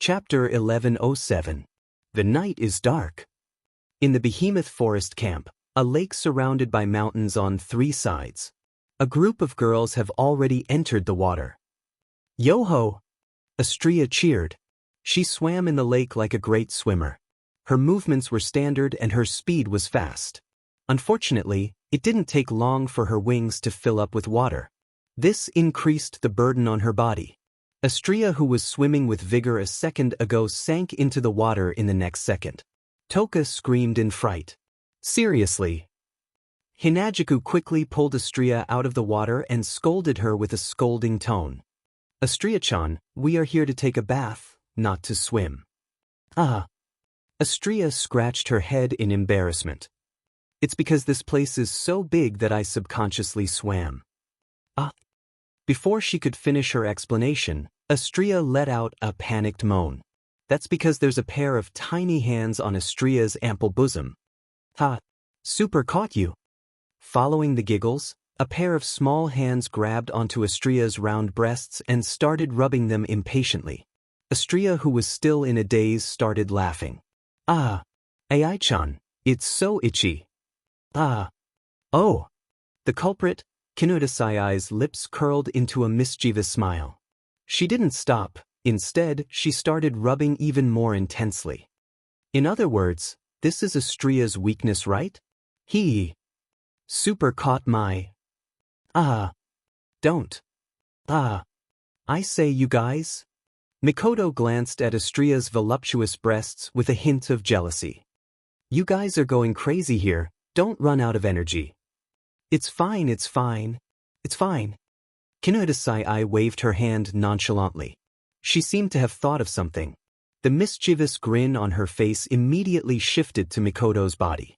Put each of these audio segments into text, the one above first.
Chapter 1107. The night is dark. In the behemoth forest camp, a lake surrounded by mountains on 3 sides. A group of girls have already entered the water. Yo-ho! Astria cheered. She swam in the lake like a great swimmer. Her movements were standard and her speed was fast. Unfortunately, it didn't take long for her wings to fill up with water. This increased the burden on her body. Astria, who was swimming with vigor a second ago, sank into the water in the next second. Toka screamed in fright. Seriously? Hinagiku quickly pulled Astria out of the water and scolded her with a scolding tone. Astria-chan, we are here to take a bath, not to swim. Ah. Astria scratched her head in embarrassment. It's because this place is so big that I subconsciously swam. Ah. Before she could finish her explanation, Astria let out a panicked moan. That's because there's a pair of tiny hands on Astria's ample bosom. Ha! Super caught you. Following the giggles, a pair of small hands grabbed onto Astria's round breasts and started rubbing them impatiently. Astria, who was still in a daze, started laughing. Ah! Ai-chan, it's so itchy. Ah! Oh! The culprit, Kinuhita-sai's lips curled into a mischievous smile. She didn't stop. Instead, she started rubbing even more intensely. In other words, this is Astria's weakness, right? He. Super caught my. Ah. Don't. Ah. I say, you guys. Mikoto glanced at Astria's voluptuous breasts with a hint of jealousy. You guys are going crazy here, don't run out of energy. It's fine, it's fine. It's fine. Kinuhita-sai waved her hand nonchalantly. She seemed to have thought of something. The mischievous grin on her face immediately shifted to Mikoto's body.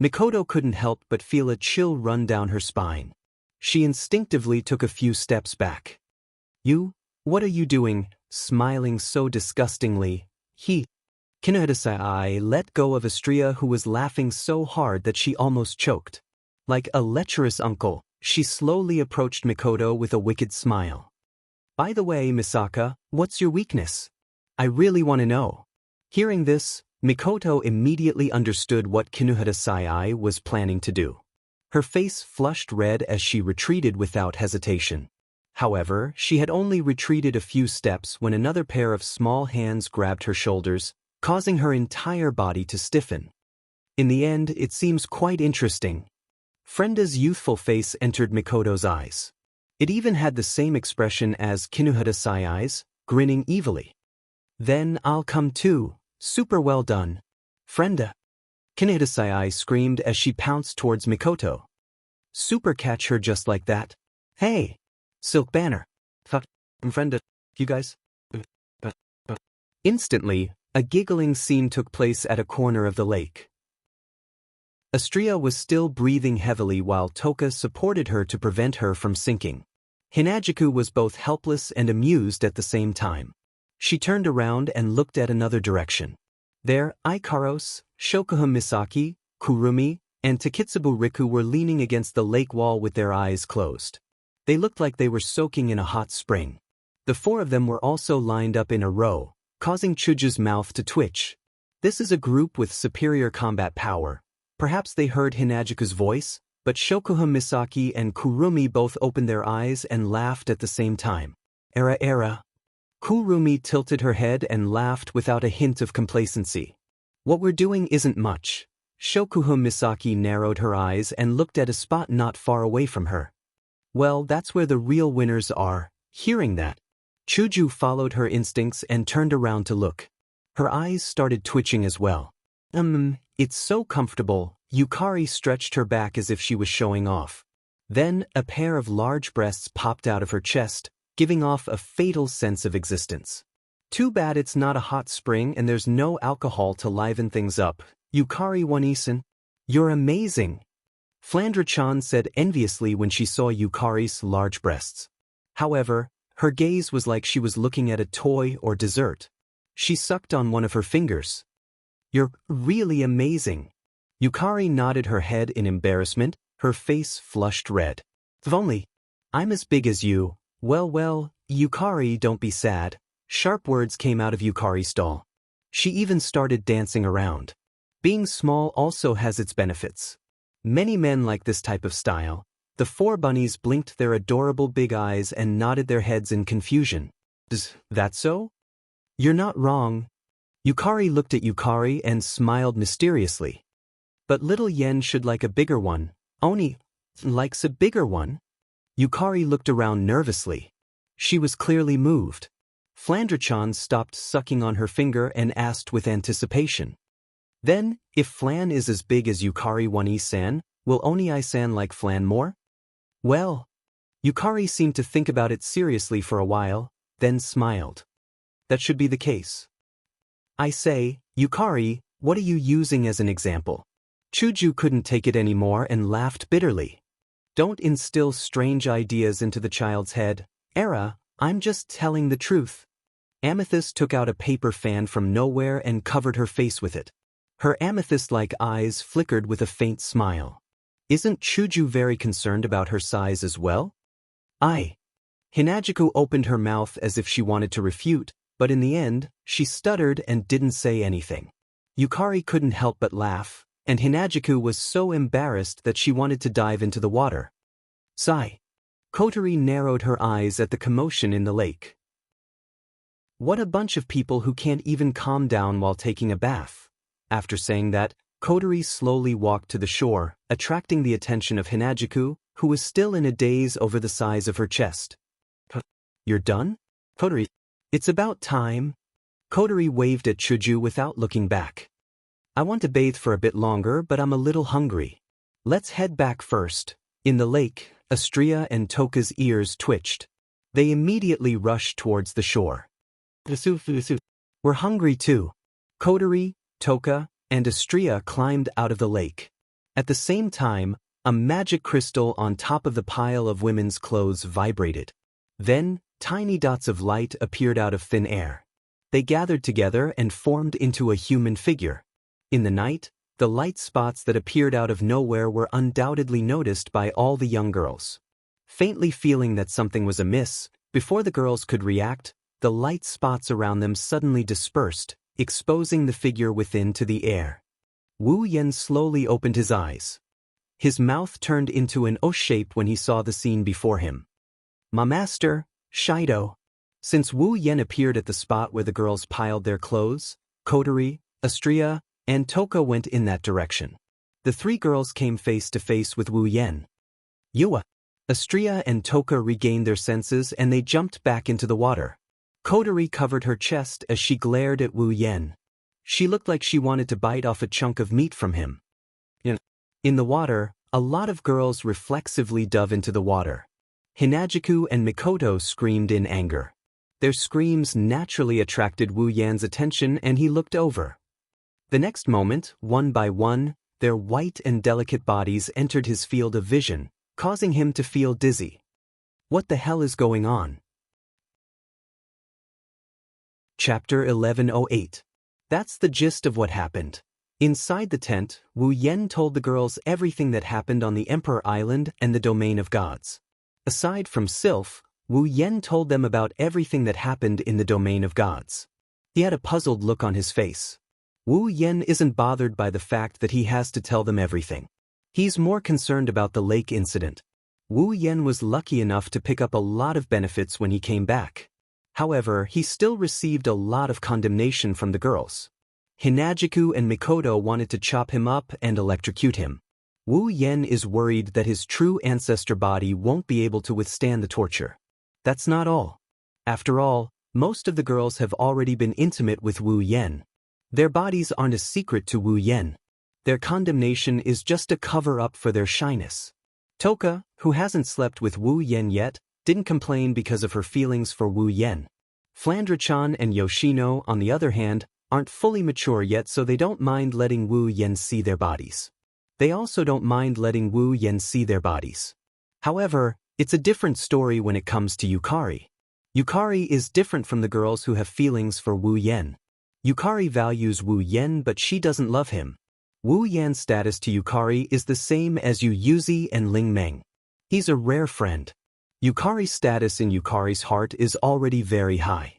Mikoto couldn't help but feel a chill run down her spine. She instinctively took a few steps back. You? What are you doing? Smiling so disgustingly. Kinuhita-sai let go of Astria, who was laughing so hard that she almost choked. Like a lecherous uncle, she slowly approached Mikoto with a wicked smile. By the way, Misaka, what's your weakness? I really want to know. Hearing this, Mikoto immediately understood what Kinuhita-sai was planning to do. Her face flushed red as she retreated without hesitation. However, she had only retreated a few steps when another pair of small hands grabbed her shoulders, causing her entire body to stiffen. In the end, it seems quite interesting. Frenda's youthful face entered Mikoto's eyes. It even had the same expression as Kinuhita-sai's, grinning evilly. Then I'll come too. Super well done. Frenda. Kinuhita-sai screamed as she pounced towards Mikoto. Super catch her just like that. Hey! Silk Banner. Frenda, you guys? Instantly, a giggling scene took place at a corner of the lake. Astria was still breathing heavily while Toka supported her to prevent her from sinking. Hinagiku was both helpless and amused at the same time. She turned around and looked at another direction. There, Ikaros, Shokuha Misaki, Kurumi, and Takitsubu Riku were leaning against the lake wall with their eyes closed. They looked like they were soaking in a hot spring. The 4 of them were also lined up in a row, causing Chuju's mouth to twitch. This is a group with superior combat power. Perhaps they heard Hinagiku's voice, but Shokuha Misaki and Kurumi both opened their eyes and laughed at the same time. Era. Kurumi tilted her head and laughed without a hint of complacency. What we're doing isn't much. Shokuha Misaki narrowed her eyes and looked at a spot not far away from her. Well, that's where the real winners are. Hearing that, Chuju followed her instincts and turned around to look. Her eyes started twitching as well. It's so comfortable. Yukari stretched her back as if she was showing off. Then, a pair of large breasts popped out of her chest, giving off a fatal sense of existence. Too bad it's not a hot spring and there's no alcohol to liven things up. Yukari One-isan, you're amazing. Flandra-chan said enviously when she saw Yukari's large breasts. However, her gaze was like she was looking at a toy or dessert. She sucked on one of her fingers. You're really amazing. Yukari nodded her head in embarrassment, her face flushed red. If only. I'm as big as you. Well, Yukari, don't be sad. Sharp words came out of Yukari's stall. She even started dancing around. Being small also has its benefits. Many men like this type of style. The four bunnies blinked their adorable big eyes and nodded their heads in confusion. Is that so? You're not wrong. Yukari looked at Yukari and smiled mysteriously. But little Yen should like a bigger one. Oni likes a bigger one. Yukari looked around nervously. She was clearly moved. Flandre-chan stopped sucking on her finger and asked with anticipation. Then, if Flan is as big as Yukari Wani-san, will Oni-san like Flan more? Well, Yukari seemed to think about it seriously for a while, then smiled. That should be the case. I say, Yukari, what are you using as an example? Chuju couldn't take it anymore and laughed bitterly. Don't instill strange ideas into the child's head. Era, I'm just telling the truth. Amethyst took out a paper fan from nowhere and covered her face with it. Her amethyst-like eyes flickered with a faint smile. Isn't Chuju very concerned about her size as well? Hinagiku opened her mouth as if she wanted to refute, but in the end, she stuttered and didn't say anything. Yukari couldn't help but laugh, and Hinagiku was so embarrassed that she wanted to dive into the water. Sigh. Kotori narrowed her eyes at the commotion in the lake. What a bunch of people who can't even calm down while taking a bath. After saying that, Kotori slowly walked to the shore, attracting the attention of Hinagiku, who was still in a daze over the size of her chest. You're done? Kotori. It's about time. Kotori waved at Chuju without looking back. I want to bathe for a bit longer, but I'm a little hungry. Let's head back first. In the lake, Astria and Toka's ears twitched. They immediately rushed towards the shore. We're hungry too. Kotori, Toka, and Astria climbed out of the lake. At the same time, a magic crystal on top of the pile of women's clothes vibrated. Then, tiny dots of light appeared out of thin air. They gathered together and formed into a human figure. In the night, the light spots that appeared out of nowhere were undoubtedly noticed by all the young girls. Faintly feeling that something was amiss, before the girls could react, the light spots around them suddenly dispersed, exposing the figure within to the air. Wu Yen slowly opened his eyes. His mouth turned into an O shape when he saw the scene before him. My master, Shido. Since Wu Yen appeared at the spot where the girls piled their clothes, Kotori, Astria, and Toka went in that direction. The three girls came face to face with Wu Yen. Yua. Astria and Toka regained their senses and they jumped back into the water. Kotori covered her chest as she glared at Wu Yen. She looked like she wanted to bite off a chunk of meat from him. In the water, a lot of girls reflexively dove into the water. Hinagiku and Mikoto screamed in anger. Their screams naturally attracted Wu Yan's attention and he looked over. The next moment, one by one, their white and delicate bodies entered his field of vision, causing him to feel dizzy. What the hell is going on? Chapter 1108. That's the gist of what happened. Inside the tent, Wu Yen told the girls everything that happened on the Emperor Island and the Domain of Gods. Aside from Sylph, Wu Yen told them about everything that happened in the Domain of Gods. He had a puzzled look on his face. Wu Yen isn't bothered by the fact that he has to tell them everything. He's more concerned about the lake incident. Wu Yen was lucky enough to pick up a lot of benefits when he came back. However, he still received a lot of condemnation from the girls. Hinagiku and Mikoto wanted to chop him up and electrocute him. Wu Yen is worried that his true ancestor body won't be able to withstand the torture. That's not all. After all, most of the girls have already been intimate with Wu Yen. Their bodies aren't a secret to Wu Yen. Their condemnation is just a cover-up for their shyness. Toka, who hasn't slept with Wu Yen yet, didn't complain because of her feelings for Wu Yen. Flandre-chan and Yoshino, on the other hand, aren't fully mature yet, so they don't mind letting Wu Yen see their bodies. They also don't mind letting Wu Yen see their bodies. However, it's a different story when it comes to Yukari. Yukari is different from the girls who have feelings for Wu Yen. Yukari values Wu Yen, but she doesn't love him. Wu Yan's status to Yukari is the same as Yu Yuzi and Ling Meng. He's a rare friend. Yukari's status in Yukari's heart is already very high.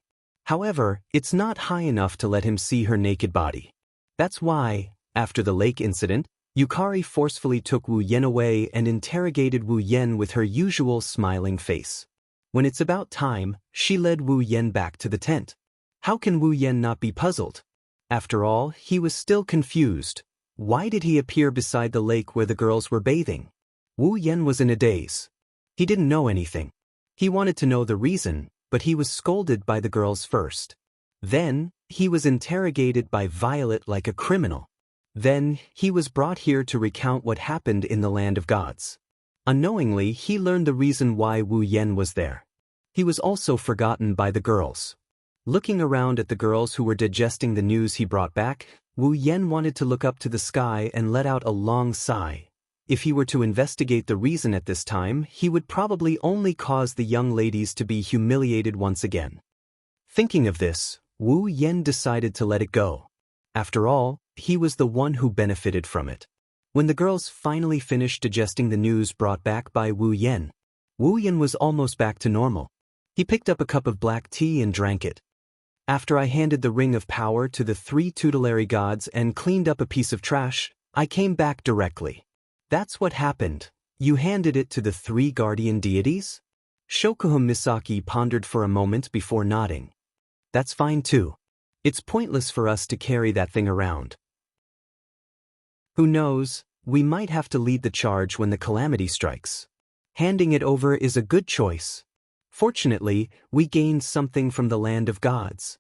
However, it's not high enough to let him see her naked body. That's why, after the lake incident, Yukari forcefully took Wu Yan away and interrogated Wu Yan with her usual smiling face. When it's about time, she led Wu Yan back to the tent. How can Wu Yan not be puzzled? After all, he was still confused. Why did he appear beside the lake where the girls were bathing? Wu Yan was in a daze. He didn't know anything. He wanted to know the reason, but he was scolded by the girls first. Then, he was interrogated by Violet like a criminal. Then, he was brought here to recount what happened in the land of gods. Unknowingly, he learned the reason why Wu Yan was there. He was also forgotten by the girls. Looking around at the girls who were digesting the news he brought back, Wu Yan wanted to look up to the sky and let out a long sigh. If he were to investigate the reason at this time, he would probably only cause the young ladies to be humiliated once again. Thinking of this, Wu Yan decided to let it go. After all, he was the one who benefited from it. When the girls finally finished digesting the news brought back by Wu Yan was almost back to normal. He picked up a cup of black tea and drank it. After I handed the ring of power to the 3 tutelary gods and cleaned up a piece of trash, I came back directly. That's what happened. You handed it to the 3 guardian deities? Shokuhun Misaki pondered for a moment before nodding. That's fine too. It's pointless for us to carry that thing around. Who knows, we might have to lead the charge when the calamity strikes. Handing it over is a good choice. Fortunately, we gained something from the land of gods.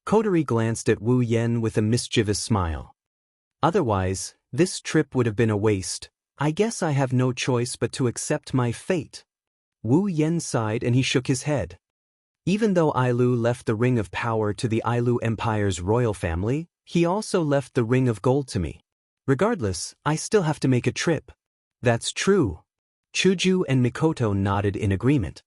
Kotori glanced at Wu Yan with a mischievous smile. Otherwise, this trip would have been a waste. I guess I have no choice but to accept my fate. Wu Yan sighed and he shook his head. Even though Ailu left the Ring of Power to the Ailu Empire's royal family, he also left the Ring of Gold to me. Regardless, I still have to make a trip. That's true. Chuju and Mikoto nodded in agreement.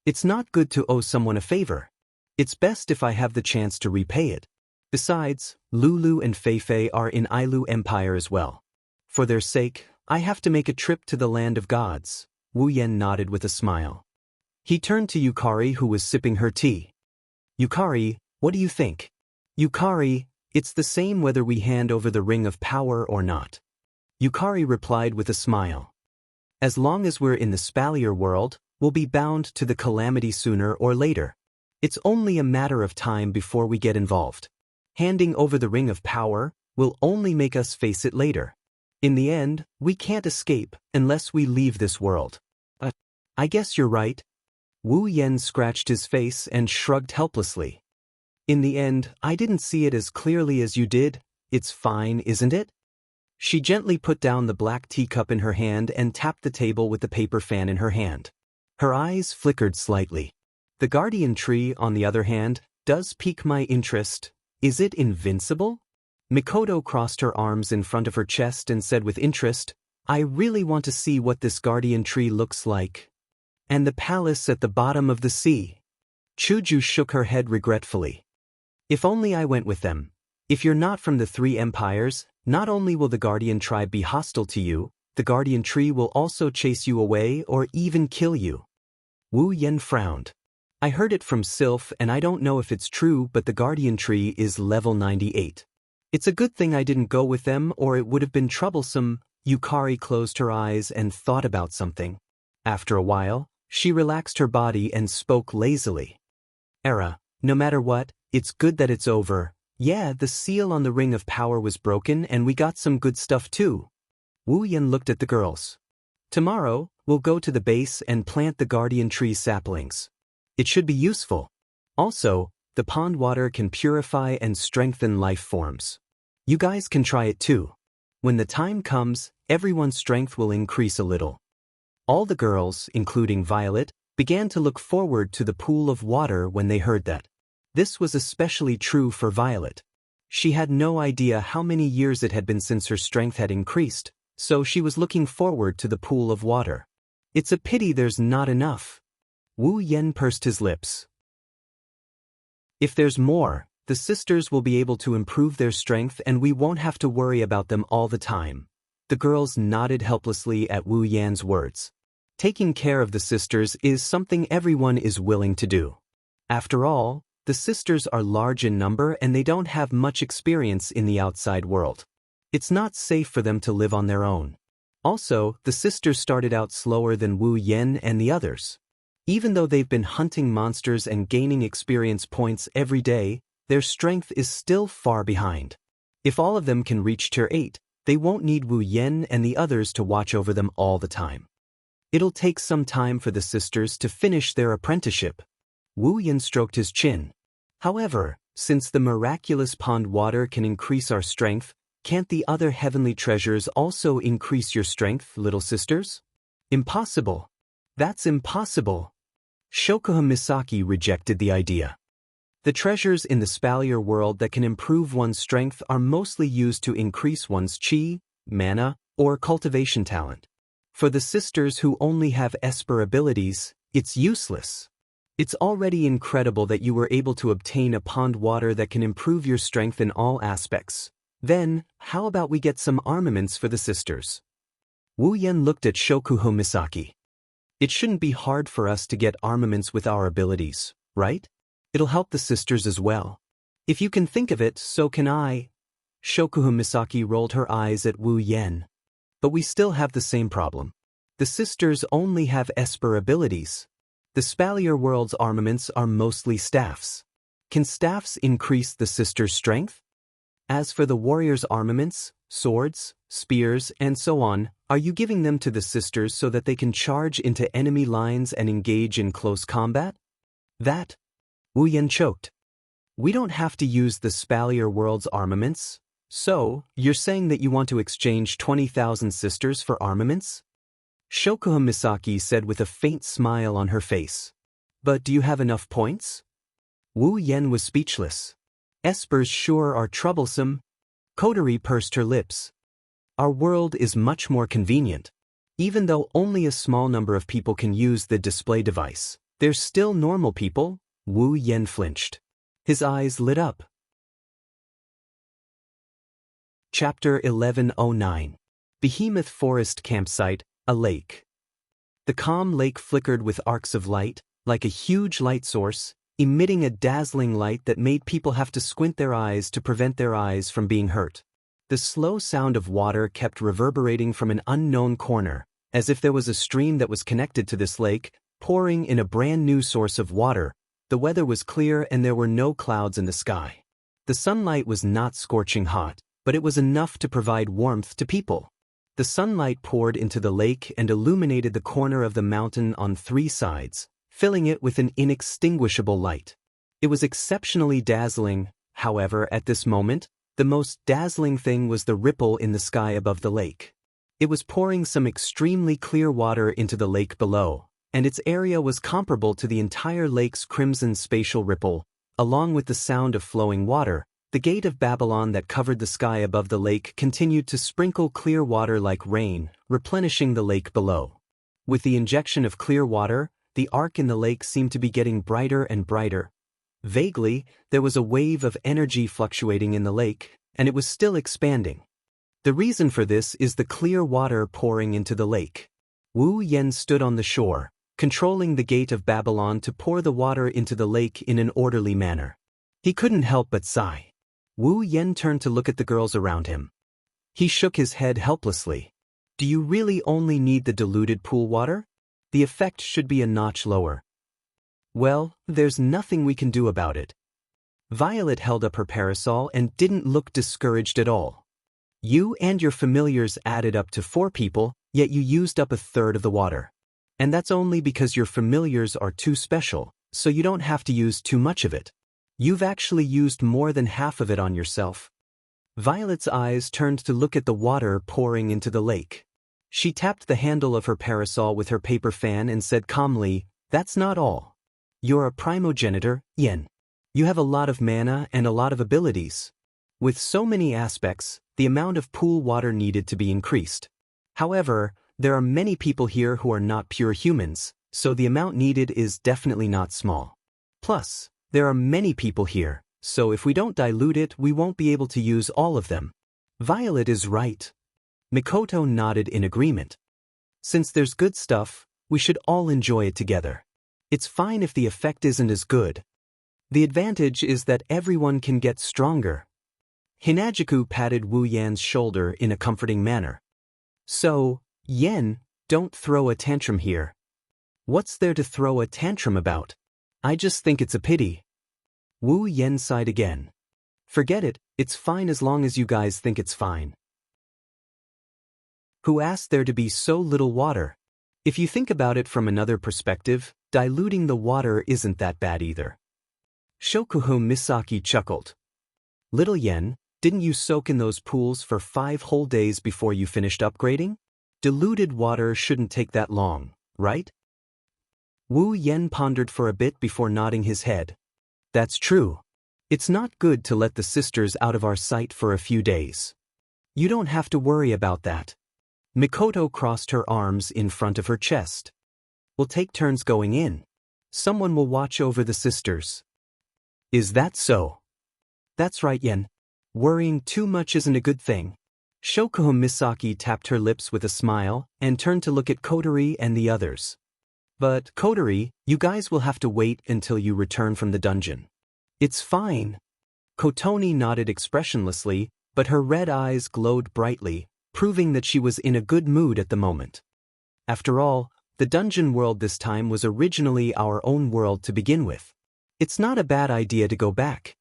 It's not good to owe someone a favor. It's best if I have the chance to repay it. Besides, Lulu and Feifei are in Ailu Empire as well. For their sake, I have to make a trip to the land of gods. Wu Yan nodded with a smile. He turned to Yukari, who was sipping her tea. Yukari, what do you think? Yukari, it's the same whether we hand over the Ring of Power or not. Yukari replied with a smile. As long as we're in the Spalier world, we'll be bound to the calamity sooner or later. It's only a matter of time before we get involved. Handing over the Ring of Power will only make us face it later. In the end, we can't escape unless we leave this world. I guess you're right. Wu Yan scratched his face and shrugged helplessly. In the end, I didn't see it as clearly as you did. It's fine, isn't it? She gently put down the black teacup in her hand and tapped the table with the paper fan in her hand. Her eyes flickered slightly. The guardian tree, on the other hand, does pique my interest. Is it invincible? Mikoto crossed her arms in front of her chest and said with interest, I really want to see what this guardian tree looks like. And the palace at the bottom of the sea. Chuju shook her head regretfully. If only I went with them. If you're not from the 3 empires, not only will the guardian tribe be hostile to you, the guardian tree will also chase you away or even kill you. Wu Yan frowned. I heard it from Sylph and I don't know if it's true, but the guardian tree is level 98. It's a good thing I didn't go with them or it would have been troublesome. Yukari closed her eyes and thought about something. After a while, she relaxed her body and spoke lazily. Era, no matter what, it's good that it's over. Yeah, the seal on the Ring of Power was broken and we got some good stuff too. Wu Yan looked at the girls. Tomorrow, we'll go to the base and plant the guardian tree saplings. It should be useful. Also, the pond water can purify and strengthen life forms. You guys can try it too. When the time comes, everyone's strength will increase a little. All the girls, including Violet, began to look forward to the pool of water when they heard that. This was especially true for Violet. She had no idea how many years it had been since her strength had increased, so she was looking forward to the pool of water. It's a pity there's not enough. Wu Yan pursed his lips. If there's more, the sisters will be able to improve their strength and we won't have to worry about them all the time. The girls nodded helplessly at Wu Yan's words. Taking care of the sisters is something everyone is willing to do. After all, The sisters are large in number and they don't have much experience in the outside world. It's not safe for them to live on their own. Also, the sisters started out slower than Wu Yan and the others. Even though they've been hunting monsters and gaining experience points every day, their strength is still far behind. If all of them can reach tier 8, they won't need Wu Yan and the others to watch over them all the time. It'll take some time for the sisters to finish their apprenticeship. Wu Yan stroked his chin. However, since the miraculous pond water can increase our strength, can't the other heavenly treasures also increase your strength, little sisters? Impossible. That's impossible. Shokuha Misaki rejected the idea. The treasures in the spalier world that can improve one's strength are mostly used to increase one's chi, mana, or cultivation talent. For the sisters who only have Esper abilities, it's useless. It's already incredible that you were able to obtain a pond water that can improve your strength in all aspects. Then, how about we get some armaments for the sisters? Wu Yan looked at Shokuha Misaki. It shouldn't be hard for us to get armaments with our abilities, right? It'll help the sisters as well. If you can think of it, so can I. Shokuha Misaki rolled her eyes at Wu Yan. But we still have the same problem. The sisters only have Esper abilities. The spalier world's armaments are mostly staffs. Can staffs increase the sisters' strength? As for the warriors' armaments, swords, spears, and so on, are you giving them to the sisters so that they can charge into enemy lines and engage in close combat? That? Wu Yan choked. We don't have to use the spalier world's armaments. So, you're saying that you want to exchange 20,000 sisters for armaments? Shokuha Misaki said with a faint smile on her face. But do you have enough points? Wu Yan was speechless. Espers sure are troublesome. Kotori pursed her lips. Our world is much more convenient. Even though only a small number of people can use the display device, there's still normal people. Wu Yan flinched. His eyes lit up. Chapter 1109. Behemoth Forest Campsite, a lake. The calm lake flickered with arcs of light, like a huge light source, emitting a dazzling light that made people have to squint their eyes to prevent their eyes from being hurt. The slow sound of water kept reverberating from an unknown corner, as if there was a stream that was connected to this lake, pouring in a brand new source of water. The weather was clear and there were no clouds in the sky. The sunlight was not scorching hot, but it was enough to provide warmth to people. The sunlight poured into the lake and illuminated the corner of the mountain on 3 sides, filling it with an inextinguishable light. It was exceptionally dazzling. However, at this moment, the most dazzling thing was the ripple in the sky above the lake. It was pouring some extremely clear water into the lake below, and its area was comparable to the entire lake's crimson spatial ripple. Along with the sound of flowing water, the gate of Babylon that covered the sky above the lake continued to sprinkle clear water like rain, replenishing the lake below. With the injection of clear water, the arc in the lake seemed to be getting brighter and brighter. Vaguely, there was a wave of energy fluctuating in the lake, and it was still expanding. The reason for this is the clear water pouring into the lake. Wu Yan stood on the shore, controlling the gate of Babylon to pour the water into the lake in an orderly manner. He couldn't help but sigh. Wu Yan turned to look at the girls around him. He shook his head helplessly. Do you really only need the diluted pool water? The effect should be a notch lower. Well, there's nothing we can do about it. Violet held up her parasol and didn't look discouraged at all. You and your familiars added up to 4 people, yet you used up a third of the water. And that's only because your familiars are too special, so you don't have to use too much of it. You've actually used more than half of it on yourself. Violet's eyes turned to look at the water pouring into the lake. She tapped the handle of her parasol with her paper fan and said calmly, "That's not all. You're a primogenitor, Yen. You have a lot of mana and a lot of abilities. With so many aspects, the amount of pool water needed to be increased. However, there are many people here who are not pure humans, so the amount needed is definitely not small. Plus, there are many people here, so if we don't dilute it, we won't be able to use all of them." Violet is right. Mikoto nodded in agreement. Since there's good stuff, we should all enjoy it together. It's fine if the effect isn't as good. The advantage is that everyone can get stronger. Hinajiku patted Wu Yan's shoulder in a comforting manner. So, Yen, don't throw a tantrum here. What's there to throw a tantrum about? I just think it's a pity. Wu Yan sighed again. Forget it, it's fine as long as you guys think it's fine. Who asked there to be so little water? If you think about it from another perspective, diluting the water isn't that bad either. Shokuho Misaki chuckled. Little Yen, didn't you soak in those pools for 5 whole days before you finished upgrading? Diluted water shouldn't take that long, right? Wu Yen pondered for a bit before nodding his head. That's true. It's not good to let the sisters out of our sight for a few days. You don't have to worry about that. Mikoto crossed her arms in front of her chest. We'll take turns going in. Someone will watch over the sisters. Is that so? That's right, Yen. Worrying too much isn't a good thing. Shokuho Misaki tapped her lips with a smile and turned to look at Kotori and the others. But, Kotori, you guys will have to wait until you return from the dungeon. It's fine. Kotoni nodded expressionlessly, but her red eyes glowed brightly, proving that she was in a good mood at the moment. After all, the dungeon world this time was originally our own world to begin with. It's not a bad idea to go back.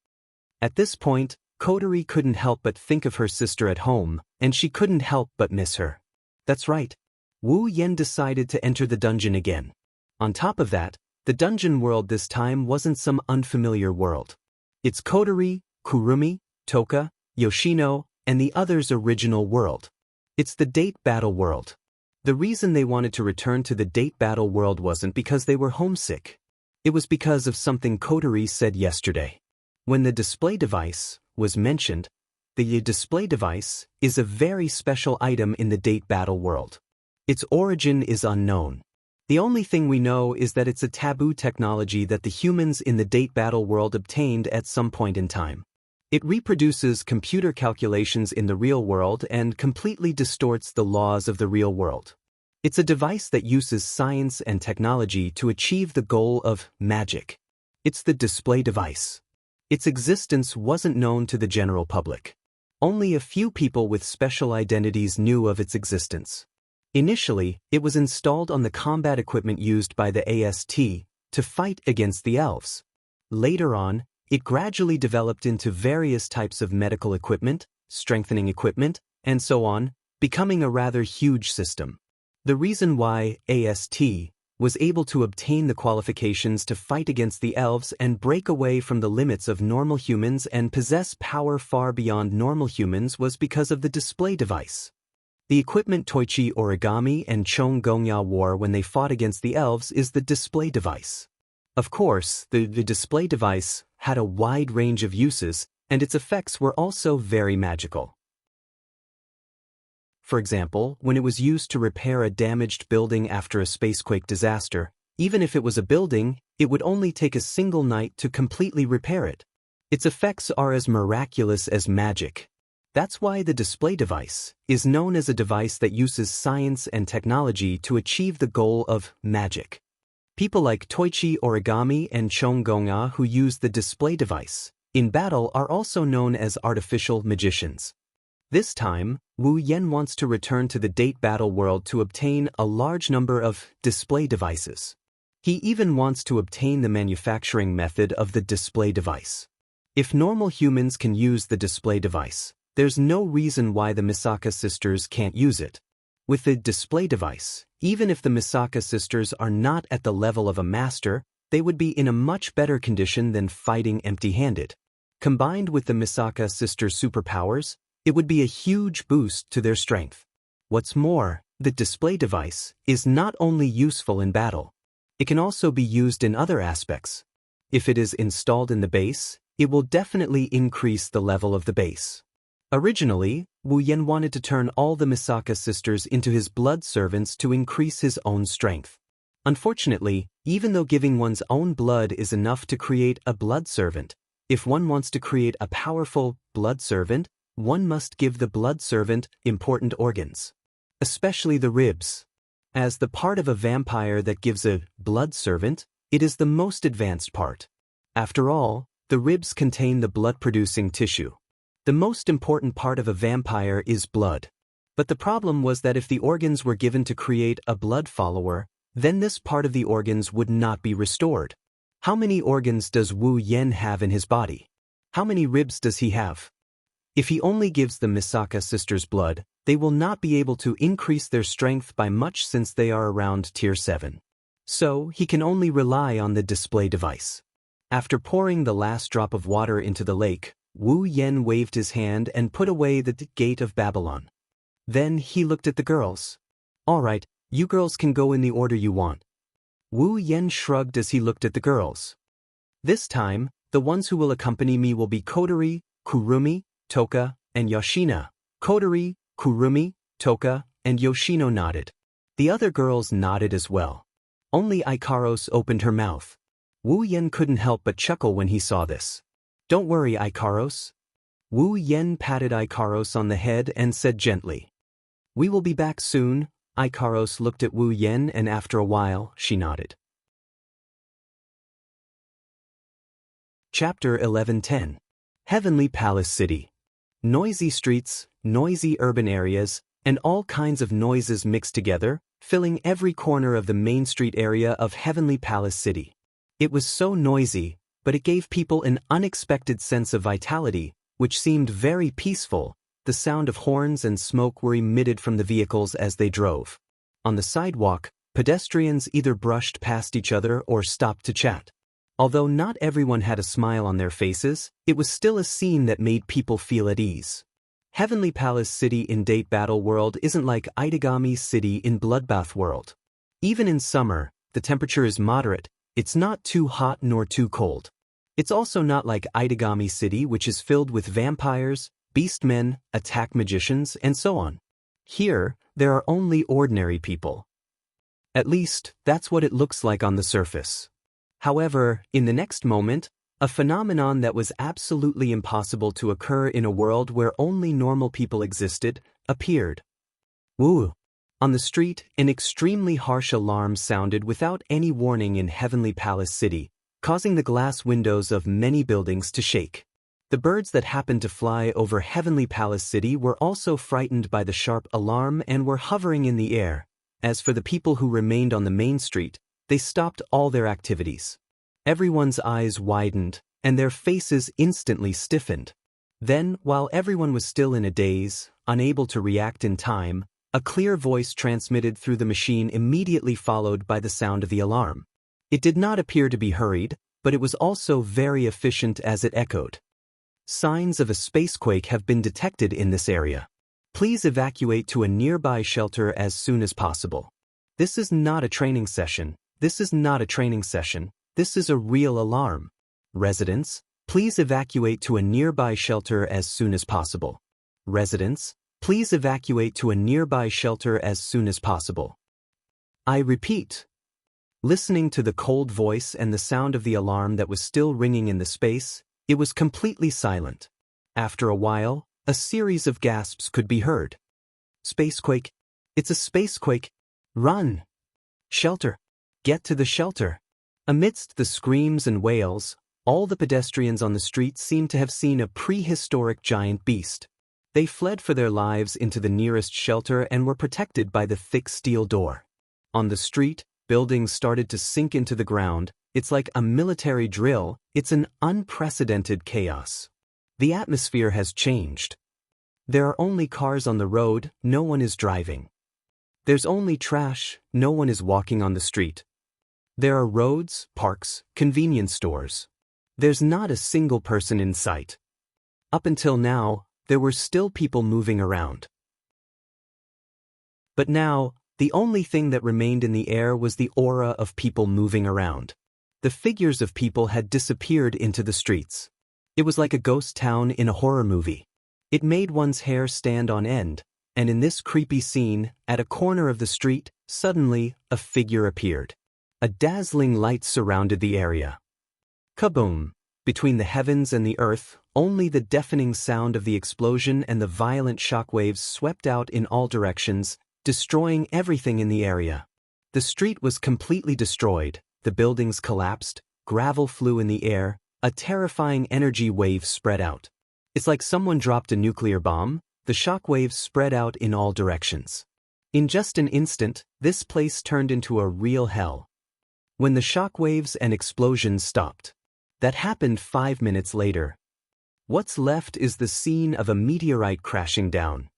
At this point, Kotori couldn't help but think of her sister at home, and she couldn't help but miss her. That's right. Wu Yen decided to enter the dungeon again. On top of that, the dungeon world this time wasn't some unfamiliar world. It's Kotori, Kurumi, Toka, Yoshino, and the others' original world. It's the date battle world. The reason they wanted to return to the date battle world wasn't because they were homesick. It was because of something Kotori said yesterday. When the display device was mentioned, the display device is a very special item in the date battle world. Its origin is unknown. The only thing we know is that it's a taboo technology that the humans in the date battle world obtained at some point in time. It reproduces computer calculations in the real world and completely distorts the laws of the real world. It's a device that uses science and technology to achieve the goal of magic. It's the display device. Its existence wasn't known to the general public. Only a few people with special identities knew of its existence. Initially, it was installed on the combat equipment used by the AST to fight against the elves. Later on, it gradually developed into various types of medical equipment, strengthening equipment, and so on, becoming a rather huge system. The reason why AST was able to obtain the qualifications to fight against the elves and break away from the limits of normal humans and possess power far beyond normal humans was because of the display device. The equipment Toichi Origami and Chong Gongya wore when they fought against the elves is the display device. Of course, the display device had a wide range of uses, and its effects were also very magical. For example, when it was used to repair a damaged building after a spacequake disaster, even if it was a building, it would only take a single night to completely repair it. Its effects are as miraculous as magic. That's why the display device is known as a device that uses science and technology to achieve the goal of magic. People like Toichi Origami and Chong Gongya who use the display device in battle are also known as artificial magicians. This time, Wu Yen wants to return to the date battle world to obtain a large number of display devices. He even wants to obtain the manufacturing method of the display device. If normal humans can use the display device, there's no reason why the Misaka sisters can't use it. With the display device, even if the Misaka sisters are not at the level of a master, they would be in a much better condition than fighting empty-handed. Combined with the Misaka sisters' superpowers, it would be a huge boost to their strength. What's more, the display device is not only useful in battle. It can also be used in other aspects. If it is installed in the base, it will definitely increase the level of the base. Originally, Wu Yen wanted to turn all the Misaka sisters into his blood servants to increase his own strength. Unfortunately, even though giving one's own blood is enough to create a blood servant, if one wants to create a powerful blood servant, one must give the blood servant important organs, especially the ribs. As the part of a vampire that gives a blood servant, it is the most advanced part. After all, the ribs contain the blood-producing tissue. The most important part of a vampire is blood. But the problem was that if the organs were given to create a blood follower, then this part of the organs would not be restored. How many organs does Wu Yen have in his body? How many ribs does he have? If he only gives the Misaka sisters blood, they will not be able to increase their strength by much since they are around tier 7. So, he can only rely on the display device. After pouring the last drop of water into the lake, Wu Yen waved his hand and put away the gate of Babylon. Then he looked at the girls. All right, you girls can go in the order you want. Wu Yen shrugged as he looked at the girls. This time, the ones who will accompany me will be Kotori, Kurumi, Toka, and Yoshino. Kotori, Kurumi, Toka, and Yoshino nodded. The other girls nodded as well. Only Ikaros opened her mouth. Wu Yen couldn't help but chuckle when he saw this. Don't worry, Ikaros. Wu Yen patted Ikaros on the head and said gently. We will be back soon. Ikaros looked at Wu Yen and after a while, she nodded. Chapter 11:10. Heavenly Palace City. Noisy streets, noisy urban areas, and all kinds of noises mixed together, filling every corner of the Main Street area of Heavenly Palace City. It was so noisy, but it gave people an unexpected sense of vitality, which seemed very peaceful. The sound of horns and smoke were emitted from the vehicles as they drove. On the sidewalk, pedestrians either brushed past each other or stopped to chat. Although not everyone had a smile on their faces, it was still a scene that made people feel at ease. Heavenly Palace City in Date Battle World isn't like Itagami City in Bloodbath World. Even in summer, the temperature is moderate. It's not too hot nor too cold. It's also not like Itagami City, which is filled with vampires, beastmen, attack magicians, and so on. Here, there are only ordinary people. At least, that's what it looks like on the surface. However, in the next moment, a phenomenon that was absolutely impossible to occur in a world where only normal people existed, appeared. Woo! On the street, an extremely harsh alarm sounded without any warning in Heavenly Palace City, causing the glass windows of many buildings to shake. The birds that happened to fly over Heavenly Palace City were also frightened by the sharp alarm and were hovering in the air. As for the people who remained on the main street, they stopped all their activities. Everyone's eyes widened, and their faces instantly stiffened. Then, while everyone was still in a daze, unable to react in time, a clear voice transmitted through the machine immediately followed by the sound of the alarm. It did not appear to be hurried, but it was also very efficient as it echoed. Signs of a spacequake have been detected in this area. Please evacuate to a nearby shelter as soon as possible. This is not a training session. This is not a training session. This is a real alarm. Residents, please evacuate to a nearby shelter as soon as possible. Residents, please evacuate to a nearby shelter as soon as possible. I repeat. Listening to the cold voice and the sound of the alarm that was still ringing in the space, it was completely silent. After a while, a series of gasps could be heard. Spacequake. It's a spacequake. Run. Shelter. Get to the shelter. Amidst the screams and wails, all the pedestrians on the street seemed to have seen a prehistoric giant beast. They fled for their lives into the nearest shelter and were protected by the thick steel door. On the street, buildings started to sink into the ground. It's like a military drill. It's an unprecedented chaos. The atmosphere has changed. There are only cars on the road, no one is driving. There's only trash, no one is walking on the street. There are roads, parks, convenience stores. There's not a single person in sight. Up until now, there were still people moving around. But now, the only thing that remained in the air was the aura of people moving around. The figures of people had disappeared into the streets. It was like a ghost town in a horror movie. It made one's hair stand on end, and in this creepy scene, at a corner of the street, suddenly, a figure appeared. A dazzling light surrounded the area. Kaboom! Between the heavens and the earth, only the deafening sound of the explosion and the violent shockwaves swept out in all directions, destroying everything in the area. The street was completely destroyed, the buildings collapsed, gravel flew in the air, a terrifying energy wave spread out. It's like someone dropped a nuclear bomb. The shock waves spread out in all directions. In just an instant, this place turned into a real hell. When the shock waves and explosions stopped. That happened 5 minutes later. What's left is the scene of a meteorite crashing down.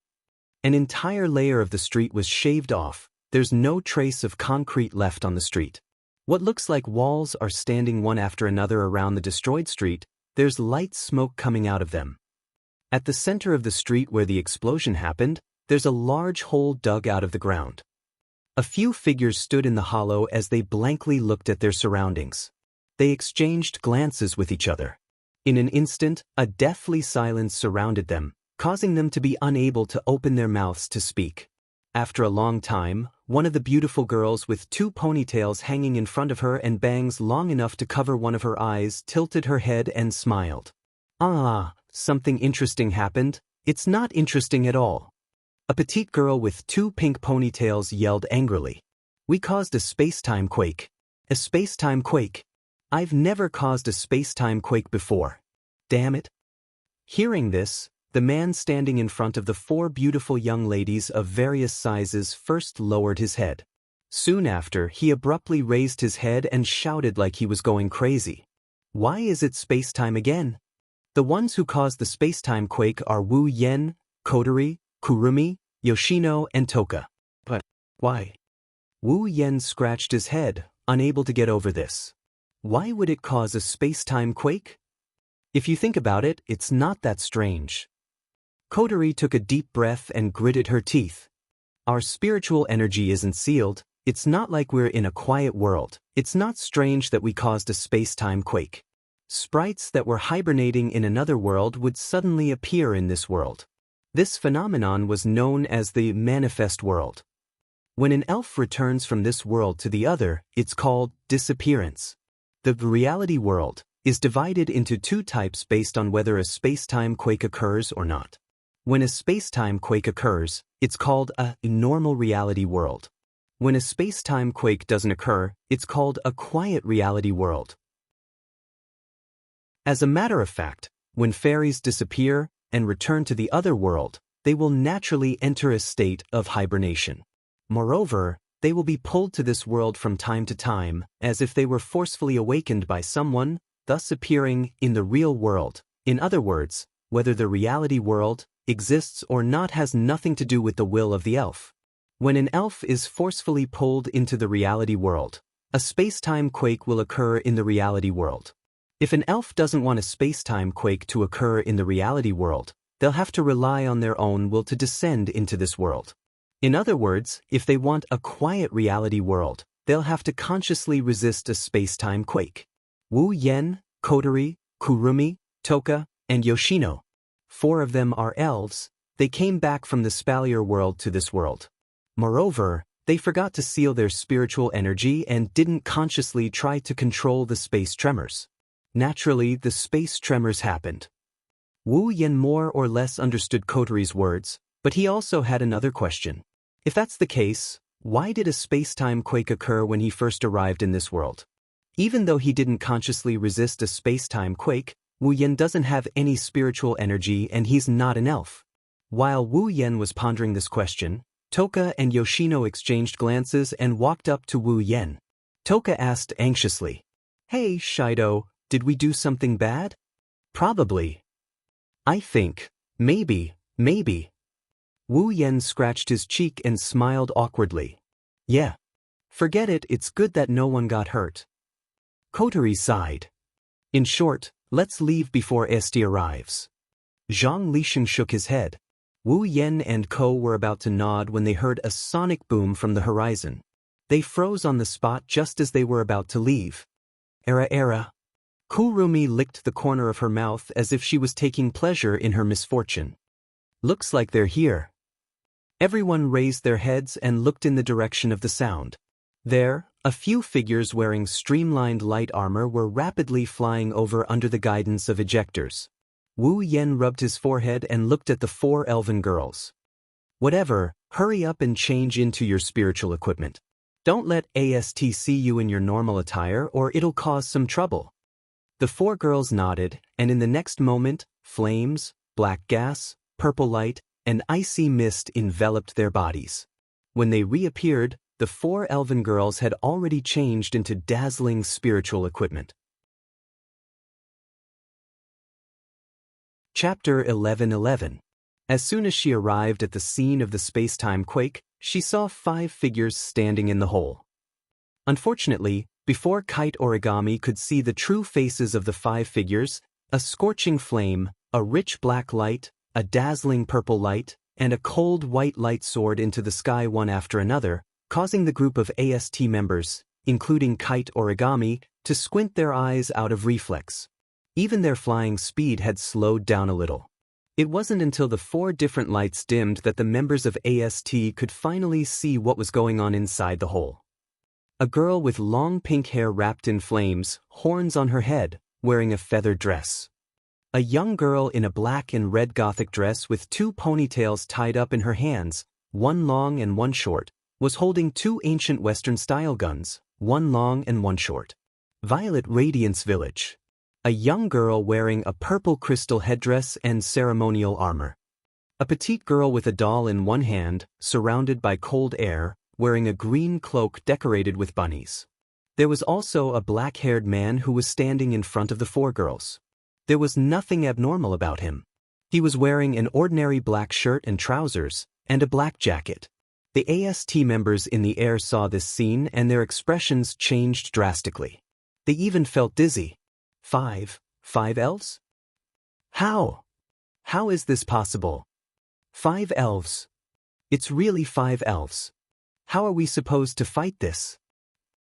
An entire layer of the street was shaved off. There's no trace of concrete left on the street. What looks like walls are standing one after another around the destroyed street. There's light smoke coming out of them. At the center of the street where the explosion happened, there's a large hole dug out of the ground. A few figures stood in the hollow as they blankly looked at their surroundings. They exchanged glances with each other. In an instant, a deathly silence surrounded them, causing them to be unable to open their mouths to speak. After a long time, one of the beautiful girls with 2 ponytails hanging in front of her and bangs long enough to cover one of her eyes tilted her head and smiled. "Ah, something interesting happened." "It's not interesting at all." A petite girl with 2 pink ponytails yelled angrily. "We caused a space-time quake." "A space-time quake? I've never caused a space-time quake before. Damn it." Hearing this, the man standing in front of the 4 beautiful young ladies of various sizes first lowered his head. Soon after, he abruptly raised his head and shouted like he was going crazy. "Why is it space-time again? The ones who caused the space-time quake are Wu Yen, Kotori, Kurumi, Yoshino, and Toka." "But why?" Wu Yen scratched his head, unable to get over this. Why would it cause a space-time quake? If you think about it, it's not that strange. Kotori took a deep breath and gritted her teeth. Our spiritual energy isn't sealed. It's not like we're in a quiet world. It's not strange that we caused a space-time quake. Sprites that were hibernating in another world would suddenly appear in this world. This phenomenon was known as the manifest world. When an elf returns from this world to the other, it's called disappearance. The reality world is divided into 2 types based on whether a space-time quake occurs or not. When a space-time quake occurs, it's called a normal reality world. When a space-time quake doesn't occur, it's called a quiet reality world. As a matter of fact, when fairies disappear and return to the other world, they will naturally enter a state of hibernation. Moreover, they will be pulled to this world from time to time, as if they were forcefully awakened by someone, thus appearing in the real world. In other words, whether the reality world exists or not has nothing to do with the will of the elf. When an elf is forcefully pulled into the reality world, a space-time quake will occur in the reality world. If an elf doesn't want a space-time quake to occur in the reality world, they'll have to rely on their own will to descend into this world. In other words, if they want a quiet reality world, they'll have to consciously resist a space-time quake. Wu Yen, Kotori, Kurumi, Toka, and Yoshino. 4 of them are elves. They came back from the Spalier world to this world. Moreover, they forgot to seal their spiritual energy and didn't consciously try to control the space tremors. Naturally, the space tremors happened. Wu Yen more or less understood Kotori's words, but he also had another question. If that's the case, why did a space-time quake occur when he first arrived in this world? Even though he didn't consciously resist a space-time quake, Wu Yen doesn't have any spiritual energy and he's not an elf. While Wu Yen was pondering this question, Toka and Yoshino exchanged glances and walked up to Wu Yen. Toka asked anxiously, "Hey, Shido, did we do something bad?" "Probably. I think, maybe. Wu Yen scratched his cheek and smiled awkwardly. "Yeah. Forget it, it's good that no one got hurt." Kotori sighed. "In short, let's leave before Esti arrives." Zhang Lisheng shook his head. Wu Yen and Ko were about to nod when they heard a sonic boom from the horizon. They froze on the spot just as they were about to leave. Era. Kurumi licked the corner of her mouth as if she was taking pleasure in her misfortune. "Looks like they're here." Everyone raised their heads and looked in the direction of the sound. There, a few figures wearing streamlined light armor were rapidly flying over under the guidance of ejectors. Wu Yen rubbed his forehead and looked at the 4 elven girls. "Whatever, hurry up and change into your spiritual equipment. Don't let AST see you in your normal attire or it'll cause some trouble." The four girls nodded, and in the next moment, flames, black gas, purple light, and icy mist enveloped their bodies. When they reappeared, the four elven girls had already changed into dazzling spiritual equipment. Chapter 11:11. As soon as she arrived at the scene of the space-time quake, she saw 5 figures standing in the hole. Unfortunately, before Kite Origami could see the true faces of the 5 figures, a scorching flame, a rich black light, a dazzling purple light, and a cold white light soared into the sky one after another, causing the group of AST members, including Kite Origami, to squint their eyes out of reflex. Even their flying speed had slowed down a little. It wasn't until the 4 different lights dimmed that the members of AST could finally see what was going on inside the hole. A girl with long pink hair wrapped in flames, horns on her head, wearing a feathered dress. A young girl in a black and red gothic dress with 2 ponytails tied up in her hands, one long and one short, was holding 2 ancient Western-style guns, one long and one short. Violet Radiance Village. A young girl wearing a purple crystal headdress and ceremonial armor. A petite girl with a doll in one hand, surrounded by cold air, wearing a green cloak decorated with bunnies. There was also a black-haired man who was standing in front of the 4 girls. There was nothing abnormal about him. He was wearing an ordinary black shirt and trousers, and a black jacket. The AST members in the air saw this scene and their expressions changed drastically. They even felt dizzy. 5 elves? How? How is this possible? 5 elves. It's really 5 elves. How are we supposed to fight this?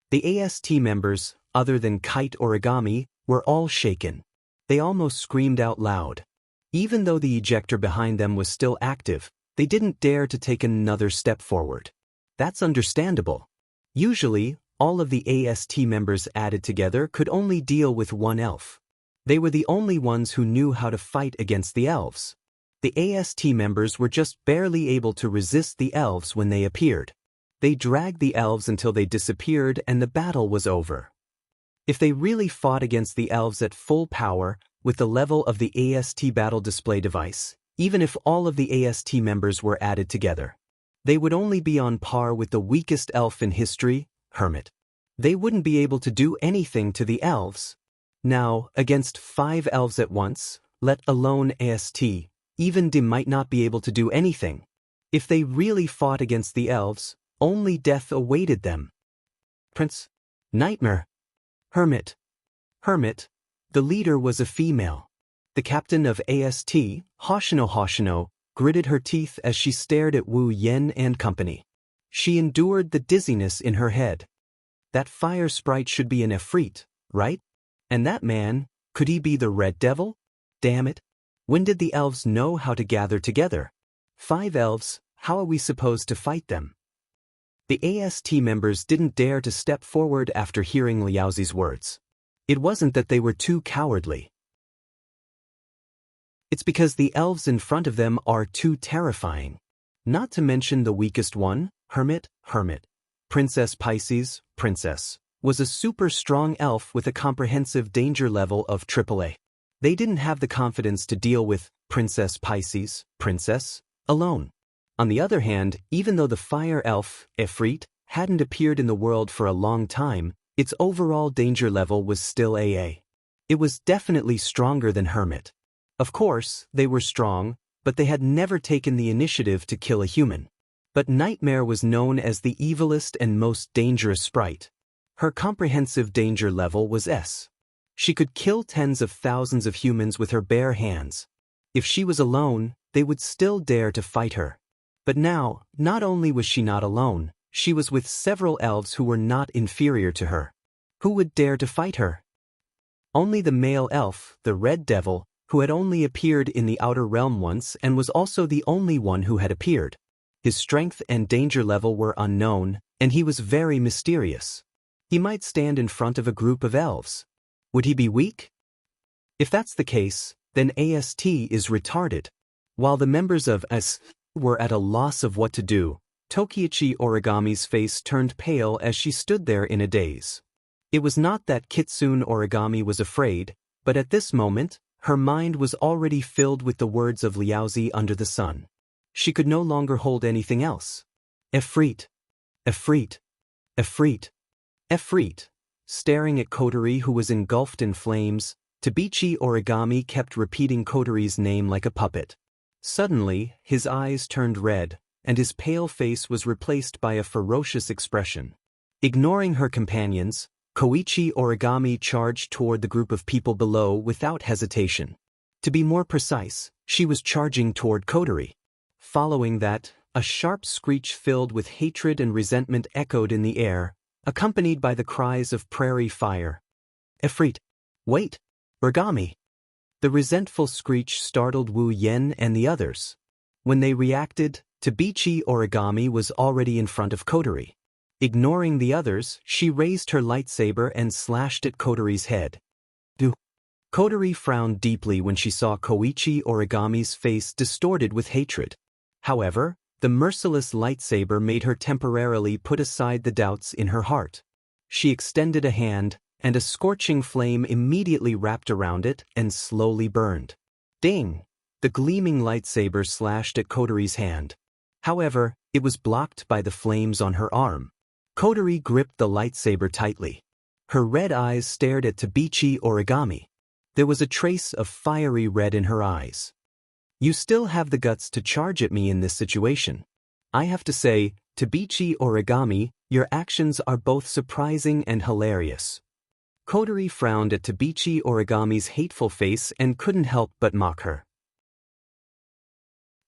The AST members, other than Kite Origami, were all shaken. They almost screamed out loud. Even though the ejector behind them was still active, they didn't dare to take another step forward. That's understandable. Usually, all of the AST members added together could only deal with 1 elf. They were the only ones who knew how to fight against the elves. The AST members were just barely able to resist the elves when they appeared. They dragged the elves until they disappeared and the battle was over. If they really fought against the elves at full power, with the level of the AST battle display device, even if all of the AST members were added together, they would only be on par with the weakest elf in history, Hermit. They wouldn't be able to do anything to the elves. Now, against 5 elves at once, let alone AST, even Dim might not be able to do anything. If they really fought against the elves, only death awaited them. Prince? Nightmare? Hermit. The leader was a female. The captain of AST, Hoshino, gritted her teeth as she stared at Wu Yen and company. She endured the dizziness in her head. That fire sprite should be an Efreet, right? And that man, could he be the Red Devil? Damn it. When did the elves know how to gather together? 5 elves, how are we supposed to fight them? The AST members didn't dare to step forward after hearing Liaozi's words. It wasn't that they were too cowardly. It's because the elves in front of them are too terrifying. Not to mention the weakest one, Hermit. Princess Pisces, was a super strong elf with a comprehensive danger level of AAA. They didn't have the confidence to deal with Princess Pisces, alone. On the other hand, even though the fire elf, Efreet, hadn't appeared in the world for a long time, its overall danger level was still AA. It was definitely stronger than Hermit. Of course, they were strong, but they had never taken the initiative to kill a human. But Nightmare was known as the evilest and most dangerous sprite. Her comprehensive danger level was S. She could kill tens of thousands of humans with her bare hands. If she was alone, they would still dare to fight her. But now, not only was she not alone, she was with several elves who were not inferior to her. Who would dare to fight her? Only the male elf, the Red Devil, who had only appeared in the Outer Realm once and was also the only one who had appeared. His strength and danger level were unknown, and he was very mysterious. He might stand in front of a group of elves. Would he be weak? If that's the case, then AST is retarded. While the members of AST were at a loss of what to do, Tokiichi Origami's face turned pale as she stood there in a daze. It was not that Kitsune Origami was afraid, but at this moment, her mind was already filled with the words of Liaozi under the sun. She could no longer hold anything else. Efreet. Efreet. Efreet. Efreet. Staring at Kotori, who was engulfed in flames, Tabichi Origami kept repeating Kotori's name like a puppet. Suddenly, his eyes turned red, and his pale face was replaced by a ferocious expression. Ignoring her companions, Koichi Origami charged toward the group of people below without hesitation. To be more precise, she was charging toward Kotori. Following that, a sharp screech filled with hatred and resentment echoed in the air, accompanied by the cries of prairie fire. Efreet! Wait! Origami! The resentful screech startled Wu Yen and the others. When they reacted, Tabichi Origami was already in front of Kotori. Ignoring the others, she raised her lightsaber and slashed at Kotori's head. Kotori frowned deeply when she saw Koichi Origami's face distorted with hatred. However, the merciless lightsaber made her temporarily put aside the doubts in her heart. She extended a hand, and a scorching flame immediately wrapped around it and slowly burned. Ding! The gleaming lightsaber slashed at Kotori's hand. However, it was blocked by the flames on her arm. Kotori gripped the lightsaber tightly. Her red eyes stared at Tabichi Origami. There was a trace of fiery red in her eyes. You still have the guts to charge at me in this situation. I have to say, Tabichi Origami, your actions are both surprising and hilarious. Kotori frowned at Tabichi Origami's hateful face and couldn't help but mock her.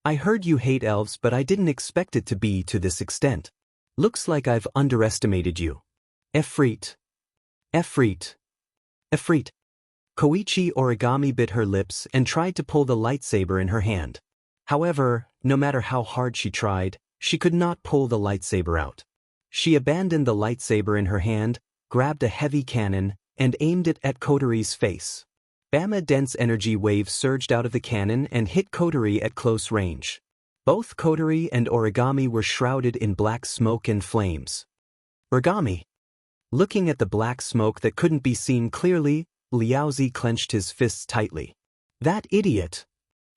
I heard you hate elves, but I didn't expect it to be to this extent. Looks like I've underestimated you. Efreet. Efreet. Efreet. Koichi Origami bit her lips and tried to pull the lightsaber in her hand. However, no matter how hard she tried, she could not pull the lightsaber out. She abandoned the lightsaber in her hand, grabbed a heavy cannon, and aimed it at Kotori's face. A dense energy wave surged out of the cannon and hit Kotori at close range. Both Kotori and Origami were shrouded in black smoke and flames. Origami. Looking at the black smoke that couldn't be seen clearly, Liaozi clenched his fists tightly. That idiot!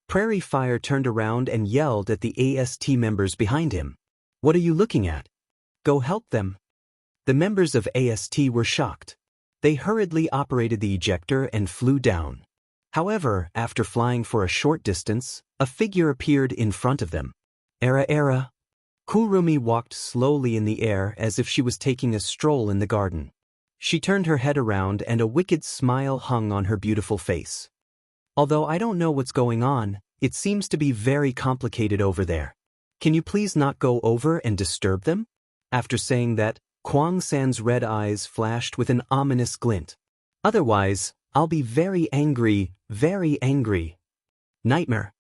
Prairie Fire turned around and yelled at the AST members behind him. What are you looking at? Go help them. The members of AST were shocked. They hurriedly operated the ejector and flew down. However, after flying for a short distance, a figure appeared in front of them. Era. Kurumi walked slowly in the air as if she was taking a stroll in the garden. She turned her head around and a wicked smile hung on her beautiful face. Although I don't know what's going on, it seems to be very complicated over there. Can you please not go over and disturb them? After saying that, Kwang-san's red eyes flashed with an ominous glint. Otherwise, I'll be very angry, very angry. Nightmare.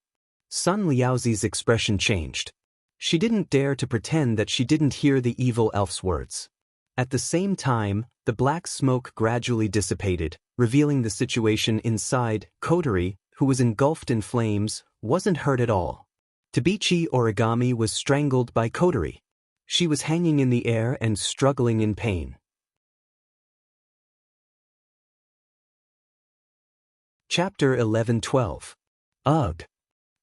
Sun Liaozi's expression changed. She didn't dare to pretend that she didn't hear the evil elf's words. At the same time, the black smoke gradually dissipated, revealing the situation inside. Kotori, who was engulfed in flames, wasn't hurt at all. Tabichi Origami was strangled by Kotori. She was hanging in the air and struggling in pain. Chapter 11-12. Ugh!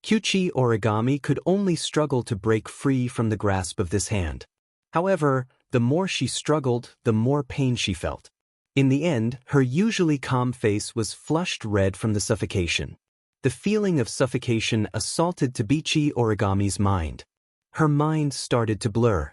Kyuchi Origami could only struggle to break free from the grasp of this hand. However, the more she struggled, the more pain she felt. In the end, her usually calm face was flushed red from the suffocation. The feeling of suffocation assaulted Tabichi Origami's mind. Her mind started to blur.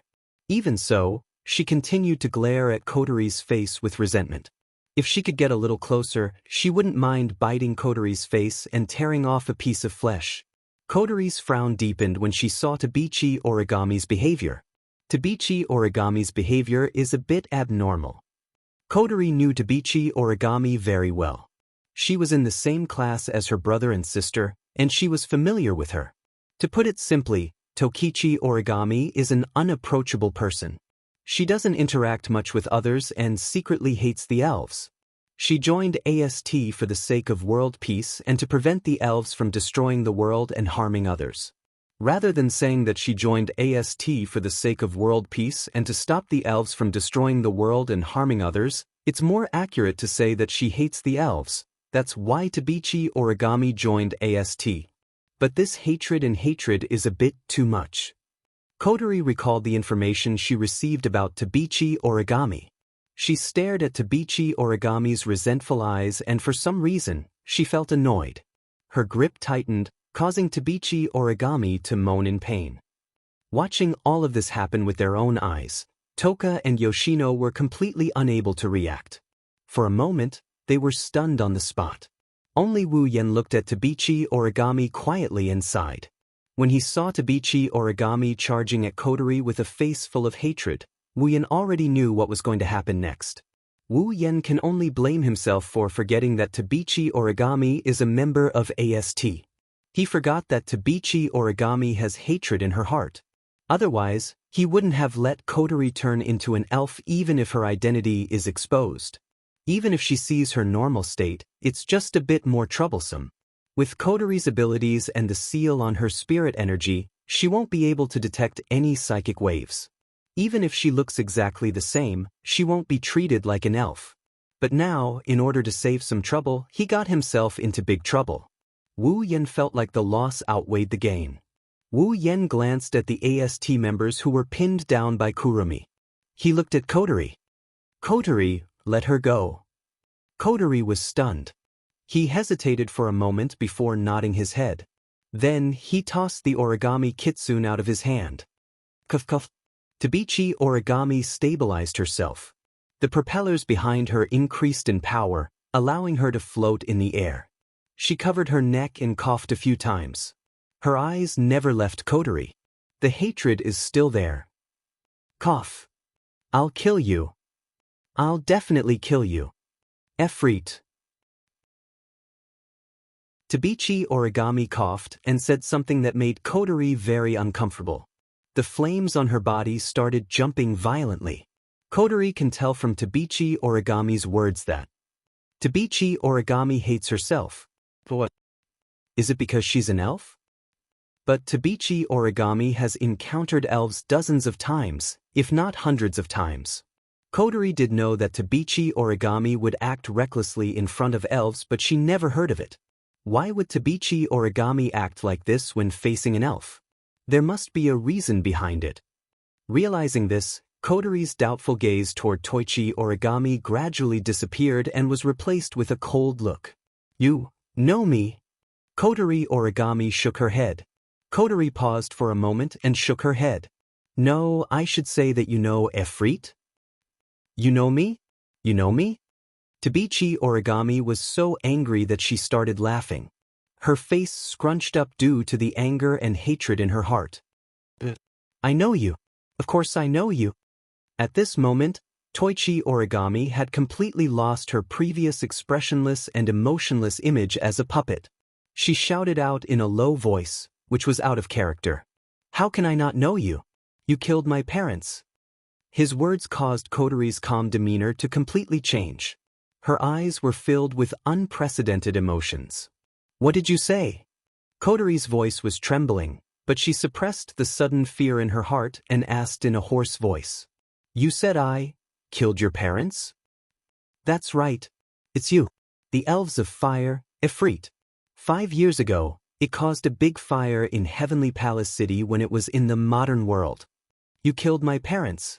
Even so, she continued to glare at Kotori's face with resentment. If she could get a little closer, she wouldn't mind biting Kotori's face and tearing off a piece of flesh. Kotori's frown deepened when she saw Tabichi Origami's behavior. Tabichi Origami's behavior is a bit abnormal. Kotori knew Tabichi Origami very well. She was in the same class as her brother and sister, and she was familiar with her. To put it simply, Tokichi Origami is an unapproachable person. She doesn't interact much with others and secretly hates the elves. She joined AST for the sake of world peace and to prevent the elves from destroying the world and harming others. Rather than saying that she joined AST for the sake of world peace and to stop the elves from destroying the world and harming others, It's more accurate to say that she hates the elves. That's why Tabichi Origami joined AST. But this hatred is a bit too much. Kotori recalled the information she received about Tabichi Origami. She stared at Tabichi Origami's resentful eyes and for some reason, she felt annoyed. Her grip tightened, causing Tabichi Origami to moan in pain. Watching all of this happen with their own eyes, Toka and Yoshino were completely unable to react. For a moment, they were stunned on the spot. Only Wu Yen looked at Tabichi Origami quietly and sighed. When he saw Tabichi Origami charging at Kotori with a face full of hatred, Wu Yen already knew what was going to happen next. Wu Yen can only blame himself for forgetting that Tabichi Origami is a member of AST. He forgot that Tabichi Origami has hatred in her heart. Otherwise, he wouldn't have let Kotori turn into an elf even if her identity is exposed. Even if she sees her normal state, it's just a bit more troublesome. With Kotori's abilities and the seal on her spirit energy, she won't be able to detect any psychic waves. Even if she looks exactly the same, she won't be treated like an elf. But now, in order to save some trouble, he got himself into big trouble. Wu Yen felt like the loss outweighed the gain. Wu Yen glanced at the AST members who were pinned down by Kurumi. He looked at Kotori. Kotori, let her go. Kotori was stunned. He hesitated for a moment before nodding his head. Then, he tossed the origami kitsune out of his hand. Cuff cuff. Tabichi Origami stabilized herself. The propellers behind her increased in power, allowing her to float in the air. She covered her neck and coughed a few times. Her eyes never left Kotori. The hatred is still there. Cough. I'll kill you. I'll definitely kill you. Efreet. Tabichi Origami coughed and said something that made Kotori very uncomfortable. The flames on her body started jumping violently. Kotori can tell from Tabichi Origami's words that Tabichi Origami hates herself. For what? Is it because she's an elf? But Tabichi Origami has encountered elves dozens of times, if not hundreds of times. Kotori did know that Tabichi Origami would act recklessly in front of elves, but she never heard of it. Why would Tabichi Origami act like this when facing an elf? There must be a reason behind it. Realizing this, Kotori's doubtful gaze toward Toichi Origami gradually disappeared and was replaced with a cold look. You know me? Kotori Origami shook her head. Kotori paused for a moment and shook her head. No, I should say that you know Efreet? You know me? You know me? Tabichi Origami was so angry that she started laughing. Her face scrunched up due to the anger and hatred in her heart. I know you. Of course I know you. At this moment, Toichi Origami had completely lost her previous expressionless and emotionless image as a puppet. She shouted out in a low voice, which was out of character. How can I not know you? You killed my parents. His words caused Kotori's calm demeanor to completely change. Her eyes were filled with unprecedented emotions. What did you say? Kotori's voice was trembling, but she suppressed the sudden fear in her heart and asked in a hoarse voice. You said I killed your parents? That's right. It's you. The elves of fire, Efreet. 5 years ago, it caused a big fire in Heavenly Palace City when it was in the modern world. You killed my parents.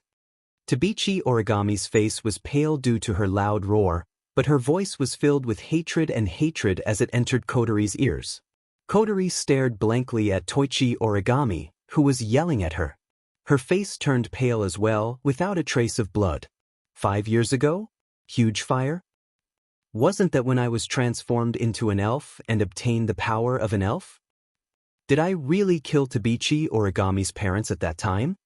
Tabichi Origami's face was pale due to her loud roar, but her voice was filled with hatred as it entered Kotori's ears. Kotori stared blankly at Toichi Origami, who was yelling at her. Her face turned pale as well, without a trace of blood. 5 years ago? Huge fire? Wasn't that when I was transformed into an elf and obtained the power of an elf? Did I really kill Tabichi Origami's parents at that time?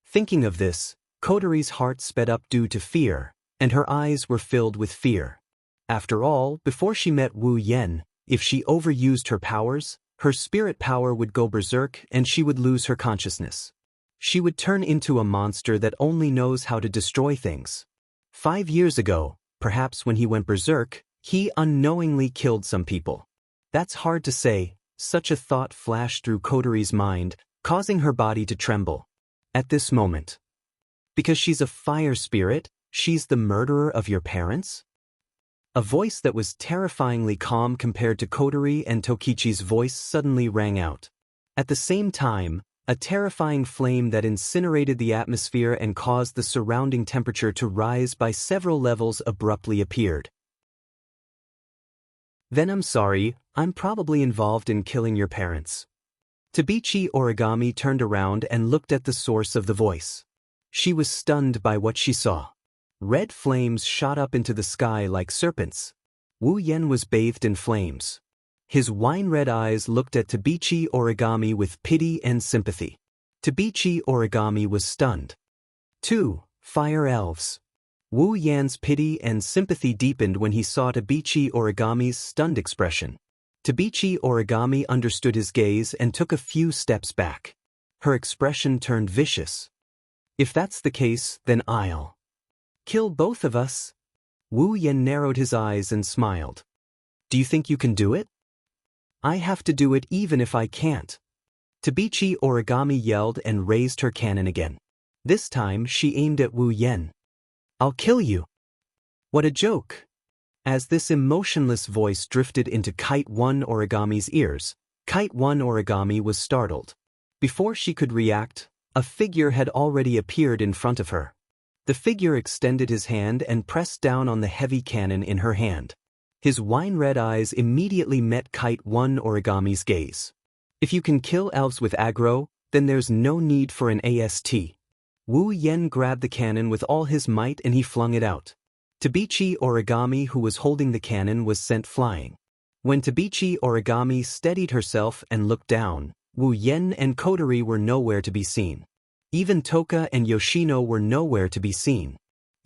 Thinking of this, Kotori's heart sped up due to fear, and her eyes were filled with fear. After all, before she met Wu Yen, if she overused her powers, her spirit power would go berserk and she would lose her consciousness. She would turn into a monster that only knows how to destroy things. 5 years ago, perhaps when he went berserk, he unknowingly killed some people. That's hard to say. Such a thought flashed through Kotori's mind, causing her body to tremble. At this moment. Because she's a fire spirit, She's the murderer of your parents? A voice that was terrifyingly calm compared to Kotori and Tokichi's voice suddenly rang out. At the same time, a terrifying flame that incinerated the atmosphere and caused the surrounding temperature to rise by several levels abruptly appeared. Then I'm sorry, I'm probably involved in killing your parents. Tabichi Origami turned around and looked at the source of the voice. She was stunned by what she saw. Red flames shot up into the sky like serpents. Wu Yen was bathed in flames. His wine-red eyes looked at Tabichi Origami with pity and sympathy. Tabichi Origami was stunned. 2. Fire Elves. Wu Yan's pity and sympathy deepened when he saw Tabichi Origami's stunned expression. Tabichi Origami understood his gaze and took a few steps back. Her expression turned vicious. If that's the case, then I'll kill both of us. Wu Yan narrowed his eyes and smiled. Do you think you can do it? I have to do it even if I can't. Tabichi Origami yelled and raised her cannon again. This time she aimed at Wu Yan. I'll kill you. What a joke. As this emotionless voice drifted into Kite 1 Origami's ears, Kite 1 Origami was startled. Before she could react, a figure had already appeared in front of her. The figure extended his hand and pressed down on the heavy cannon in her hand. His wine-red eyes immediately met Kite 1 Origami's gaze. If you can kill elves with aggro, then there's no need for an AST. Wu Yen grabbed the cannon with all his might and he flung it out. Tabichi Origami, who was holding the cannon, was sent flying. When Tabichi Origami steadied herself and looked down, Wu Yen and Kotori were nowhere to be seen. Even Toka and Yoshino were nowhere to be seen.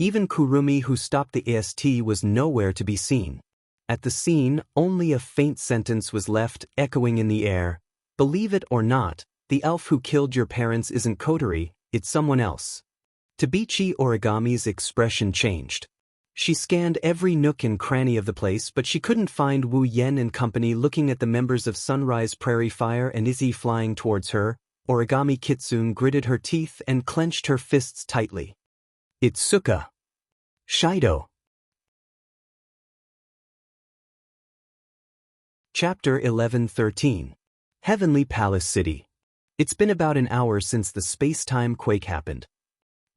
Even Kurumi, who stopped the AST, was nowhere to be seen. At the scene, only a faint sentence was left, echoing in the air. Believe it or not, the elf who killed your parents isn't Kotori, it's someone else. Tabichi Origami's expression changed. She scanned every nook and cranny of the place, but she couldn't find Wu Yen and company looking at the members of Sunrise Prairie Fire and Izzy flying towards her. Origami Kitsune gritted her teeth and clenched her fists tightly. Itsuka. Shido. Chapter 11-13. Heavenly Palace City. It's been about an hour since the space-time quake happened.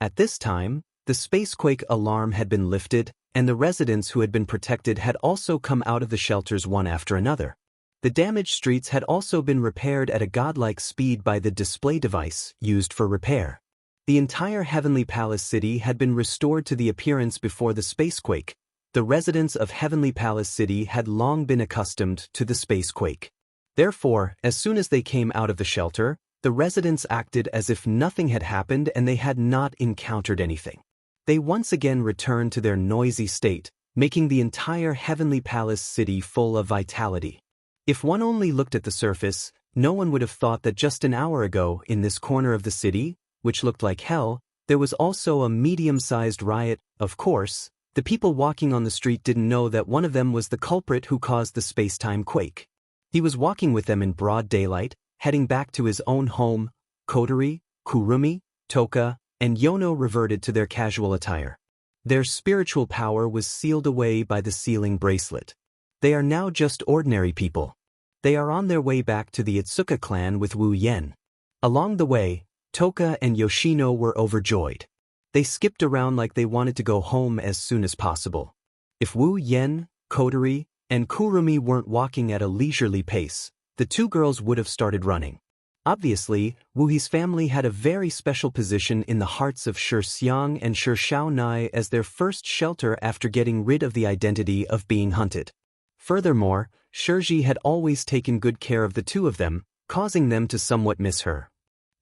At this time, the spacequake alarm had been lifted, and the residents who had been protected had also come out of the shelters one after another. The damaged streets had also been repaired at a godlike speed by the display device used for repair. The entire Heavenly Palace City had been restored to the appearance before the spacequake. The residents of Heavenly Palace City had long been accustomed to the spacequake. Therefore, as soon as they came out of the shelter, the residents acted as if nothing had happened and they had not encountered anything. They once again returned to their noisy state, making the entire Heavenly Palace City full of vitality. If one only looked at the surface, no one would have thought that just an hour ago, in this corner of the city, which looked like hell, there was also a medium-sized riot. Of course, the people walking on the street didn't know that one of them was the culprit who caused the space-time quake. He was walking with them in broad daylight, heading back to his own home. Kotori, Kurumi, Toka, and Yono reverted to their casual attire. Their spiritual power was sealed away by the sealing bracelet. They are now just ordinary people. They are on their way back to the Itsuka clan with Wu Yen. Along the way, Toka and Yoshino were overjoyed. They skipped around like they wanted to go home as soon as possible. If Wu Yen, Kotori, and Kurumi weren't walking at a leisurely pace, the two girls would have started running. Obviously, Wuhi's family had a very special position in the hearts of Xiang and Shaonai as their first shelter after getting rid of the identity of being hunted. Furthermore, Shirji had always taken good care of the two of them, causing them to somewhat miss her.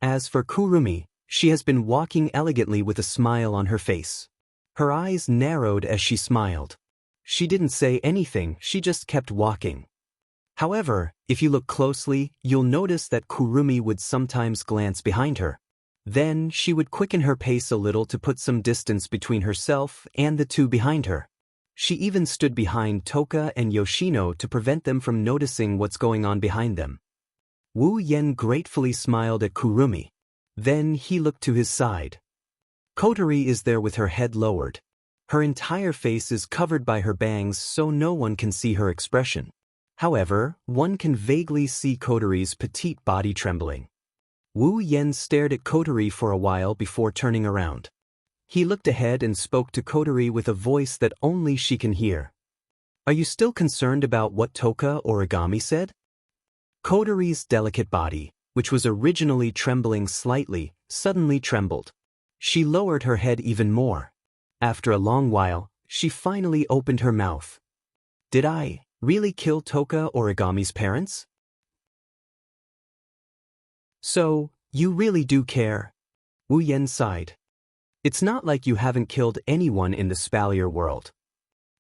As for Kurumi, she has been walking elegantly with a smile on her face. Her eyes narrowed as she smiled. She didn't say anything, she just kept walking. However, if you look closely, you'll notice that Kurumi would sometimes glance behind her. Then she would quicken her pace a little to put some distance between herself and the two behind her. She even stood behind Toka and Yoshino to prevent them from noticing what's going on behind them. Wu Yen gratefully smiled at Kurumi. Then he looked to his side. Kotori is there with her head lowered. Her entire face is covered by her bangs so no one can see her expression. However, one can vaguely see Kotori's petite body trembling. Wu Yan stared at Kotori for a while before turning around. He looked ahead and spoke to Kotori with a voice that only she can hear. Are you still concerned about what Toka Origami said? Kotori's delicate body, which was originally trembling slightly, suddenly trembled. She lowered her head even more. After a long while, she finally opened her mouth. Did I really kill Toka Origami's parents? So, you really do care? Wu Yan sighed. It's not like you haven't killed anyone in the Spalier world.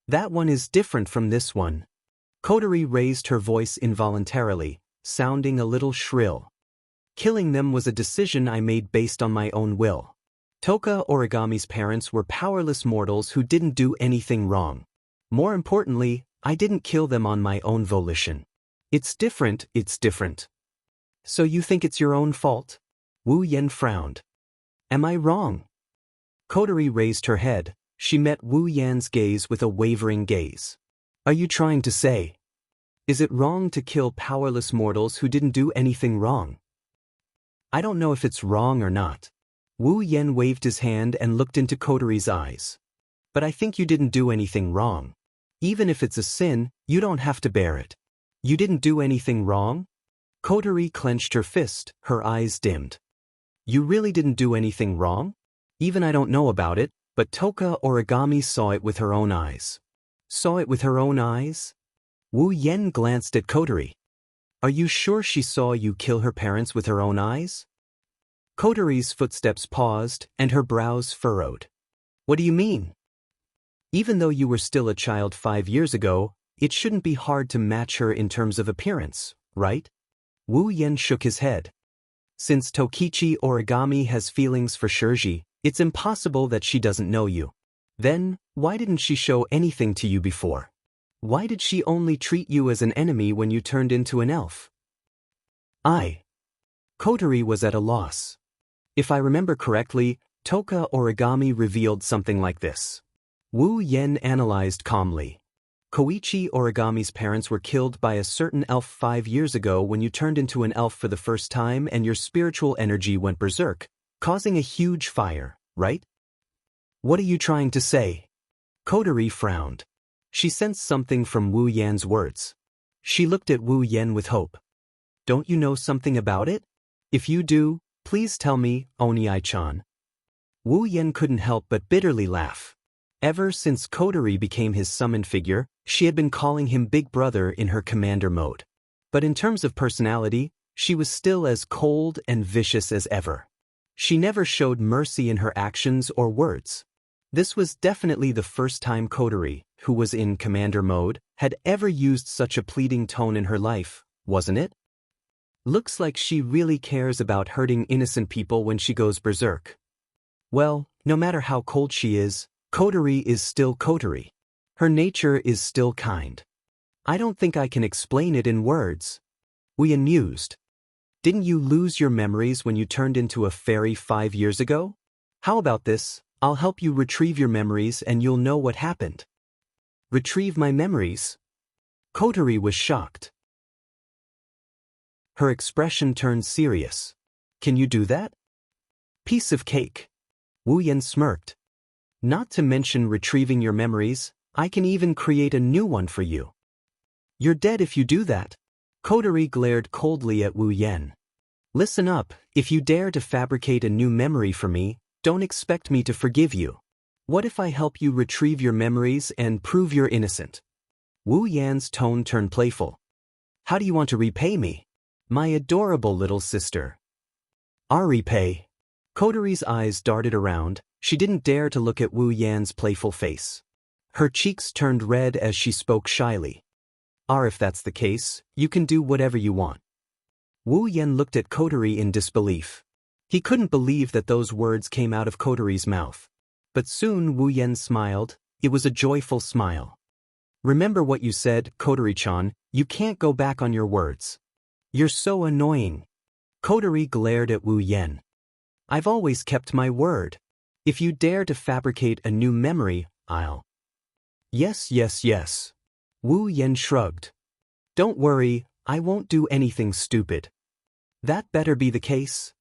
That one is different from this one. Kotori raised her voice involuntarily, sounding a little shrill. Killing them was a decision I made based on my own will. Toka Origami's parents were powerless mortals who didn't do anything wrong. More importantly, I didn't kill them on my own volition. It's different. So you think it's your own fault? Wu Yan frowned. Am I wrong? Kotori raised her head. She met Wu Yan's gaze with a wavering gaze. Are you trying to say? Is it wrong to kill powerless mortals who didn't do anything wrong? I don't know if it's wrong or not. Wu Yan waved his hand and looked into Kotori's eyes. But I think you didn't do anything wrong. Even if it's a sin, you don't have to bear it. You didn't do anything wrong? Kotori clenched her fist, her eyes dimmed. You really didn't do anything wrong? Even I don't know about it, but Toka Origami saw it with her own eyes. Saw it with her own eyes? Wu Yan glanced at Kotori. Are you sure she saw you kill her parents with her own eyes? Kotori's footsteps paused, and her brows furrowed. What do you mean? Even though you were still a child 5 years ago, it shouldn't be hard to match her in terms of appearance, right? Wu Yan shook his head. Since Tokichi Origami has feelings for Shirji, it's impossible that she doesn't know you. Then, why didn't she show anything to you before? Why did she only treat you as an enemy when you turned into an elf? Kotori was at a loss. If I remember correctly, Toka Origami revealed something like this. Wu Yan analyzed calmly. Koichi Origami's parents were killed by a certain elf 5 years ago when you turned into an elf for the first time and your spiritual energy went berserk, causing a huge fire, right? What are you trying to say? Kotori frowned. She sensed something from Wu Yan's words. She looked at Wu Yan with hope. Don't you know something about it? If you do, please tell me, Oni-chan. Wu Yan couldn't help but bitterly laugh. Ever since Kotori became his summoned figure, she had been calling him Big Brother in her commander mode. But in terms of personality, she was still as cold and vicious as ever. She never showed mercy in her actions or words. This was definitely the first time Kotori, who was in commander mode, had ever used such a pleading tone in her life, wasn't it? Looks like she really cares about hurting innocent people when she goes berserk. Well, no matter how cold she is, Kotori is still Kotori. Her nature is still kind. I don't think I can explain it in words. Wu Yan mused. Didn't you lose your memories when you turned into a fairy 5 years ago? How about this? I'll help you retrieve your memories and you'll know what happened. Retrieve my memories? Kotori was shocked. Her expression turned serious. Can you do that? Piece of cake. Wu Yan smirked. Not to mention retrieving your memories, I can even create a new one for you. You're dead if you do that. Kotori glared coldly at Wu Yan. Listen up, if you dare to fabricate a new memory for me, don't expect me to forgive you. What if I help you retrieve your memories and prove you're innocent? Wu Yan's tone turned playful. How do you want to repay me? My adorable little sister. I'll repay. Kotori's eyes darted around. She didn't dare to look at Wu Yan's playful face. Her cheeks turned red as she spoke shyly. If that's the case, you can do whatever you want. Wu Yan looked at Kotori in disbelief. He couldn't believe that those words came out of Kotori's mouth. But soon Wu Yan smiled. It was a joyful smile. Remember what you said, Kotori-chan, you can't go back on your words. You're so annoying. Kotori glared at Wu Yan. I've always kept my word. If you dare to fabricate a new memory, I'll. Yes, yes, yes. Wu Yen shrugged. Don't worry, I won't do anything stupid. That better be the case.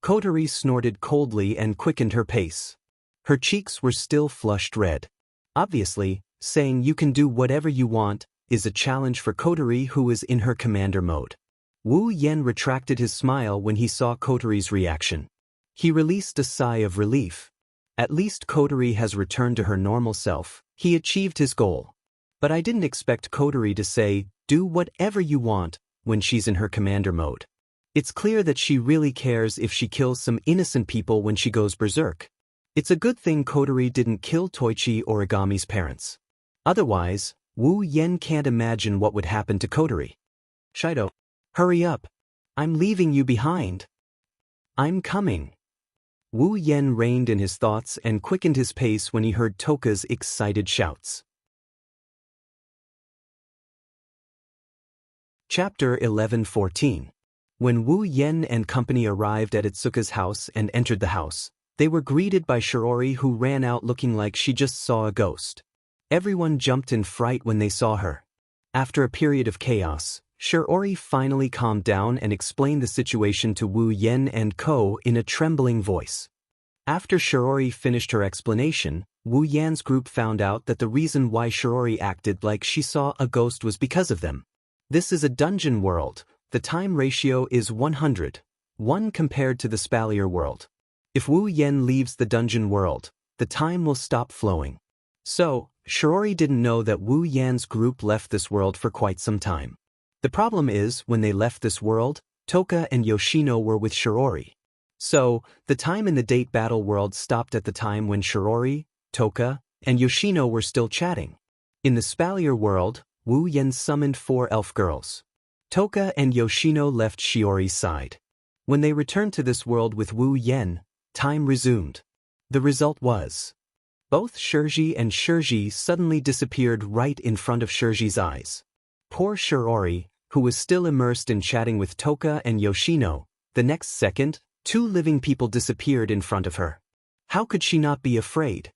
Kotori snorted coldly and quickened her pace. Her cheeks were still flushed red. Obviously, saying you can do whatever you want is a challenge for Kotori, who is in her commander mode. Wu Yen retracted his smile when he saw Kotori's reaction. He released a sigh of relief. At least Kotori has returned to her normal self. He achieved his goal. But I didn't expect Kotori to say, do whatever you want, when she's in her commander mode. It's clear that she really cares if she kills some innocent people when she goes berserk. It's a good thing Kotori didn't kill Toichi Origami's parents. Otherwise, Wu Yen can't imagine what would happen to Kotori. Shido. Hurry up. I'm leaving you behind. I'm coming. Wu Yen reined in his thoughts and quickened his pace when he heard Toka's excited shouts. Chapter 11:14. When Wu Yen and company arrived at Itsuka's house and entered the house, they were greeted by Shiori, who ran out looking like she just saw a ghost. Everyone jumped in fright when they saw her. After a period of chaos, Shiori finally calmed down and explained the situation to Wu Yen and Ko in a trembling voice. After Shiori finished her explanation, Wu Yan's group found out that the reason why Shiori acted like she saw a ghost was because of them. This is a dungeon world. The time ratio is 100:1 compared to the Spalier world. If Wu Yen leaves the dungeon world, the time will stop flowing. So, Shiori didn't know that Wu Yan's group left this world for quite some time. The problem is, when they left this world, Toka and Yoshino were with Shiori. So, the time in the date battle world stopped at the time when Shiori, Toka, and Yoshino were still chatting. In the Spalier world, Wu Yen summoned 4 elf girls. Toka and Yoshino left Shiori's side. When they returned to this world with Wu Yen, time resumed. The result was, both Shirji and Shirji suddenly disappeared right in front of Shirji's eyes. Poor Shiori, who was still immersed in chatting with Toka and Yoshino, the next second, 2 living people disappeared in front of her. How could she not be afraid?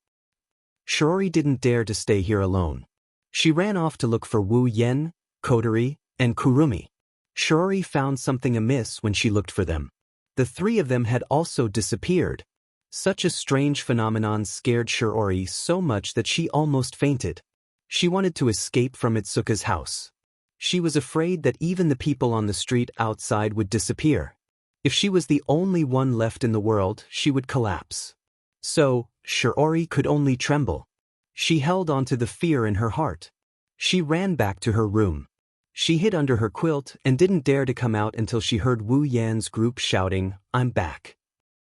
Shiori didn't dare to stay here alone. She ran off to look for Wu Yen, Kotori, and Kurumi. Shiori found something amiss when she looked for them. The 3 of them had also disappeared. Such a strange phenomenon scared Shiori so much that she almost fainted. She wanted to escape from Itsuka's house. She was afraid that even the people on the street outside would disappear. If she was the only one left in the world, she would collapse. So, Shiori could only tremble. She held on to the fear in her heart. She ran back to her room. She hid under her quilt and didn't dare to come out until she heard Wu Yan's group shouting, "I'm back."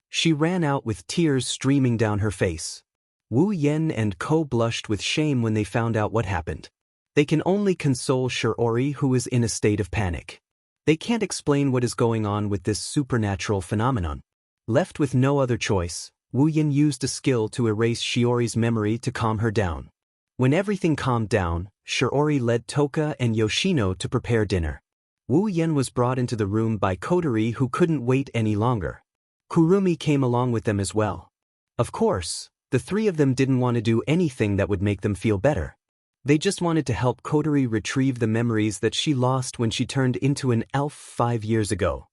She ran out with tears streaming down her face. Wu Yen and Ko blushed with shame when they found out what happened. They can only console Shiori, who is in a state of panic. They can't explain what is going on with this supernatural phenomenon. Left with no other choice, Wu Yen used a skill to erase Shiori's memory to calm her down. When everything calmed down, Shiori led Toka and Yoshino to prepare dinner. Wu Yen was brought into the room by Kotori, who couldn't wait any longer. Kurumi came along with them as well. Of course, the 3 of them didn't want to do anything that would make them feel better. They just wanted to help Kotori retrieve the memories that she lost when she turned into an elf 5 years ago.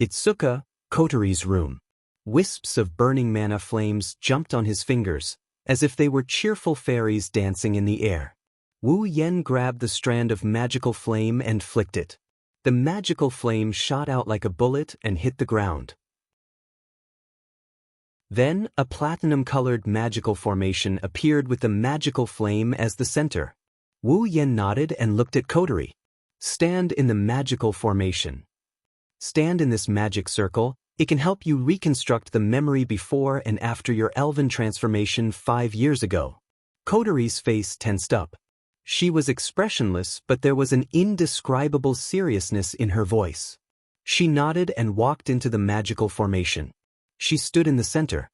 Itsuka, Kotori's room. Wisps of burning mana flames jumped on his fingers, as if they were cheerful fairies dancing in the air. Wu Yen grabbed the strand of magical flame and flicked it. The magical flame shot out like a bullet and hit the ground. Then, a platinum-colored magical formation appeared with the magical flame as the center. Wu Yen nodded and looked at Kotori. Stand in the magical formation. Stand in this magic circle. It can help you reconstruct the memory before and after your elven transformation 5 years ago. Kotori's face tensed up. She was expressionless, but there was an indescribable seriousness in her voice. She nodded and walked into the magical formation. She stood in the center.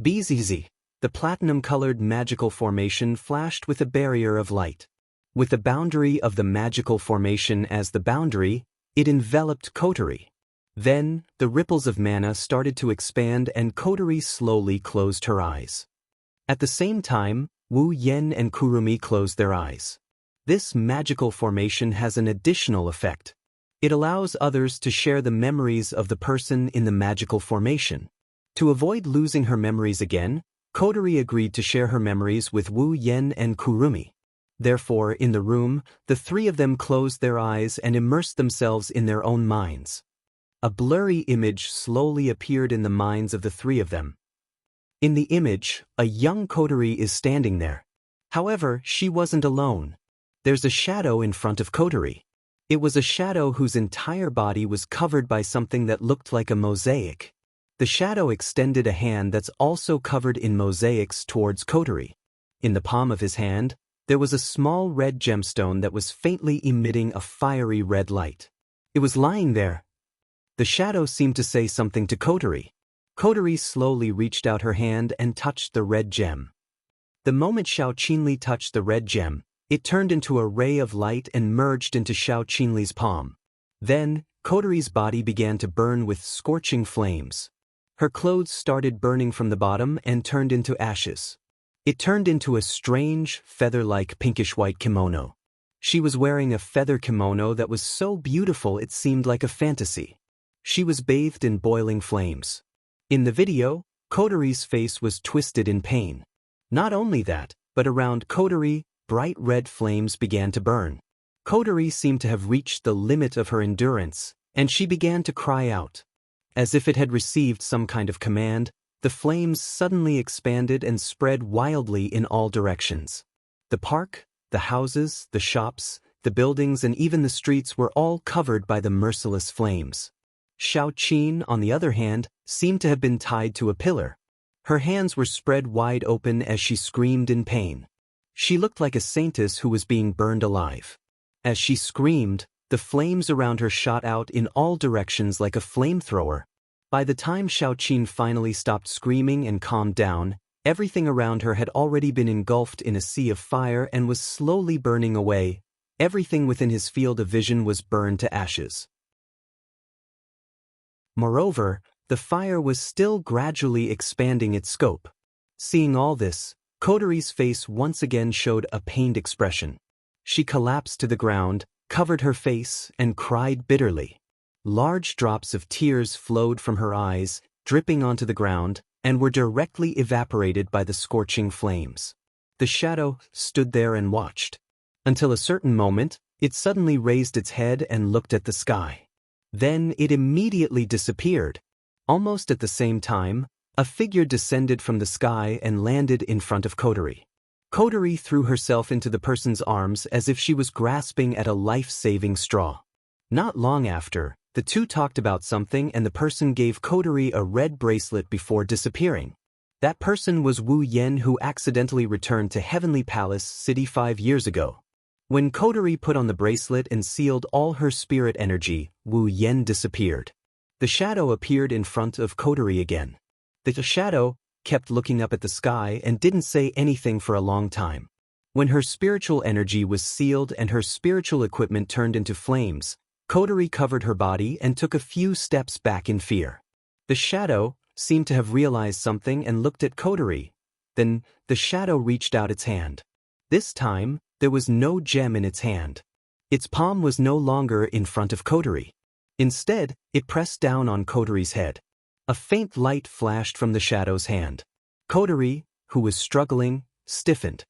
BZZ. The platinum-colored magical formation flashed with a barrier of light. With the boundary of the magical formation as the boundary, it enveloped Kotori. Then, the ripples of mana started to expand and Kotori slowly closed her eyes. At the same time, Wu Yen and Kurumi closed their eyes. This magical formation has an additional effect. It allows others to share the memories of the person in the magical formation. To avoid losing her memories again, Kotori agreed to share her memories with Wu Yen and Kurumi. Therefore, in the room, the three of them closed their eyes and immersed themselves in their own minds. A blurry image slowly appeared in the minds of the three of them. In the image, a young Kotori is standing there. However, she wasn't alone. There's a shadow in front of Kotori. It was a shadow whose entire body was covered by something that looked like a mosaic. The shadow extended a hand that's also covered in mosaics towards Kotori. In the palm of his hand, there was a small red gemstone that was faintly emitting a fiery red light. It was lying there. The shadow seemed to say something to Kotori. Kotori slowly reached out her hand and touched the red gem. The moment Xiao Qinli touched the red gem, it turned into a ray of light and merged into Xiao Qinli's palm. Then, Kotori's body began to burn with scorching flames. Her clothes started burning from the bottom and turned into ashes. It turned into a strange, feather-like pinkish-white kimono. She was wearing a feather kimono that was so beautiful it seemed like a fantasy. She was bathed in boiling flames. In the video, Kotori's face was twisted in pain. Not only that, but around Kotori, bright red flames began to burn. Kotori seemed to have reached the limit of her endurance, and she began to cry out. As if it had received some kind of command, the flames suddenly expanded and spread wildly in all directions. The park, the houses, the shops, the buildings, and even the streets were all covered by the merciless flames. Xiao Qin, on the other hand, seemed to have been tied to a pillar. Her hands were spread wide open as she screamed in pain. She looked like a saintess who was being burned alive. As she screamed, the flames around her shot out in all directions like a flamethrower. By the time Xiao Qin finally stopped screaming and calmed down, everything around her had already been engulfed in a sea of fire and was slowly burning away. Everything within his field of vision was burned to ashes. Moreover, the fire was still gradually expanding its scope. Seeing all this, Kotori's face once again showed a pained expression. She collapsed to the ground, covered her face, and cried bitterly. Large drops of tears flowed from her eyes, dripping onto the ground, and were directly evaporated by the scorching flames. The shadow stood there and watched. Until a certain moment, it suddenly raised its head and looked at the sky. Then it immediately disappeared. Almost at the same time, a figure descended from the sky and landed in front of Kotori. Kotori threw herself into the person's arms as if she was grasping at a life-saving straw. Not long after, the two talked about something and the person gave Kotori a red bracelet before disappearing. That person was Wu Yen, who accidentally returned to Heavenly Palace City 5 years ago. When Kotori put on the bracelet and sealed all her spirit energy, Wu Yen disappeared. The shadow appeared in front of Kotori again. The shadow kept looking up at the sky and didn't say anything for a long time. When her spiritual energy was sealed and her spiritual equipment turned into flames, Kotori covered her body and took a few steps back in fear. The shadow seemed to have realized something and looked at Kotori. Then, the shadow reached out its hand. This time, there was no gem in its hand. Its palm was no longer in front of Kotori. Instead, it pressed down on Kotori's head. A faint light flashed from the shadow's hand. Kotori, who was struggling, stiffened.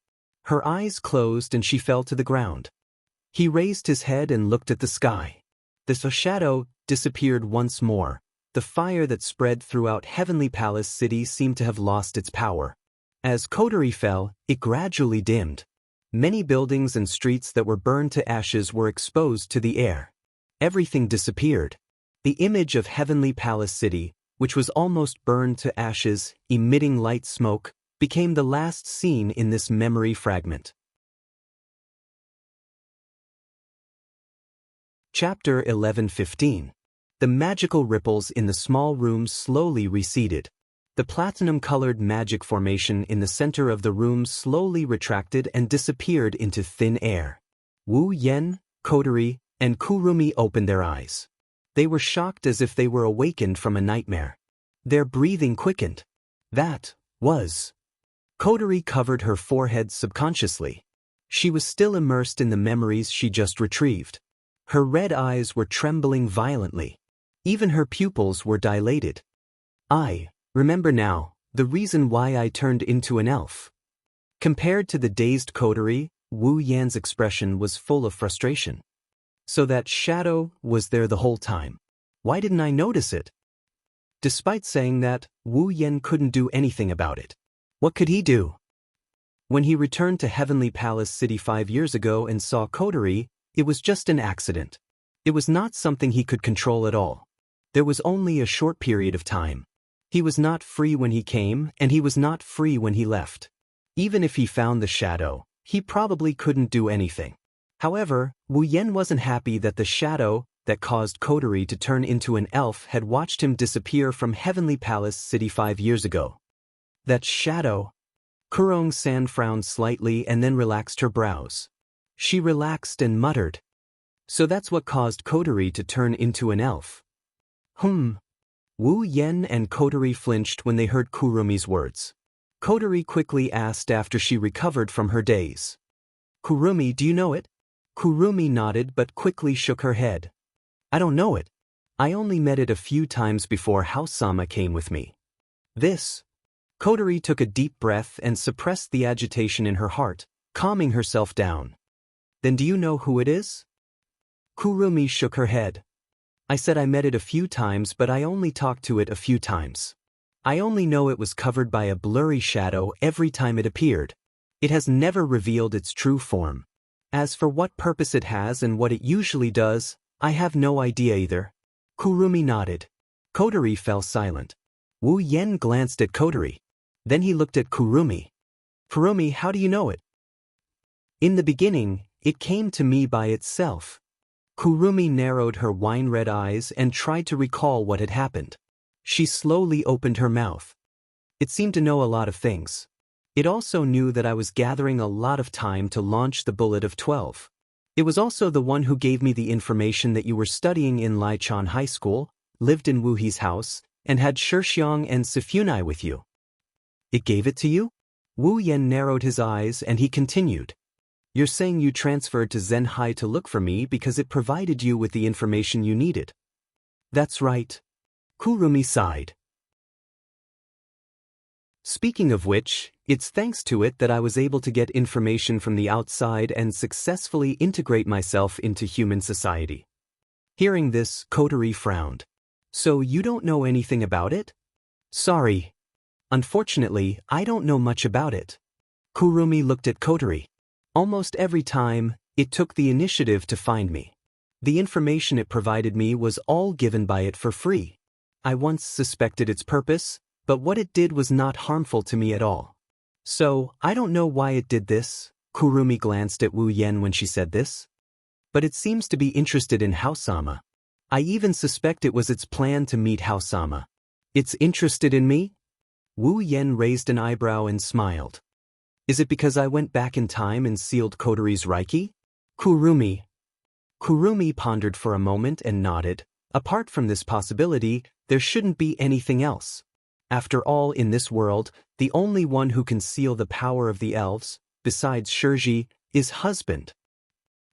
Her eyes closed and she fell to the ground. He raised his head and looked at the sky. The shadow disappeared once more. The fire that spread throughout Heavenly Palace City seemed to have lost its power. As Kotori fell, it gradually dimmed. Many buildings and streets that were burned to ashes were exposed to the air. Everything disappeared. The image of Heavenly Palace City, which was almost burned to ashes, emitting light smoke, became the last scene in this memory fragment. Chapter 11:15. The magical ripples in the small room slowly receded. The platinum-colored magic formation in the center of the room slowly retracted and disappeared into thin air. Wu Yen, Kotori, and Kurumi opened their eyes. They were shocked as if they were awakened from a nightmare. Their breathing quickened. That was Coterie covered her forehead subconsciously. She was still immersed in the memories she just retrieved. Her red eyes were trembling violently. Even her pupils were dilated. I remember now the reason why I turned into an elf. Compared to the dazed Coterie, Wu Yan's expression was full of frustration. So that shadow was there the whole time. Why didn't I notice it? Despite saying that, Wu Yan couldn't do anything about it. What could he do? When he returned to Heavenly Palace City 5 years ago and saw Coterie, it was just an accident. It was not something he could control at all. There was only a short period of time. He was not free when he came, and he was not free when he left. Even if he found the shadow, he probably couldn't do anything. However, Wu Yan wasn't happy that the shadow that caused Coterie to turn into an elf had watched him disappear from Heavenly Palace City 5 years ago. That shadow? Kurong-san frowned slightly and then relaxed her brows. She relaxed and muttered. So that's what caused Coterie to turn into an elf. Wu Yan and Coterie flinched when they heard Kurumi's words. Coterie quickly asked after she recovered from her daze. Kurumi, do you know it? Kurumi nodded but quickly shook her head. I don't know it. I only met it a few times before House-sama came with me. This. Coterie took a deep breath and suppressed the agitation in her heart, calming herself down. Then do you know who it is? Kurumi shook her head. I said I met it a few times, but I only talked to it a few times. I only know it was covered by a blurry shadow every time it appeared. It has never revealed its true form. As for what purpose it has and what it usually does, I have no idea either. Kurumi nodded. Coterie fell silent. Wu Yan glanced at Coterie. Then he looked at Kurumi. Kurumi, how do you know it? In the beginning, it came to me by itself. Kurumi narrowed her wine-red eyes and tried to recall what had happened. She slowly opened her mouth. It seemed to know a lot of things. It also knew that I was gathering a lot of time to launch the Bullet of 12. It was also the one who gave me the information that you were studying in Lichon High School, lived in Wu He's house, and had Shixiang and Sifunai with you. It gave it to you? Wu Yan narrowed his eyes and he continued. You're saying you transferred to Zenhai to look for me because it provided you with the information you needed. That's right. Kurumi sighed. Speaking of which, it's thanks to it that I was able to get information from the outside and successfully integrate myself into human society. Hearing this, Coterie frowned. So you don't know anything about it? Sorry. Unfortunately, I don't know much about it. Kurumi looked at Coterie. Almost every time, it took the initiative to find me. The information it provided me was all given by it for free. I once suspected its purpose, but what it did was not harmful to me at all. So, I don't know why it did this. Kurumi glanced at Wu Yan when she said this. But it seems to be interested in House-sama. I even suspect it was its plan to meet House-sama. It's interested in me? Wu Yan raised an eyebrow and smiled. Is it because I went back in time and sealed Coterie's Reiki? Kurumi. Kurumi pondered for a moment and nodded. Apart from this possibility, there shouldn't be anything else. After all, in this world, the only one who can seal the power of the elves, besides Shirji, is Husband.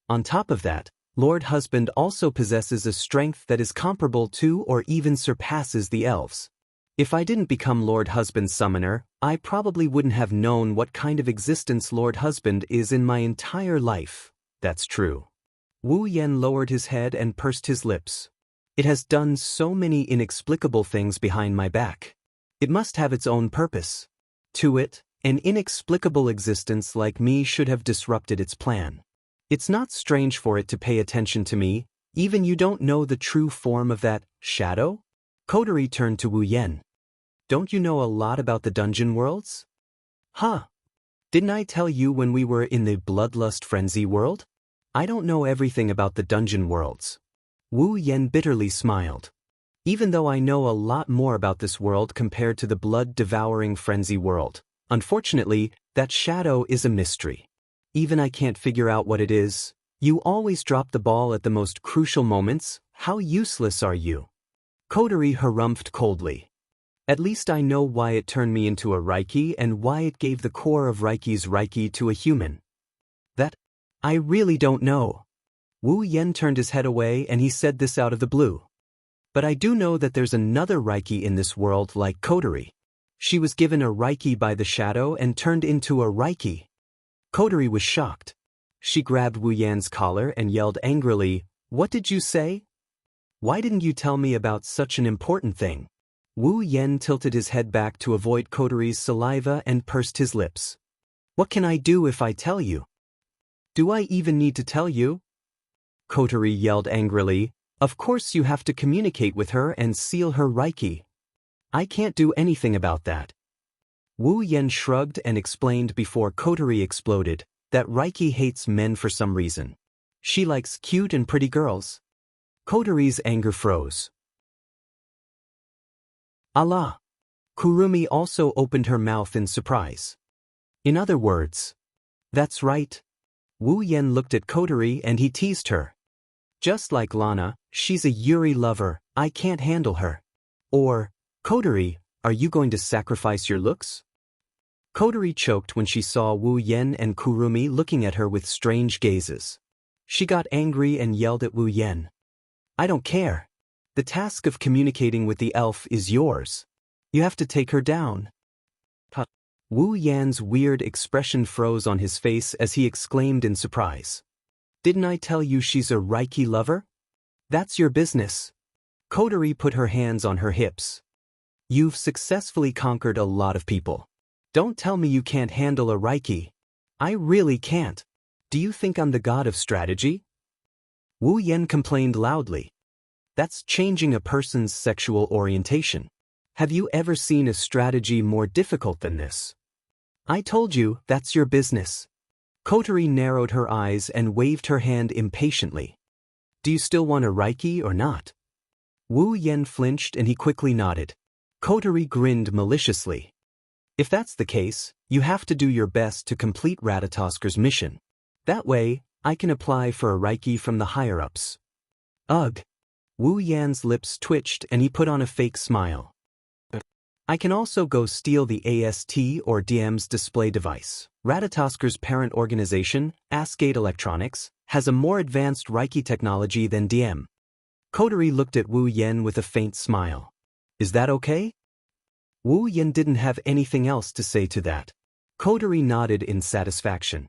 On top of that, Lord Husband also possesses a strength that is comparable to or even surpasses the elves. If I didn't become Lord Husband's summoner, I probably wouldn't have known what kind of existence Lord Husband is in my entire life. That's true. Wu Yan lowered his head and pursed his lips. It has done so many inexplicable things behind my back. It must have its own purpose. To it, an inexplicable existence like me should have disrupted its plan. It's not strange for it to pay attention to me, even you don't know the true form of that shadow? Coterie turned to Wu Yan. Don't you know a lot about the dungeon worlds? Huh. Didn't I tell you when we were in the bloodlust frenzy world? I don't know everything about the dungeon worlds. Wu Yan bitterly smiled. Even though I know a lot more about this world compared to the blood-devouring frenzy world, unfortunately, that shadow is a mystery. Even I can't figure out what it is. You always drop the ball at the most crucial moments. How useless are you? Coterie harumphed coldly. At least I know why it turned me into a Reiki and why it gave the core of Reiki's Reiki to a human. That, I really don't know. Wu Yen turned his head away and he said this out of the blue. But I do know that there's another Reiki in this world like Kotori. She was given a Reiki by the shadow and turned into a Reiki. Kotori was shocked. She grabbed Wu Yan's collar and yelled angrily, "What did you say? Why didn't you tell me about such an important thing?" Wu Yan tilted his head back to avoid Kotori's saliva and pursed his lips. "What can I do if I tell you? Do I even need to tell you?" Kotori yelled angrily, "Of course you have to communicate with her and seal her Reiki. I can't do anything about that." Wu Yen shrugged and explained before Kotori exploded that Reiki hates men for some reason. She likes cute and pretty girls. Kotori's anger froze. Allah! Kurumi also opened her mouth in surprise. In other words, "That's right." Wu Yen looked at Kotori and he teased her. "Just like Lana, she's a Yuri lover, I can't handle her." Or, "Kotori, are you going to sacrifice your looks?" Kotori choked when she saw Wu Yen and Kurumi looking at her with strange gazes. She got angry and yelled at Wu Yen. "I don't care. The task of communicating with the elf is yours. You have to take her down." Wu Yan's weird expression froze on his face as he exclaimed in surprise. "Didn't I tell you she's a Reiki lover? That's your business." Kotori put her hands on her hips. "You've successfully conquered a lot of people. Don't tell me you can't handle a Reiki. I really can't. Do you think I'm the god of strategy?" Wu Yen complained loudly. "That's changing a person's sexual orientation. Have you ever seen a strategy more difficult than this?" "I told you, that's your business." Kotori narrowed her eyes and waved her hand impatiently. "Do you still want a Reiki or not?" Wu Yen flinched and he quickly nodded. Kotori grinned maliciously. "If that's the case, you have to do your best to complete Ratatosker's mission. That way, I can apply for a Reiki from the higher-ups." "Ugh." Wu Yan's lips twitched and he put on a fake smile. "I can also go steal the AST or DM's display device. Ratatosker's parent organization, Ascade Electronics, has a more advanced Reiki technology than DM." Kotori looked at Wu Yen with a faint smile. "Is that okay?" Wu Yen didn't have anything else to say to that. Kotori nodded in satisfaction.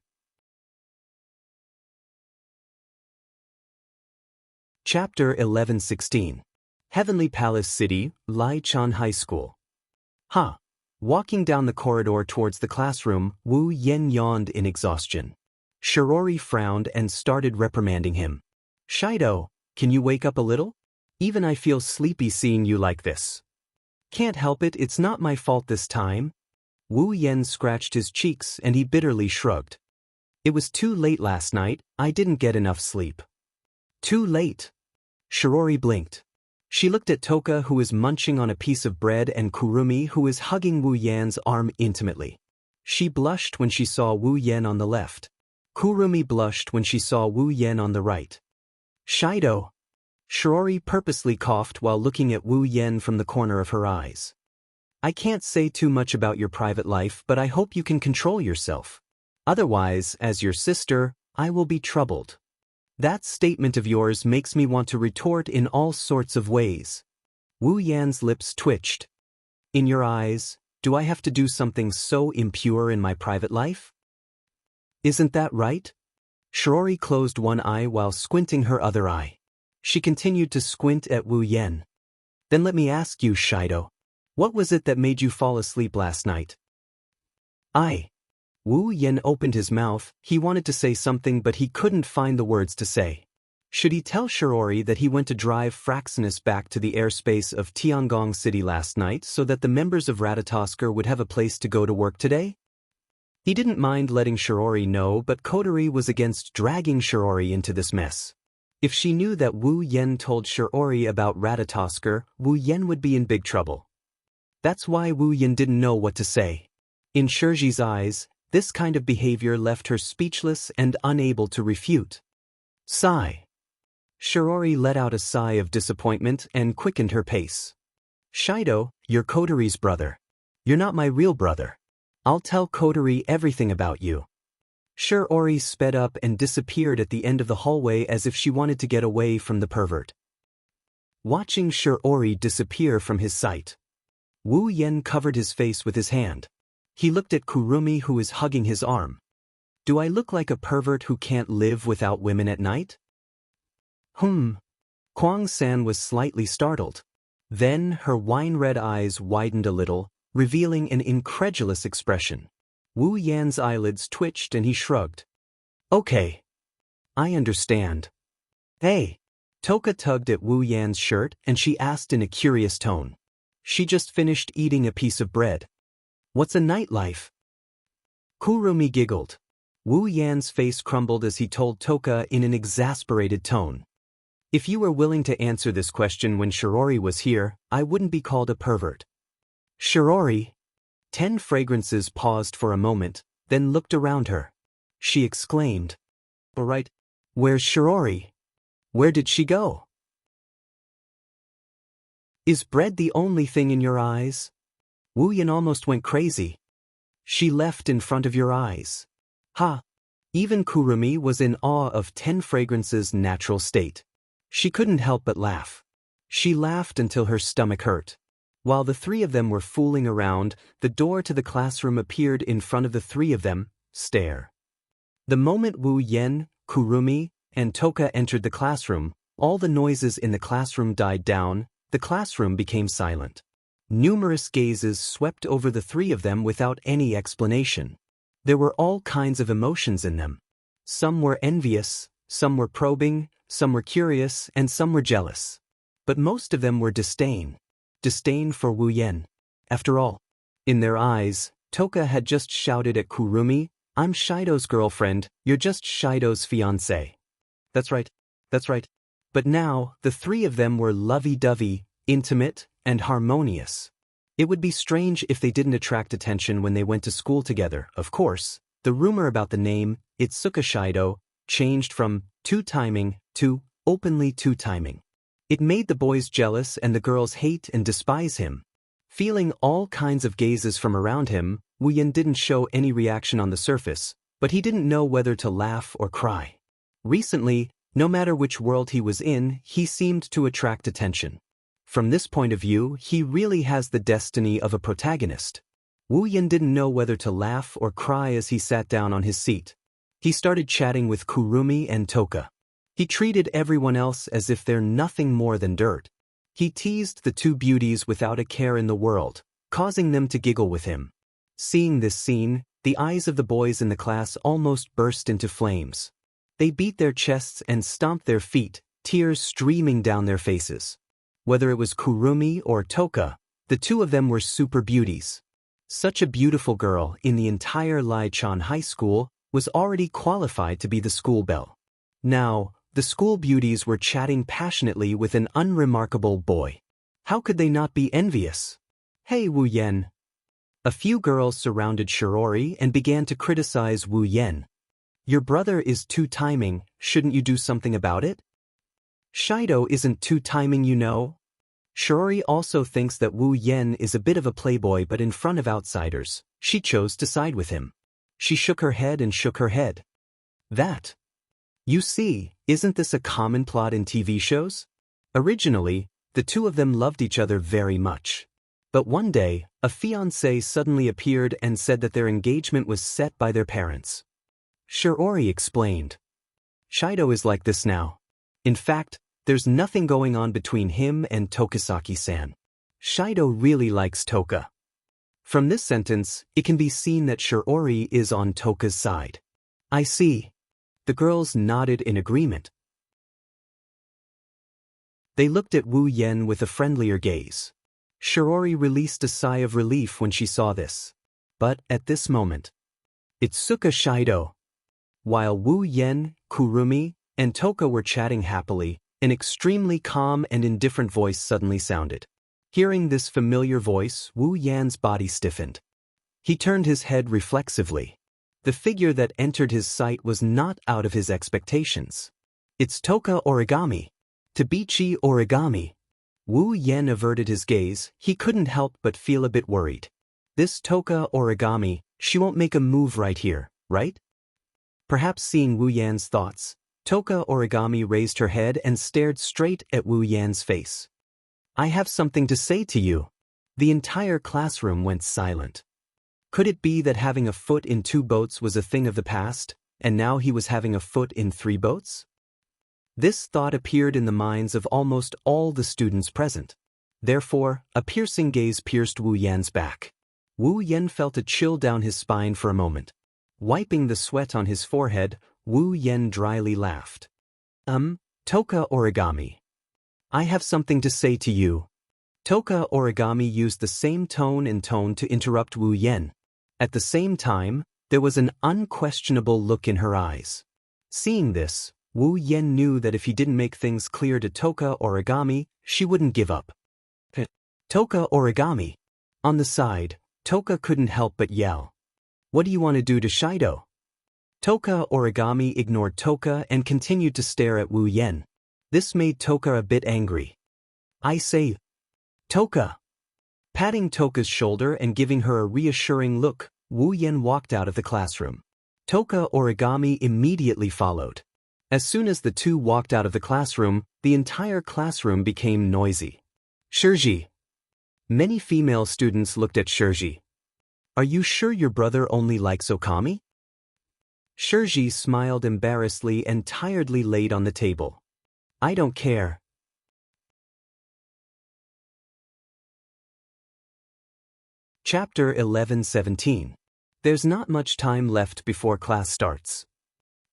Chapter 11:16. Heavenly Palace City, Lai Chan High School. Walking down the corridor towards the classroom, Wu Yen yawned in exhaustion. Shirori frowned and started reprimanding him. "Shido, can you wake up a little? Even I feel sleepy seeing you like this." "Can't help it, it's not my fault this time." Wu Yen scratched his cheeks and he bitterly shrugged. "It was too late last night, I didn't get enough sleep." "Too late?" Shirori blinked. She looked at Toka, who was munching on a piece of bread, and Kurumi, who was hugging Wu Yan's arm intimately. She blushed when she saw Wu Yen on the left. Kurumi blushed when she saw Wu Yen on the right. "Shido." Shirori purposely coughed while looking at Wu Yen from the corner of her eyes. "I can't say too much about your private life, but I hope you can control yourself. Otherwise, as your sister, I will be troubled." "That statement of yours makes me want to retort in all sorts of ways." Wu Yan's lips twitched. "In your eyes, do I have to do something so impure in my private life? Isn't that right?" Shirori closed one eye while squinting her other eye. She continued to squint at Wu Yen. "Then let me ask you, Shido. What was it that made you fall asleep last night?" Wu Yen opened his mouth. He wanted to say something but he couldn't find the words to say. Should he tell Shirori that he went to drive Fraxinus back to the airspace of Tiangong City last night so that the members of Ratatosker would have a place to go to work today? He didn't mind letting Shirori know, but Kotori was against dragging Shirori into this mess. If she knew that Wu Yen told Shirori about Ratatosker, Wu Yen would be in big trouble. That's why Wu Yen didn't know what to say. In Shirji's eyes, this kind of behavior left her speechless and unable to refute. Sigh. Shirori let out a sigh of disappointment and quickened her pace. Shido, you're Kotori's brother. You're not my real brother. I'll tell Kotori everything about you. Shiori sped up and disappeared at the end of the hallway as if she wanted to get away from the pervert. Watching Shiori disappear from his sight, Wu Yen covered his face with his hand. He looked at Kurumi, who is hugging his arm. Do I look like a pervert who can't live without women at night? Kwang-san was slightly startled. Then her wine-red eyes widened a little, revealing an incredulous expression. Wu Yan's eyelids twitched and he shrugged. Okay. I understand. Hey. Toka tugged at Wu Yan's shirt and she asked in a curious tone. She just finished eating a piece of bread. What's a nightlife? Kurumi giggled. Wu Yan's face crumbled as he told Toka in an exasperated tone. If you were willing to answer this question when Shiori was here, I wouldn't be called a pervert. Shiori? 10 Fragrances paused for a moment, then looked around her. She exclaimed. All right. Where's Shiori? Where did she go? Is bread the only thing in your eyes? Wu Yan almost went crazy. She left in front of your eyes. Ha! Even Kurumi was in awe of 10 Fragrances' natural state. She couldn't help but laugh. She laughed until her stomach hurt. While the three of them were fooling around, the door to the classroom appeared in front of the three of them, stare. The moment Wu Yen, Kurumi, and Toka entered the classroom, all the noises in the classroom died down, the classroom became silent. Numerous gazes swept over the three of them without any explanation. There were all kinds of emotions in them. Some were envious, some were probing, some were curious, and some were jealous. But most of them were disdain. Disdain for Wu Yen. After all, in their eyes, Toka had just shouted at Kurumi, I'm Shido's girlfriend, you're just Shido's fiancé. That's right. But now, the three of them were lovey-dovey, intimate, and harmonious. It would be strange if they didn't attract attention when they went to school together. Of course, the rumor about the name, Itsuka Shido, changed from two-timing to openly two-timing. It made the boys jealous and the girls hate and despise him. Feeling all kinds of gazes from around him, Wu Yen didn't show any reaction on the surface, but he didn't know whether to laugh or cry. Recently, no matter which world he was in, he seemed to attract attention. From this point of view, he really has the destiny of a protagonist. Wu Yen didn't know whether to laugh or cry as he sat down on his seat. He started chatting with Kurumi and Toka. He treated everyone else as if they're nothing more than dirt. He teased the two beauties without a care in the world, causing them to giggle with him. Seeing this scene, the eyes of the boys in the class almost burst into flames. They beat their chests and stomped their feet, tears streaming down their faces. Whether it was Kurumi or Toka, the two of them were super beauties. Such a beautiful girl in the entire Lai-chan High School was already qualified to be the school belle. Now, the school beauties were chatting passionately with an unremarkable boy. How could they not be envious? Hey Wu Yen. A few girls surrounded Shiori and began to criticize Wu Yen. Your brother is two-timing, shouldn't you do something about it? Shido isn't two-timing, you know. Shiori also thinks that Wu Yen is a bit of a playboy, but in front of outsiders, she chose to side with him. She shook her head and shook her head. That. You see, isn't this a common plot in TV shows? Originally, the two of them loved each other very much. But one day, a fiancé suddenly appeared and said that their engagement was set by their parents. Shiori explained. Shido is like this now. In fact, there's nothing going on between him and Tokisaki-san. Shido really likes Toka. From this sentence, it can be seen that Shiori is on Toka's side. I see. The girls nodded in agreement. They looked at Wu Yen with a friendlier gaze. Shiori released a sigh of relief when she saw this. But at this moment, Itsuka Shido. While Wu Yen, Kurumi, and Toka were chatting happily, an extremely calm and indifferent voice suddenly sounded. Hearing this familiar voice, Wu Yan's body stiffened. He turned his head reflexively. The figure that entered his sight was not out of his expectations. It's Toka Origami. Tabichi Origami. Wu Yen averted his gaze. He couldn't help but feel a bit worried. This Toka origami, she won't make a move right here, right? Perhaps seeing Wu Yan's thoughts, Toka origami raised her head and stared straight at Wu Yan's face. I have something to say to you. The entire classroom went silent. Could it be that having a foot in 2 boats was a thing of the past, and now he was having a foot in 3 boats? This thought appeared in the minds of almost all the students present. Therefore, a piercing gaze pierced Wu Yan's back. Wu Yan felt a chill down his spine for a moment. Wiping the sweat on his forehead, Wu Yan dryly laughed. Toka origami. I have something to say to you. Toka origami used the same tone to interrupt Wu Yan. At the same time, there was an unquestionable look in her eyes. Seeing this, Wu Yan knew that if he didn't make things clear to Toka origami, she wouldn't give up. Toka origami. On the side, Toka couldn't help but yell. What do you want to do to Shido? Toka origami ignored Toka and continued to stare at Wu Yan. This made Toka a bit angry. I say, Toka. Patting Toka's shoulder and giving her a reassuring look, Wu Yan walked out of the classroom. Toka origami immediately followed. As soon as the two walked out of the classroom, the entire classroom became noisy. Shirji. Many female students looked at Shirji. Are you sure your brother only likes Okami? Shirji smiled embarrassedly and tiredly laid on the table. I don't care. Chapter 11-17. There's not much time left before class starts.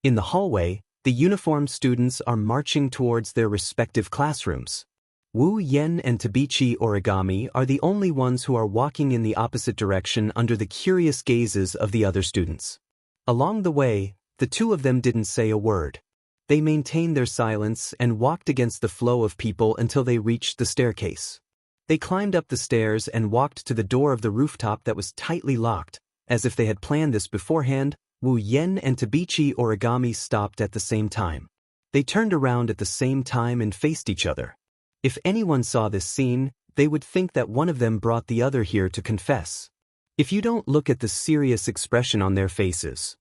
In the hallway, the uniformed students are marching towards their respective classrooms. Wu Yan and Tabichi origami are the only ones who are walking in the opposite direction under the curious gazes of the other students. Along the way, the two of them didn't say a word. They maintained their silence and walked against the flow of people until they reached the staircase. They climbed up the stairs and walked to the door of the rooftop that was tightly locked. As if they had planned this beforehand, Wu Yan and Tabichi origami stopped at the same time. They turned around at the same time and faced each other. If anyone saw this scene, they would think that one of them brought the other here to confess. If you don't look at the serious expression on their faces.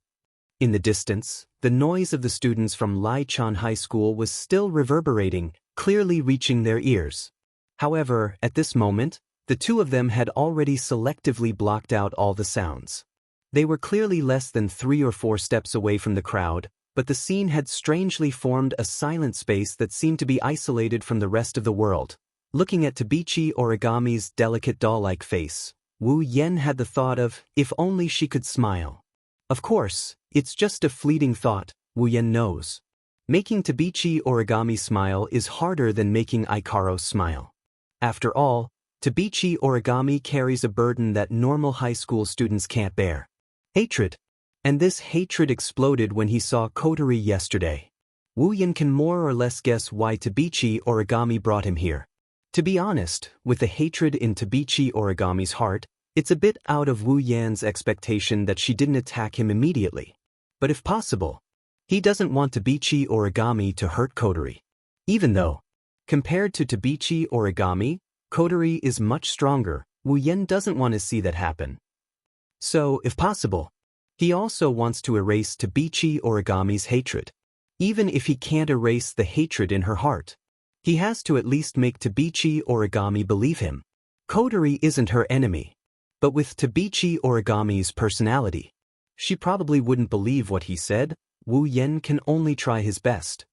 In the distance, the noise of the students from Lichon High School was still reverberating, clearly reaching their ears. However, at this moment, the two of them had already selectively blocked out all the sounds. They were clearly less than 3 or 4 steps away from the crowd, but the scene had strangely formed a silent space that seemed to be isolated from the rest of the world. Looking at Tabichi origami's delicate doll-like face, Wu Yan had the thought of, if only she could smile. Of course, it's just a fleeting thought, Wu Yan knows. Making Tabichi origami smile is harder than making Ikaro smile. After all, Tabichi origami carries a burden that normal high school students can't bear. Hatred. And this hatred exploded when he saw Kotori yesterday. Wu Yan can more or less guess why Tabichi origami brought him here. To be honest, with the hatred in Tabichi origami's heart, it's a bit out of Wu Yan's expectation that she didn't attack him immediately. But if possible, he doesn't want Tabichi origami to hurt Kotori. Even though, compared to Tabichi origami, Kotori is much stronger, Wu Yan doesn't want to see that happen. So, if possible, he also wants to erase Tabichi origami's hatred. Even if he can't erase the hatred in her heart, he has to at least make Tabichi origami believe him. Kotori isn't her enemy. But with Tabichi origami's personality, she probably wouldn't believe what he said. Wu Yan can only try his best.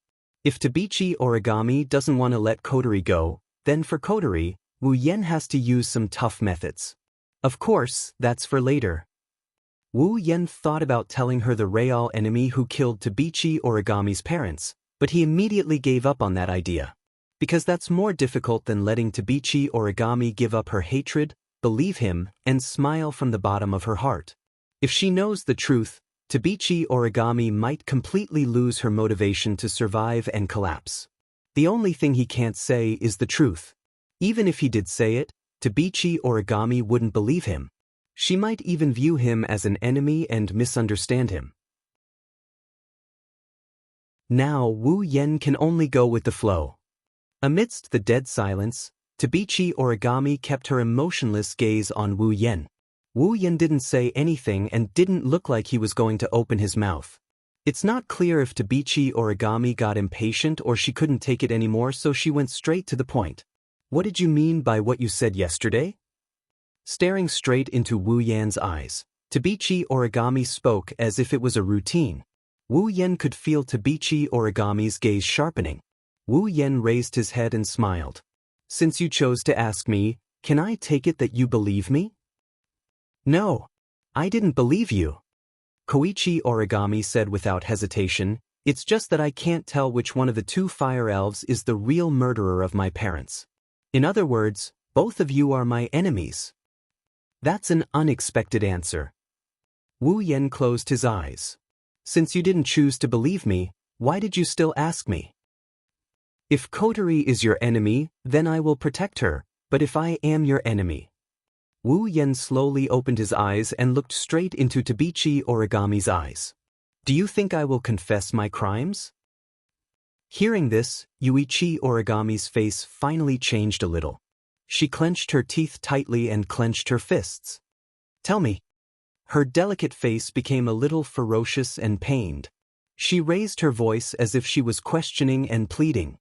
If Tabichi origami doesn't want to let Kotori go, then for Kotori, Wu Yan has to use some tough methods. Of course, that's for later. Wu Yan thought about telling her the real enemy who killed Tabichi origami's parents, but he immediately gave up on that idea. Because that's more difficult than letting Tabichi origami give up her hatred, believe him, and smile from the bottom of her heart. If she knows the truth, Tabichi origami might completely lose her motivation to survive and collapse. The only thing he can't say is the truth. Even if he did say it, Tabichi origami wouldn't believe him. She might even view him as an enemy and misunderstand him. Now Wu Yan can only go with the flow. Amidst the dead silence, Tabichi Origami kept her emotionless gaze on Wu Yen. Wu Yen didn't say anything and didn't look like he was going to open his mouth. It's not clear if Tabichi Origami got impatient or she couldn't take it anymore, so she went straight to the point. What did you mean by what you said yesterday? Staring straight into Wu Yan's eyes, Tabichi Origami spoke as if it was a routine. Wu Yen could feel Tabichi Origami's gaze sharpening. Wu Yen raised his head and smiled. Since you chose to ask me, can I take it that you believe me? No. I didn't believe you. Koichi Origami said without hesitation, it's just that I can't tell which one of the two fire elves is the real murderer of my parents. In other words, both of you are my enemies. That's an unexpected answer. Wu Yen closed his eyes. Since you didn't choose to believe me, why did you still ask me? If Kotori is your enemy, then I will protect her, but if I am your enemy. Wu Yen slowly opened his eyes and looked straight into Tabichi Origami's eyes. Do you think I will confess my crimes? Hearing this, Yuichi Origami's face finally changed a little. She clenched her teeth tightly and clenched her fists. Tell me. Her delicate face became a little ferocious and pained. She raised her voice as if she was questioning and pleading.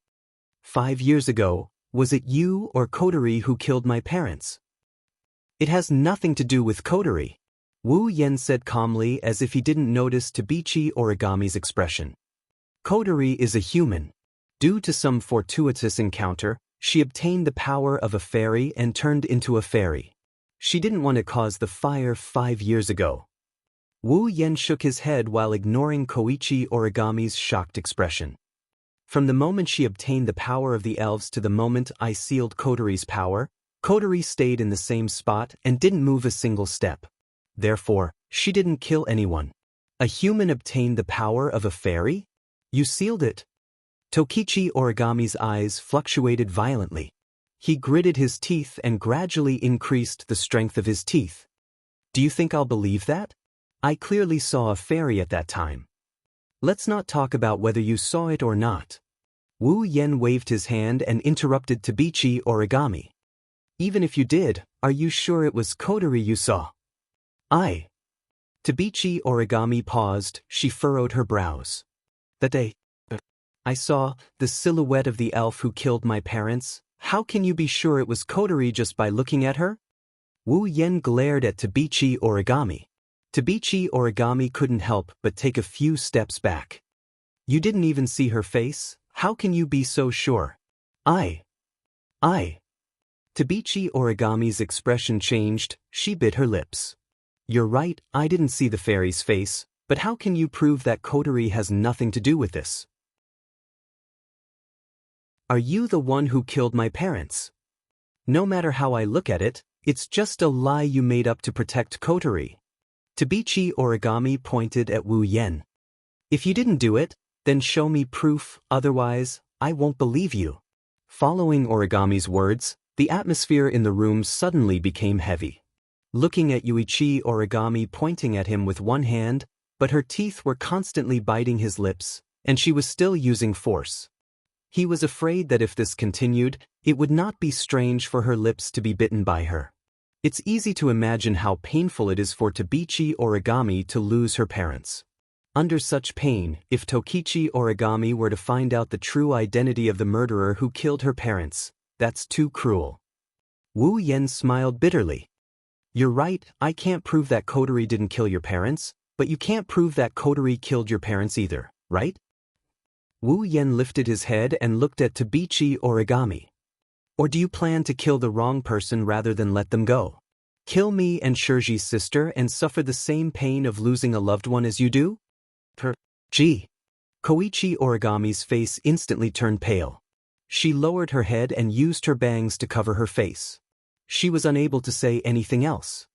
5 years ago, was it you or Kotori who killed my parents? It has nothing to do with Kotori, Wu Yen said calmly as if he didn't notice Tabichi Origami's expression. Kotori is a human. Due to some fortuitous encounter, she obtained the power of a fairy and turned into a fairy. She didn't want to cause the fire 5 years ago. Wu Yen shook his head while ignoring Koichi Origami's shocked expression. From the moment she obtained the power of the elves to the moment I sealed Kotori's power, Kotori stayed in the same spot and didn't move a single step. Therefore, she didn't kill anyone. A human obtained the power of a fairy? You sealed it. Tokichi Origami's eyes fluctuated violently. He gritted his teeth and gradually increased the strength of his teeth. Do you think I'll believe that? I clearly saw a fairy at that time. Let's not talk about whether you saw it or not. Wu Yen waved his hand and interrupted Tabichi Origami. Even if you did, are you sure it was Kotori you saw? Tabichi Origami paused, she furrowed her brows. That day, I saw the silhouette of the elf who killed my parents. How can you be sure it was Kotori just by looking at her? Wu Yen glared at Tabichi Origami. Tabichi Origami couldn't help but take a few steps back. You didn't even see her face? How can you be so sure? Tabichi Origami's expression changed, she bit her lips. You're right, I didn't see the fairy's face, but how can you prove that Kotori has nothing to do with this? Are you the one who killed my parents? No matter how I look at it, it's just a lie you made up to protect Kotori. Tabichi Origami pointed at Wu Yen. If you didn't do it, then show me proof, otherwise, I won't believe you. Following Origami's words, the atmosphere in the room suddenly became heavy. Looking at Yuichi Origami pointing at him with one hand, but her teeth were constantly biting his lips, and she was still using force. He was afraid that if this continued, it would not be strange for her lips to be bitten by her. It's easy to imagine how painful it is for Tabichi Origami to lose her parents. Under such pain, if Tokichi Origami were to find out the true identity of the murderer who killed her parents, that's too cruel. Wu Yen smiled bitterly. You're right, I can't prove that Kotori didn't kill your parents, but you can't prove that Kotori killed your parents either, right? Wu Yen lifted his head and looked at Tabichi Origami. Or do you plan to kill the wrong person rather than let them go? Kill me and Shirji's sister and suffer the same pain of losing a loved one as you do? Koichi Origami's face instantly turned pale. She lowered her head and used her bangs to cover her face. She was unable to say anything else.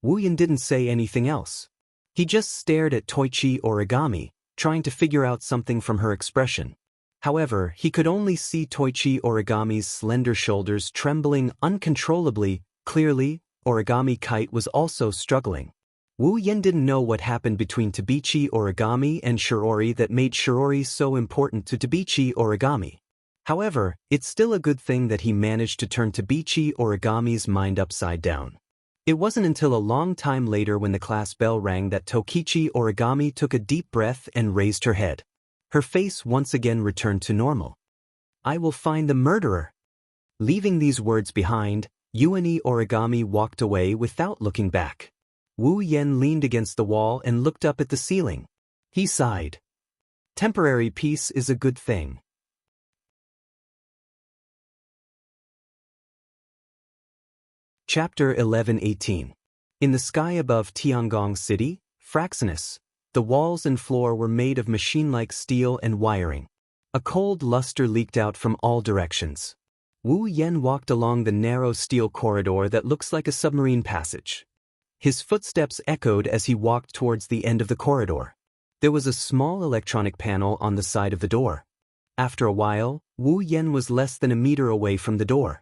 Wu Yen didn't say anything else. He just stared at Toichi Origami, trying to figure out something from her expression. However, he could only see Toichi Origami's slender shoulders trembling uncontrollably. Clearly, Origami Kite was also struggling. Wu Yen didn't know what happened between Tabichi Origami and Shirori that made Shirori so important to Tabichi Origami. However, it's still a good thing that he managed to turn Tabichi Origami's mind upside down. It wasn't until a long time later when the class bell rang that Tokichi Origami took a deep breath and raised her head. Her face once again returned to normal. I will find the murderer. Leaving these words behind, Yuani Origami walked away without looking back. Wu Yen leaned against the wall and looked up at the ceiling. He sighed. Temporary peace is a good thing. Chapter 11-18. In the sky above Tiangong City, Fraxinus, the walls and floor were made of machine-like steel and wiring. A cold luster leaked out from all directions. Wu Yen walked along the narrow steel corridor that looks like a submarine passage. His footsteps echoed as he walked towards the end of the corridor. There was a small electronic panel on the side of the door. After a while, Wu Yen was less than a meter away from the door.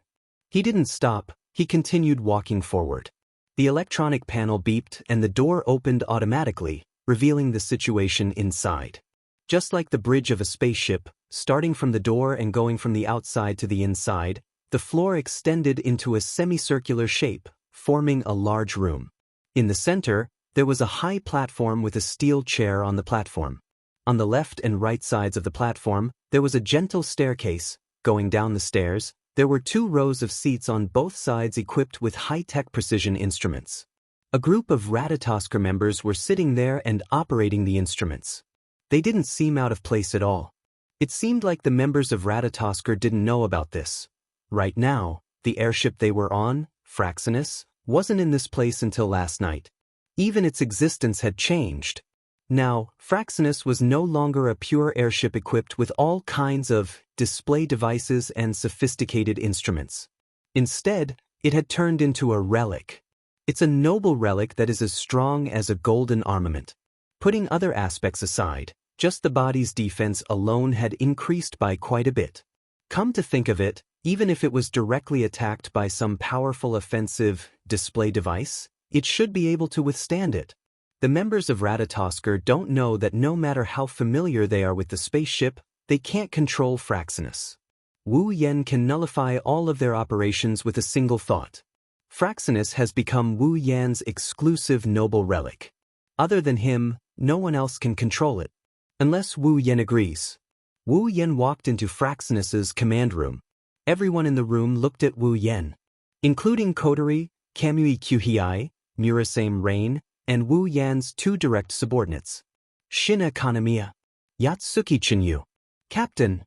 He didn't stop, he continued walking forward. The electronic panel beeped and the door opened automatically, revealing the situation inside. Just like the bridge of a spaceship, starting from the door and going from the outside to the inside, the floor extended into a semicircular shape, forming a large room. In the center, there was a high platform with a steel chair on the platform. On the left and right sides of the platform, there was a gentle staircase. Going down the stairs, there were 2 rows of seats on both sides equipped with high-tech precision instruments. A group of Ratatosker members were sitting there and operating the instruments. They didn't seem out of place at all. It seemed like the members of Ratatosker didn't know about this. Right now, the airship they were on, Fraxinus, wasn't in this place until last night. Even its existence had changed. Now, Fraxinus was no longer a pure airship equipped with all kinds of display devices and sophisticated instruments. Instead, it had turned into a relic. It's a noble relic that is as strong as a golden armament. Putting other aspects aside, just the body's defense alone had increased by quite a bit. Come to think of it, even if it was directly attacked by some powerful offensive display device, it should be able to withstand it. The members of Ratatosker don't know that no matter how familiar they are with the spaceship, they can't control Fraxinus. Wu Yen can nullify all of their operations with a single thought. Fraxinus has become Wu Yan's exclusive noble relic. Other than him, no one else can control it. Unless Wu Yen agrees. Wu Yen walked into Fraxinus's command room. Everyone in the room looked at Wu Yen, including Kotori, Kamui Kyuhei, Murasame Rain, and Wu Yan's 2 direct subordinates. Shina Kanamiya, Yatsuki Chinyu. Captain.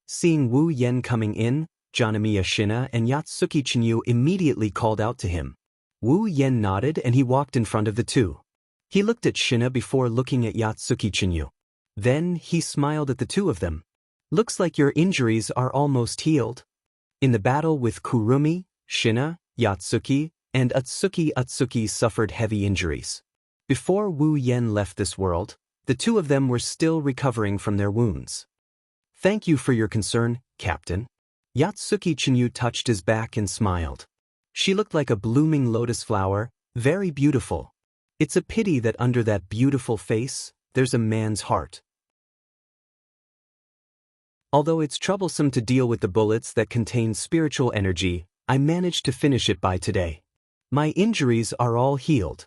Seeing Wu Yen coming in, Janamiya Shina and Yatsuki Chinyu immediately called out to him. Wu Yen nodded and he walked in front of the 2. He looked at Shina before looking at Yatsuki Chinyu. Then he smiled at the 2 of them. Looks like your injuries are almost healed. In the battle with Kurumi, Shina, Yatsuki, and Atsuki suffered heavy injuries. Before Wu Yen left this world, the 2 of them were still recovering from their wounds. Thank you for your concern, Captain. Yatsuki Chinyu touched his back and smiled. She looked like a blooming lotus flower, very beautiful. It's a pity that under that beautiful face, there's a man's heart. Although it's troublesome to deal with the bullets that contain spiritual energy, I managed to finish it by today. My injuries are all healed.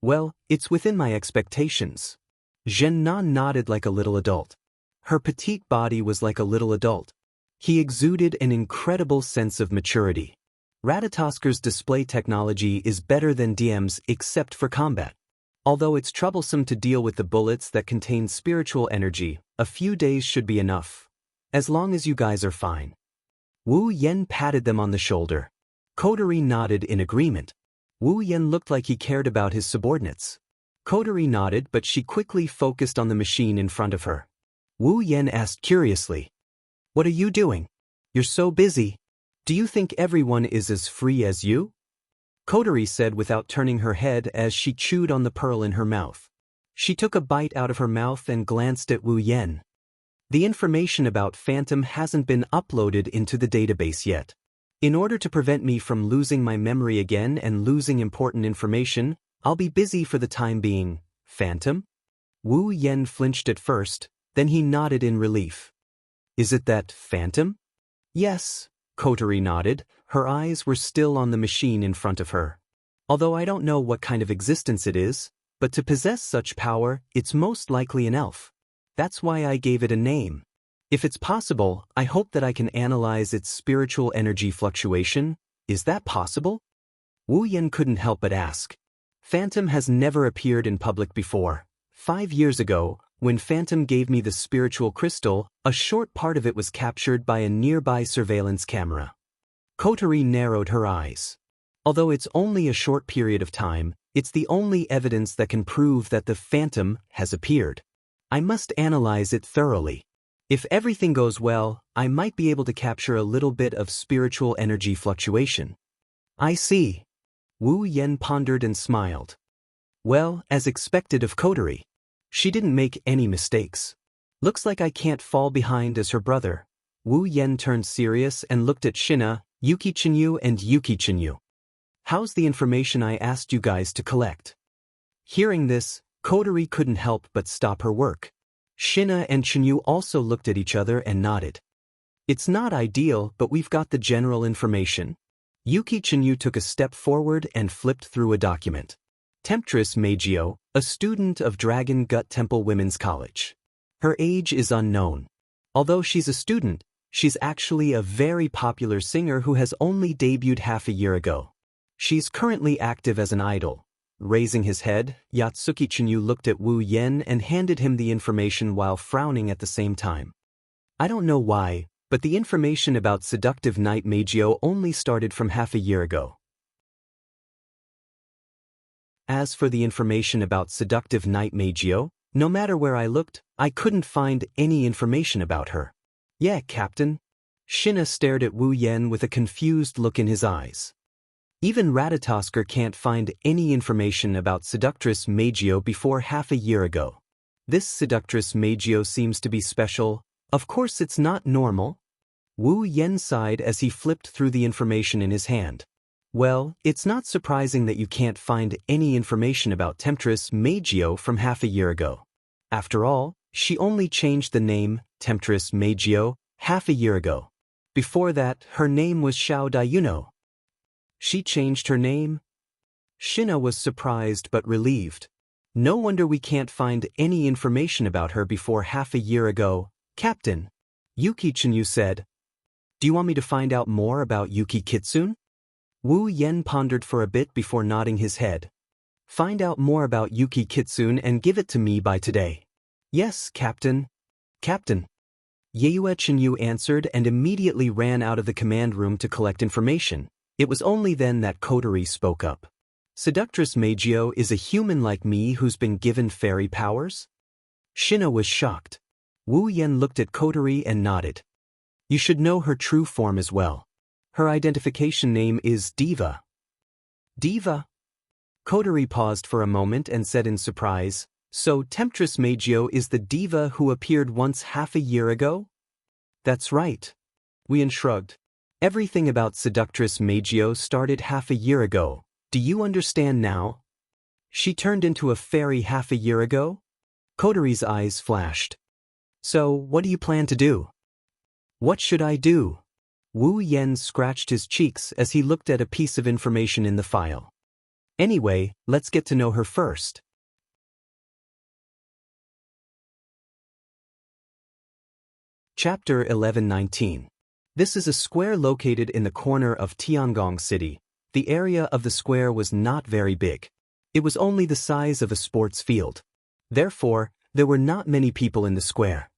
Well, it's within my expectations. Zhen Nan nodded like a little adult. Her petite body was like a little adult. He exuded an incredible sense of maturity. Ratatosker's display technology is better than DM's except for combat. Although it's troublesome to deal with the bullets that contain spiritual energy, a few days should be enough. As long as you guys are fine. Wu Yen patted them on the shoulder. Kotori nodded in agreement. Wu Yen looked like he cared about his subordinates. Kotori nodded, but she quickly focused on the machine in front of her. Wu Yen asked curiously, "What are you doing? You're so busy. Do you think everyone is as free as you?" Kotori said without turning her head as she chewed on the pearl in her mouth. She took a bite out of her mouth and glanced at Wu Yen. The information about Phantom hasn't been uploaded into the database yet. In order to prevent me from losing my memory again and losing important information, I'll be busy for the time being. Phantom? Wu Yen flinched at first, then he nodded in relief. Is it that phantom? Yes, Kotori nodded. Her eyes were still on the machine in front of her. Although I don't know what kind of existence it is, but to possess such power, it's most likely an elf. That's why I gave it a name. If it's possible, I hope that I can analyze its spiritual energy fluctuation. Is that possible? Wu Yan couldn't help but ask. Phantom has never appeared in public before. 5 years ago, when Phantom gave me the spiritual crystal, a short part of it was captured by a nearby surveillance camera. Kotori narrowed her eyes. Although it's only a short period of time, it's the only evidence that can prove that the Phantom has appeared. I must analyze it thoroughly. If everything goes well, I might be able to capture a little bit of spiritual energy fluctuation. I see. Wu Yan pondered and smiled. Well, as expected of Kotori. She didn't make any mistakes. Looks like I can't fall behind as her brother. Wu Yan turned serious and looked at Shina, Yuki Chinyu and Yuki Chinyu. How's the information I asked you guys to collect? Hearing this, Kotori couldn't help but stop her work. Shina and Chinyu also looked at each other and nodded. It's not ideal, but we've got the general information. Yuki Chinyu took a step forward and flipped through a document. Temptress Meijio, a student of Dragon Gut Temple Women's College. Her age is unknown. Although she's a student, she's actually a very popular singer who has only debuted half a year ago. She's currently active as an idol. Raising his head, Yatsuki Chinyu looked at Wu Yan and handed him the information while frowning at the same time. I don't know why, but the information about seductive Knight Meijio only started from half a year ago. As for the information about seductive Knight Meijio, no matter where I looked, I couldn't find any information about her. Yeah, Captain. Shina stared at Wu Yan with a confused look in his eyes. Even Ratatosker can't find any information about seductress Meijio before half a year ago. This seductress Meijio seems to be special. Of course it's not normal. Wu Yan sighed as he flipped through the information in his hand. Well, it's not surprising that you can't find any information about Temptress Meijio from half a year ago. After all, she only changed the name, Temptress Meijio, half a year ago. Before that, her name was Xiao Dayuno. She changed her name? Shina was surprised but relieved. No wonder we can't find any information about her before half a year ago, Captain. Yuki Chinyu said. Do you want me to find out more about Yuki Kitsune? Wu Yan pondered for a bit before nodding his head. Find out more about Yuki Kitsune and give it to me by today. Yes, Captain. Captain. Yeue Chinyu answered and immediately ran out of the command room to collect information. It was only then that Kotori spoke up. Seductress Meijio is a human like me who's been given fairy powers? Shina was shocked. Wu Yan looked at Kotori and nodded. You should know her true form as well. Her identification name is Diva. Diva? Kotori paused for a moment and said in surprise, so Temptress Meijio is the diva who appeared once half a year ago? That's right. Wu Yan shrugged. Everything about Seductress Meijio started half a year ago. Do you understand now? She turned into a fairy half a year ago? Kotori's eyes flashed. So, what do you plan to do? What should I do? Wu Yan scratched his cheeks as he looked at a piece of information in the file. Anyway, let's get to know her first. Chapter 1119. This is a square located in the corner of Tiangong City. The area of the square was not very big. It was only the size of a sports field. Therefore, there were not many people in the square.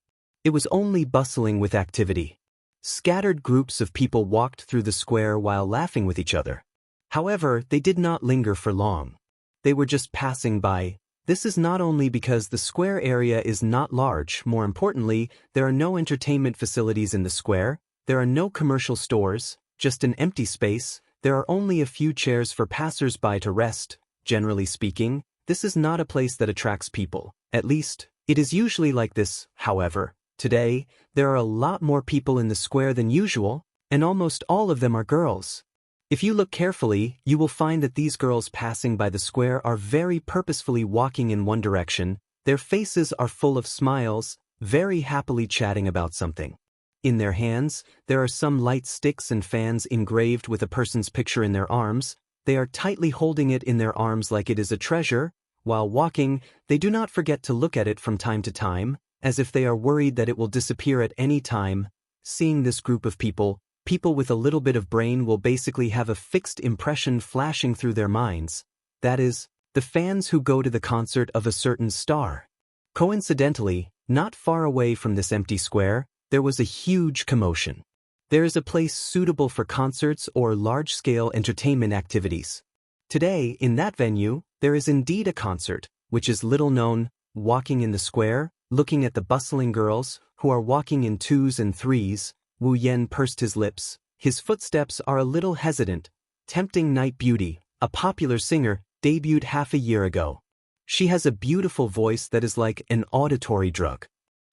It was only bustling with activity. Scattered groups of people walked through the square while laughing with each other. However, they did not linger for long. They were just passing by. This is not only because the square area is not large, more importantly, there are no entertainment facilities in the square, there are no commercial stores, just an empty space, there are only a few chairs for passers-by to rest. Generally speaking, this is not a place that attracts people. At least, it is usually like this. However, today, there are a lot more people in the square than usual, and almost all of them are girls. If you look carefully, you will find that these girls passing by the square are very purposefully walking in one direction. Their faces are full of smiles, very happily chatting about something. In their hands, there are some light sticks and fans engraved with a person's picture in their arms. They are tightly holding it in their arms like it is a treasure. While walking, they do not forget to look at it from time to time, as if they are worried that it will disappear at any time. Seeing this group of people with a little bit of brain will basically have a fixed impression flashing through their minds. That is, the fans who go to the concert of a certain star. Coincidentally, not far away from this empty square, there was a huge commotion. There is a place suitable for concerts or large-scale entertainment activities. Today, in that venue, there is indeed a concert, which is little known. Walking in the square, looking at the bustling girls, who are walking in twos and threes, Wu Yan pursed his lips. His footsteps are a little hesitant. Tempting Night Beauty, a popular singer, debuted half a year ago. She has a beautiful voice that is like an auditory drug.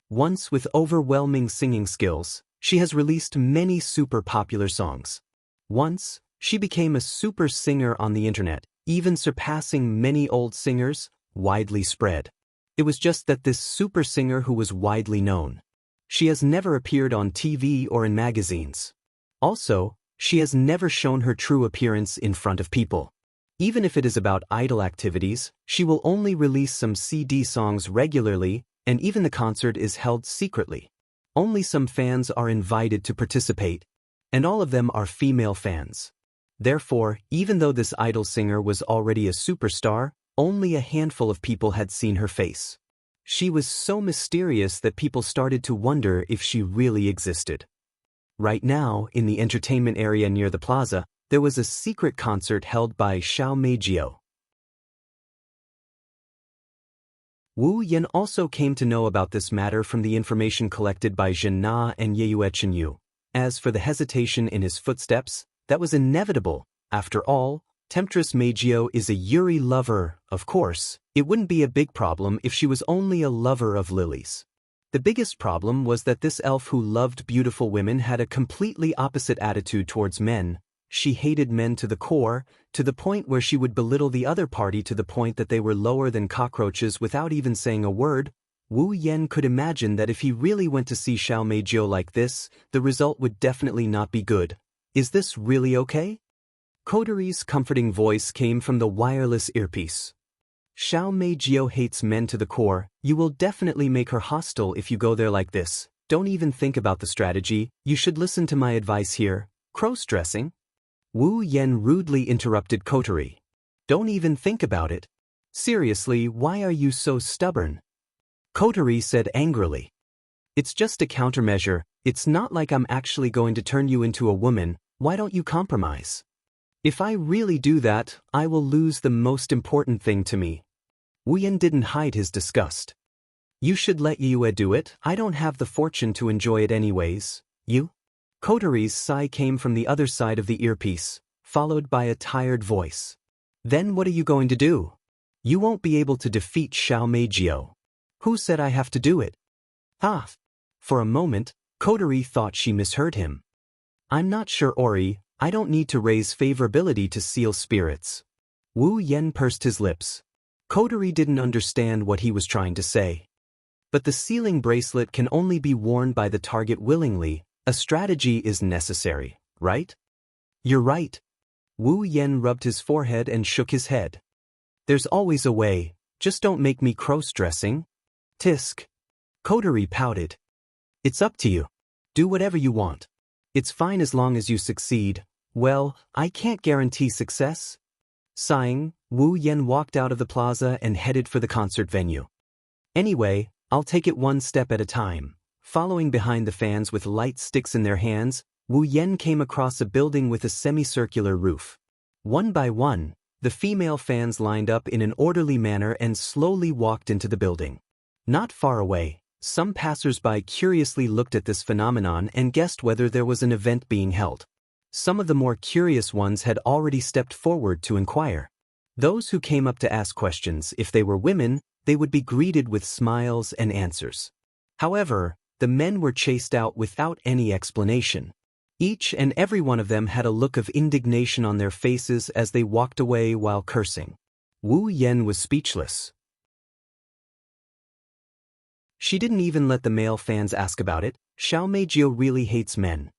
Once with overwhelming singing skills, she has released many super popular songs. Once, she became a super singer on the internet, even surpassing many old singers, widely spread. It was just that this super singer who was widely known. She has never appeared on TV or in magazines. Also, she has never shown her true appearance in front of people. Even if it is about idol activities, she will only release some CD songs regularly, and even the concert is held secretly. Only some fans are invited to participate, and all of them are female fans. Therefore, even though this idol singer was already a superstar, only a handful of people had seen her face. She was so mysterious that people started to wonder if she really existed. Right now, in the entertainment area near the plaza, there was a secret concert held by Xianxia. Wu Yan also came to know about this matter from the information collected by Zhen Na and Yeyue Chenyu. As for the hesitation in his footsteps, that was inevitable. After all, Temptress Meijio is a Yuri lover. Of course, it wouldn't be a big problem if she was only a lover of lilies. The biggest problem was that this elf who loved beautiful women had a completely opposite attitude towards men. She hated men to the core, to the point where she would belittle the other party to the point that they were lower than cockroaches without even saying a word. Wu Yan could imagine that if he really went to see Xiao Meijio like this, the result would definitely not be good. Is this really okay? Koteri's comforting voice came from the wireless earpiece. Xiao Meijio hates men to the core. You will definitely make her hostile if you go there like this. Don't even think about the strategy. You should listen to my advice here. Cross-dressing? Wu Yan rudely interrupted Koteri. Don't even think about it. Seriously, why are you so stubborn? Koteri said angrily. It's just a countermeasure. It's not like I'm actually going to turn you into a woman. Why don't you compromise? If I really do that, I will lose the most important thing to me. Wu Yan didn't hide his disgust. You should let Yue do it. I don't have the fortune to enjoy it anyways. You? Koteri's sigh came from the other side of the earpiece, followed by a tired voice. Then what are you going to do? You won't be able to defeat Xiao Meijio. Who said I have to do it? Ah! For a moment, Koteri thought she misheard him. I'm not sure, Ori. I don't need to raise favorability to seal spirits. Wu Yan pursed his lips. Koteri didn't understand what he was trying to say. But the sealing bracelet can only be worn by the target willingly. A strategy is necessary, right? You're right. Wu Yan rubbed his forehead and shook his head. There's always a way. Just don't make me cross-dressing. Tisk. Koteri pouted. It's up to you. Do whatever you want. It's fine as long as you succeed. Well, I can't guarantee success. Sighing, Wu Yan walked out of the plaza and headed for the concert venue. Anyway, I'll take it one step at a time. Following behind the fans with light sticks in their hands, Wu Yan came across a building with a semicircular roof. One by one, the female fans lined up in an orderly manner and slowly walked into the building. Not far away, some passers-by curiously looked at this phenomenon and guessed whether there was an event being held. Some of the more curious ones had already stepped forward to inquire. Those who came up to ask questions, if they were women, they would be greeted with smiles and answers. However, the men were chased out without any explanation. Each and every one of them had a look of indignation on their faces as they walked away while cursing. Wu Yan was speechless. She didn't even let the male fans ask about it. Xiao Meijio really hates men.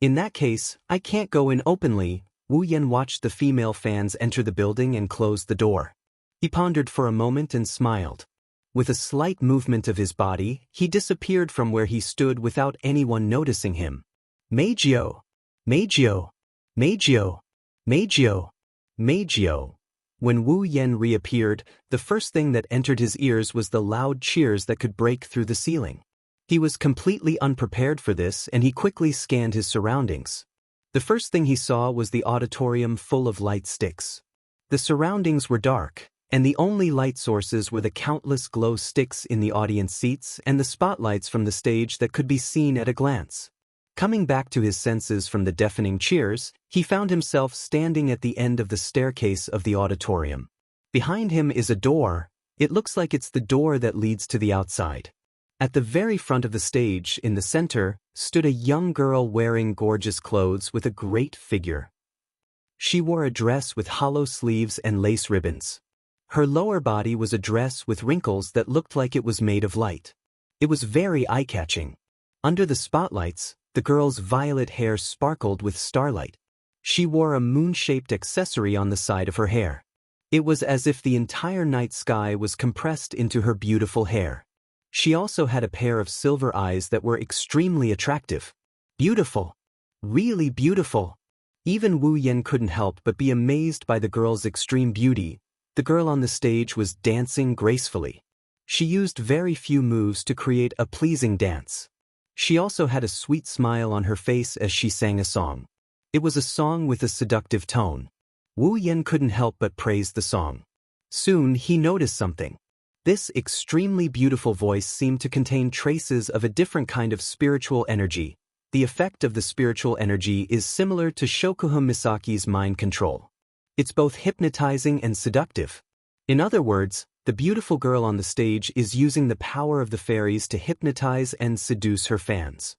In that case, I can't go in openly. Wu Yan watched the female fans enter the building and close the door. He pondered for a moment and smiled. With a slight movement of his body, he disappeared from where he stood without anyone noticing him. Meijio! Meijio! Meijio! Meijio! Meijio! When Wu Yan reappeared, the first thing that entered his ears was the loud cheers that could break through the ceiling. He was completely unprepared for this, and he quickly scanned his surroundings. The first thing he saw was the auditorium full of light sticks. The surroundings were dark, and the only light sources were the countless glow sticks in the audience seats and the spotlights from the stage that could be seen at a glance. Coming back to his senses from the deafening cheers, he found himself standing at the end of the staircase of the auditorium. Behind him is a door. It looks like it's the door that leads to the outside. At the very front of the stage, in the center, stood a young girl wearing gorgeous clothes with a great figure. She wore a dress with hollow sleeves and lace ribbons. Her lower body was a dress with wrinkles that looked like it was made of light. It was very eye-catching. Under the spotlights, the girl's violet hair sparkled with starlight. She wore a moon-shaped accessory on the side of her hair. It was as if the entire night sky was compressed into her beautiful hair. She also had a pair of silver eyes that were extremely attractive. Beautiful. Really beautiful. Even Wu Yan couldn't help but be amazed by the girl's extreme beauty. The girl on the stage was dancing gracefully. She used very few moves to create a pleasing dance. She also had a sweet smile on her face as she sang a song. It was a song with a seductive tone. Wu Yan couldn't help but praise the song. Soon he noticed something. This extremely beautiful voice seemed to contain traces of a different kind of spiritual energy. The effect of the spiritual energy is similar to Shokuha Misaki's mind control. It's both hypnotizing and seductive. In other words, the beautiful girl on the stage is using the power of the fairies to hypnotize and seduce her fans.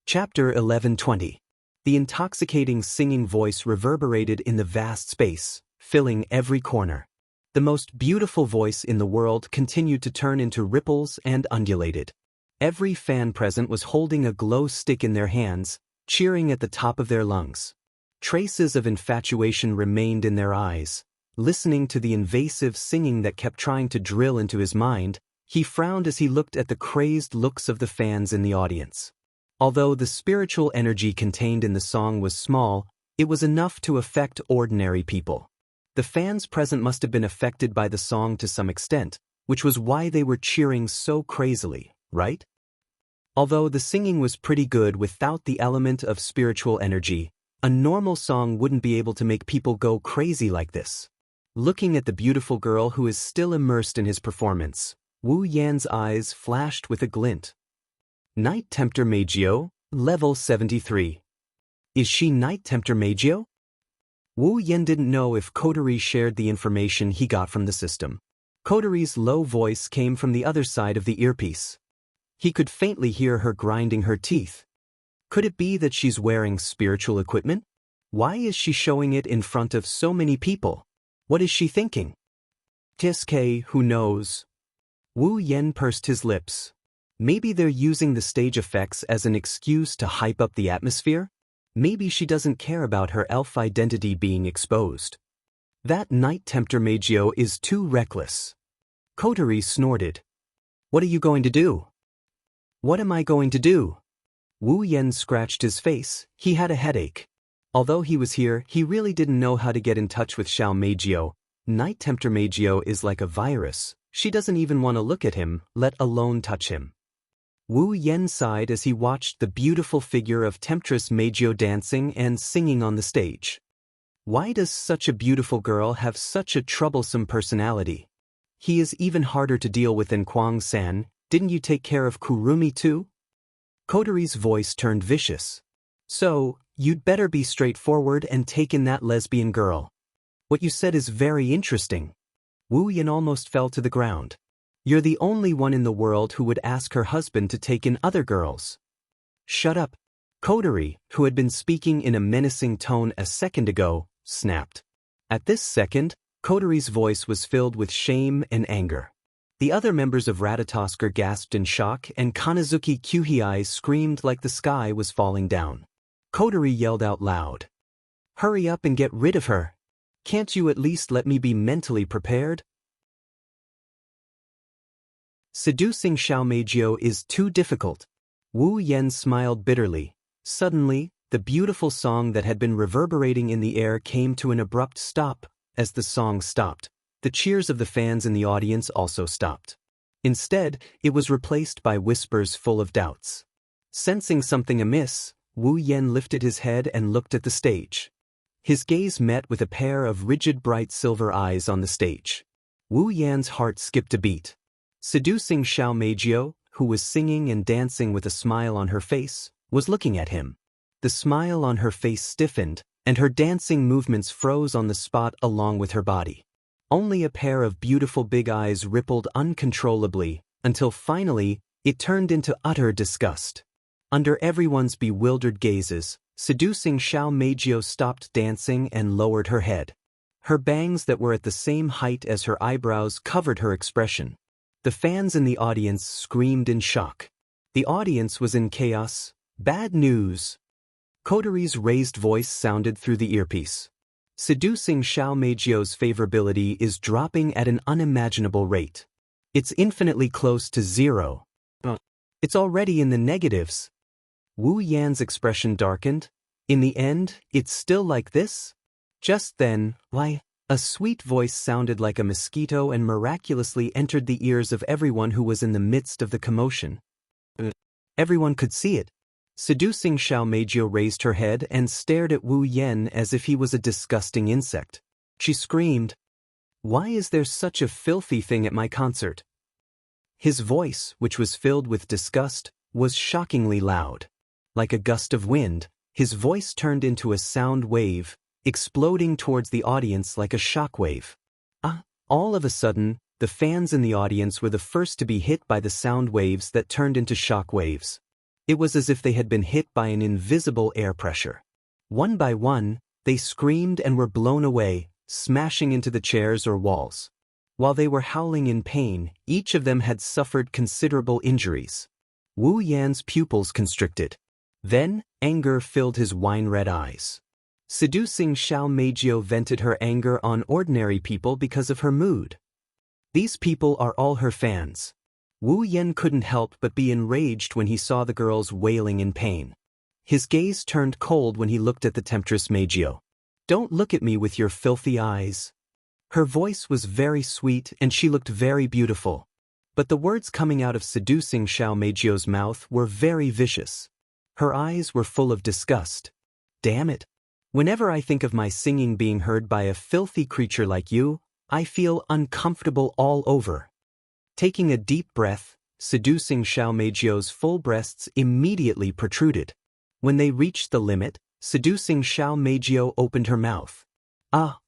Chapter 11:20. The intoxicating singing voice reverberated in the vast space, filling every corner. The most beautiful voice in the world continued to turn into ripples and undulated. Every fan present was holding a glow stick in their hands, cheering at the top of their lungs. Traces of infatuation remained in their eyes. Listening to the invasive singing that kept trying to drill into his mind, he frowned as he looked at the crazed looks of the fans in the audience. Although the spiritual energy contained in the song was small, it was enough to affect ordinary people. The fans present must have been affected by the song to some extent, which was why they were cheering so crazily, right? Although the singing was pretty good without the element of spiritual energy, a normal song wouldn't be able to make people go crazy like this. Looking at the beautiful girl who is still immersed in his performance, Wu Yan's eyes flashed with a glint. Night Tempter Meijio, level 73. Is she Night Tempter Meijio? Wu Yan didn't know if Kotori shared the information he got from the system. Kotori's low voice came from the other side of the earpiece. He could faintly hear her grinding her teeth. Could it be that she's wearing spiritual equipment? Why is she showing it in front of so many people? What is she thinking? Kiske, who knows? Wu Yan pursed his lips. Maybe they're using the stage effects as an excuse to hype up the atmosphere? Maybe she doesn't care about her elf identity being exposed. That Night Tempter Meijio is too reckless. Kotori snorted. What are you going to do? What am I going to do? Wu Yan scratched his face. He had a headache. Although he was here, he really didn't know how to get in touch with Xiao Meijio. Night Tempter Meijio is like a virus. She doesn't even want to look at him, let alone touch him. Wu Yan sighed as he watched the beautiful figure of Temptress Meijio dancing and singing on the stage. Why does such a beautiful girl have such a troublesome personality? He is even harder to deal with than Kwang-san. Didn't you take care of Kurumi too? Kotori's voice turned vicious. So, you'd better be straightforward and take in that lesbian girl. What you said is very interesting. Wu Yan almost fell to the ground. You're the only one in the world who would ask her husband to take in other girls. Shut up. Kotori, who had been speaking in a menacing tone a second ago, snapped. At this second, Kotori's voice was filled with shame and anger. The other members of Ratatosker gasped in shock, and Kanazuki Kyuhei screamed like the sky was falling down. Kotori yelled out loud. "Hurry up and get rid of her! Can't you at least let me be mentally prepared?" Seducing Xiaomeijio is too difficult. Wu Yan smiled bitterly. Suddenly, the beautiful song that had been reverberating in the air came to an abrupt stop. As the song stopped, the cheers of the fans in the audience also stopped. Instead, it was replaced by whispers full of doubts. Sensing something amiss, Wu Yan lifted his head and looked at the stage. His gaze met with a pair of rigid bright silver eyes on the stage. Wu Yan's heart skipped a beat. Seducing Xiaomeijio, who was singing and dancing with a smile on her face, was looking at him. The smile on her face stiffened, and her dancing movements froze on the spot along with her body. Only a pair of beautiful big eyes rippled uncontrollably, until finally, it turned into utter disgust. Under everyone's bewildered gazes, Seducing Xiaomeijio stopped dancing and lowered her head. Her bangs that were at the same height as her eyebrows covered her expression. The fans in the audience screamed in shock. The audience was in chaos. Bad news! Kotori's raised voice sounded through the earpiece. Seducing Xiaomeijio's favorability is dropping at an unimaginable rate. It's infinitely close to 0. It's already in the negatives. Wu Yan's expression darkened. In the end, it's still like this? Just then, a sweet voice sounded like a mosquito and miraculously entered the ears of everyone who was in the midst of the commotion. Everyone could see it. Seducing Xiaomeijio raised her head and stared at Wu Yan as if he was a disgusting insect. She screamed, "Why is there such a filthy thing at my concert?" His voice, which was filled with disgust, was shockingly loud. Like a gust of wind, his voice turned into a sound wave, exploding towards the audience like a shockwave. All of a sudden, the fans in the audience were the first to be hit by the sound waves that turned into shock waves. It was as if they had been hit by an invisible air pressure. One by one, they screamed and were blown away, smashing into the chairs or walls. While they were howling in pain, each of them had suffered considerable injuries. Wu Yan's pupils constricted. Then, anger filled his wine-red eyes. Seducing Xiaomeijio vented her anger on ordinary people because of her mood. These people are all her fans. Wu Yan couldn't help but be enraged when he saw the girls wailing in pain. His gaze turned cold when he looked at the temptress Meijio. "Don't look at me with your filthy eyes." Her voice was very sweet and she looked very beautiful. But the words coming out of Seducing Xiaomeijio's mouth were very vicious. Her eyes were full of disgust. "Damn it. Whenever I think of my singing being heard by a filthy creature like you, I feel uncomfortable all over." Taking a deep breath, Seducing Xiaomeijio's full breasts immediately protruded. When they reached the limit, Seducing Xiaomeijio opened her mouth. "Ah!"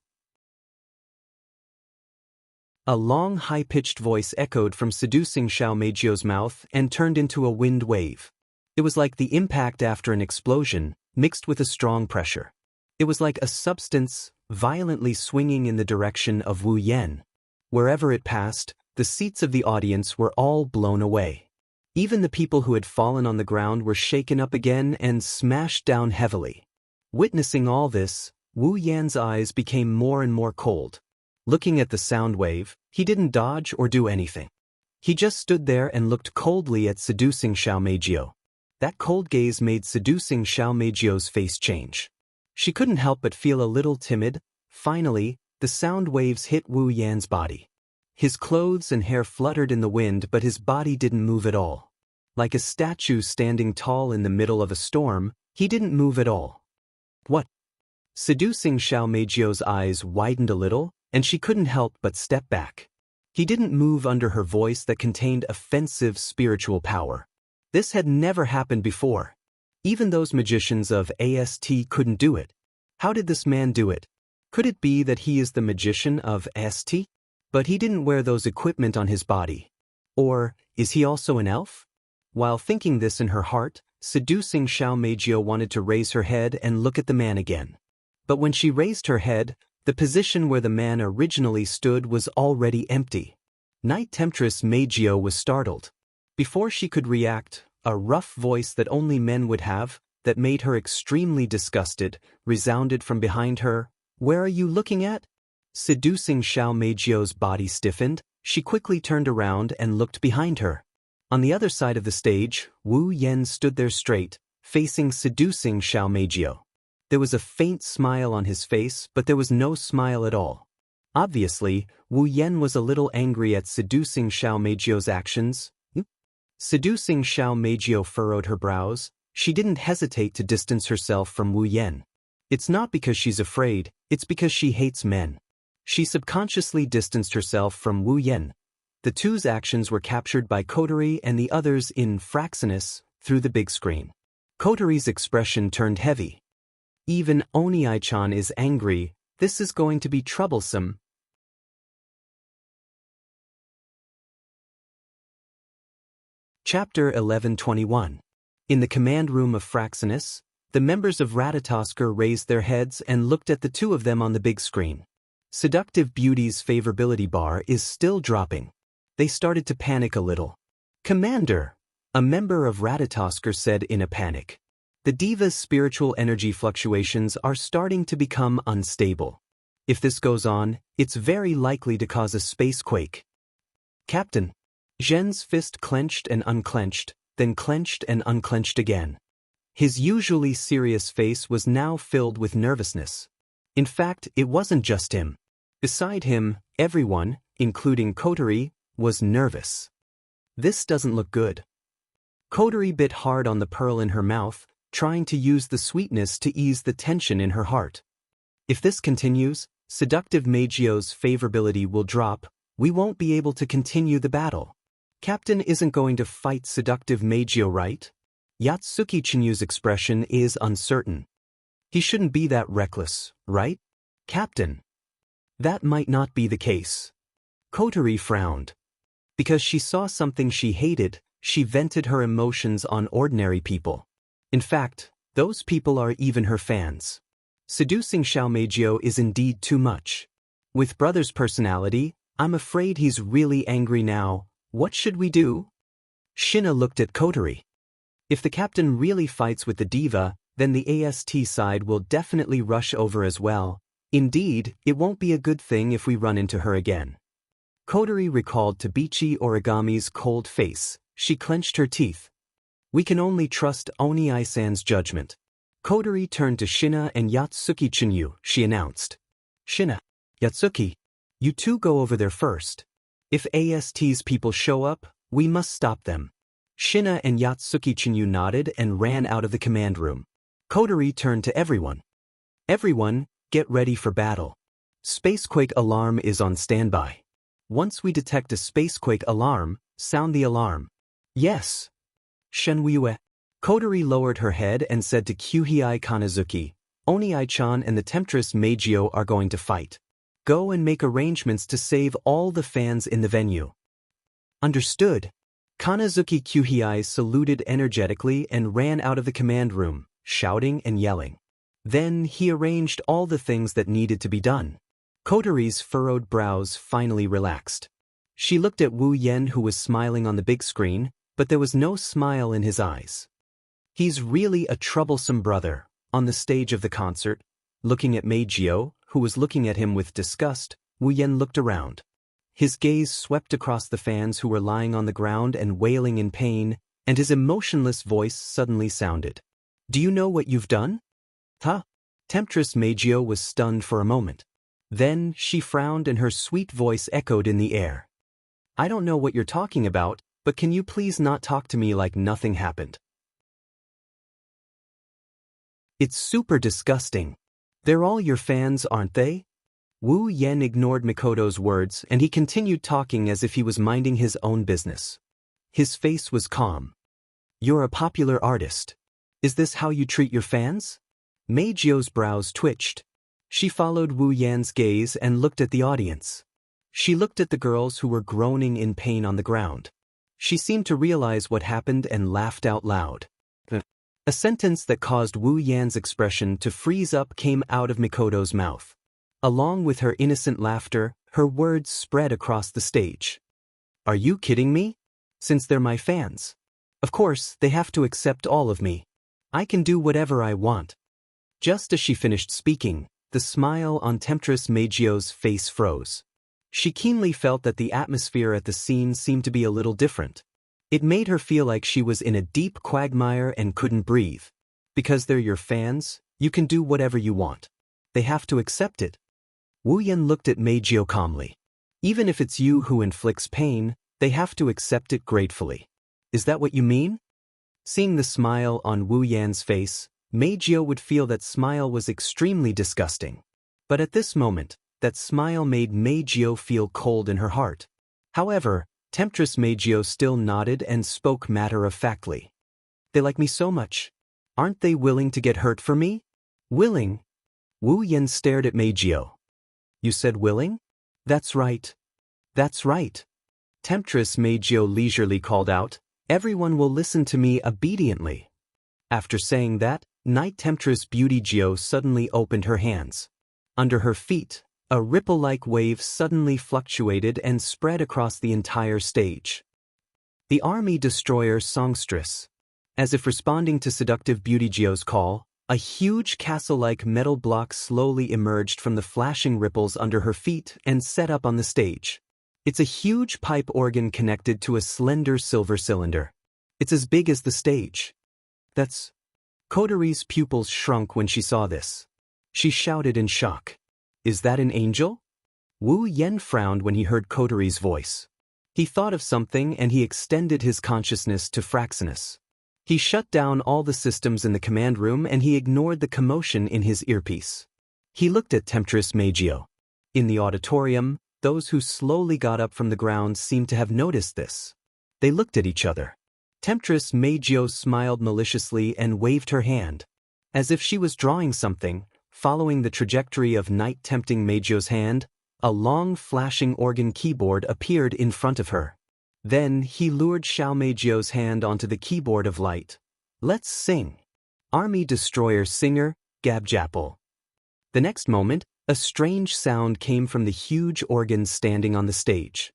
A long, high-pitched voice echoed from Seducing Xiaomeijio's mouth and turned into a wind wave. It was like the impact after an explosion, mixed with a strong pressure. It was like a substance violently swinging in the direction of Wu Yan. Wherever it passed, the seats of the audience were all blown away. Even the people who had fallen on the ground were shaken up again and smashed down heavily. Witnessing all this, Wu Yan's eyes became more and more cold. Looking at the sound wave, he didn't dodge or do anything. He just stood there and looked coldly at Seducing Xiaomeijio. That cold gaze made Seducing Xiaomeijio's face change. She couldn't help but feel a little timid. Finally, the sound waves hit Wu Yan's body. His clothes and hair fluttered in the wind, but his body didn't move at all. Like a statue standing tall in the middle of a storm, he didn't move at all. "What?" Seducing Xiaomeijio's eyes widened a little, and she couldn't help but step back. He didn't move under her voice that contained offensive spiritual power. This had never happened before. Even those magicians of AST couldn't do it. How did this man do it? Could it be that he is the magician of ST? But he didn't wear those equipment on his body. Or, is he also an elf? While thinking this in her heart, Seducing Xiaomeijio wanted to raise her head and look at the man again. But when she raised her head, the position where the man originally stood was already empty. Knight Temptress Meijio was startled. Before she could react, a rough voice that only men would have, that made her extremely disgusted, resounded from behind her. "Where are you looking at?" Seducing Xiao Meijio's body stiffened. She quickly turned around and looked behind her. On the other side of the stage, Wu Yan stood there straight, facing seducing Xiao Meijio. There was a faint smile on his face, but there was no smile at all. Obviously, Wu Yan was a little angry at seducing Xiao Meijio's actions. Seducing Xiao Meijio furrowed her brows. She didn't hesitate to distance herself from Wu Yan. It's not because she's afraid, it's because she hates men. She subconsciously distanced herself from Wu Yan. The two's actions were captured by Kotori and the others in Fraxinus through the big screen. Kotori's expression turned heavy. Even Oni-chan is angry. This is going to be troublesome. Chapter 1121. In the command room of Fraxinus, the members of Ratatosker raised their heads and looked at the two of them on the big screen. Seductive Beauty's favorability bar is still dropping. They started to panic a little. "Commander," a member of Ratatosker said in a panic. "The diva's spiritual energy fluctuations are starting to become unstable. If this goes on, it's very likely to cause a space quake." "Captain." Zhen's fist clenched and unclenched, then clenched and unclenched again. His usually serious face was now filled with nervousness. In fact, it wasn't just him. Beside him, everyone, including Kotori, was nervous. This doesn't look good. Kotori bit hard on the pearl in her mouth, trying to use the sweetness to ease the tension in her heart. If this continues, Seductive Meijio's favorability will drop. We won't be able to continue the battle. Captain isn't going to fight Seductive Meijio, right? Yatsuki Chinyu's expression is uncertain. He shouldn't be that reckless, right? Captain. That might not be the case. Kotori frowned. Because she saw something she hated, she vented her emotions on ordinary people. In fact, those people are even her fans. Seducing Xiao Meijio is indeed too much. With brother's personality, I'm afraid he's really angry now. What should we do? Shina looked at Kotori. If the captain really fights with the diva, then the AST side will definitely rush over as well. Indeed, it won't be a good thing if we run into her again. Kotori recalled Tabichi Origami's cold face. She clenched her teeth. We can only trust Oni-san's judgment. Kotori turned to Shina and Yatsuki Chinyu. She announced. Shina, Yatsuki, you two go over there first. If AST's people show up, we must stop them. Shina and Yatsuki Chinyu nodded and ran out of the command room. Kotori turned to everyone. Everyone, get ready for battle. Spacequake alarm is on standby. Once we detect a spacequake alarm, sound the alarm. Yes. Shenwue. Kotori lowered her head and said to Kyuhei Kanazuki, Oni-chan and the Temptress Meijio are going to fight. Go and make arrangements to save all the fans in the venue. Understood. Kanazuki Kyuhei saluted energetically and ran out of the command room, shouting and yelling. Then he arranged all the things that needed to be done. Kotori's furrowed brows finally relaxed. She looked at Wu Yan, who was smiling on the big screen, but there was no smile in his eyes. He's really a troublesome brother. On the stage of the concert, looking at Meijio, who was looking at him with disgust, Wu Yan looked around. His gaze swept across the fans who were lying on the ground and wailing in pain, and his emotionless voice suddenly sounded. Do you know what you've done? Huh? Temptress Meijio was stunned for a moment. Then she frowned and her sweet voice echoed in the air. I don't know what you're talking about, but can you please not talk to me like nothing happened? It's super disgusting. They're all your fans, aren't they? Wu Yan ignored Mikoto's words and he continued talking as if he was minding his own business. His face was calm. You're a popular artist. Is this how you treat your fans? Meijio's brows twitched. She followed Wu Yan's gaze and looked at the audience. She looked at the girls who were groaning in pain on the ground. She seemed to realize what happened and laughed out loud. A sentence that caused Wu Yan's expression to freeze up came out of Mikoto's mouth. Along with her innocent laughter, her words spread across the stage. Are you kidding me? Since they're my fans. Of course, they have to accept all of me. I can do whatever I want. Just as she finished speaking, the smile on Temptress Meijio's face froze. She keenly felt that the atmosphere at the scene seemed to be a little different. It made her feel like she was in a deep quagmire and couldn't breathe. Because they're your fans, you can do whatever you want. They have to accept it. Wu Yan looked at Meijio calmly. Even if it's you who inflicts pain, they have to accept it gratefully. Is that what you mean? Seeing the smile on Wu Yan's face, Meijio would feel that smile was extremely disgusting. But at this moment, that smile made Meijio feel cold in her heart. However, Temptress Meijio still nodded and spoke matter-of-factly. They like me so much. Aren't they willing to get hurt for me? Willing? Wu Yan stared at Meijio. You said willing? That's right. That's right. Temptress Meijio leisurely called out, everyone will listen to me obediently. After saying that, Night Temptress Beauty Gio suddenly opened her hands. Under her feet, a ripple-like wave suddenly fluctuated and spread across the entire stage. The army destroyer songstress. As if responding to seductive Beauty Gio's call, a huge castle-like metal block slowly emerged from the flashing ripples under her feet and set up on the stage. It's a huge pipe organ connected to a slender silver cylinder. It's as big as the stage. That's... Kotori's pupils shrunk when she saw this. She shouted in shock. Is that an angel? Wu Yan frowned when he heard Kotori's voice. He thought of something and he extended his consciousness to Fraxinus. He shut down all the systems in the command room and he ignored the commotion in his earpiece. He looked at Temptress Meijio. In the auditorium, those who slowly got up from the ground seemed to have noticed this. They looked at each other. Temptress Meijio smiled maliciously and waved her hand. As if she was drawing something, following the trajectory of night-tempting Meijio's hand, a long flashing organ keyboard appeared in front of her. Then he lured Xiao Meijio's hand onto the keyboard of light. Let's sing. Army Destroyer Singer, Gabjapple. The next moment, a strange sound came from the huge organ standing on the stage.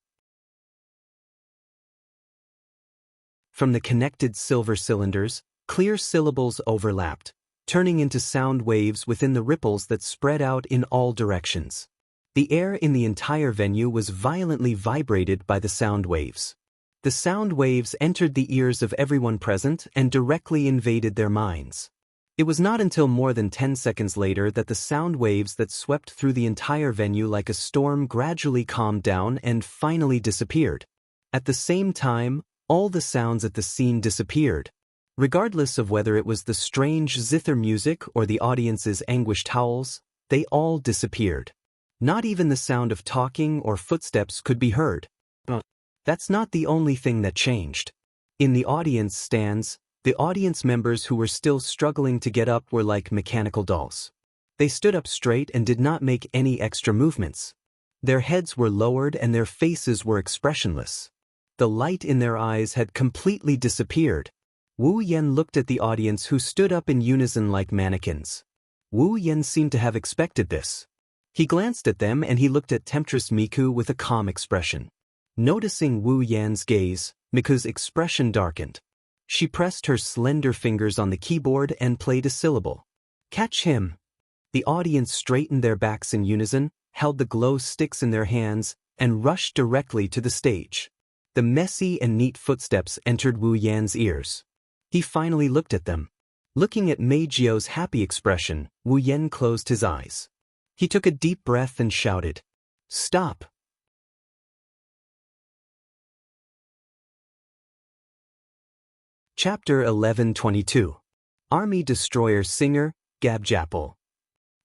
From the connected silver cylinders, clear syllables overlapped, turning into sound waves within the ripples that spread out in all directions. The air in the entire venue was violently vibrated by the sound waves. The sound waves entered the ears of everyone present and directly invaded their minds. It was not until more than 10 seconds later that the sound waves that swept through the entire venue like a storm gradually calmed down and finally disappeared. At the same time, all the sounds at the scene disappeared. Regardless of whether it was the strange zither music or the audience's anguished howls, they all disappeared. Not even the sound of talking or footsteps could be heard. But that's not the only thing that changed. In the audience stands, the audience members who were still struggling to get up were like mechanical dolls. They stood up straight and did not make any extra movements. Their heads were lowered and their faces were expressionless. The light in their eyes had completely disappeared. Wu Yan looked at the audience who stood up in unison like mannequins. Wu Yan seemed to have expected this. He glanced at them and he looked at Temptress Miku with a calm expression. Noticing Wu Yan's gaze, Miku's expression darkened. She pressed her slender fingers on the keyboard and played a syllable. Catch him. The audience straightened their backs in unison, held the glow sticks in their hands, and rushed directly to the stage. The messy and neat footsteps entered Wu Yan's ears. He finally looked at them. Looking at Meijio's happy expression, Wu Yan closed his eyes. He took a deep breath and shouted, Stop! Chapter 1122. Army Destroyer Singer, Gabjapple.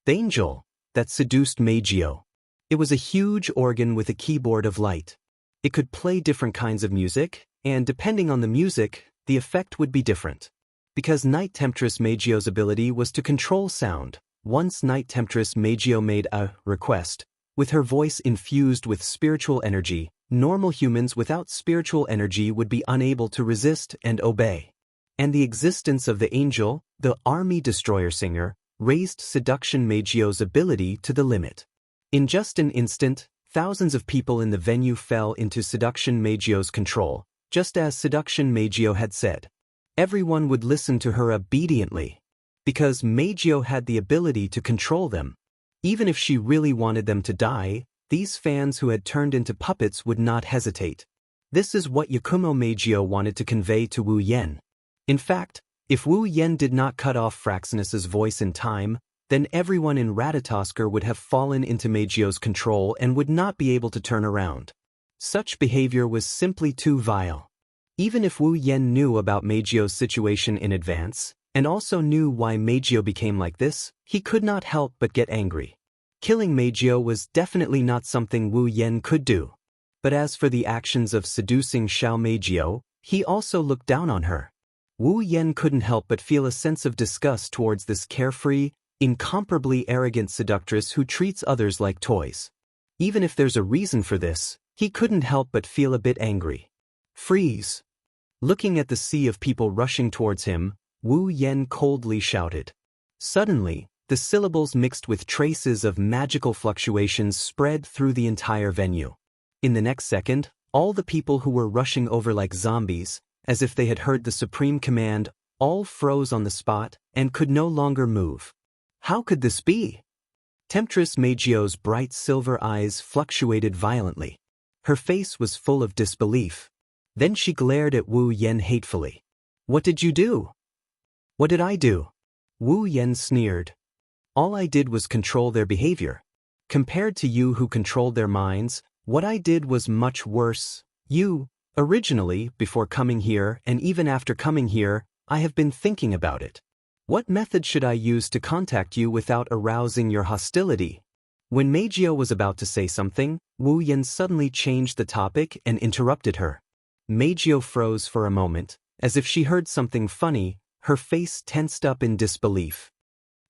The angel that seduced Meijio. It was a huge organ with a keyboard of light. It could play different kinds of music, and depending on the music, the effect would be different. Because Night Temptress Meijio's ability was to control sound, once Night Temptress Meijio made a request, with her voice infused with spiritual energy, normal humans without spiritual energy would be unable to resist and obey. And the existence of the angel, the army destroyer singer, raised Seduction Meijio's ability to the limit. In just an instant, thousands of people in the venue fell into Seduction Meijio's control, just as Seduction Meijio had said. Everyone would listen to her obediently, because Meijio had the ability to control them. Even if she really wanted them to die, these fans who had turned into puppets would not hesitate. This is what Yakumo Meijio wanted to convey to Wu Yen. In fact, if Wu Yen did not cut off Fraxinus's voice in time, then everyone in Ratatoskr would have fallen into Meijio's control and would not be able to turn around. Such behavior was simply too vile. Even if Wu Yen knew about Meijio's situation in advance, and also knew why Meijio became like this, he could not help but get angry. Killing Meijio was definitely not something Wu Yen could do. But as for the actions of seducing Xiao Meijio, he also looked down on her. Wu Yen couldn't help but feel a sense of disgust towards this carefree, incomparably arrogant seductress who treats others like toys. Even if there's a reason for this, he couldn't help but feel a bit angry. Freeze! Looking at the sea of people rushing towards him, Wu Yen coldly shouted. Suddenly, the syllables mixed with traces of magical fluctuations spread through the entire venue. In the next second, all the people who were rushing over like zombies, as if they had heard the supreme command, all froze on the spot and could no longer move. How could this be? Temptress Meijio's bright silver eyes fluctuated violently. Her face was full of disbelief. Then she glared at Wu Yen hatefully. What did you do? What did I do? Wu Yen sneered. All I did was control their behavior. Compared to you who controlled their minds, what I did was much worse. You, originally, before coming here and even after coming here, I have been thinking about it. What method should I use to contact you without arousing your hostility? When Meijio was about to say something, Wu Yen suddenly changed the topic and interrupted her. Meijio froze for a moment, as if she heard something funny, her face tensed up in disbelief.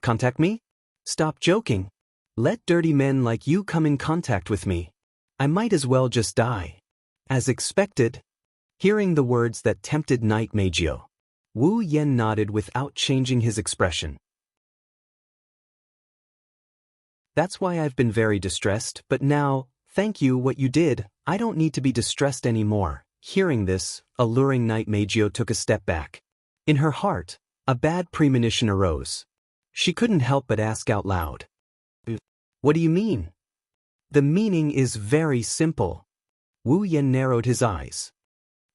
Contact me? Stop joking. Let dirty men like you come in contact with me. I might as well just die. As expected. Hearing the words that tempted Knight Meijio, Wu Yen nodded without changing his expression. That's why I've been very distressed, but now, thank you what you did, I don't need to be distressed anymore. Hearing this, alluring Knight Meijio took a step back. In her heart, a bad premonition arose. She couldn't help but ask out loud. What do you mean? The meaning is very simple. Wu Yen narrowed his eyes.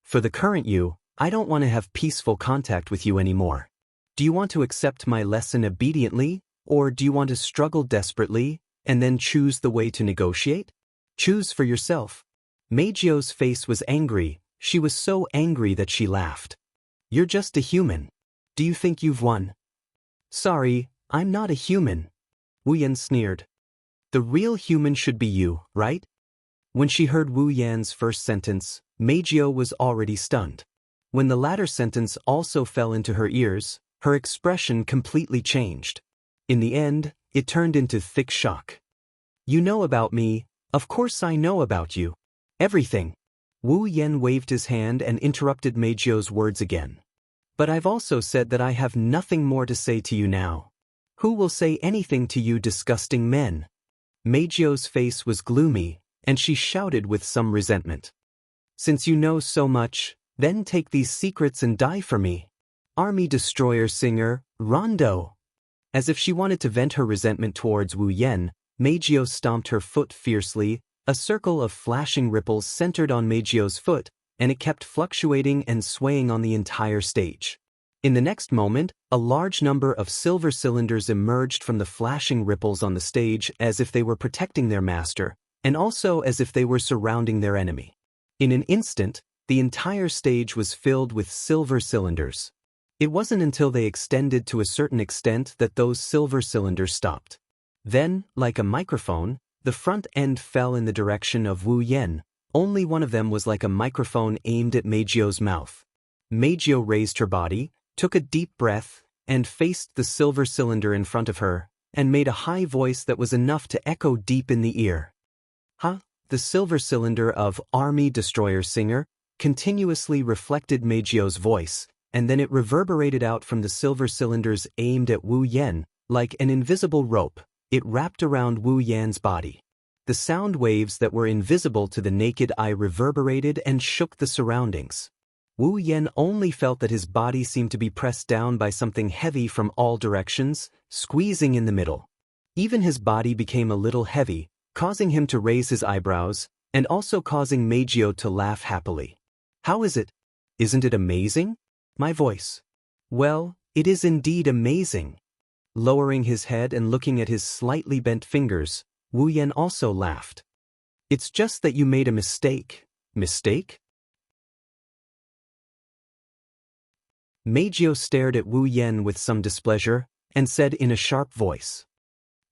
For the current you, I don't want to have peaceful contact with you anymore. Do you want to accept my lesson obediently, or do you want to struggle desperately, and then choose the way to negotiate? Choose for yourself. Meijio's face was angry. She was so angry that she laughed. You're just a human. Do you think you've won? Sorry, I'm not a human. Wu Yen sneered. The real human should be you, right? When she heard Wu Yan's first sentence, Meijio was already stunned. When the latter sentence also fell into her ears, her expression completely changed. In the end, it turned into thick shock. You know about me, of course I know about you. Everything. Wu Yen waved his hand and interrupted Meijio's words again. But I've also said that I have nothing more to say to you now. Who will say anything to you disgusting men? Meijio's face was gloomy, and she shouted with some resentment. Since you know so much, then take these secrets and die for me. Army Destroyer Singer, Rondo. As if she wanted to vent her resentment towards Wu Yen, Meijio stomped her foot fiercely. A circle of flashing ripples centered on Meijio's foot, and it kept fluctuating and swaying on the entire stage. In the next moment, a large number of silver cylinders emerged from the flashing ripples on the stage as if they were protecting their master, and also as if they were surrounding their enemy. In an instant, the entire stage was filled with silver cylinders. It wasn't until they extended to a certain extent that those silver cylinders stopped. Then, like a microphone, the front end fell in the direction of Wu Yen. Only one of them was like a microphone aimed at Meijio's mouth. Meijio raised her body, took a deep breath, and faced the silver cylinder in front of her, and made a high voice that was enough to echo deep in the ear. Huh? The silver cylinder of Army Destroyer Singer continuously reflected Meijio's voice, and then it reverberated out from the silver cylinders aimed at Wu Yen, like an invisible rope. It wrapped around Wu Yan's body. The sound waves that were invisible to the naked eye reverberated and shook the surroundings. Wu Yan only felt that his body seemed to be pressed down by something heavy from all directions, squeezing in the middle. Even his body became a little heavy, causing him to raise his eyebrows, and also causing Meijio to laugh happily. How is it? Isn't it amazing? My voice. Well, it is indeed amazing. Lowering his head and looking at his slightly bent fingers, Wu Yan also laughed. It's just that you made a mistake. Mistake? Meijio stared at Wu Yan with some displeasure, and said in a sharp voice,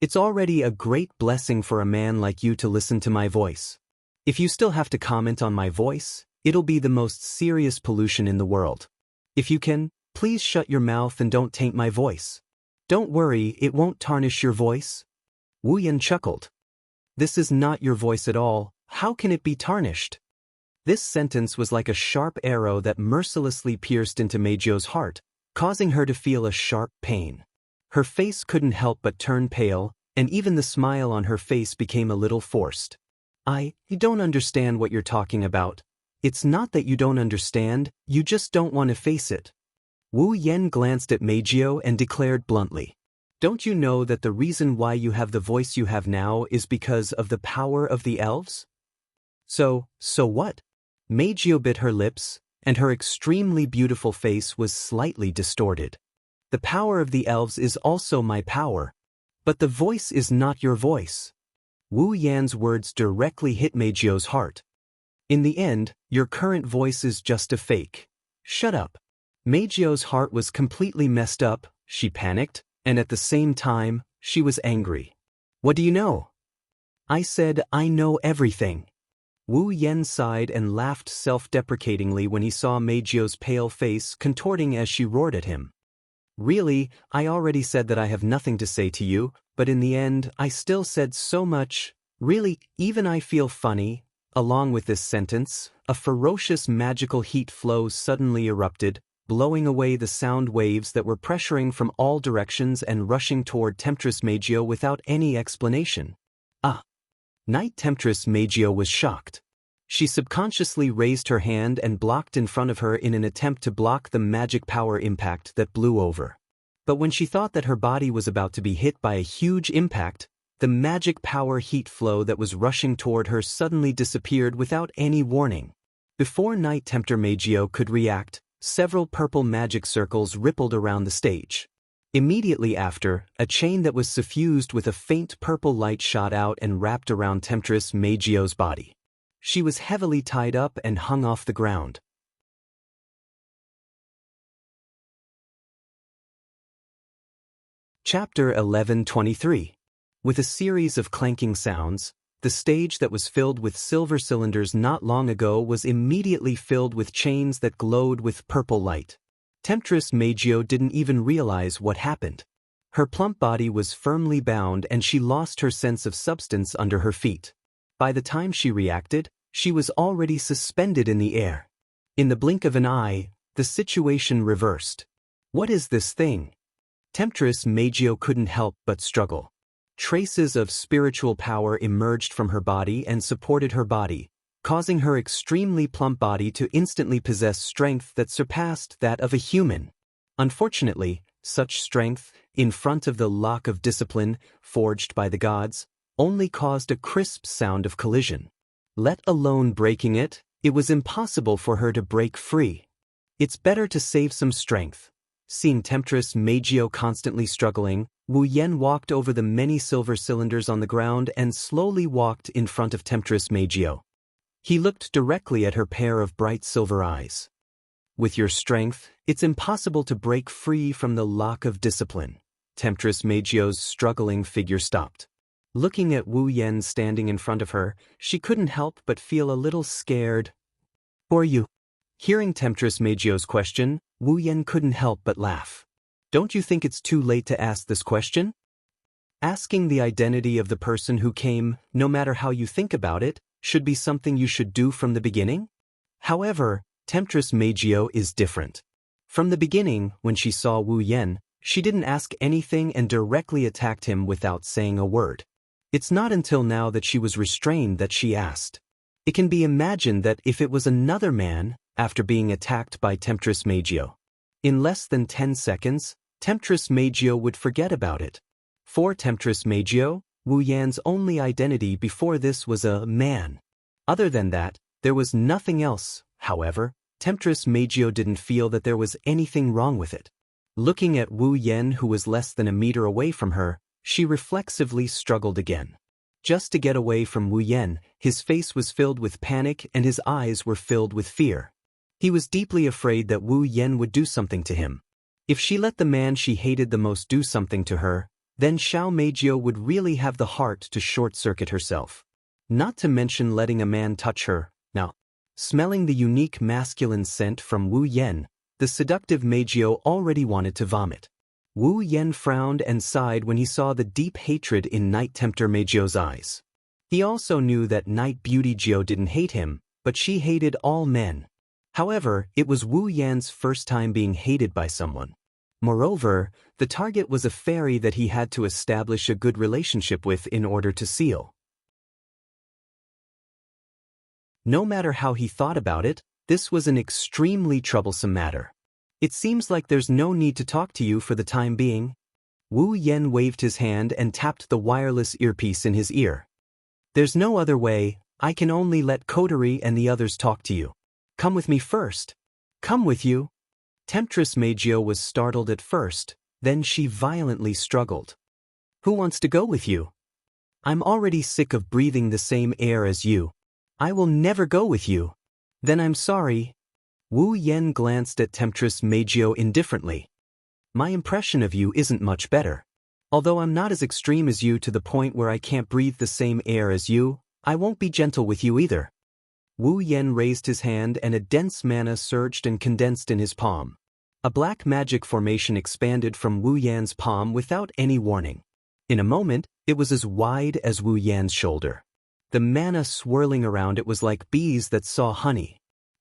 "It's already a great blessing for a man like you to listen to my voice. If you still have to comment on my voice, it'll be the most serious pollution in the world. If you can, please shut your mouth and don't taint my voice. Don't worry, it won't tarnish your voice." Wu Yan chuckled. "This is not your voice at all. How can it be tarnished?" This sentence was like a sharp arrow that mercilessly pierced into Meijio's heart, causing her to feel a sharp pain. Her face couldn't help but turn pale, and even the smile on her face became a little forced. You don't understand what you're talking about. It's not that you don't understand, you just don't want to face it." Wu Yan glanced at Meijio and declared bluntly, "Don't you know that the reason why you have the voice you have now is because of the power of the elves?" So what? Meijio bit her lips, and her extremely beautiful face was slightly distorted. "The power of the elves is also my power. But the voice is not your voice." Wu Yan's words directly hit Meijio's heart. "In the end, your current voice is just a fake. Shut up." Meijio's heart was completely messed up, she panicked, and at the same time, she was angry. "What do you know?" "I said I know everything." Wu Yan sighed and laughed self-deprecatingly when he saw Meijio's pale face contorting as she roared at him. "Really, I already said that I have nothing to say to you, but in the end, I still said so much. Really, even I feel funny." Along with this sentence, a ferocious magical heat flow suddenly erupted, blowing away the sound waves that were pressuring from all directions and rushing toward Temptress Meijio without any explanation. Knight Temptress Meijio was shocked. She subconsciously raised her hand and blocked in front of her in an attempt to block the magic power impact that blew over. But when she thought that her body was about to be hit by a huge impact, the magic power heat flow that was rushing toward her suddenly disappeared without any warning. Before Knight Tempter Meijio could react, several purple magic circles rippled around the stage. Immediately after, a chain that was suffused with a faint purple light shot out and wrapped around Temptress Meijio's body. She was heavily tied up and hung off the ground. Chapter 11:23. With a series of clanking sounds, the stage that was filled with silver cylinders not long ago was immediately filled with chains that glowed with purple light. Temptress Meijio didn't even realize what happened. Her plump body was firmly bound and she lost her sense of substance under her feet. By the time she reacted, she was already suspended in the air. In the blink of an eye, the situation reversed. "What is this thing?" Temptress Meijio couldn't help but struggle. Traces of spiritual power emerged from her body and supported her body, causing her extremely plump body to instantly possess strength that surpassed that of a human. Unfortunately, such strength, in front of the lock of discipline forged by the gods, only caused a crisp sound of collision. Let alone breaking it, it was impossible for her to break free. "It's better to save some strength." Seeing Temptress Meijio constantly struggling, Wu Yan walked over the many silver cylinders on the ground and slowly walked in front of Temptress Meijio. He looked directly at her pair of bright silver eyes. "With your strength, it's impossible to break free from the lock of discipline." Temptress Meijio's struggling figure stopped. Looking at Wu Yan standing in front of her, she couldn't help but feel a little scared. "Who are you?" Hearing Temptress Meijio's question, Wu Yan couldn't help but laugh. "Don't you think it's too late to ask this question? Asking the identity of the person who came, no matter how you think about it, should be something you should do from the beginning? However, Temptress Meijio is different. From the beginning, when she saw Wu Yan, she didn't ask anything and directly attacked him without saying a word. It's not until now that she was restrained that she asked. It can be imagined that if it was another man, after being attacked by Temptress Magio, in less than 10 seconds, Temptress Magio would forget about it. For Temptress Magio, Wu Yan's only identity before this was a man. Other than that, there was nothing else. However, Temptress Magio didn't feel that there was anything wrong with it. Looking at Wu Yan, who was less than a meter away from her, she reflexively struggled again. Just to get away from Wu Yan, his face was filled with panic and his eyes were filled with fear. He was deeply afraid that Wu Yan would do something to him. If she let the man she hated the most do something to her, then Xiao Meijio would really have the heart to short-circuit herself. Not to mention letting a man touch her. Now, smelling the unique masculine scent from Wu Yan, the seductive Meijio already wanted to vomit. Wu Yan frowned and sighed when he saw the deep hatred in Night Tempter Meijio's eyes. He also knew that Night Beauty Jio didn't hate him, but she hated all men. However, it was Wu Yan's first time being hated by someone. Moreover, the target was a fairy that he had to establish a good relationship with in order to seal. No matter how he thought about it, this was an extremely troublesome matter. It seems like there's no need to talk to you for the time being. Wu Yan waved his hand and tapped the wireless earpiece in his ear. There's no other way, I can only let Coterie and the others talk to you. Come with me first. Come with you. Temptress Meijio was startled at first, then she violently struggled. Who wants to go with you? I'm already sick of breathing the same air as you. I will never go with you. Then I'm sorry. Wu Yan glanced at Temptress Meijio indifferently. My impression of you isn't much better. Although I'm not as extreme as you to the point where I can't breathe the same air as you, I won't be gentle with you either. Wu Yan raised his hand and a dense mana surged and condensed in his palm. A black magic formation expanded from Wu Yan's palm without any warning. In a moment, it was as wide as Wu Yan's shoulder. The mana swirling around it was like bees that saw honey.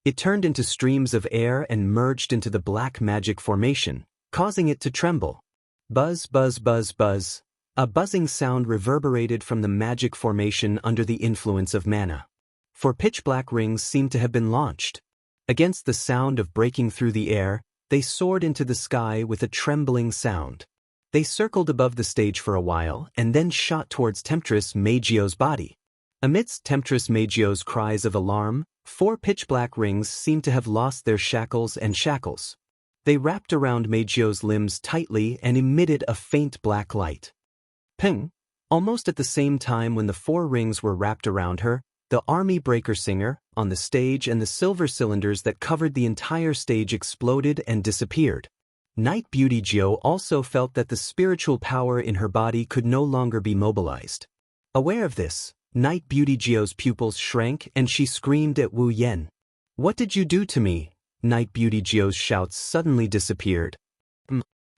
It turned into streams of air and merged into the black magic formation, causing it to tremble. Buzz, buzz, buzz, buzz. A buzzing sound reverberated from the magic formation under the influence of mana. For pitch-black rings seemed to have been launched. Against the sound of breaking through the air, they soared into the sky with a trembling sound. They circled above the stage for a while and then shot towards Temptress Meijio's body. Amidst Temptress Meijio's cries of alarm, 4 pitch-black rings seemed to have lost their shackles and shackles. They wrapped around Meijio's limbs tightly and emitted a faint black light. Ping! Almost at the same time when the 4 rings were wrapped around her, the army breaker singer, on the stage and the silver cylinders that covered the entire stage exploded and disappeared. Night Beauty Jio also felt that the spiritual power in her body could no longer be mobilized. Aware of this, Night Beauty Jio's pupils shrank and she screamed at Wu Yan. What did you do to me? Night Beauty Jio's shouts suddenly disappeared.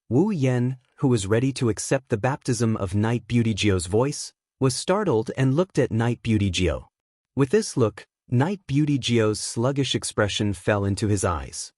Wu Yan, who was ready to accept the baptism of Night Beauty Jio's voice, was startled and looked at Night Beauty Jio. With this look, Night Beauty Jio's sluggish expression fell into his eyes.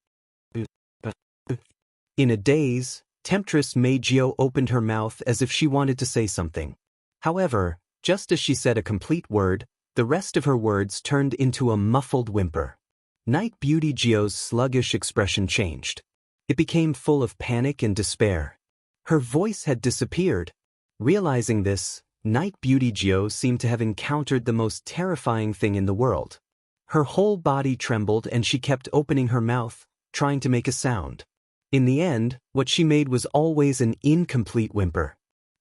In a daze, Temptress Meijio opened her mouth as if she wanted to say something. However, just as she said a complete word, the rest of her words turned into a muffled whimper. Night Beauty Jio's sluggish expression changed. It became full of panic and despair. Her voice had disappeared. Realizing this, Night Beauty Jio seemed to have encountered the most terrifying thing in the world. Her whole body trembled and she kept opening her mouth, trying to make a sound. In the end, what she made was always an incomplete whimper.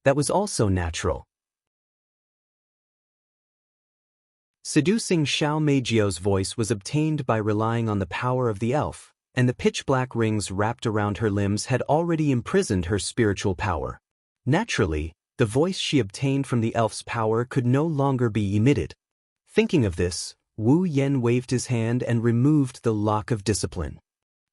That was also natural. Seducing Xiao Meijio's voice was obtained by relying on the power of the elf, and the pitch-black rings wrapped around her limbs had already imprisoned her spiritual power. Naturally, the voice she obtained from the elf's power could no longer be emitted. Thinking of this, Wu Yan waved his hand and removed the lock of discipline.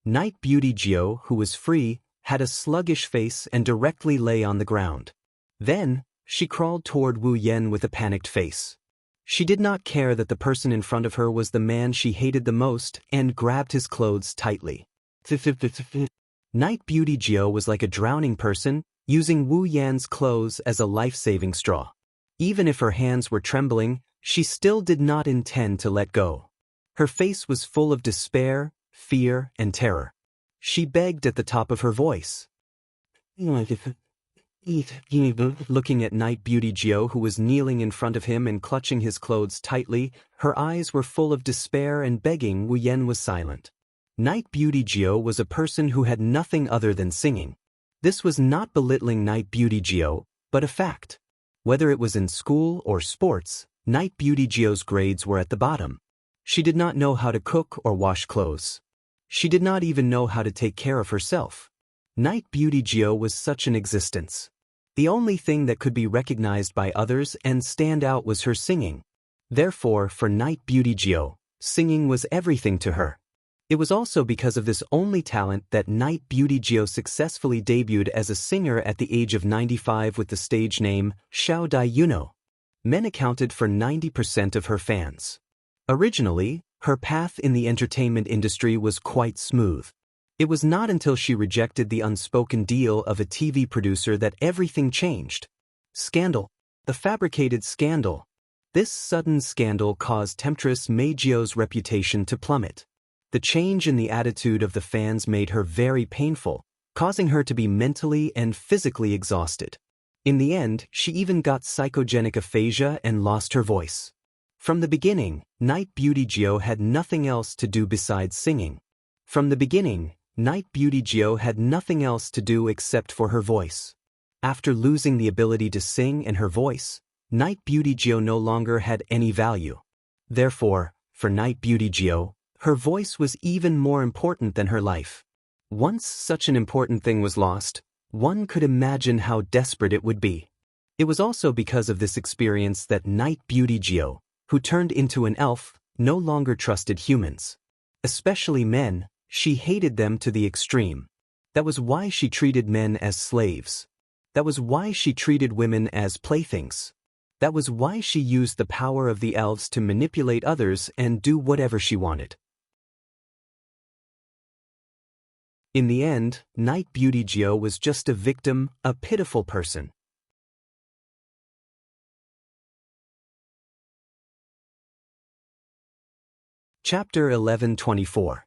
Night Beauty Jio, who was free, had a sluggish face and directly lay on the ground. Then, she crawled toward Wu Yan with a panicked face. She did not care that the person in front of her was the man she hated the most and grabbed his clothes tightly. Night Beauty Jio was like a drowning person, using Wu Yan's clothes as a life-saving straw. Even if her hands were trembling, she still did not intend to let go. Her face was full of despair, fear, and terror. She begged at the top of her voice. Looking at Night Beauty Jiao, who was kneeling in front of him and clutching his clothes tightly, her eyes were full of despair and begging. Wu Yan was silent. Night Beauty Jiao was a person who had nothing other than singing. This was not belittling Night Beauty Jiao, but a fact. Whether it was in school or sports, Night Beauty Jiao's grades were at the bottom. She did not know how to cook or wash clothes. She did not even know how to take care of herself. Night Beauty Jiao was such an existence. The only thing that could be recognized by others and stand out was her singing. Therefore, for Night Beauty Jiao, singing was everything to her. It was also because of this only talent that Night Beauty Jiao successfully debuted as a singer at the age of 95 with the stage name Xiao Dai Yuno. Men accounted for 90% of her fans. Originally, her path in the entertainment industry was quite smooth. It was not until she rejected the unspoken deal of a TV producer that everything changed. Scandal. The fabricated scandal. This sudden scandal caused Temptress Mei Jiao's reputation to plummet. The change in the attitude of the fans made her very painful, causing her to be mentally and physically exhausted. In the end, she even got psychogenic aphasia and lost her voice. From the beginning, Night Beauty Jiao had nothing else to do besides singing. From the beginning, Night Beauty Jiao had nothing else to do except for her voice. After losing the ability to sing and her voice, Night Beauty Jiao no longer had any value. Therefore, for Night Beauty Jiao, her voice was even more important than her life. Once such an important thing was lost, one could imagine how desperate it would be. It was also because of this experience that Night Beauty Jiao, who turned into an elf, no longer trusted humans. Especially men, she hated them to the extreme. That was why she treated men as slaves. That was why she treated women as playthings. That was why she used the power of the elves to manipulate others and do whatever she wanted. In the end, Night Beauty Jiao was just a victim, a pitiful person. Chapter 11:24.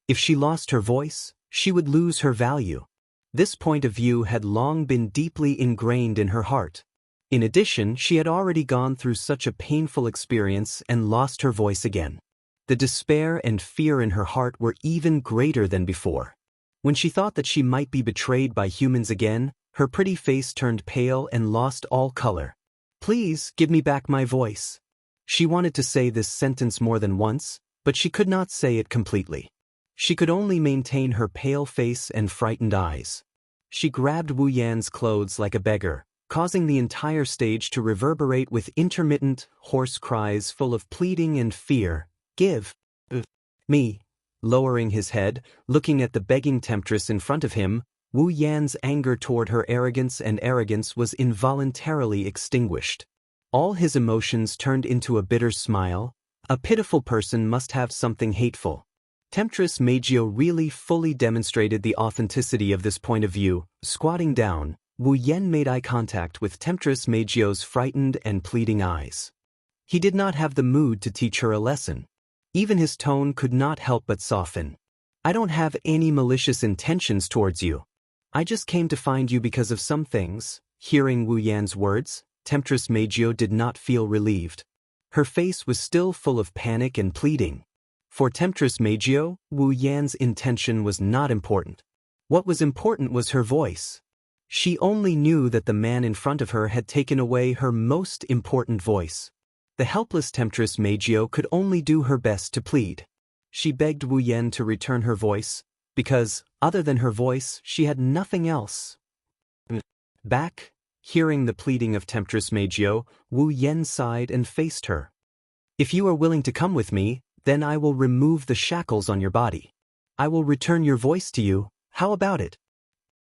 If she lost her voice, she would lose her value. This point of view had long been deeply ingrained in her heart. In addition, she had already gone through such a painful experience and lost her voice again. The despair and fear in her heart were even greater than before. When she thought that she might be betrayed by humans again, her pretty face turned pale and lost all color. "Please, give me back my voice." She wanted to say this sentence more than once, but she could not say it completely. She could only maintain her pale face and frightened eyes. She grabbed Wu Yan's clothes like a beggar, causing the entire stage to reverberate with intermittent, hoarse cries full of pleading and fear. "Give me." Lowering his head, looking at the begging temptress in front of him, Wu Yan's anger toward her arrogance was involuntarily extinguished. All his emotions turned into a bitter smile. A pitiful person must have something hateful. Temptress Mei Jiao really fully demonstrated the authenticity of this point of view. Squatting down, Wu Yan made eye contact with Temptress Mei Jiao's frightened and pleading eyes. He did not have the mood to teach her a lesson. Even his tone could not help but soften. "I don't have any malicious intentions towards you. I just came to find you because of some things." Hearing Wu Yan's words, Temptress Mei Jiao did not feel relieved. Her face was still full of panic and pleading. For Temptress Mei Jiao, Wu Yan's intention was not important. What was important was her voice. She only knew that the man in front of her had taken away her most important voice. The helpless Temptress Mei Jiao could only do her best to plead. She begged Wu Yan to return her voice, because, other than her voice, she had nothing else. Back, hearing the pleading of Temptress Mei Jiao, Wu Yan sighed and faced her. "If you are willing to come with me, then I will remove the shackles on your body. I will return your voice to you. How about it?"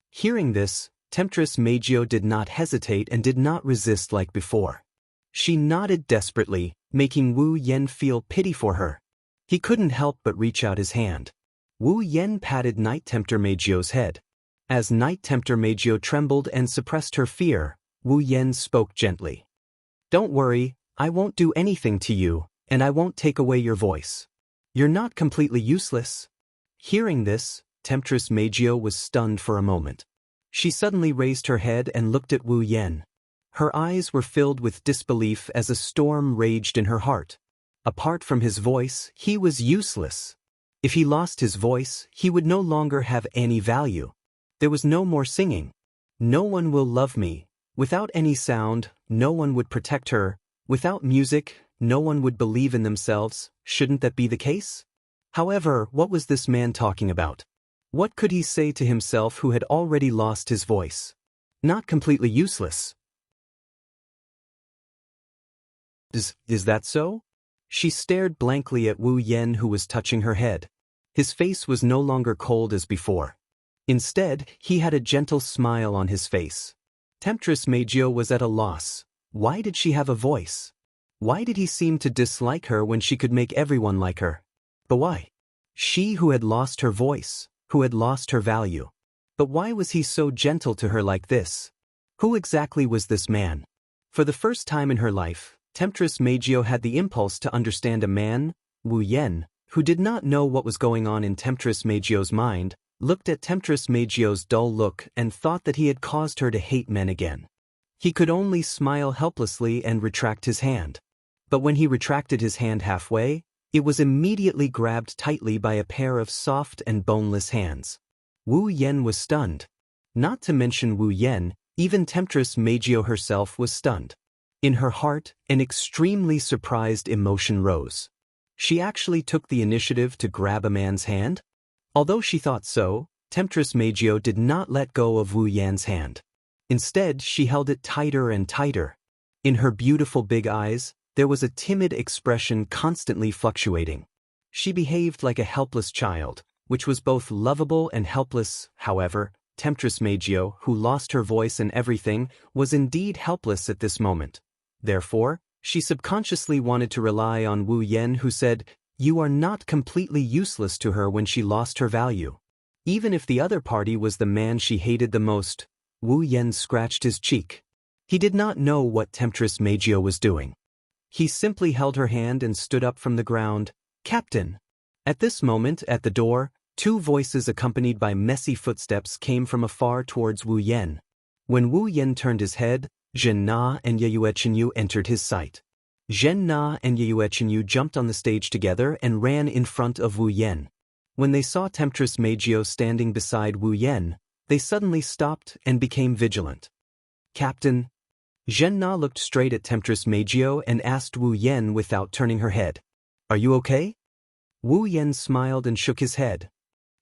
Hearing this, Temptress Mei Jiao did not hesitate and did not resist like before. She nodded desperately, making Wu Yan feel pity for her. He couldn't help but reach out his hand. Wu Yan patted Night Tempter Mei Jiao's head. As Night Tempter Mei Jiao trembled and suppressed her fear, Wu Yan spoke gently. Don't worry, I won't do anything to you, and I won't take away your voice. You're not completely useless. Hearing this, Temptress Meijio was stunned for a moment. She suddenly raised her head and looked at Wu Yen. Her eyes were filled with disbelief as a storm raged in her heart. Apart from his voice, he was useless. If he lost his voice, he would no longer have any value. There was no more singing. No one will love me. Without any sound, no one would protect her. Without music, no one would believe in themselves. Shouldn't that be the case? However, what was this man talking about? What could he say to himself who had already lost his voice? Not completely useless. Is that so? She stared blankly at Wu Yen, who was touching her head. His face was no longer cold as before. Instead, he had a gentle smile on his face. Temptress Meijio was at a loss. Why did she have a voice? Why did he seem to dislike her when she could make everyone like her? But why? She who had lost her voice, who had lost her value. But why was he so gentle to her like this? Who exactly was this man? For the first time in her life, Temptress Meijio had the impulse to understand a man, Wu Yen, who did not know what was going on in Temptress Meijio's mind, looked at Temptress Meijio's dull look and thought that he had caused her to hate men again. He could only smile helplessly and retract his hand. But when he retracted his hand halfway, it was immediately grabbed tightly by a pair of soft and boneless hands. Wu Yen was stunned. Not to mention Wu Yen, even Temptress Meijio herself was stunned. In her heart, an extremely surprised emotion rose. She actually took the initiative to grab a man's hand? Although she thought so, Temptress Meijio did not let go of Wu Yan's hand. Instead, she held it tighter and tighter. In her beautiful big eyes, there was a timid expression constantly fluctuating. She behaved like a helpless child, which was both lovable and helpless. However, Temptress Meijio, who lost her voice and everything, was indeed helpless at this moment. Therefore, she subconsciously wanted to rely on Wu Yen, who said, "You are not completely useless," to her when she lost her value. Even if the other party was the man she hated the most. Wu Yen scratched his cheek. He did not know what Temptress Meijio was doing. He simply held her hand and stood up from the ground. "Captain!" At this moment, at the door, two voices accompanied by messy footsteps came from afar towards Wu Yen. When Wu Yen turned his head, Zhen Na and Yeyuechenyu entered his sight. Zhen Na and Yeyuechenyu jumped on the stage together and ran in front of Wu Yen. When they saw Temptress Meijio standing beside Wu Yen, they suddenly stopped and became vigilant. "Captain." Zhen Na looked straight at Temptress Meijio and asked Wu Yen without turning her head. "Are you okay?" Wu Yen smiled and shook his head.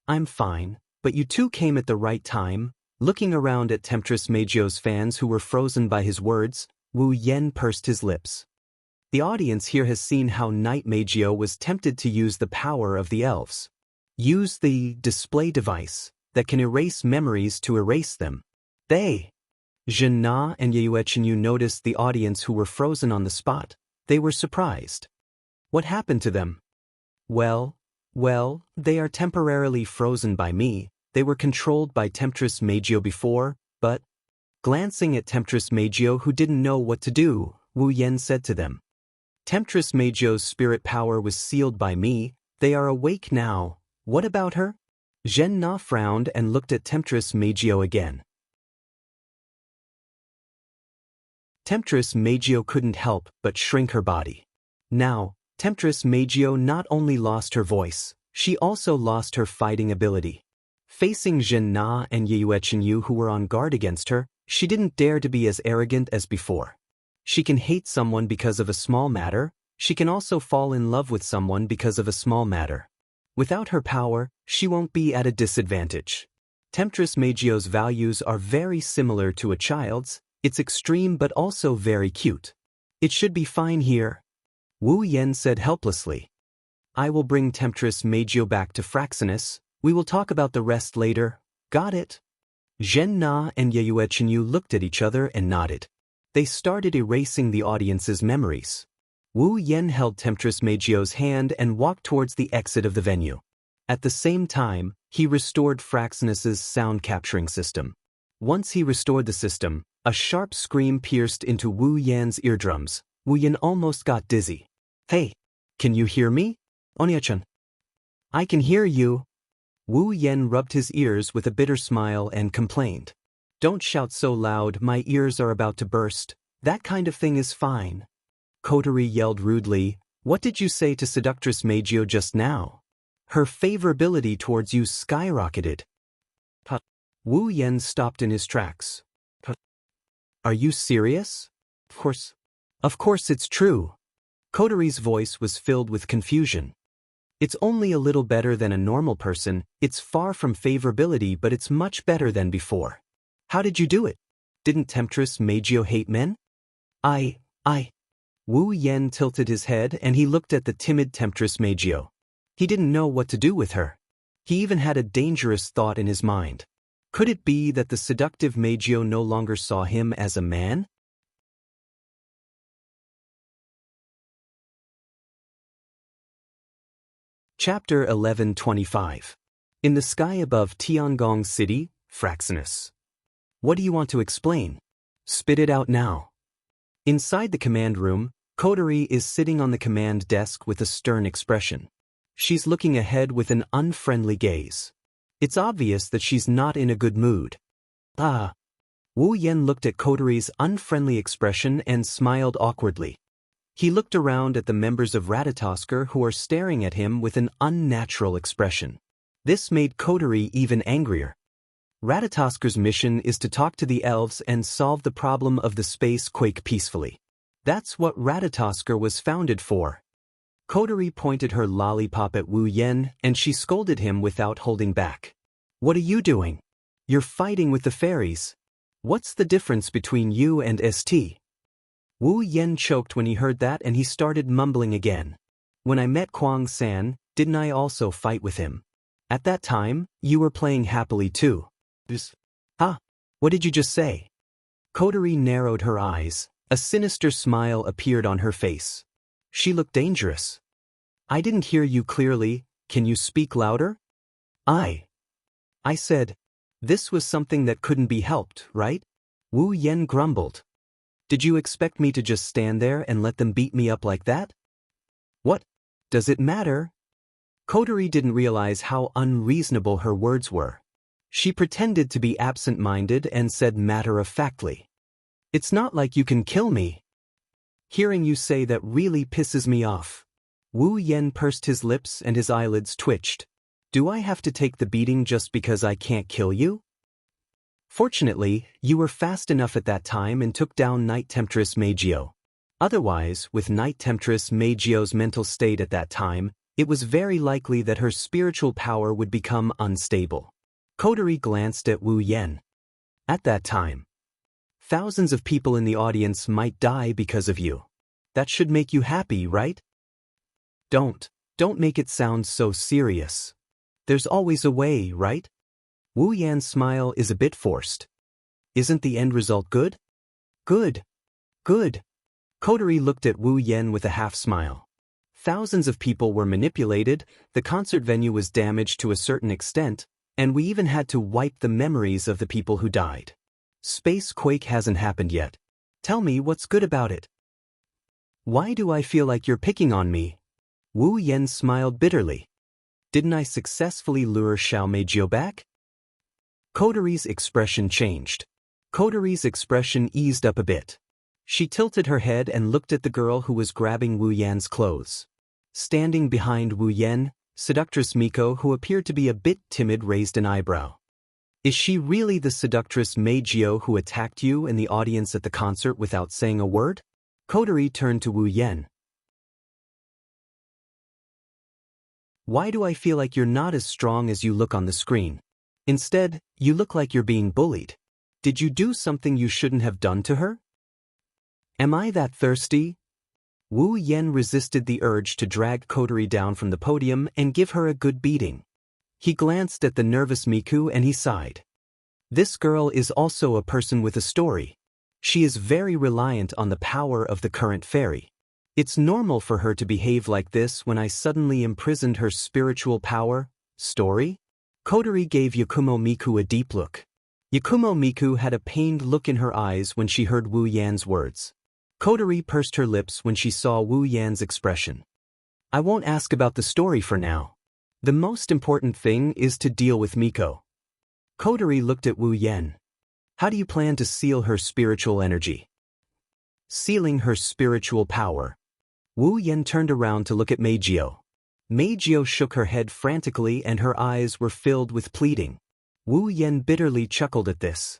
"I'm fine, but you two came at the right time." Looking around at Temptress Meijio's fans who were frozen by his words, Wu Yen pursed his lips. The audience here has seen how Knight Meijio was tempted to use the power of the elves. Use the display device that can erase memories to erase them. Zhen Na and Yeyuechenyu noticed the audience who were frozen on the spot. They were surprised. What happened to them? Well, they are temporarily frozen by me. They were controlled by Temptress Meijio before, but... Glancing at Temptress Meijio, who didn't know what to do, Wu Yen said to them. "Temptress Meijio's spirit power was sealed by me. They are awake now. What about her?" Zhen Na frowned and looked at Temptress Meijio again. Temptress Meijio couldn't help but shrink her body. Now, Temptress Meijio not only lost her voice, she also lost her fighting ability. Facing Zhen Na and Yeyuechenyu, who were on guard against her, she didn't dare to be as arrogant as before. She can hate someone because of a small matter. She can also fall in love with someone because of a small matter. Without her power, she won't be at a disadvantage. Temptress Meijio's values are very similar to a child's. It's extreme but also very cute. It should be fine here. Wu Yen said helplessly. "I will bring Temptress Meijio back to Fraxinus. We will talk about the rest later. Got it?" Zhen Na and Yeyuechenyu looked at each other and nodded. They started erasing the audience's memories. Wu Yen held Temptress Meijio's hand and walked towards the exit of the venue. At the same time, he restored Fraxinus's sound capturing system. Once he restored the system, A sharp scream pierced into Wu Yan's eardrums. Wu Yan almost got dizzy. Hey, can you hear me? Onya-chan. I can hear you. Wu Yan rubbed his ears with a bitter smile and complained. Don't shout so loud, my ears are about to burst. That kind of thing is fine. Kotori yelled rudely. What did you say to Seductress Meijio just now? Her favorability towards you skyrocketed. Wu Yan stopped in his tracks. Are you serious? Of course it's true. Kotori's voice was filled with confusion. It's only a little better than a normal person, it's far from favorability but it's much better than before. How did you do it? Didn't Temptress Meijio hate men? Wu Yan tilted his head and he looked at the timid Temptress Meijio. He didn't know what to do with her. He even had a dangerous thought in his mind. Could it be that the seductive Meijio no longer saw him as a man? Chapter 1125. In the sky above Tiangong City, Fraxinus. What do you want to explain? Spit it out now. Inside the command room, Kotori is sitting on the command desk with a stern expression. She's looking ahead with an unfriendly gaze. It's obvious that she's not in a good mood. Wu Yan looked at Kotori's unfriendly expression and smiled awkwardly. He looked around at the members of Ratatosker who are staring at him with an unnatural expression. This made Kotori even angrier. Ratatosker's mission is to talk to the elves and solve the problem of the space quake peacefully. That's what Ratatosker was founded for. Kotori pointed her lollipop at Wu Yan and she scolded him without holding back. What are you doing? You're fighting with the fairies. What's the difference between you and St? Wu Yan choked when he heard that and he started mumbling again. When I met Kwang-san, didn't I also fight with him? At that time, you were playing happily too. What did you just say? Kotori narrowed her eyes. A sinister smile appeared on her face. She looked dangerous. I didn't hear you clearly, can you speak louder? I said, this was something that couldn't be helped, right? Wu Yan grumbled. Did you expect me to just stand there and let them beat me up like that? What? Does it matter? Kotori didn't realize how unreasonable her words were. She pretended to be absent-minded and said matter-of-factly. It's not like you can kill me. Hearing you say that really pisses me off. Wu Yan pursed his lips and his eyelids twitched. Do I have to take the beating just because I can't kill you? Fortunately, you were fast enough at that time and took down Night Temptress Meijio. Otherwise, with Night Temptress Meijio's mental state at that time, it was very likely that her spiritual power would become unstable. Kotori glanced at Wu Yan. At that time, thousands of people in the audience might die because of you. That should make you happy, right? Don't make it sound so serious. There's always a way, right? Wu Yan's smile is a bit forced. Isn't the end result good? Good. Kotori looked at Wu Yan with a half-smile. Thousands of people were manipulated, the concert venue was damaged to a certain extent, and we even had to wipe the memories of the people who died. Space quake hasn't happened yet. Tell me what's good about it. Why do I feel like you're picking on me? Wu Yan smiled bitterly. Didn't I successfully lure Xiao Meijio back? Kotori's expression changed. Kotori's expression eased up a bit. She tilted her head and looked at the girl who was grabbing Wu Yan's clothes. Standing behind Wu Yan, Seductress Miko, who appeared to be a bit timid, raised an eyebrow. Is she really the Seductress Meijio who attacked you in the audience at the concert without saying a word? Kotori turned to Wu Yan. Why do I feel like you're not as strong as you look on the screen? Instead, you look like you're being bullied. Did you do something you shouldn't have done to her? Am I that thirsty? Wu Yan resisted the urge to drag Kotori down from the podium and give her a good beating. He glanced at the nervous Miku and he sighed. This girl is also a person with a story. She is very reliant on the power of the current fairy. It's normal for her to behave like this when I suddenly imprisoned her spiritual power. Story? Kotori gave Yakumo Miku a deep look. Yakumo Miku had a pained look in her eyes when she heard Wu Yan's words. Kotori pursed her lips when she saw Wu Yan's expression. I won't ask about the story for now. The most important thing is to deal with Miko. Kotori looked at Wu Yan. How do you plan to seal her spiritual energy? Sealing her spiritual power. Wu Yan turned around to look at Meijio. Meijio shook her head frantically and her eyes were filled with pleading. Wu Yan bitterly chuckled at this.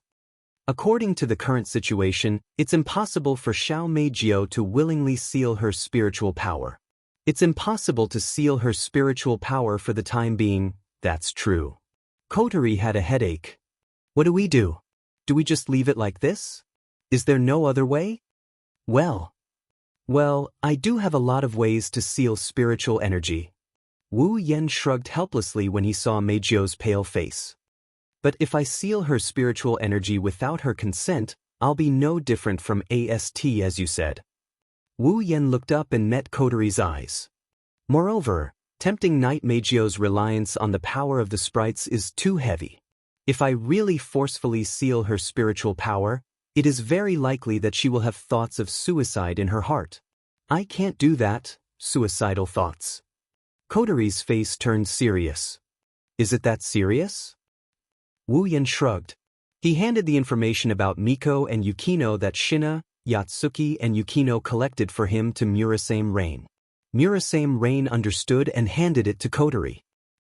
According to the current situation, it's impossible for Xiao Meijio to willingly seal her spiritual power. It's impossible to seal her spiritual power for the time being, that's true. Kotori had a headache. What do we do? Do we just leave it like this? Is there no other way? Well, I do have a lot of ways to seal spiritual energy. Wu Yan shrugged helplessly when he saw Meijio's pale face. But if I seal her spiritual energy without her consent, I'll be no different from AST as you said. Wu Yan looked up and met Kotori's eyes. Moreover, tempting Knight Meijio's reliance on the power of the sprites is too heavy. If I really forcefully seal her spiritual power, it is very likely that she will have thoughts of suicide in her heart. I can't do that, suicidal thoughts. Kotori's face turned serious. Is it that serious? Wu Yan shrugged. He handed the information about Miko and Yukino that Shina, Yatsuki and Yukino collected for him to Murasame Rain. Murasame Rain understood and handed it to Kotori.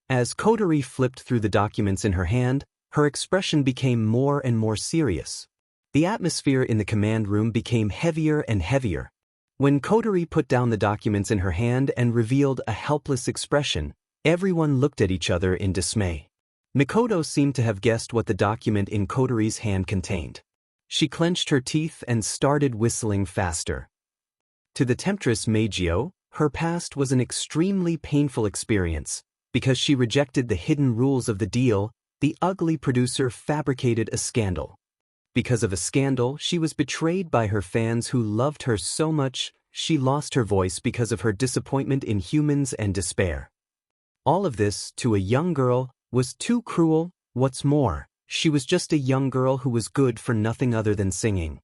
As Kotori flipped through the documents in her hand, her expression became more and more serious. The atmosphere in the command room became heavier and heavier. When Kotori put down the documents in her hand and revealed a helpless expression, everyone looked at each other in dismay. Mikoto seemed to have guessed what the document in Kotori's hand contained. She clenched her teeth and started whistling faster. To the temptress Meijio, her past was an extremely painful experience. Because she rejected the hidden rules of the deal, the ugly producer fabricated a scandal. Because of a scandal, she was betrayed by her fans who loved her so much, she lost her voice because of her disappointment in humans and despair. All of this, to a young girl, was too cruel. What's more, she was just a young girl who was good for nothing other than singing.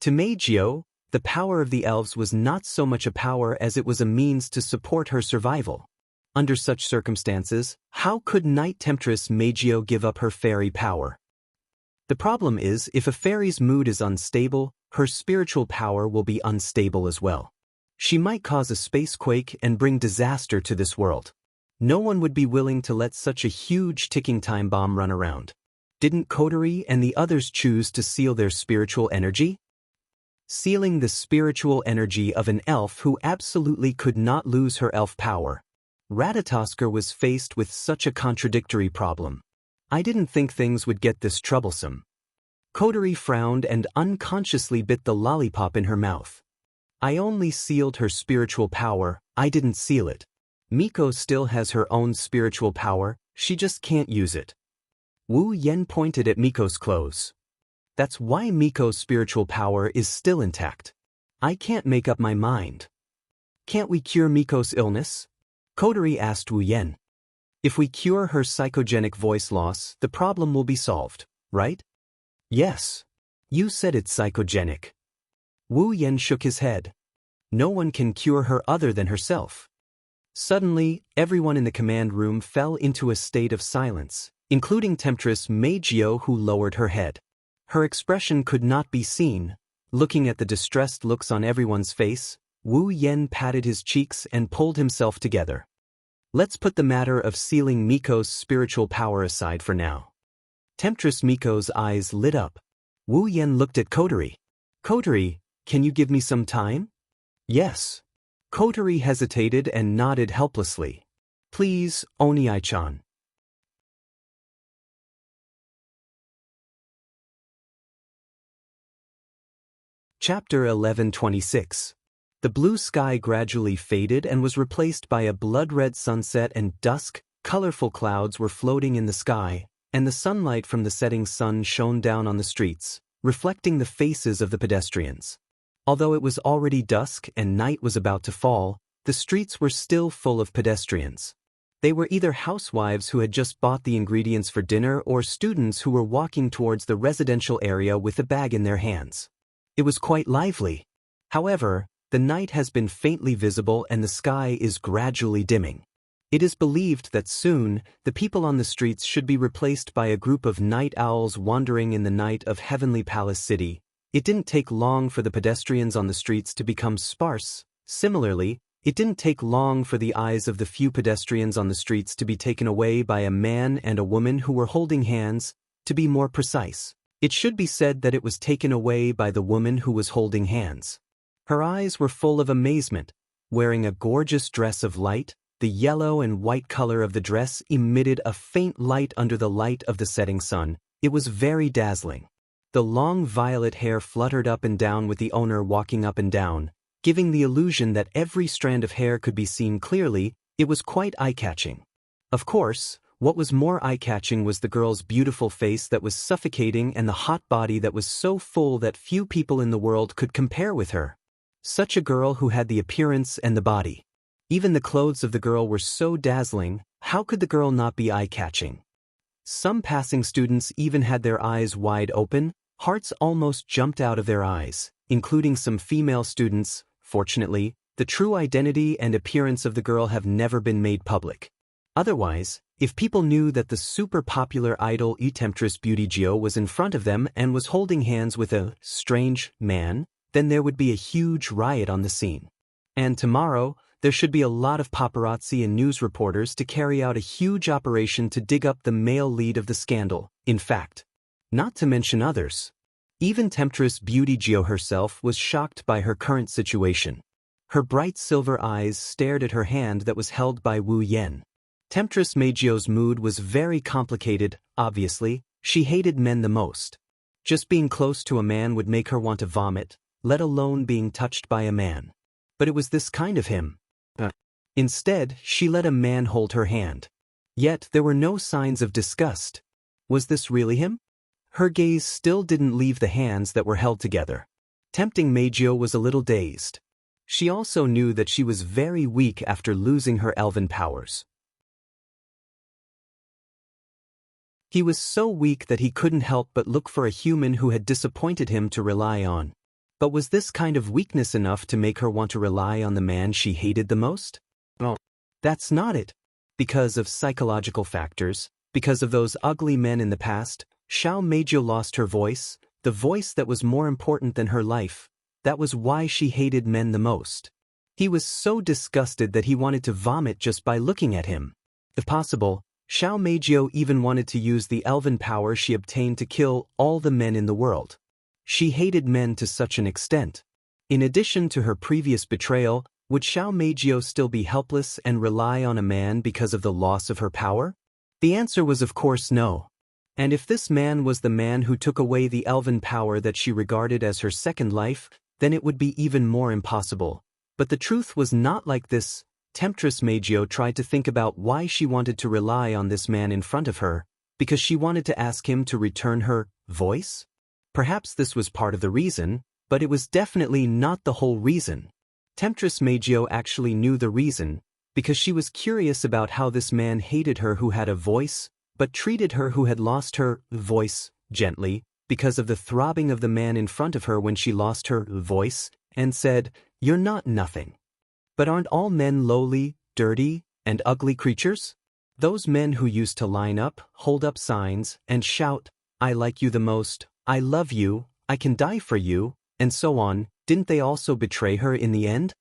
To Meijio, the power of the elves was not so much a power as it was a means to support her survival. Under such circumstances, how could Knight Temptress Meijio give up her fairy power? The problem is, if a fairy's mood is unstable, her spiritual power will be unstable as well. She might cause a spacequake and bring disaster to this world. No one would be willing to let such a huge ticking time bomb run around. Didn't Kotori and the others choose to seal their spiritual energy? Sealing the spiritual energy of an elf who absolutely could not lose her elf power. Ratatosker was faced with such a contradictory problem. I didn't think things would get this troublesome. Kotori frowned and unconsciously bit the lollipop in her mouth. I only sealed her spiritual power, I didn't seal it. Miko still has her own spiritual power, she just can't use it. Wu Yan pointed at Miko's clothes. That's why Miko's spiritual power is still intact. I can't make up my mind. Can't we cure Miko's illness? Kotori asked Wu Yan. If we cure her psychogenic voice loss, the problem will be solved, right? Yes. You said it's psychogenic. Wu Yan shook his head. No one can cure her other than herself. Suddenly, everyone in the command room fell into a state of silence, including Temptress Meijio, who lowered her head. Her expression could not be seen. Looking at the distressed looks on everyone's face, Wu Yan patted his cheeks and pulled himself together. Let's put the matter of sealing Miko's spiritual power aside for now. Temptress Miko's eyes lit up. Wu Yan looked at Kotori. Kotori, can you give me some time? Yes. Kotori hesitated and nodded helplessly. Please, Oniai-chan. Chapter 1126. The blue sky gradually faded and was replaced by a blood-red sunset, and dusk, colorful clouds were floating in the sky, and the sunlight from the setting sun shone down on the streets, reflecting the faces of the pedestrians. Although it was already dusk and night was about to fall, the streets were still full of pedestrians. They were either housewives who had just bought the ingredients for dinner or students who were walking towards the residential area with a bag in their hands. It was quite lively. However, the night has been faintly visible and the sky is gradually dimming. It is believed that soon, the people on the streets should be replaced by a group of night owls wandering in the night of Heavenly Palace City. It didn't take long for the pedestrians on the streets to become sparse. Similarly, it didn't take long for the eyes of the few pedestrians on the streets to be taken away by a man and a woman who were holding hands. To be more precise, it should be said that it was taken away by the woman who was holding hands. Her eyes were full of amazement. Wearing a gorgeous dress of light, the yellow and white color of the dress emitted a faint light under the light of the setting sun. It was very dazzling. The long violet hair fluttered up and down with the owner walking up and down, giving the illusion that every strand of hair could be seen clearly. It was quite eye-catching. Of course, what was more eye-catching was the girl's beautiful face that was suffocating and the hot body that was so full that few people in the world could compare with her. Such a girl who had the appearance and the body. Even the clothes of the girl were so dazzling, how could the girl not be eye-catching? Some passing students even had their eyes wide open, hearts almost jumped out of their eyes, including some female students. Fortunately, the true identity and appearance of the girl have never been made public. Otherwise, if people knew that the super popular idol Temptress Beauty Geo was in front of them and was holding hands with a strange man, then there would be a huge riot on the scene. And tomorrow, there should be a lot of paparazzi and news reporters to carry out a huge operation to dig up the male lead of the scandal. In fact, not to mention others. Even Temptress Beauty Geo herself was shocked by her current situation. Her bright silver eyes stared at her hand that was held by Wu Yan. Temptress Meijio's mood was very complicated. Obviously, she hated men the most. Just being close to a man would make her want to vomit, let alone being touched by a man. But it was this kind of him. Instead, she let a man hold her hand. Yet there were no signs of disgust. Was this really him? Her gaze still didn't leave the hands that were held together. Tempting Meijio was a little dazed. She also knew that she was very weak after losing her elven powers. He was so weak that he couldn't help but look for a human who had disappointed him to rely on. But was this kind of weakness enough to make her want to rely on the man she hated the most? Well, that's not it. Because of psychological factors, because of those ugly men in the past, Xiao Meijio lost her voice, the voice that was more important than her life. That was why she hated men the most. He was so disgusted that he wanted to vomit just by looking at him. If possible, Xiao Meijio even wanted to use the elven power she obtained to kill all the men in the world. She hated men to such an extent. In addition to her previous betrayal, would Xiao Meijio still be helpless and rely on a man because of the loss of her power? The answer was of course no. And if this man was the man who took away the elven power that she regarded as her second life, then it would be even more impossible. But the truth was not like this. Temptress Meijio tried to think about why she wanted to rely on this man in front of her, because she wanted to ask him to return her voice? Perhaps this was part of the reason, but it was definitely not the whole reason. Temptress Meijio actually knew the reason, because she was curious about how this man hated her who had a voice, but treated her who had lost her voice gently, because of the throbbing of the man in front of her when she lost her voice, and said, "You're not nothing." But aren't all men lowly, dirty, and ugly creatures? Those men who used to line up, hold up signs, and shout, "I like you the most, I love you, I can die for you," and so on, didn't they also betray her in the end?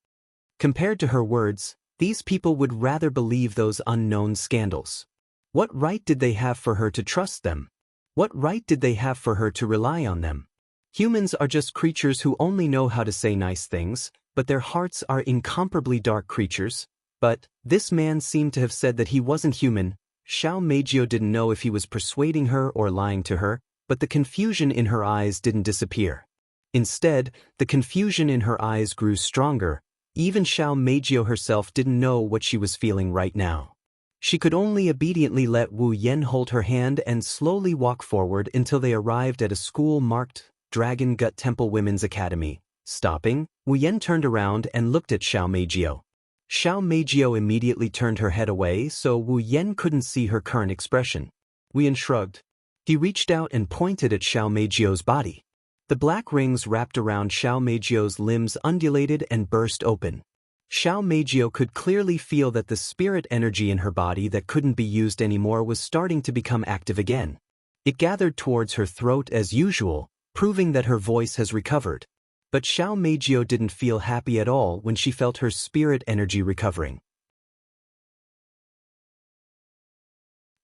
Compared to her words, these people would rather believe those unknown scandals. What right did they have for her to trust them? What right did they have for her to rely on them? Humans are just creatures who only know how to say nice things, but their hearts are incomparably dark creatures. But this man seemed to have said that he wasn't human. Xiao Meijio didn't know if he was persuading her or lying to her, but the confusion in her eyes didn't disappear. Instead, the confusion in her eyes grew stronger. Even Xiao Meijio herself didn't know what she was feeling right now. She could only obediently let Wu Yan hold her hand and slowly walk forward until they arrived at a school marked Dragon Gut Temple Women's Academy. Stopping, Wu Yan turned around and looked at Xiao Meijio. Xiao Meijio immediately turned her head away so Wu Yan couldn't see her current expression. Wu Yan shrugged. He reached out and pointed at Xiao Meijio's body. The black rings wrapped around Xiao Meijio's limbs undulated and burst open. Xiao Meijio could clearly feel that the spirit energy in her body that couldn't be used anymore was starting to become active again. It gathered towards her throat as usual, proving that her voice has recovered. But Xiao Meijio didn't feel happy at all when she felt her spirit energy recovering.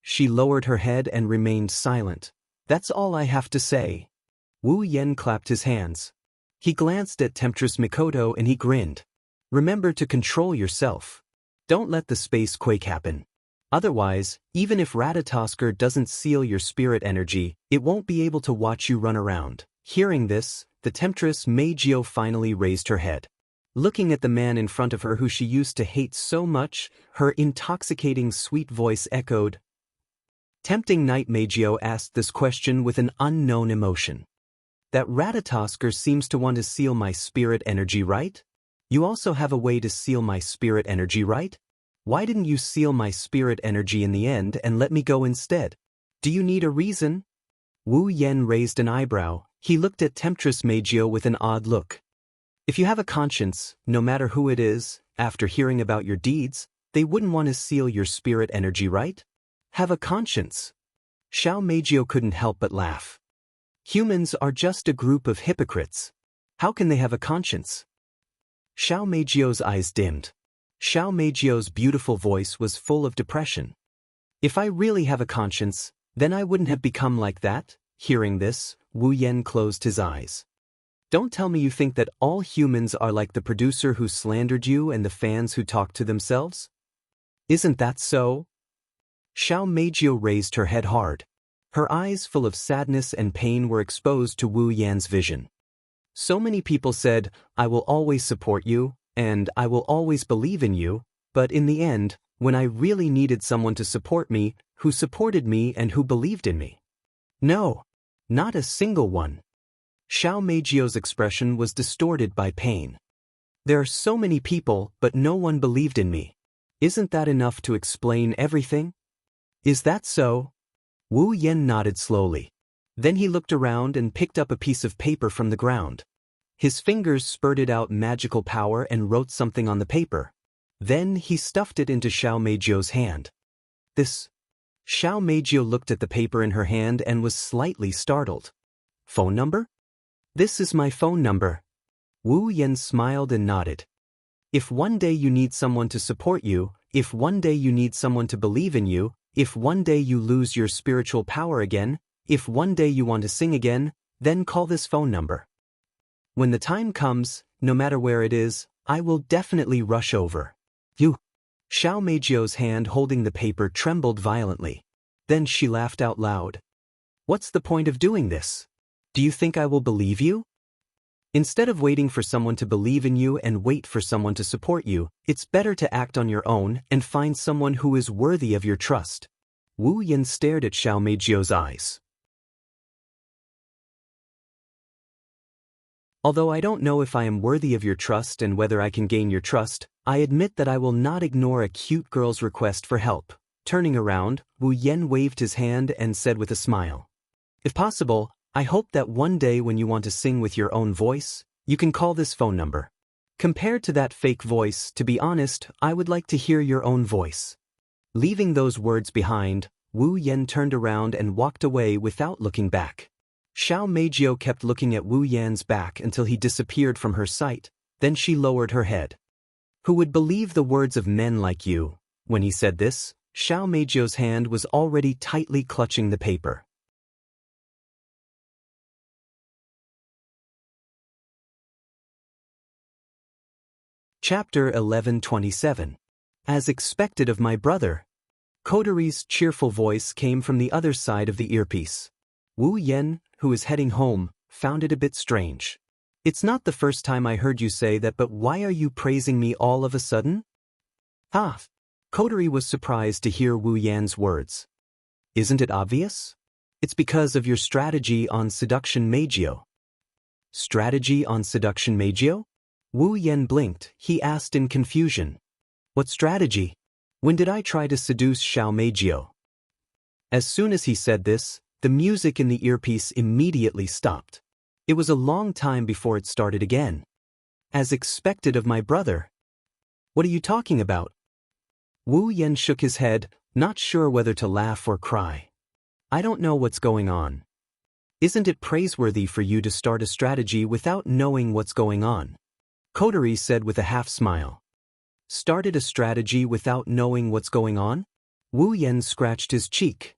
She lowered her head and remained silent. That's all I have to say. Wu Yan clapped his hands. He glanced at Temptress Mikoto and he grinned. Remember to control yourself. Don't let the space quake happen. Otherwise, even if Ratatosker doesn't seal your spirit energy, it won't be able to watch you run around. Hearing this, the Temptress Meijio finally raised her head. Looking at the man in front of her who she used to hate so much, her intoxicating sweet voice echoed. Tempting Knight Meijio asked this question with an unknown emotion. That Ratatosker seems to want to seal my spirit energy, right? You also have a way to seal my spirit energy, right? Why didn't you seal my spirit energy in the end and let me go instead? Do you need a reason? Wu Yan raised an eyebrow. He looked at Temptress Meijio with an odd look. If you have a conscience, no matter who it is, after hearing about your deeds, they wouldn't want to seal your spirit energy, right? Have a conscience. Xiao Meijio couldn't help but laugh. Humans are just a group of hypocrites. How can they have a conscience? Xiao Meijio's eyes dimmed. Xiao Meijio's beautiful voice was full of depression. If I really have a conscience, then I wouldn't have become like that. Hearing this, Wu Yan closed his eyes. Don't tell me you think that all humans are like the producer who slandered you and the fans who talk to themselves? Isn't that so? Xiao Meijio raised her head hard. Her eyes full of sadness and pain were exposed to Wu Yan's vision. So many people said, I will always support you, and I will always believe in you, but in the end, when I really needed someone to support me, who supported me and who believed in me? No. Not a single one. Xiao Meijio's expression was distorted by pain. There are so many people, but no one believed in me. Isn't that enough to explain everything? Is that so? Wu Yan nodded slowly. Then he looked around and picked up a piece of paper from the ground. His fingers spurted out magical power and wrote something on the paper. Then he stuffed it into Xiao Meijio's hand. This. Xiao Meijio looked at the paper in her hand and was slightly startled. Phone number? This is my phone number. Wu Yan smiled and nodded. If one day you need someone to support you, if one day you need someone to believe in you, if one day you lose your spiritual power again, if one day you want to sing again, then call this phone number. When the time comes, no matter where it is, I will definitely rush over. You. Xiao Meijio's hand holding the paper trembled violently. Then she laughed out loud. What's the point of doing this? Do you think I will believe you? Instead of waiting for someone to believe in you and wait for someone to support you, it's better to act on your own and find someone who is worthy of your trust. Wu Yan stared at Xiao Meijio's eyes. Although I don't know if I am worthy of your trust and whether I can gain your trust, I admit that I will not ignore a cute girl's request for help. Turning around, Wu Yan waved his hand and said with a smile. If possible, I hope that one day when you want to sing with your own voice, you can call this phone number. Compared to that fake voice, to be honest, I would like to hear your own voice. Leaving those words behind, Wu Yan turned around and walked away without looking back. Xiao Meijio kept looking at Wu Yan's back until he disappeared from her sight, then she lowered her head. Who would believe the words of men like you? When he said this, Xiao Meijio's hand was already tightly clutching the paper. Chapter 1127. As expected of my brother. Kotori's cheerful voice came from the other side of the earpiece. Wu Yan, who is heading home, found it a bit strange. It's not the first time I heard you say that, but why are you praising me all of a sudden? Ah. Kotori was surprised to hear Wu Yan's words. Isn't it obvious? It's because of your strategy on seduction Meijio. Strategy on seduction Meijio? Wu Yan blinked, he asked in confusion. What strategy? When did I try to seduce Xiao Meijio? As soon as he said this, the music in the earpiece immediately stopped. It was a long time before it started again. As expected of my brother. What are you talking about? Wu Yan shook his head, not sure whether to laugh or cry. I don't know what's going on. Isn't it praiseworthy for you to start a strategy without knowing what's going on? Kotori said with a half-smile. Started a strategy without knowing what's going on? Wu Yan scratched his cheek.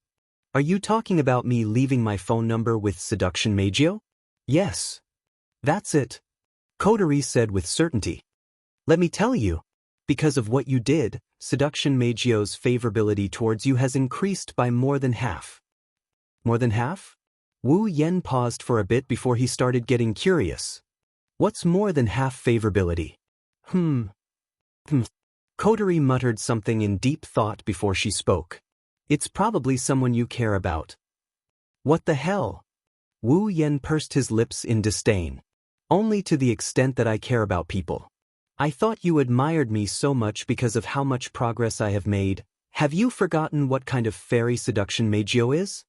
Are you talking about me leaving my phone number with Seduction Meijio? Yes. That's it. Kotori said with certainty. Let me tell you. Because of what you did, Seduction Meijio's favorability towards you has increased by more than half. More than half? Wu Yan paused for a bit before he started getting curious. What's more than half favorability? Kotori muttered something in deep thought before she spoke. It's probably someone you care about. What the hell? Wu Yan pursed his lips in disdain. Only to the extent that I care about people. I thought you admired me so much because of how much progress I have made. Have you forgotten what kind of fairy Seduction Meijio is?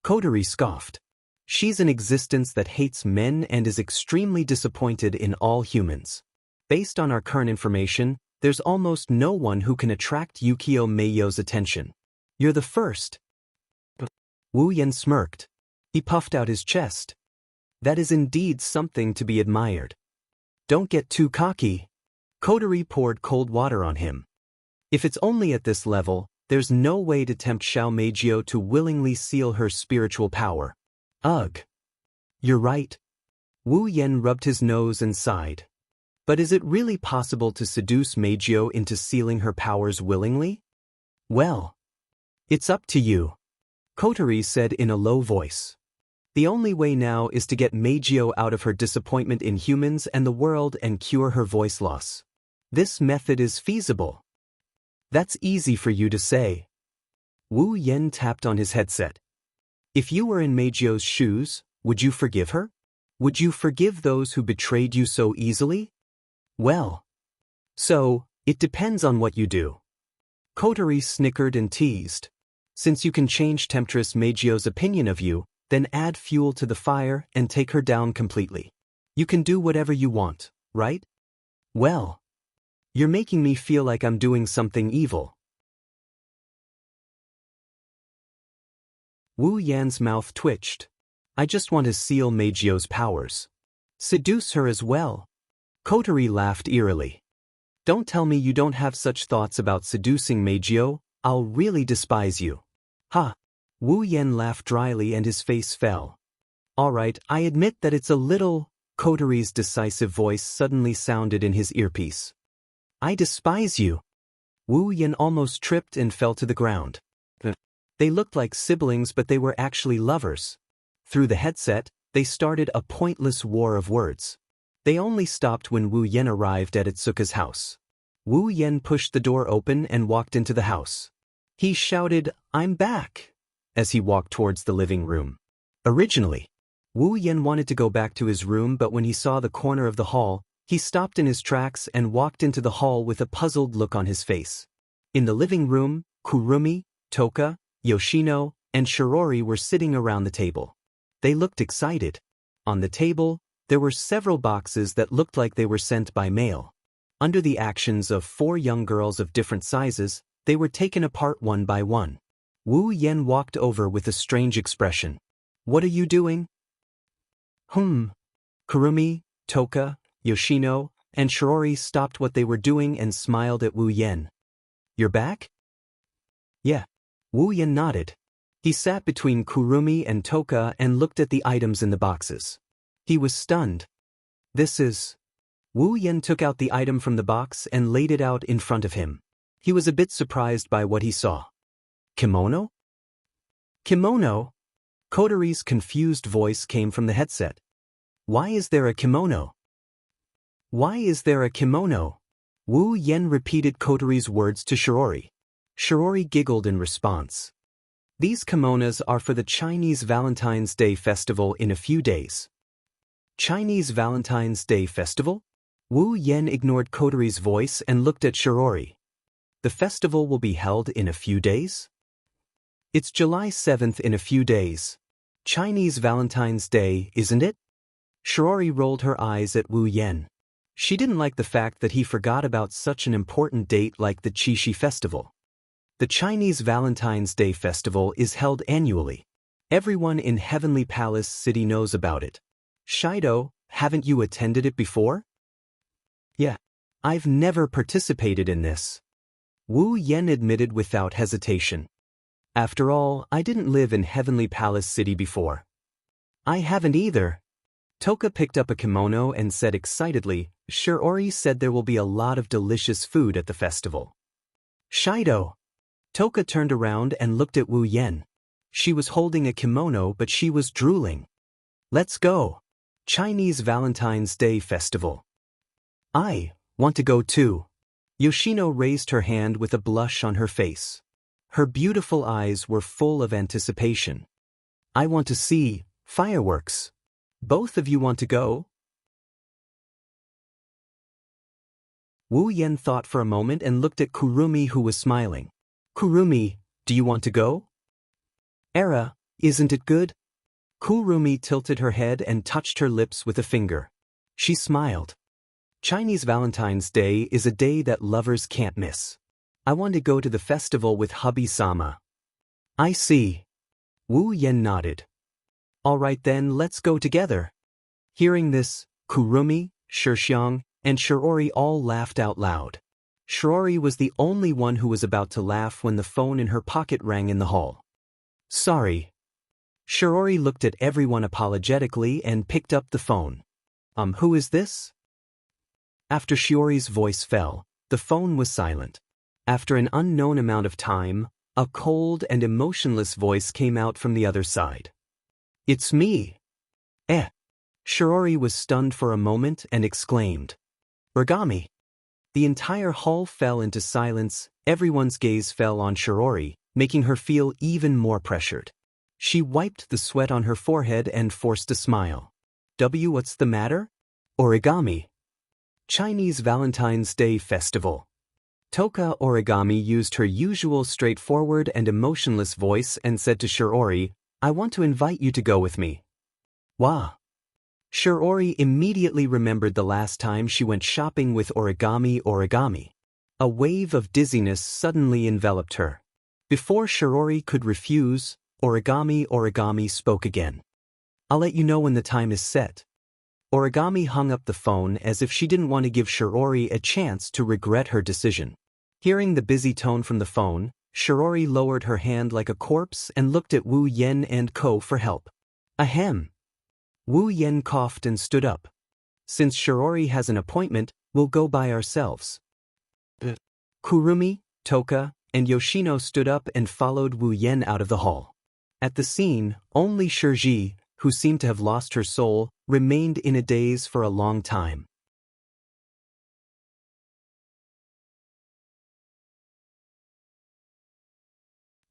Kotori scoffed. She's an existence that hates men and is extremely disappointed in all humans. Based on our current information, there's almost no one who can attract Yukio Meio's attention. You're the first. Wu Yan smirked. He puffed out his chest. That is indeed something to be admired. Don't get too cocky. Kotori poured cold water on him. If it's only at this level, there's no way to tempt Xiao Meijio to willingly seal her spiritual power. Ugh. You're right. Wu Yan rubbed his nose and sighed. But is it really possible to seduce Meijio into sealing her powers willingly? Well, it's up to you, Kotori said in a low voice. The only way now is to get Meijio out of her disappointment in humans and the world and cure her voice loss. This method is feasible. That's easy for you to say. Wu Yan tapped on his headset. If you were in Meijio's shoes, would you forgive her? Would you forgive those who betrayed you so easily? Well. So, it depends on what you do. Kotori snickered and teased. Since you can change Temptress Meijio's opinion of you, then add fuel to the fire and take her down completely. You can do whatever you want, right? Well. You're making me feel like I'm doing something evil. Wu Yan's mouth twitched. I just want to seal Meijio's powers. Seduce her as well. Kotori laughed eerily. Don't tell me you don't have such thoughts about seducing Meijio, I'll really despise you. Ha! Wu Yan laughed dryly and his face fell. All right, I admit that it's a little. Kotori's decisive voice suddenly sounded in his earpiece. I despise you. Wu Yan almost tripped and fell to the ground. They looked like siblings, but they were actually lovers. Through the headset, they started a pointless war of words. They only stopped when Wu Yan arrived at Itsuka's house. Wu Yan pushed the door open and walked into the house. He shouted, I'm back, as he walked towards the living room. Originally, Wu Yan wanted to go back to his room, but when he saw the corner of the hall, he stopped in his tracks and walked into the hall with a puzzled look on his face. In the living room, Kurumi, Toka, Yoshino, and Shirori were sitting around the table. They looked excited. On the table, there were several boxes that looked like they were sent by mail. Under the actions of 4 young girls of different sizes, they were taken apart one by one. Wu Yan walked over with a strange expression. What are you doing? Kurumi, Toka, Yoshino, and Shirori stopped what they were doing and smiled at Wu Yan. You're back? Yeah. Wu Yan nodded. He sat between Kurumi and Toka and looked at the items in the boxes. He was stunned. This is... Wu Yan took out the item from the box and laid it out in front of him. He was a bit surprised by what he saw. Kimono? Kimono? Kotori's confused voice came from the headset. Why is there a kimono? Why is there a kimono? Wu Yan repeated Kotori's words to Shirori. Shirori giggled in response. These kimonos are for the Chinese Valentine's Day festival in a few days. Chinese Valentine's Day festival? Wu Yan ignored Kotori's voice and looked at Shirori. The festival will be held in a few days? It's July 7th in a few days. Chinese Valentine's Day, isn't it? Shiori rolled her eyes at Wu Yan. She didn't like the fact that he forgot about such an important date like the Qixi festival. The Chinese Valentine's Day festival is held annually. Everyone in Heavenly Palace City knows about it. Shido, haven't you attended it before? Yeah. I've never participated in this. Wu Yan admitted without hesitation. After all, I didn't live in Heavenly Palace City before. I haven't either. Toka picked up a kimono and said excitedly, Shiori said there will be a lot of delicious food at the festival. Shido. Toka turned around and looked at Wu Yan. She was holding a kimono but she was drooling. Let's go. Chinese Valentine's Day Festival. I want to go too. Yoshino raised her hand with a blush on her face. Her beautiful eyes were full of anticipation. I want to see fireworks. Both of you want to go? Wu Yan thought for a moment and looked at Kurumi, who was smiling. Kurumi, do you want to go? Era, isn't it good? Kurumi tilted her head and touched her lips with a finger. She smiled. Chinese Valentine's Day is a day that lovers can't miss. I want to go to the festival with hubby-sama. I see. Wu Yan nodded. All right then, let's go together. Hearing this, Kurumi, Xianxia, and Shiori all laughed out loud. Shiori was the only one who was about to laugh when the phone in her pocket rang in the hall. Sorry. Shiori looked at everyone apologetically and picked up the phone. Who is this? After Shiori's voice fell, the phone was silent. After an unknown amount of time, a cold and emotionless voice came out from the other side. It's me. Shiori was stunned for a moment and exclaimed. Origami. The entire hall fell into silence. Everyone's gaze fell on Shiori, making her feel even more pressured. She wiped the sweat on her forehead and forced a smile. What's the matter? Origami. Chinese Valentine's Day Festival. Toka Origami used her usual straightforward and emotionless voice and said to Shiori, I want to invite you to go with me. Wah. Shiori immediately remembered the last time she went shopping with Origami. A wave of dizziness suddenly enveloped her. Before Shiori could refuse, Origami spoke again. I'll let you know when the time is set. Origami hung up the phone as if she didn't want to give Shiori a chance to regret her decision. Hearing the busy tone from the phone, Shiori lowered her hand like a corpse and looked at Wu Yan and Co. for help. Ahem. Wu Yan coughed and stood up. Since Shiori has an appointment, we'll go by ourselves. Kurumi, Toka, and Yoshino stood up and followed Wu Yan out of the hall. At the scene, only Shiji, who seemed to have lost her soul, remained in a daze for a long time.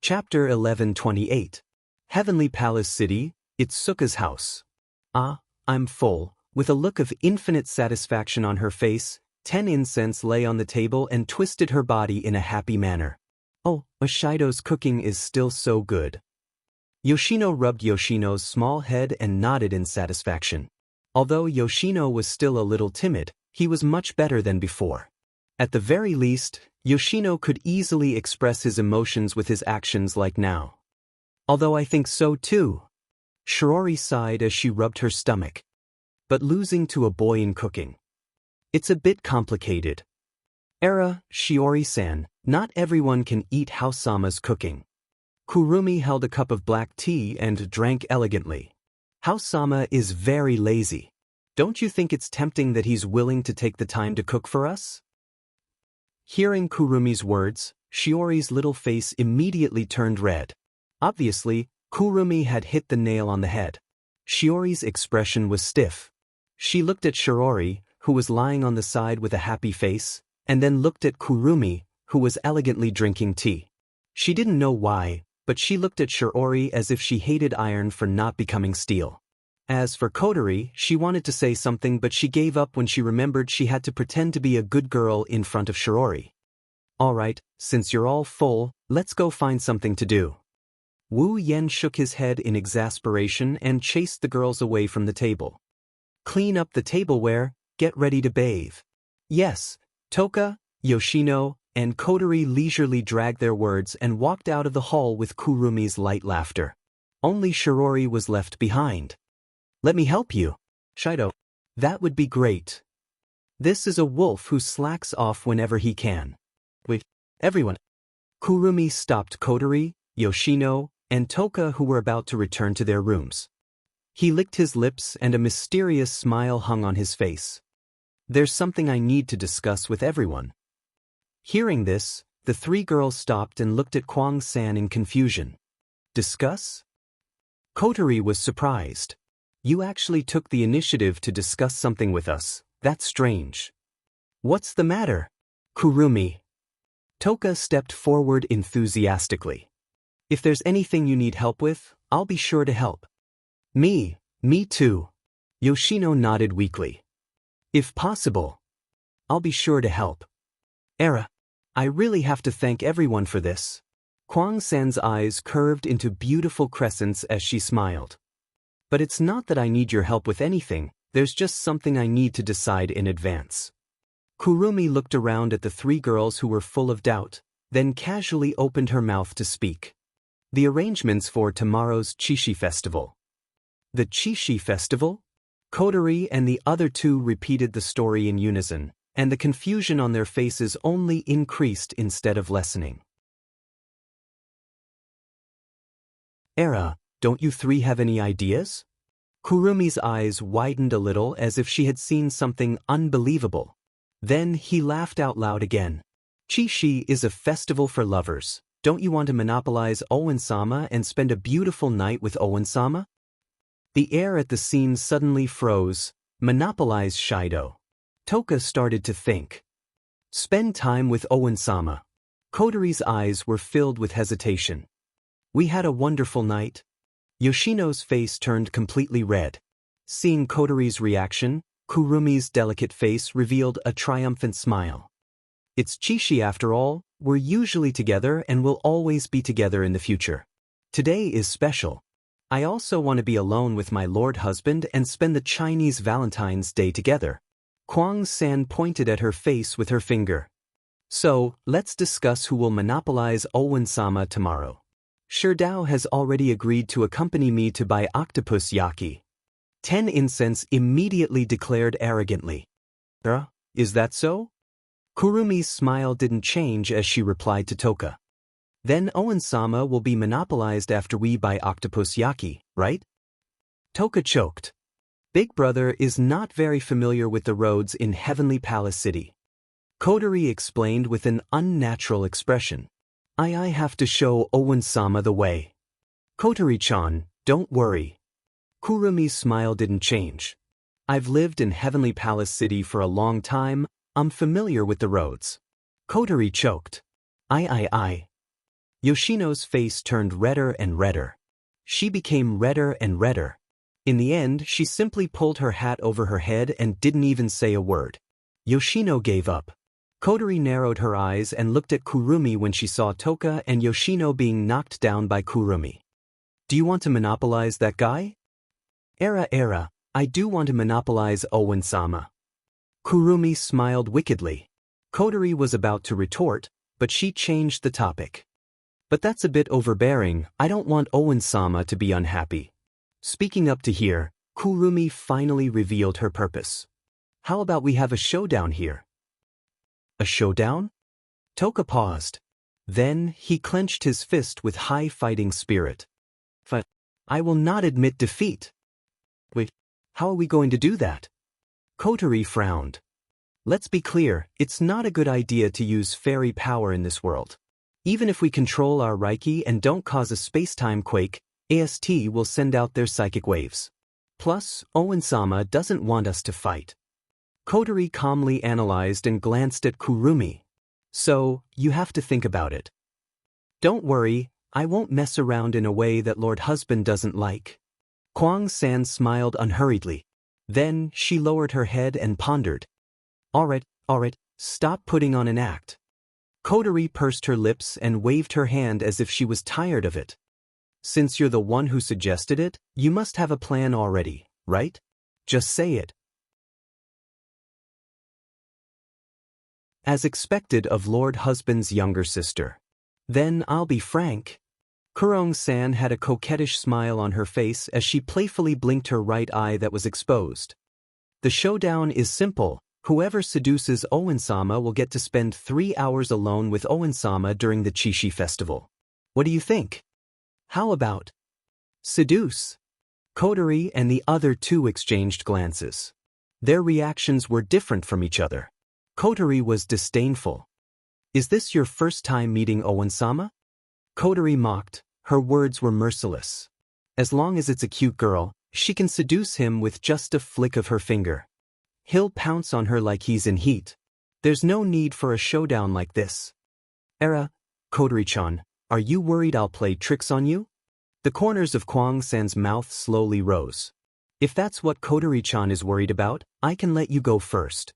Chapter 1128. Heavenly Palace City, Itsuka's house. I'm full. With a look of infinite satisfaction on her face, 10 incense lay on the table and twisted her body in a happy manner. Oh, Ashido's cooking is still so good. Yoshino rubbed Yoshino's small head and nodded in satisfaction. Although Yoshino was still a little timid, he was much better than before. At the very least, Yoshino could easily express his emotions with his actions like now. Although I think so too. Shiori sighed as she rubbed her stomach. But losing to a boy in cooking. It's a bit complicated. Shiori-san, not everyone can eat House-sama's cooking. Kurumi held a cup of black tea and drank elegantly. House-sama is very lazy. Don't you think it's tempting that he's willing to take the time to cook for us? Hearing Kurumi's words, Shiori's little face immediately turned red. Obviously, Kurumi had hit the nail on the head. Shiori's expression was stiff. She looked at Shiori, who was lying on the side with a happy face, and then looked at Kurumi, who was elegantly drinking tea. She didn't know why, but she looked at Shiori as if she hated iron for not becoming steel. As for Kotori, she wanted to say something but she gave up when she remembered she had to pretend to be a good girl in front of Shiori. Alright, since you're all full, let's go find something to do. Wu Yen shook his head in exasperation and chased the girls away from the table. Clean up the tableware, get ready to bathe. Yes, Toka, Yoshino, and Kotori leisurely dragged their words and walked out of the hall with Kurumi's light laughter. Only Shirori was left behind. Let me help you. Shido. That would be great. This is a wolf who slacks off whenever he can. Wait, everyone. Kurumi stopped Kotori, Yoshino, and Toka, who were about to return to their rooms. He licked his lips and a mysterious smile hung on his face. There's something I need to discuss with everyone. Hearing this, the three girls stopped and looked at Kwang-san in confusion. Discuss? Kotori was surprised. You actually took the initiative to discuss something with us. That's strange. What's the matter? Kurumi. Toka stepped forward enthusiastically. If there's anything you need help with, I'll be sure to help. Me too. Yoshino nodded weakly. If possible, I'll be sure to help. Era, I really have to thank everyone for this. Kwang-san's eyes curved into beautiful crescents as she smiled. But it's not that I need your help with anything, there's just something I need to decide in advance. Kurumi looked around at the three girls who were full of doubt, then casually opened her mouth to speak. The arrangements for tomorrow's Chishi festival. The Chishi festival? Kotori and the other two repeated the story in unison, and the confusion on their faces only increased instead of lessening. Era, don't you three have any ideas? Kurumi's eyes widened a little as if she had seen something unbelievable. Then he laughed out loud again. Chishi is a festival for lovers. Don't you want to monopolize Owen-sama and spend a beautiful night with Owen-sama? The air at the scene suddenly froze. Monopolize Shido. Toka started to think. Spend time with Owen-sama. Kotori's eyes were filled with hesitation. We had a wonderful night. Yoshino's face turned completely red. Seeing Kotori's reaction, Kurumi's delicate face revealed a triumphant smile. It's Chishi after all, we're usually together and will always be together in the future. Today is special. I also want to be alone with my lord husband and spend the Chinese Valentine's Day together. Kwang-san pointed at her face with her finger. So, let's discuss who will monopolize Owen-sama tomorrow. Sherdao has already agreed to accompany me to buy octopus yaki. 10 Incense immediately declared arrogantly. Is that so? Kurumi's smile didn't change as she replied to Toka. Then Owen-sama will be monopolized after we buy octopus yaki, right? Toka choked. Big Brother is not very familiar with the roads in Heavenly Palace City. Kotori explained with an unnatural expression. I have to show Owen-sama the way. Kotori-chan, don't worry. Kurumi's smile didn't change. I've lived in Heavenly Palace City for a long time, I'm familiar with the roads. Kotori choked. I. Yoshino's face turned redder and redder. She became redder and redder. In the end, she simply pulled her hat over her head and didn't even say a word. Yoshino gave up. Kotori narrowed her eyes and looked at Kurumi when she saw Toka and Yoshino being knocked down by Kurumi. Do you want to monopolize that guy? Era, I do want to monopolize Owen-sama. Kurumi smiled wickedly. Kotori was about to retort, but she changed the topic. But that's a bit overbearing, I don't want Owen-sama to be unhappy. Speaking up to here, Kurumi finally revealed her purpose. How about we have a showdown here? A showdown? Toka paused. Then he clenched his fist with high fighting spirit. I will not admit defeat. Wait, how are we going to do that? Kotori frowned. Let's be clear, it's not a good idea to use fairy power in this world. Even if we control our Reiki and don't cause a space-time quake, AST will send out their psychic waves. Plus, Owen-sama doesn't want us to fight. Kotori calmly analyzed and glanced at Kurumi. So, you have to think about it. Don't worry, I won't mess around in a way that Lord Husband doesn't like. Kwang-san smiled unhurriedly. Then, she lowered her head and pondered. Alright, stop putting on an act. Kotori pursed her lips and waved her hand as if she was tired of it. Since you're the one who suggested it, you must have a plan already, right? Just say it. As expected of Lord Husband's younger sister. Then I'll be frank. Kurong-san had a coquettish smile on her face as she playfully blinked her right eye that was exposed. The showdown is simple. Whoever seduces Owen-sama will get to spend 3 hours alone with Owen-sama during the Chishi festival. What do you think? How about seduce? Kotori and the other two exchanged glances. Their reactions were different from each other. Kotori was disdainful. Is this your first time meeting Owen-sama? Kotori mocked. Her words were merciless. As long as it's a cute girl, she can seduce him with just a flick of her finger. He'll pounce on her like he's in heat. There's no need for a showdown like this. Kotori-chan, are you worried I'll play tricks on you? The corners of Kwang-san's mouth slowly rose. If that's what Kotori-chan is worried about, I can let you go first.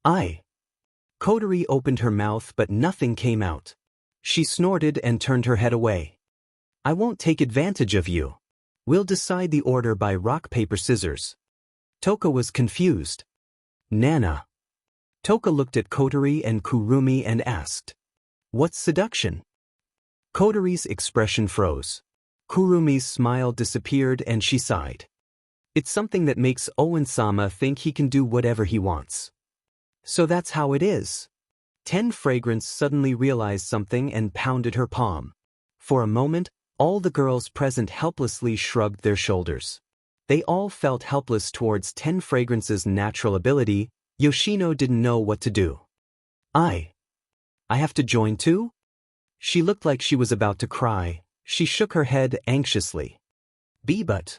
Kotori opened her mouth but nothing came out. She snorted and turned her head away. I won't take advantage of you. We'll decide the order by rock, paper, scissors. Toka was confused. Nana. Toka looked at Kotori and Kurumi and asked, "What's seduction?" Kotori's expression froze. Kurumi's smile disappeared and she sighed. It's something that makes Owen-sama think he can do whatever he wants. So that's how it is. 10 Fragrance suddenly realized something and pounded her palm. For a moment, all the girls present helplessly shrugged their shoulders. They all felt helpless towards 10 Fragrance's natural ability. Yoshino didn't know what to do. I have to join too? She looked like she was about to cry. She shook her head anxiously. But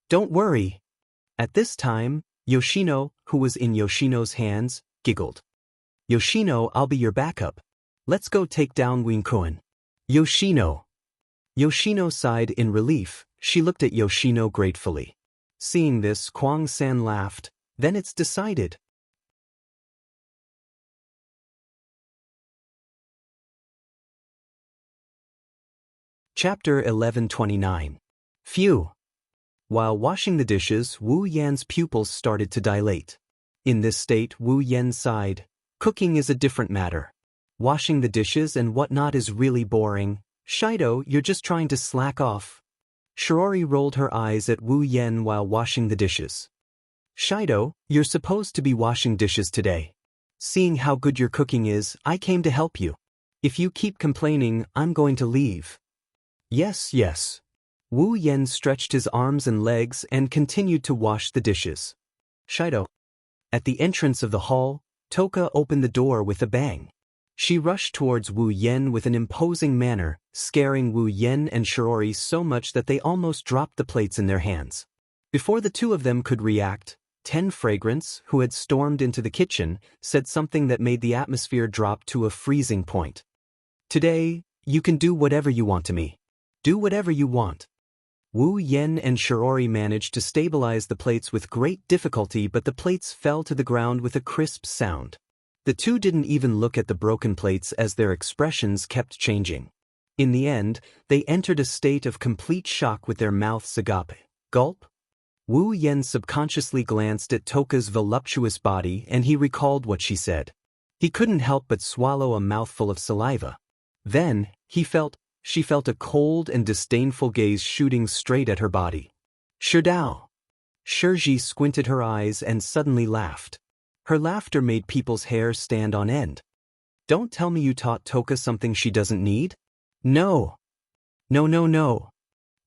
don't worry. At this time, Yoshino, who was in Yoshino's hands, giggled. Yoshino, I'll be your backup. Let's go take down Winkuen. Yoshino. Yoshino sighed in relief. She looked at Yoshino gratefully. Seeing this, Kwang-san laughed. Then it's decided. Chapter 1129. Phew. While washing the dishes, Wu Yan's pupils started to dilate. In this state, Wu Yan sighed. Cooking is a different matter. Washing the dishes and whatnot is really boring. Shido, you're just trying to slack off. Shiori rolled her eyes at Wu Yan while washing the dishes. Shido, you're supposed to be washing dishes today. Seeing how good your cooking is, I came to help you. If you keep complaining, I'm going to leave. Yes. Wu Yan stretched his arms and legs and continued to wash the dishes. Shido. At the entrance of the hall, Toka opened the door with a bang. She rushed towards Wu Yan with an imposing manner, scaring Wu Yan and Shiori so much that they almost dropped the plates in their hands. Before the two of them could react, 10 Fragrance, who had stormed into the kitchen, said something that made the atmosphere drop to a freezing point. Today, you can do whatever you want to me. Do whatever you want. Wu Yan and Shiori managed to stabilize the plates with great difficulty, but the plates fell to the ground with a crisp sound. The two didn't even look at the broken plates as their expressions kept changing. In the end, they entered a state of complete shock with their mouths agape. Gulp. Wu Yan subconsciously glanced at Toka's voluptuous body and he recalled what she said. He couldn't help but swallow a mouthful of saliva. Then, she felt a cold and disdainful gaze shooting straight at her body. Sherdao. Shirji squinted her eyes and suddenly laughed. Her laughter made people's hair stand on end. Don't tell me you taught Toka something she doesn't need? No. No.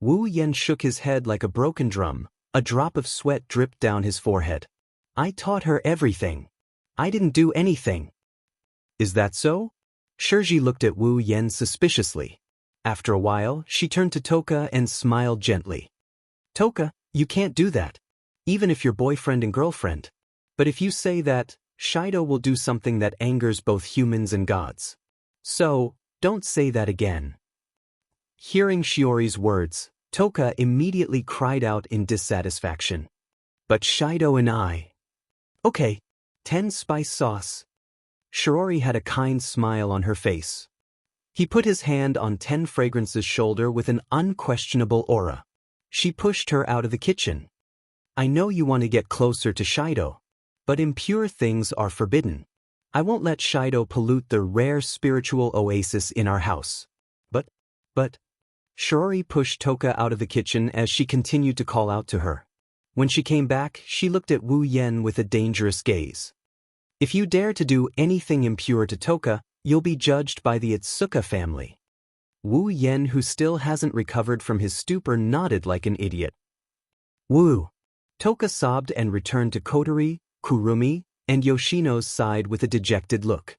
Wu Yan shook his head like a broken drum. A drop of sweat dripped down his forehead. I taught her everything. I didn't do anything. Is that so? Shirji looked at Wu Yan suspiciously. After a while, she turned to Toka and smiled gently. Toka, you can't do that. Even if you're boyfriend and girlfriend. But if you say that, Shido will do something that angers both humans and gods. So, don't say that again. Hearing Shiori's words, Toka immediately cried out in dissatisfaction. But Shido and I. Okay, 10 spice sauce. Shiori had a kind smile on her face. He put his hand on 10 Fragrance's shoulder with an unquestionable aura. She pushed her out of the kitchen. I know you want to get closer to Shido, but impure things are forbidden. I won't let Shido pollute the rare spiritual oasis in our house. But, Shiori pushed Toka out of the kitchen as she continued to call out to her. When she came back, she looked at Wu Yen with a dangerous gaze. If you dare to do anything impure to Toka, you'll be judged by the Itsuka family. Wu Yen, who still hasn't recovered from his stupor, nodded like an idiot. Wu. Toka sobbed and returned to Kotori, Kurumi, and Yoshino's side with a dejected look.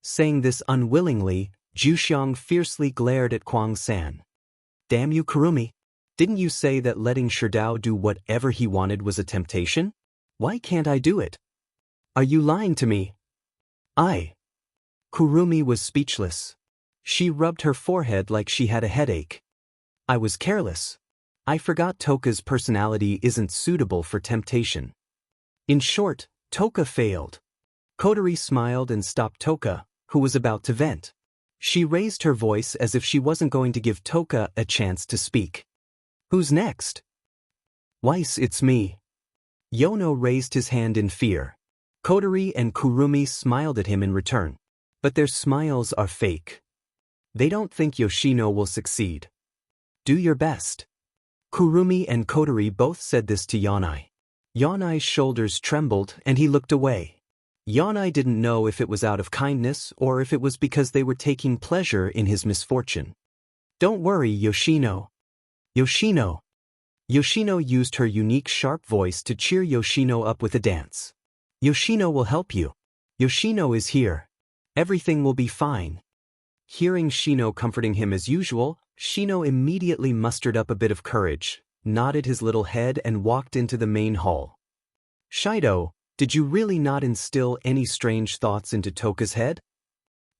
Saying this unwillingly, Juxiang fiercely glared at Kwang-san. Damn you, Kurumi. Didn't you say that letting Sherdao do whatever he wanted was a temptation? Why can't I do it? Are you lying to me? Kurumi was speechless. She rubbed her forehead like she had a headache. I was careless. I forgot Toka's personality isn't suitable for temptation. In short, Toka failed. Kotori smiled and stopped Toka, who was about to vent. She raised her voice as if she wasn't going to give Toka a chance to speak. Who's next? Weiss, it's me. Yono raised his hand in fear. Kotori and Kurumi smiled at him in return. But their smiles are fake. They don't think Yoshino will succeed. Do your best. Kurumi and Kotori both said this to Yanai. Yanai's shoulders trembled and he looked away. Yanai didn't know if it was out of kindness or if it was because they were taking pleasure in his misfortune. Don't worry, Yoshino. Yoshino. Yoshino used her unique sharp voice to cheer Yoshino up with a dance. Yoshino will help you. Yoshino is here. Everything will be fine. Hearing Shino comforting him as usual, Shino immediately mustered up a bit of courage, nodded his little head and walked into the main hall. Shido, did you really not instill any strange thoughts into Toka's head?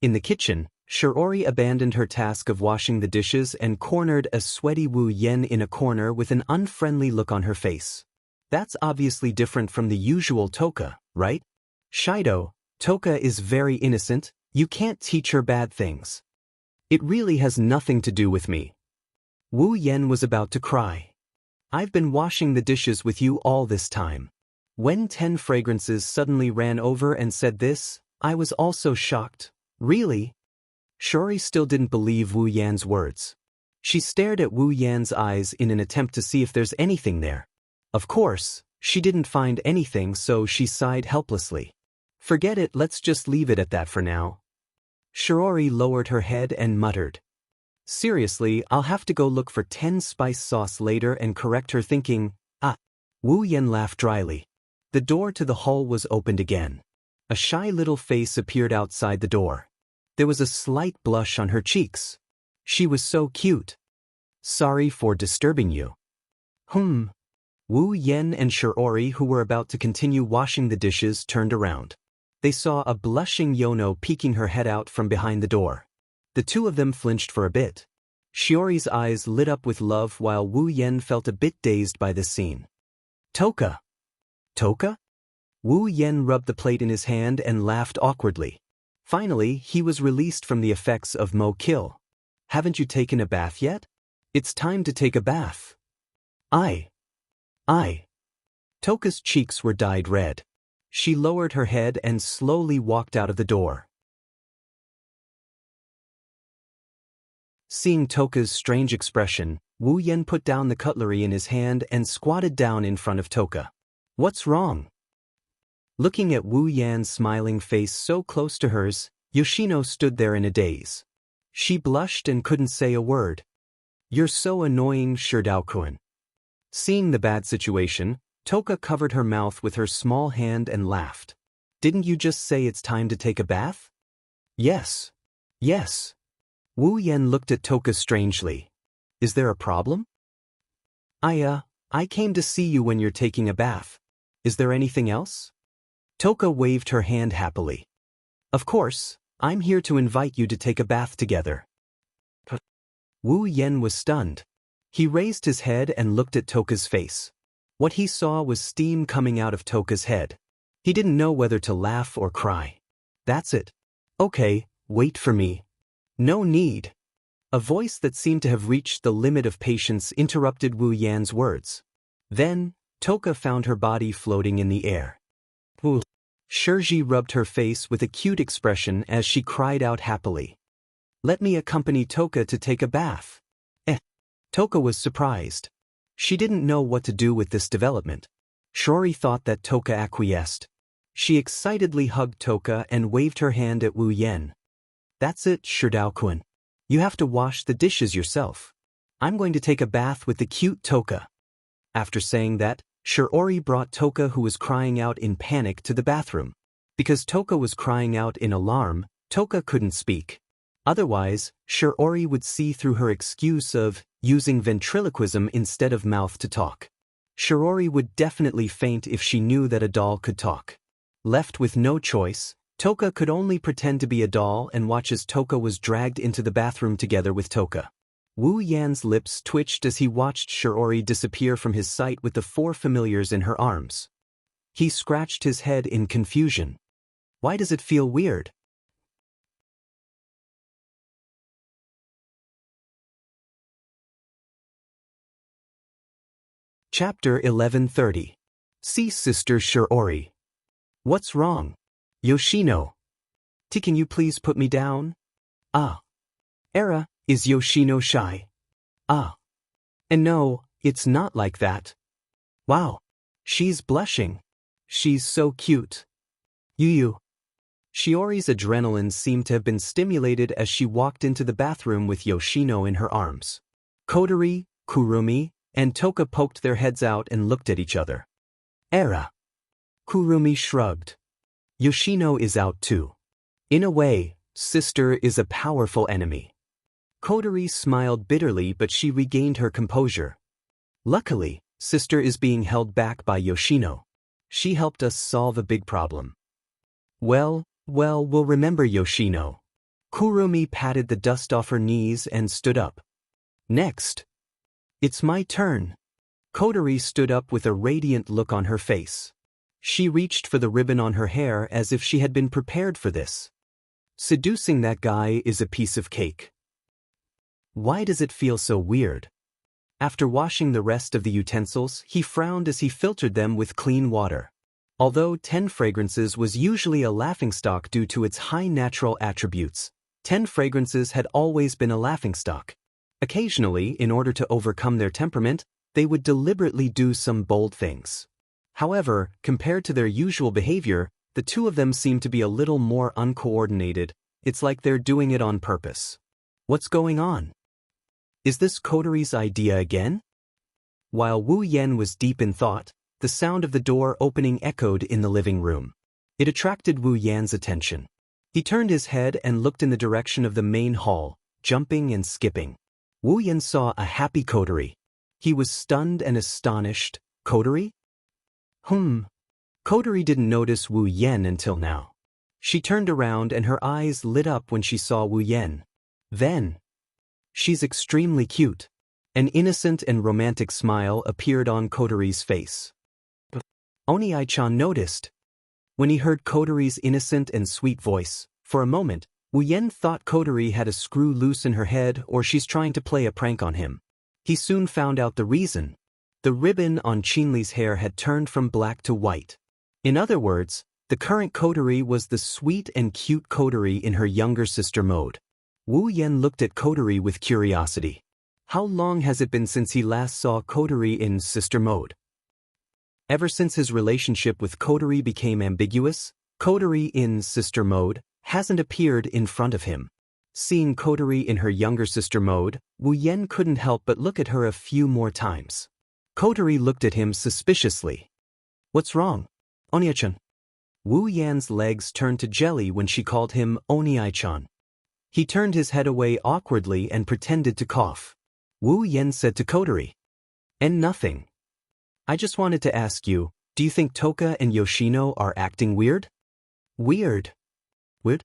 In the kitchen, Shiori abandoned her task of washing the dishes and cornered a sweaty Wu Yen in a corner with an unfriendly look on her face. That's obviously different from the usual Toka, right? Shido, Toka is very innocent, you can't teach her bad things. It really has nothing to do with me. Wu Yen was about to cry. I've been washing the dishes with you all this time. When 10 Fragrances suddenly ran over and said this, I was also shocked. Really? Shiori still didn't believe Wu Yan's words. She stared at Wu Yan's eyes in an attempt to see if there's anything there. Of course, she didn't find anything, so she sighed helplessly. Forget it, let's just leave it at that for now. Shiori lowered her head and muttered. Seriously, I'll have to go look for 10 spice sauce later and correct her thinking. Wu Yan laughed dryly. The door to the hall was opened again. A shy little face appeared outside the door. There was a slight blush on her cheeks. She was so cute. Sorry for disturbing you. Wu Yen and Shiori, who were about to continue washing the dishes, turned around. They saw a blushing Yono peeking her head out from behind the door. The two of them flinched for a bit. Shiori's eyes lit up with love while Wu Yen felt a bit dazed by this scene. Toka! Toka? Wu Yen rubbed the plate in his hand and laughed awkwardly. Finally, he was released from the effects of Mo Kill. Haven't you taken a bath yet? It's time to take a bath. I. Toka's cheeks were dyed red. She lowered her head and slowly walked out of the door. Seeing Toka's strange expression, Wu Yen put down the cutlery in his hand and squatted down in front of Toka. What's wrong? Looking at Wu Yan's smiling face so close to hers, Yoshino stood there in a daze. She blushed and couldn't say a word. You're so annoying, Sherdao-kun. Seeing the bad situation, Toka covered her mouth with her small hand and laughed. Didn't you just say it's time to take a bath? Yes. Wu Yen looked at Toka strangely. Is there a problem? I came to see you when you're taking a bath. Is there anything else? Toka waved her hand happily. Of course, I'm here to invite you to take a bath together. Wu Yen was stunned. He raised his head and looked at Toka's face. What he saw was steam coming out of Toka's head. He didn't know whether to laugh or cry. That's it. Okay, wait for me. No need. A voice that seemed to have reached the limit of patience interrupted Wu Yan's words. Then, Toka found her body floating in the air. Ooh. Shirji rubbed her face with a cute expression as she cried out happily. Let me accompany Toka to take a bath. Toka was surprised. She didn't know what to do with this development. Shori thought that Toka acquiesced. She excitedly hugged Toka and waved her hand at Wu Yan. That's it, Shidao-kun. You have to wash the dishes yourself. I'm going to take a bath with the cute Toka. After saying that, Shiori brought Toka, who was crying out in panic, to the bathroom. Because Toka was crying out in alarm, Toka couldn't speak. Otherwise, Shiori would see through her excuse of using ventriloquism instead of mouth to talk. Shiori would definitely faint if she knew that a doll could talk. Left with no choice, Toka could only pretend to be a doll and watch as Toka was dragged into the bathroom together with Toka. Wu Yan's lips twitched as he watched Shiori disappear from his sight with the 4 familiars in her arms. He scratched his head in confusion. Why does it feel weird? Chapter 1130. See Sister Shiori. What's wrong? Yoshino. Can you please put me down? Ah. Era, is Yoshino shy? Ah. And no, it's not like that. Wow. She's blushing. She's so cute. Yu. Shiori's adrenaline seemed to have been stimulated as she walked into the bathroom with Yoshino in her arms. Kotori, Kurumi, and Toka poked their heads out and looked at each other. Era. Kurumi shrugged. Yoshino is out too. In a way, Sister is a powerful enemy. Kotori smiled bitterly, but she regained her composure. Luckily, Sister is being held back by Yoshino. She helped us solve a big problem. Well, we'll remember Yoshino. Kurumi patted the dust off her knees and stood up. Next. It's my turn. Kotori stood up with a radiant look on her face. She reached for the ribbon on her hair as if she had been prepared for this. Seducing that guy is a piece of cake. Why does it feel so weird? After washing the rest of the utensils, he frowned as he filtered them with clean water. Although 10 Fragrances was usually a laughingstock due to its high natural attributes, 10 Fragrances had always been a laughingstock. Occasionally, in order to overcome their temperament, they would deliberately do some bold things. However, compared to their usual behavior, the two of them seem to be a little more uncoordinated. It's like they're doing it on purpose. What's going on? Is this Kotori's idea again? While Wu Yan was deep in thought, the sound of the door opening echoed in the living room. It attracted Wu Yan's attention. He turned his head and looked in the direction of the main hall, jumping and skipping. Wu Yan saw a happy Kotori. He was stunned and astonished. Kotori? Kotori didn't notice Wu Yan until now. She turned around and her eyes lit up when she saw Wu Yan. Then, she's extremely cute. An innocent and romantic smile appeared on Kotori's face. Oni-chan noticed. When he heard Kotori's innocent and sweet voice, for a moment, Wu Yan thought Kotori had a screw loose in her head or she's trying to play a prank on him. He soon found out the reason. The ribbon on Qinli's hair had turned from black to white. In other words, the current Kotori was the sweet and cute Kotori in her younger sister mode. Wu Yan looked at Kotori with curiosity. How long has it been since he last saw Kotori in sister mode? Ever since his relationship with Kotori became ambiguous, Kotori in sister mode hasn't appeared in front of him. Seeing Kotori in her younger sister mode, Wu Yan couldn't help but look at her a few more times. Kotori looked at him suspiciously. What's wrong? Oni-chan. Wu Yan's legs turned to jelly when she called him Oni-chan. He turned his head away awkwardly and pretended to cough. Wu Yan said to Kotori. And nothing. I just wanted to ask you, do you think Toka and Yoshino are acting weird? Weird. Weird?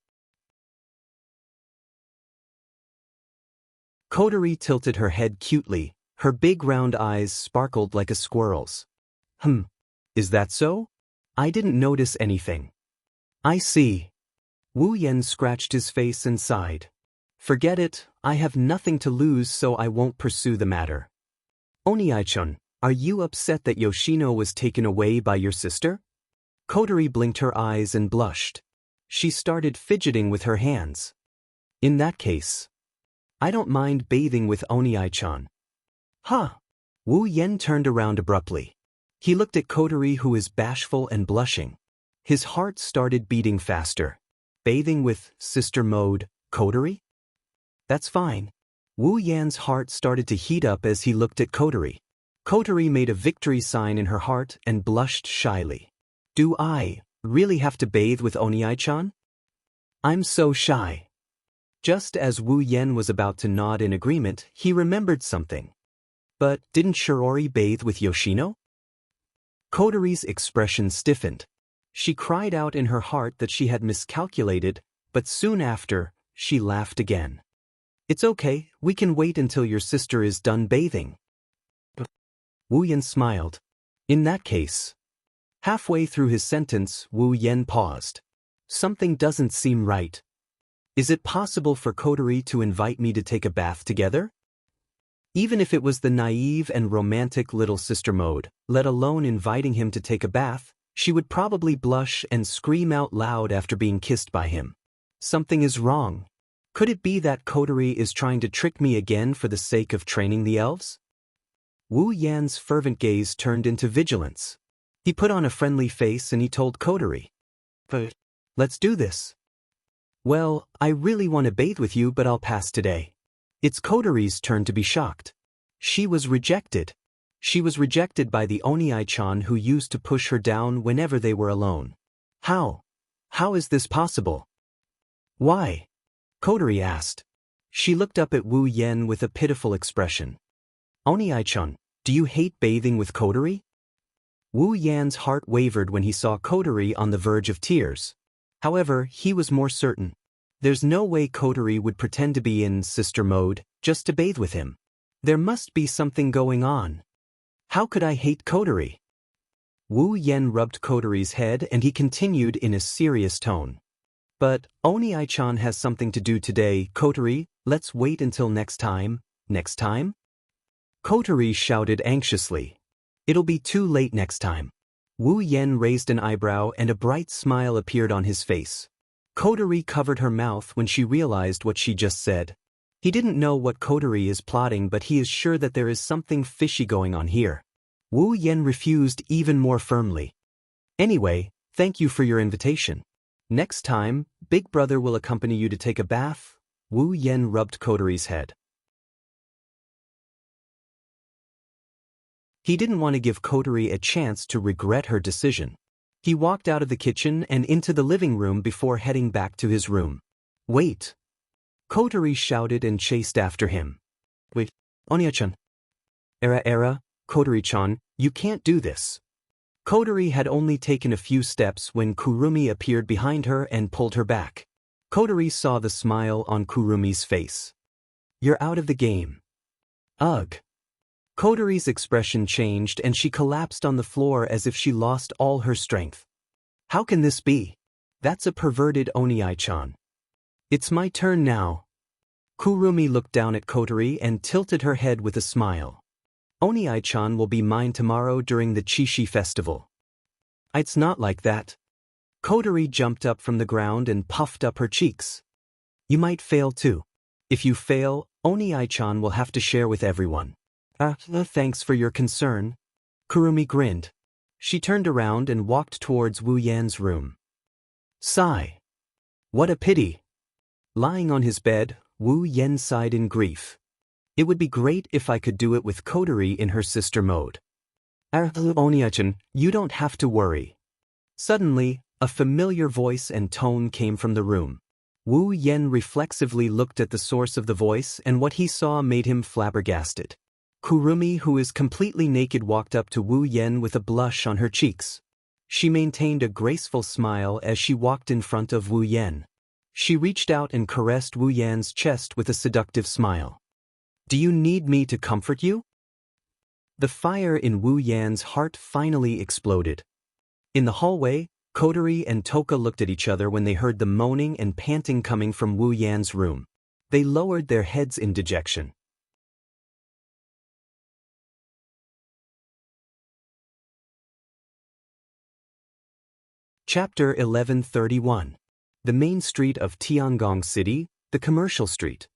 Kotori tilted her head cutely. Her big round eyes sparkled like a squirrel's. Is that so? I didn't notice anything. I see. Wu Yan scratched his face and sighed. Forget it, I have nothing to lose, so I won't pursue the matter. Oni-chan, are you upset that Yoshino was taken away by your sister? Kotori blinked her eyes and blushed. She started fidgeting with her hands. In that case, I don't mind bathing with Oni-chan. Huh? Wu Yan turned around abruptly. He looked at Kotori, who is bashful and blushing. His heart started beating faster. Bathing with sister mode, Kotori? That's fine. Wu Yan's heart started to heat up as he looked at Kotori. Kotori made a victory sign in her heart and blushed shyly. Do I really have to bathe with Oni-chan? I'm so shy. Just as Wu Yan was about to nod in agreement, he remembered something. But didn't Shirori bathe with Yoshino? Kotori's expression stiffened. She cried out in her heart that she had miscalculated, but soon after, she laughed again. It's okay, we can wait until your sister is done bathing. Wu Yan smiled. In that case. Halfway through his sentence, Wu Yan paused. Something doesn't seem right. Is it possible for Kotori to invite me to take a bath together? Even if it was the naive and romantic little sister mode, let alone inviting him to take a bath, she would probably blush and scream out loud after being kissed by him. Something is wrong. Could it be that Kotori is trying to trick me again for the sake of training the elves? Wu Yan's fervent gaze turned into vigilance. He put on a friendly face and he told Kotori, let's do this. Well, I really want to bathe with you, but I'll pass today. It's Kotori's turn to be shocked. She was rejected. She was rejected by the Oni-chan who used to push her down whenever they were alone. How? How is this possible? Why? Kotori asked. She looked up at Wu Yan with a pitiful expression. Oni-chan, do you hate bathing with Kotori? Wu Yan's heart wavered when he saw Kotori on the verge of tears. However, he was more certain. There's no way Kotori would pretend to be in sister mode just to bathe with him. There must be something going on. How could I hate Kotori? Wu Yan rubbed Kotori's head and he continued in a serious tone. But Oni-chan has something to do today, Kotori, let's wait until next time. Next time? Kotori shouted anxiously. It'll be too late next time. Wu Yan raised an eyebrow and a bright smile appeared on his face. Kotori covered her mouth when she realized what she just said. He didn't know what Kotori is plotting, but he is sure that there is something fishy going on here. Wu Yan refused even more firmly. Anyway, thank you for your invitation. Next time, Big Brother will accompany you to take a bath. Wu Yan rubbed Kotori's head. He didn't want to give Kotori a chance to regret her decision. He walked out of the kitchen and into the living room before heading back to his room. Wait! Kotori shouted and chased after him. Wait, Oni-chan. Era, Kotori-chan, you can't do this. Kotori had only taken a few steps when Kurumi appeared behind her and pulled her back. Kotori saw the smile on Kurumi's face. You're out of the game. Ugh. Kotori's expression changed and she collapsed on the floor as if she lost all her strength. How can this be? That's a perverted Oni-chan. It's my turn now. Kurumi looked down at Kotori and tilted her head with a smile. Oni-chan will be mine tomorrow during the Chishi festival. It's not like that. Kotori jumped up from the ground and puffed up her cheeks. You might fail too. If you fail, Oni-chan will have to share with everyone. Thanks for your concern. Kurumi grinned. She turned around and walked towards Wu Yan's room. Sigh. What a pity. Lying on his bed, Wu Yan sighed in grief. It would be great if I could do it with Kotori in her sister mode. Oni-chan, you don't have to worry. Suddenly, a familiar voice and tone came from the room. Wu Yan reflexively looked at the source of the voice and what he saw made him flabbergasted. Kurumi, who is completely naked, walked up to Wu Yan with a blush on her cheeks. She maintained a graceful smile as she walked in front of Wu Yan. She reached out and caressed Wu Yan's chest with a seductive smile. Do you need me to comfort you? The fire in Wu Yan's heart finally exploded. In the hallway, Kotori and Toka looked at each other when they heard the moaning and panting coming from Wu Yan's room. They lowered their heads in dejection. Chapter 1131. The main street of Tiangong City, the commercial street.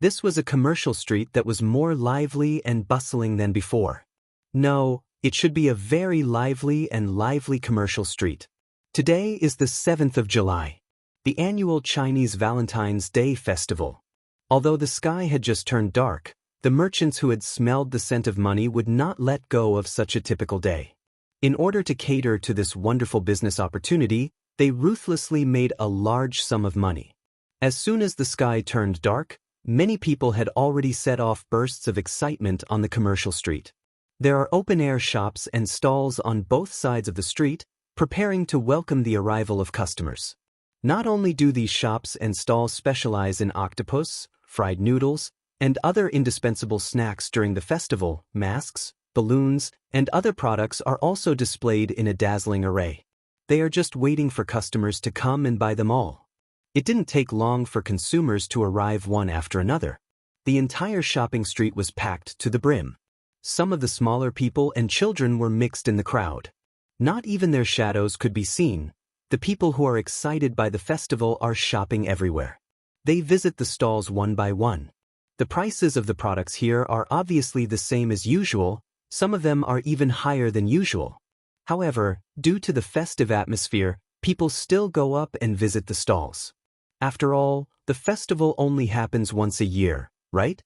This was a commercial street that was more lively and bustling than before. No, it should be a very lively commercial street. Today is the 7th of July, the annual Chinese Valentine's Day festival. Although the sky had just turned dark, the merchants who had smelled the scent of money would not let go of such a typical day. In order to cater to this wonderful business opportunity, they ruthlessly made a large sum of money. As soon as the sky turned dark, many people had already set off bursts of excitement on the commercial street. There are open-air shops and stalls on both sides of the street, preparing to welcome the arrival of customers. Not only do these shops and stalls specialize in octopus, fried noodles, and other indispensable snacks during the festival, masks, balloons, and other products are also displayed in a dazzling array. They are just waiting for customers to come and buy them all. It didn't take long for consumers to arrive one after another. The entire shopping street was packed to the brim. Some of the smaller people and children were mixed in the crowd. Not even their shadows could be seen. The people who are excited by the festival are shopping everywhere. They visit the stalls one by one. The prices of the products here are obviously the same as usual. Some of them are even higher than usual. However, due to the festive atmosphere, people still go up and visit the stalls. After all, the festival only happens once a year, right?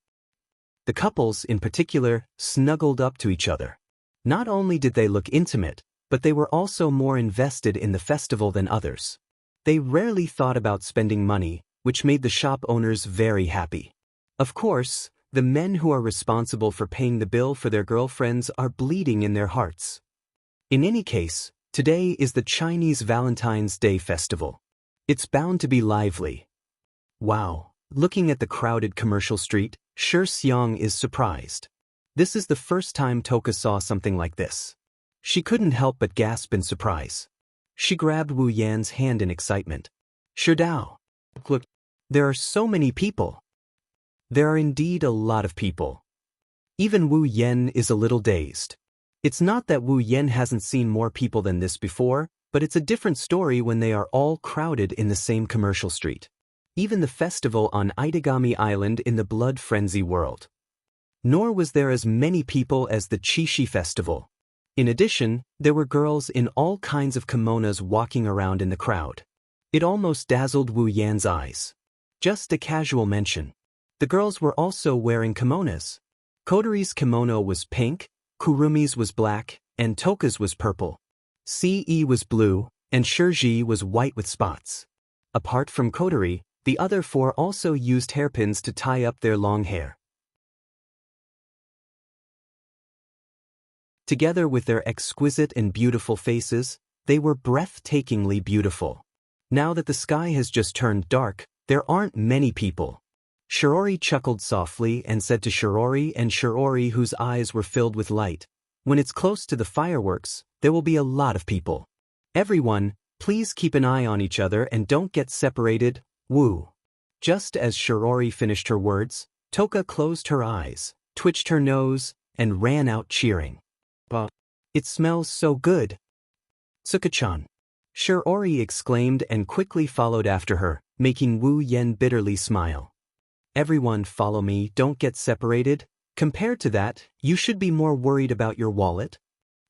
The couples, in particular, snuggled up to each other. Not only did they look intimate, but they were also more invested in the festival than others. They rarely thought about spending money, which made the shop owners very happy. Of course, the men who are responsible for paying the bill for their girlfriends are bleeding in their hearts. In any case, today is the Chinese Valentine's Day festival. It's bound to be lively. Wow, looking at the crowded commercial street, Xianxia is surprised. This is the first time Toka saw something like this. She couldn't help but gasp in surprise. She grabbed Wu Yan's hand in excitement. Shidao. Look, there are so many people. There are indeed a lot of people. Even Wu Yan is a little dazed. It's not that Wu Yan hasn't seen more people than this before, but it's a different story when they are all crowded in the same commercial street. Even the festival on Itagami Island in the Blood Frenzy world. Nor was there as many people as the Qixi festival. In addition, there were girls in all kinds of kimonos walking around in the crowd. It almost dazzled Wu Yan's eyes. Just a casual mention. The girls were also wearing kimonos. Kotori's kimono was pink, Kurumi's was black, and Toka's was purple. Ce was blue, and Shirji was white with spots. Apart from Kotori, the other four also used hairpins to tie up their long hair. Together with their exquisite and beautiful faces, they were breathtakingly beautiful. Now that the sky has just turned dark, there aren't many people. Shirori chuckled softly and said to Shirori, whose eyes were filled with light, "When it's close to the fireworks, there will be a lot of people. Everyone, please keep an eye on each other and don't get separated, woo." Just as Shirori finished her words, Toka closed her eyes, twitched her nose, and ran out cheering. "It smells so good." "Tsuka-chan." Shirori exclaimed and quickly followed after her, making Wu Yan bitterly smile. "Everyone follow me, don't get separated. Compared to that, you should be more worried about your wallet."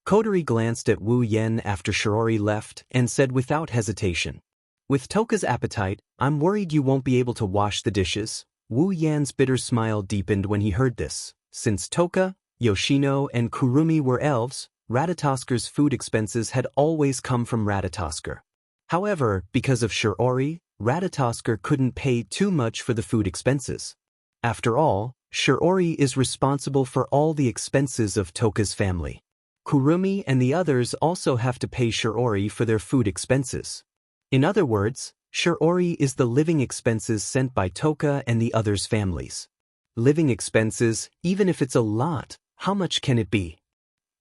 Kotori glanced at Wu Yan after Shirori left and said without hesitation, "With Toka's appetite, I'm worried you won't be able to wash the dishes." Wu Yan's bitter smile deepened when he heard this. Since Toka, Yoshino, and Kurumi were elves, Ratatosker's food expenses had always come from Ratatosker. However, because of Shirori, Ratatosker couldn't pay too much for the food expenses. After all, Shirori is responsible for all the expenses of Toka's family. Kurumi and the others also have to pay Shirori for their food expenses. In other words, Shirori is the living expenses sent by Toka and the others' families. Living expenses, even if it's a lot, How much can it be?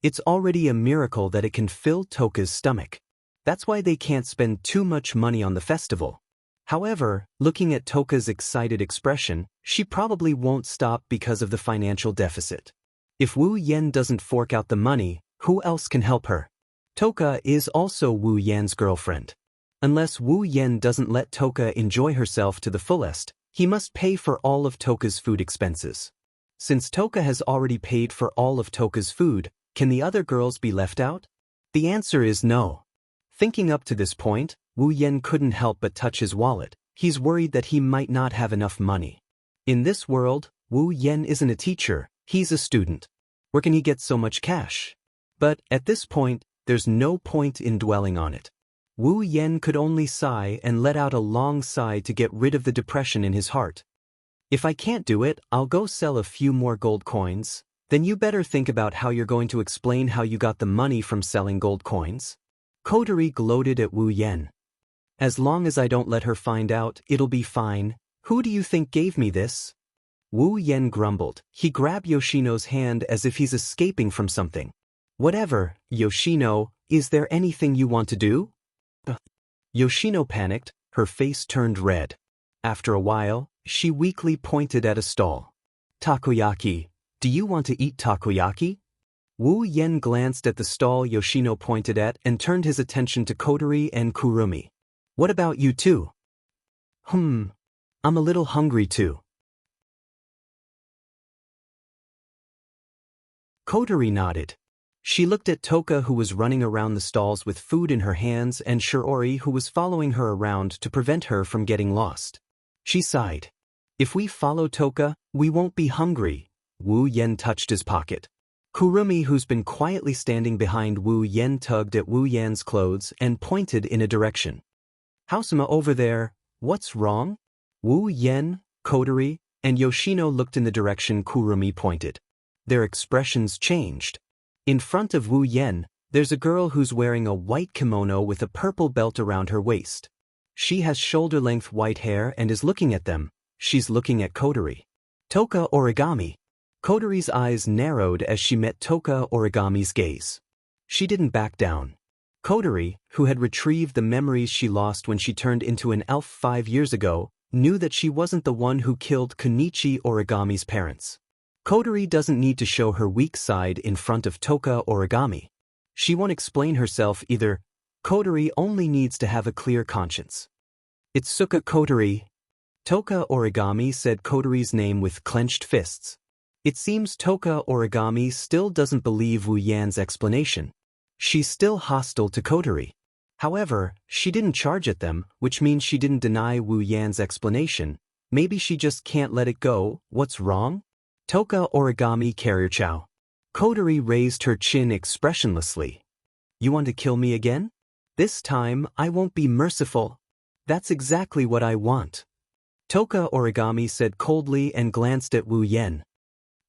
It's already a miracle that it can fill Toka's stomach. That's why they can't spend too much money on the festival. However, looking at Toka's excited expression, she probably won't stop because of the financial deficit. If Wu Yan doesn't fork out the money, who else can help her? Toka is also Wu Yan's girlfriend. Unless Wu Yan doesn't let Toka enjoy herself to the fullest, he must pay for all of Toka's food expenses. Since Toka has already paid for all of Toka's food, can the other girls be left out? The answer is no. Thinking up to this point, Wu Yan couldn't help but touch his wallet. He's worried that he might not have enough money. In this world, Wu Yan isn't a teacher, he's a student. Where can he get so much cash? But at this point, there's no point in dwelling on it. Wu Yan could only sigh and let out a long sigh to get rid of the depression in his heart. If I can't do it, I'll go sell a few more gold coins. Then you better think about how you're going to explain how you got the money from selling gold coins. Kotori gloated at Wu Yan. As long as I don't let her find out, it'll be fine. Who do you think gave me this? Wu Yan grumbled. He grabbed Yoshino's hand as if he's escaping from something. Whatever, Yoshino, is there anything you want to do? Yoshino panicked, her face turned red. After a while, she weakly pointed at a stall. Takoyaki, do you want to eat takoyaki? Wu Yan glanced at the stall Yoshino pointed at and turned his attention to Kotori and Kurumi. What about you two? I'm a little hungry too. Kotori nodded. She looked at Toka, who was running around the stalls with food in her hands, and Shiori, who was following her around to prevent her from getting lost. She sighed. If we follow Toka, we won't be hungry. Wu Yan touched his pocket. Kurumi, who's been quietly standing behind Wu Yan, tugged at Wu Yan's clothes and pointed in a direction. Hausuma over there, what's wrong? Wu Yan, Kotori, and Yoshino looked in the direction Kurumi pointed. Their expressions changed. In front of Wu Yan, there's a girl who's wearing a white kimono with a purple belt around her waist. She has shoulder-length white hair and is looking at them. She's looking at Kotori. Toka Origami. Kotori's eyes narrowed as she met Toka Origami's gaze. She didn't back down. Kotori, who had retrieved the memories she lost when she turned into an elf 5 years ago, knew that she wasn't the one who killed Kunichi Origami's parents. Kotori doesn't need to show her weak side in front of Toka Origami. She won't explain herself either. Kotori only needs to have a clear conscience. Itsuka Kotori. Toka Origami said Kotori's name with clenched fists. It seems Toka Origami still doesn't believe Wu Yan's explanation. She's still hostile to Kotori. However, she didn't charge at them, which means she didn't deny Wu Yan's explanation. Maybe she just can't let it go. What's wrong? Toka Origami Carrier Chow. Kotori raised her chin expressionlessly. You want to kill me again? This time, I won't be merciful. That's exactly what I want. Toka Origami said coldly and glanced at Wu Yan.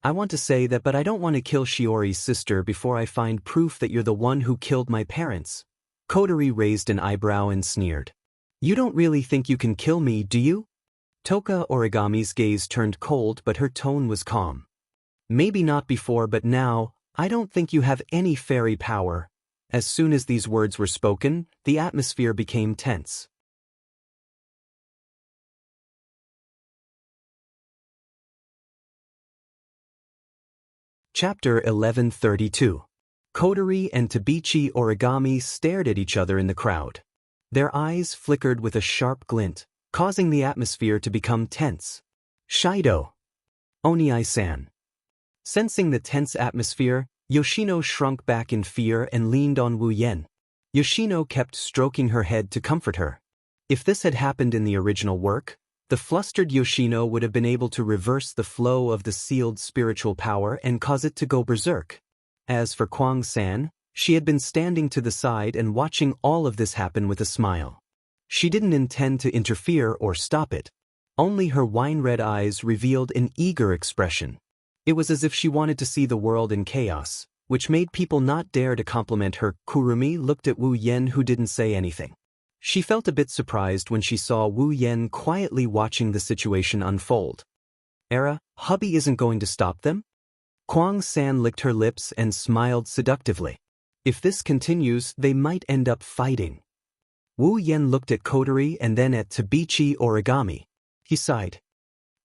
I want to say that, but I don't want to kill Shiori's sister before I find proof that you're the one who killed my parents. Kotori raised an eyebrow and sneered. You don't really think you can kill me, do you? Toka Origami's gaze turned cold, but her tone was calm. Maybe not before, but now, I don't think you have any fairy power. As soon as these words were spoken, the atmosphere became tense. Chapter 1132. Kotori and Tabichi Origami stared at each other in the crowd. Their eyes flickered with a sharp glint, causing the atmosphere to become tense. Shido. Oniai-san. Sensing the tense atmosphere, Yoshino shrunk back in fear and leaned on Wu Yan. Yoshino kept stroking her head to comfort her. If this had happened in the original work, the flustered Yoshino would have been able to reverse the flow of the sealed spiritual power and cause it to go berserk. As for Kwang-san, she had been standing to the side and watching all of this happen with a smile. She didn't intend to interfere or stop it. Only her wine-red eyes revealed an eager expression. It was as if she wanted to see the world in chaos, which made people not dare to compliment her. Kurumi looked at Wu Yan, who didn't say anything. She felt a bit surprised when she saw Wu Yan quietly watching the situation unfold. Hubby isn't going to stop them? San licked her lips and smiled seductively. If this continues, they might end up fighting. Wu Yan looked at Kotori and then at Tabichi Origami. He sighed.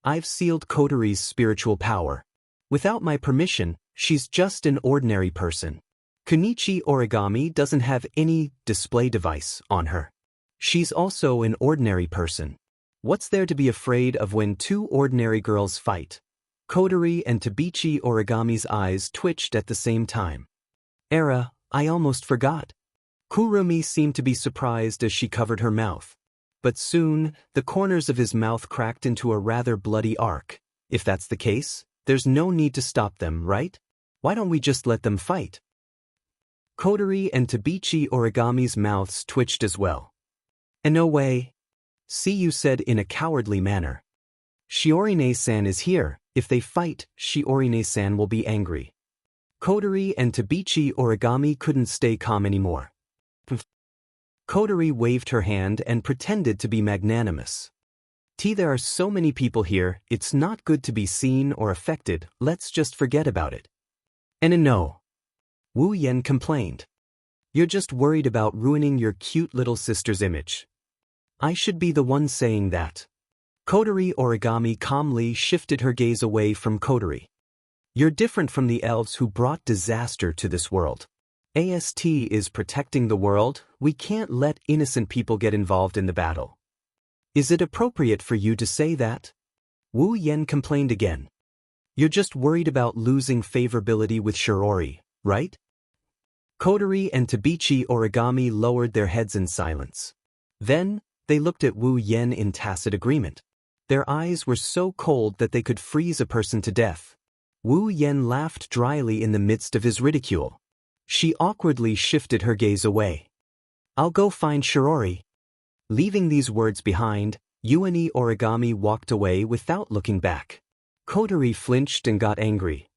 I've sealed Kotori's spiritual power. Without my permission, she's just an ordinary person. Kunichi Origami doesn't have any display device on her. She's also an ordinary person. What's there to be afraid of when two ordinary girls fight? Kotori and Tabichi Origami's eyes twitched at the same time. Era, I almost forgot. Kurumi seemed to be surprised as she covered her mouth. But soon, the corners of his mouth cracked into a rather bloody arc. If that's the case, there's no need to stop them, right? Why don't we just let them fight? Kotori and Tabichi Origami's mouths twitched as well. And no way. See, you said in a cowardly manner. Shiorine-san is here. If they fight, Shiorine-san will be angry. Kotori and Tabichi Origami couldn't stay calm anymore. Kotori waved her hand and pretended to be magnanimous. There are so many people here, it's not good to be seen or affected, let's just forget about it. And no. Wu Yan complained. You're just worried about ruining your cute little sister's image. I should be the one saying that. Kotori Origami calmly shifted her gaze away from Kotori. You're different from the elves who brought disaster to this world. AST is protecting the world, we can't let innocent people get involved in the battle. Is it appropriate for you to say that? Wu Yan complained again. You're just worried about losing favorability with Shiori, right? Kotori and Tabichi Origami lowered their heads in silence. Then, they looked at Wu Yan in tacit agreement. Their eyes were so cold that they could freeze a person to death. Wu Yan laughed dryly in the midst of his ridicule. She awkwardly shifted her gaze away. I'll go find Shiori. Leaving these words behind, Yuani Origami walked away without looking back. Kotori flinched and got angry.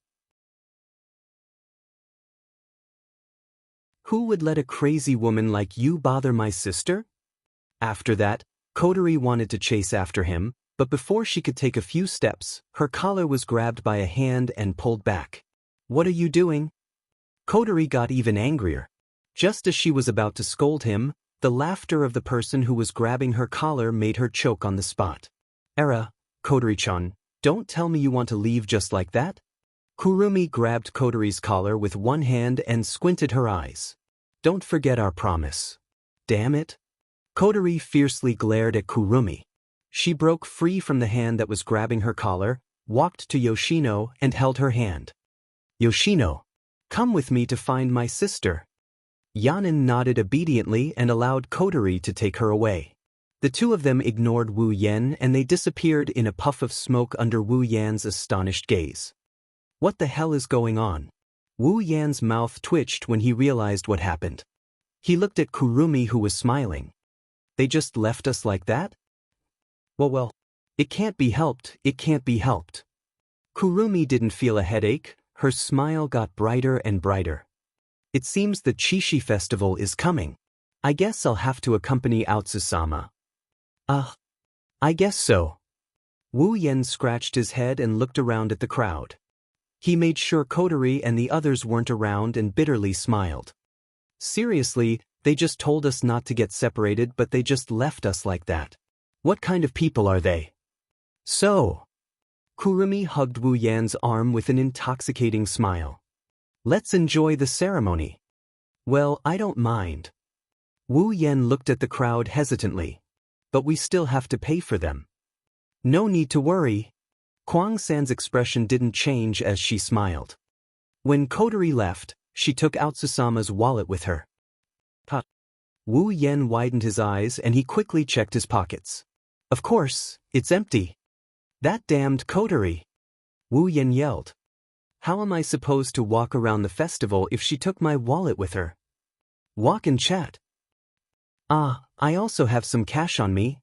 Who would let a crazy woman like you bother my sister? After that, Kotori wanted to chase after him, but before she could take a few steps, her collar was grabbed by a hand and pulled back. What are you doing? Kotori got even angrier. Just as she was about to scold him, the laughter of the person who was grabbing her collar made her choke on the spot. Era, Kotori-chan, don't tell me you want to leave just like that? Kurumi grabbed Kotori's collar with one hand and squinted her eyes. Don't forget our promise. Damn it. Kotori fiercely glared at Kurumi. She broke free from the hand that was grabbing her collar, walked to Yoshino and held her hand. Yoshino, come with me to find my sister. Yanin nodded obediently and allowed Kotori to take her away. The two of them ignored Wu Yan and they disappeared in a puff of smoke under Wu Yan's astonished gaze. What the hell is going on? Wu Yan's mouth twitched when he realized what happened. He looked at Kurumi, who was smiling. They just left us like that? Well, it can't be helped, it can't be helped. Kurumi didn't feel a headache, her smile got brighter and brighter. It seems the Chishi festival is coming. I guess I'll have to accompany Aotsusama. I guess so. Wu Yan scratched his head and looked around at the crowd. He made sure Kotori and the others weren't around and bitterly smiled. Seriously, they just told us not to get separated, but they just left us like that. What kind of people are they? So. Kurumi hugged Wu Yan's arm with an intoxicating smile. Let's enjoy the ceremony. Well, I don't mind. Wu Yan looked at the crowd hesitantly. But we still have to pay for them. No need to worry. Kwang-san's expression didn't change as she smiled. When Kotori left, she took Aotsusama's wallet with her. Wu Yan widened his eyes and he quickly checked his pockets. Of course, it's empty. That damned Kotori! Wu Yan yelled. How am I supposed to walk around the festival if she took my wallet with her? Walk and chat. I also have some cash on me.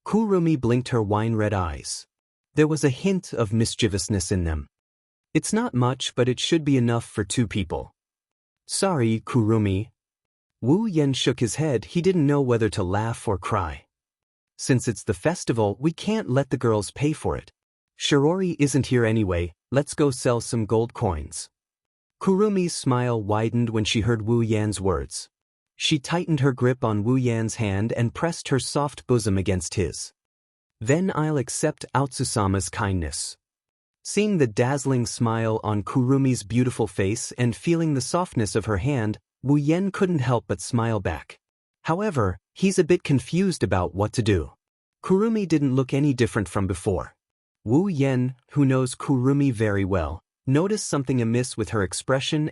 Kurumi blinked her wine-red eyes. There was a hint of mischievousness in them. It's not much, but it should be enough for two people. Sorry, Kurumi. Wu Yan shook his head. He didn't know whether to laugh or cry. Since it's the festival, we can't let the girls pay for it. Shirori isn't here anyway, let's go sell some gold coins. Kurumi's smile widened when she heard Wu Yan's words. She tightened her grip on Wu Yan's hand and pressed her soft bosom against his. Then I'll accept Aotsusama's kindness. Seeing the dazzling smile on Kurumi's beautiful face and feeling the softness of her hand, Wu Yan couldn't help but smile back. However, he's a bit confused about what to do. Kurumi didn't look any different from before. Wu Yan, who knows Kurumi very well, noticed something amiss with her expression.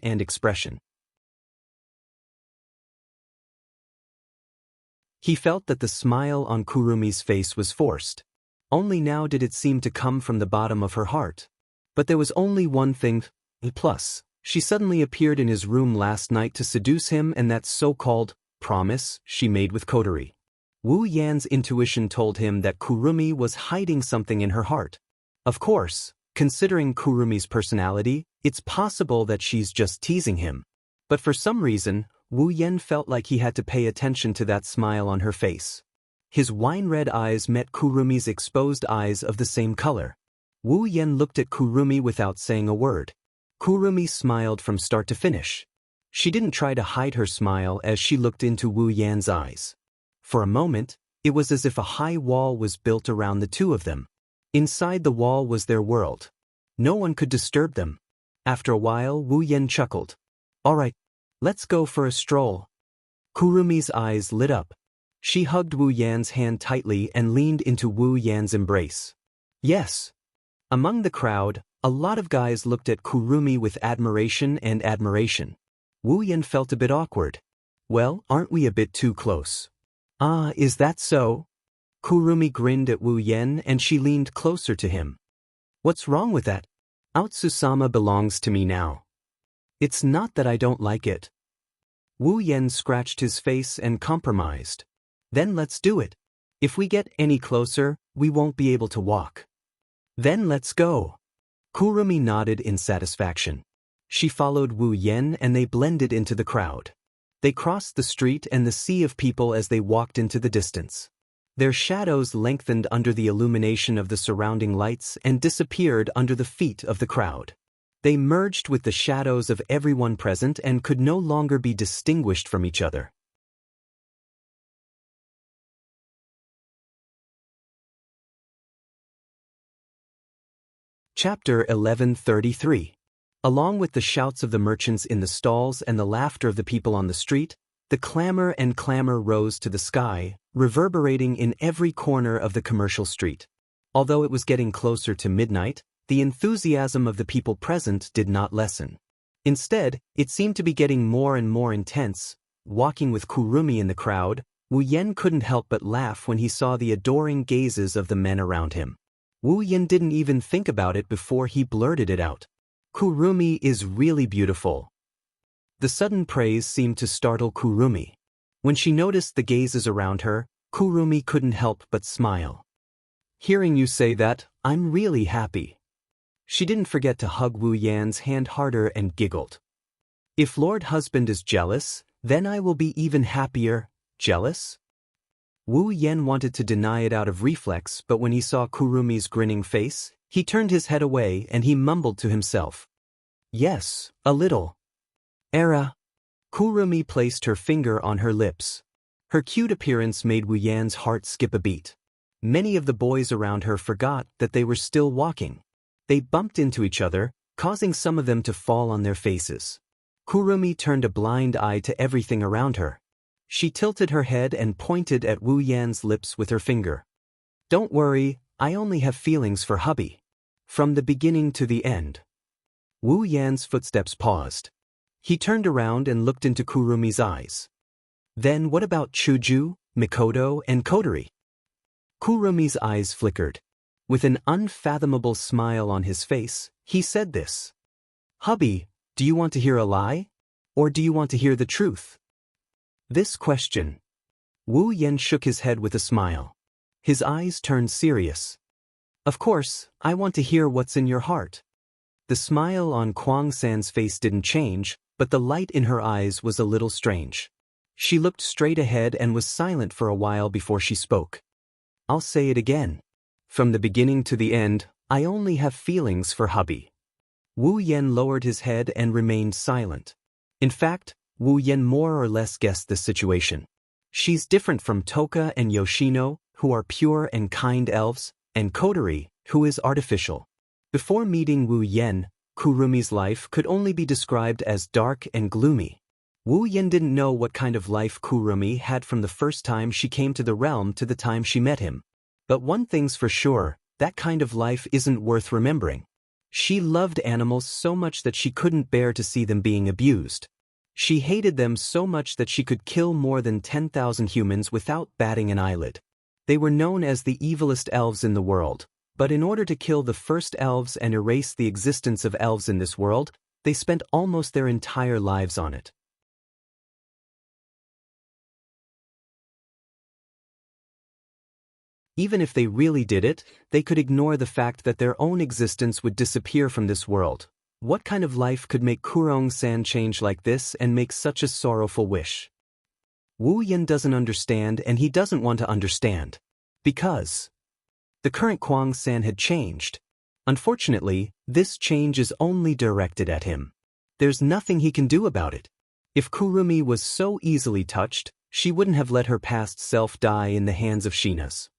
He felt that the smile on Kurumi's face was forced. Only now did it seem to come from the bottom of her heart. But there was only one thing, plus, she suddenly appeared in his room last night to seduce him, and that so-called promise she made with coterie. Wu Yan's intuition told him that Kurumi was hiding something in her heart. Of course, considering Kurumi's personality, it's possible that she's just teasing him. But for some reason, Wu Yan felt like he had to pay attention to that smile on her face. His wine-red eyes met Kurumi's exposed eyes of the same color. Wu Yan looked at Kurumi without saying a word. Kurumi smiled from start to finish. She didn't try to hide her smile as she looked into Wu Yan's eyes. For a moment, it was as if a high wall was built around the two of them. Inside the wall was their world. No one could disturb them. After a while, Wu Yan chuckled. All right, let's go for a stroll. Kurumi's eyes lit up. She hugged Wu Yan's hand tightly and leaned into Wu Yan's embrace. Yes. Among the crowd, a lot of guys looked at Kurumi with admiration. Wu Yan felt a bit awkward. Well, aren't we a bit too close? Ah, is that so? Kurumi grinned at Wu Yan and she leaned closer to him. What's wrong with that? Aotsusama belongs to me now. It's not that I don't like it. Wu Yan scratched his face and compromised. Then let's do it. If we get any closer, we won't be able to walk. Then let's go. Kurumi nodded in satisfaction. She followed Wu Yan and they blended into the crowd. They crossed the street and the sea of people as they walked into the distance. Their shadows lengthened under the illumination of the surrounding lights and disappeared under the feet of the crowd. They merged with the shadows of everyone present and could no longer be distinguished from each other. Chapter 1133. Along with the shouts of the merchants in the stalls and the laughter of the people on the street, the clamor rose to the sky, reverberating in every corner of the commercial street. Although it was getting closer to midnight, the enthusiasm of the people present did not lessen. Instead, it seemed to be getting more and more intense. Walking with Kurumi in the crowd, Wu Yan couldn't help but laugh when he saw the adoring gazes of the men around him. Wu Yan didn't even think about it before he blurted it out. Kurumi is really beautiful. The sudden praise seemed to startle Kurumi. When she noticed the gazes around her, Kurumi couldn't help but smile. Hearing you say that, I'm really happy. She didn't forget to hug Wu Yan's hand harder and giggled. If Lord Husband is jealous, then I will be even happier. Jealous? Wu Yan wanted to deny it out of reflex, but when he saw Kurumi's grinning face, he turned his head away and he mumbled to himself. Yes, a little. Era. Kurumi placed her finger on her lips. Her cute appearance made Wu Yan's heart skip a beat. Many of the boys around her forgot that they were still walking. They bumped into each other, causing some of them to fall on their faces. Kurumi turned a blind eye to everything around her. She tilted her head and pointed at Wu Yan's lips with her finger. Don't worry, I only have feelings for hubby. From the beginning to the end. Wu Yan's footsteps paused. He turned around and looked into Kurumi's eyes. Then what about Chuju, Mikoto, and Kotori? Kurumi's eyes flickered. With an unfathomable smile on his face, he said this. Hubby, do you want to hear a lie? Or do you want to hear the truth? This question. Wu Yan shook his head with a smile. His eyes turned serious. Of course, I want to hear what's in your heart. The smile on Kwang-san's face didn't change, but the light in her eyes was a little strange. She looked straight ahead and was silent for a while before she spoke. I'll say it again. From the beginning to the end, I only have feelings for hubby. Wu Yan lowered his head and remained silent. In fact, Wu Yan more or less guessed the situation. She's different from Toka and Yoshino, who are pure and kind elves, and Kotori, who is artificial. Before meeting Wu Yan, Kurumi's life could only be described as dark and gloomy. Wu Yan didn't know what kind of life Kurumi had from the first time she came to the realm to the time she met him. But one thing's for sure, that kind of life isn't worth remembering. She loved animals so much that she couldn't bear to see them being abused. She hated them so much that she could kill more than 10,000 humans without batting an eyelid. They were known as the evilest elves in the world, but in order to kill the first elves and erase the existence of elves in this world, they spent almost their entire lives on it. Even if they really did it, they could ignore the fact that their own existence would disappear from this world. What kind of life could make Kurong-san change like this and make such a sorrowful wish? Wu Yan doesn't understand, and he doesn't want to understand. Because the current Kwang-san had changed. Unfortunately, this change is only directed at him. There's nothing he can do about it. If Kurumi was so easily touched, she wouldn't have let her past self die in the hands of Shina's.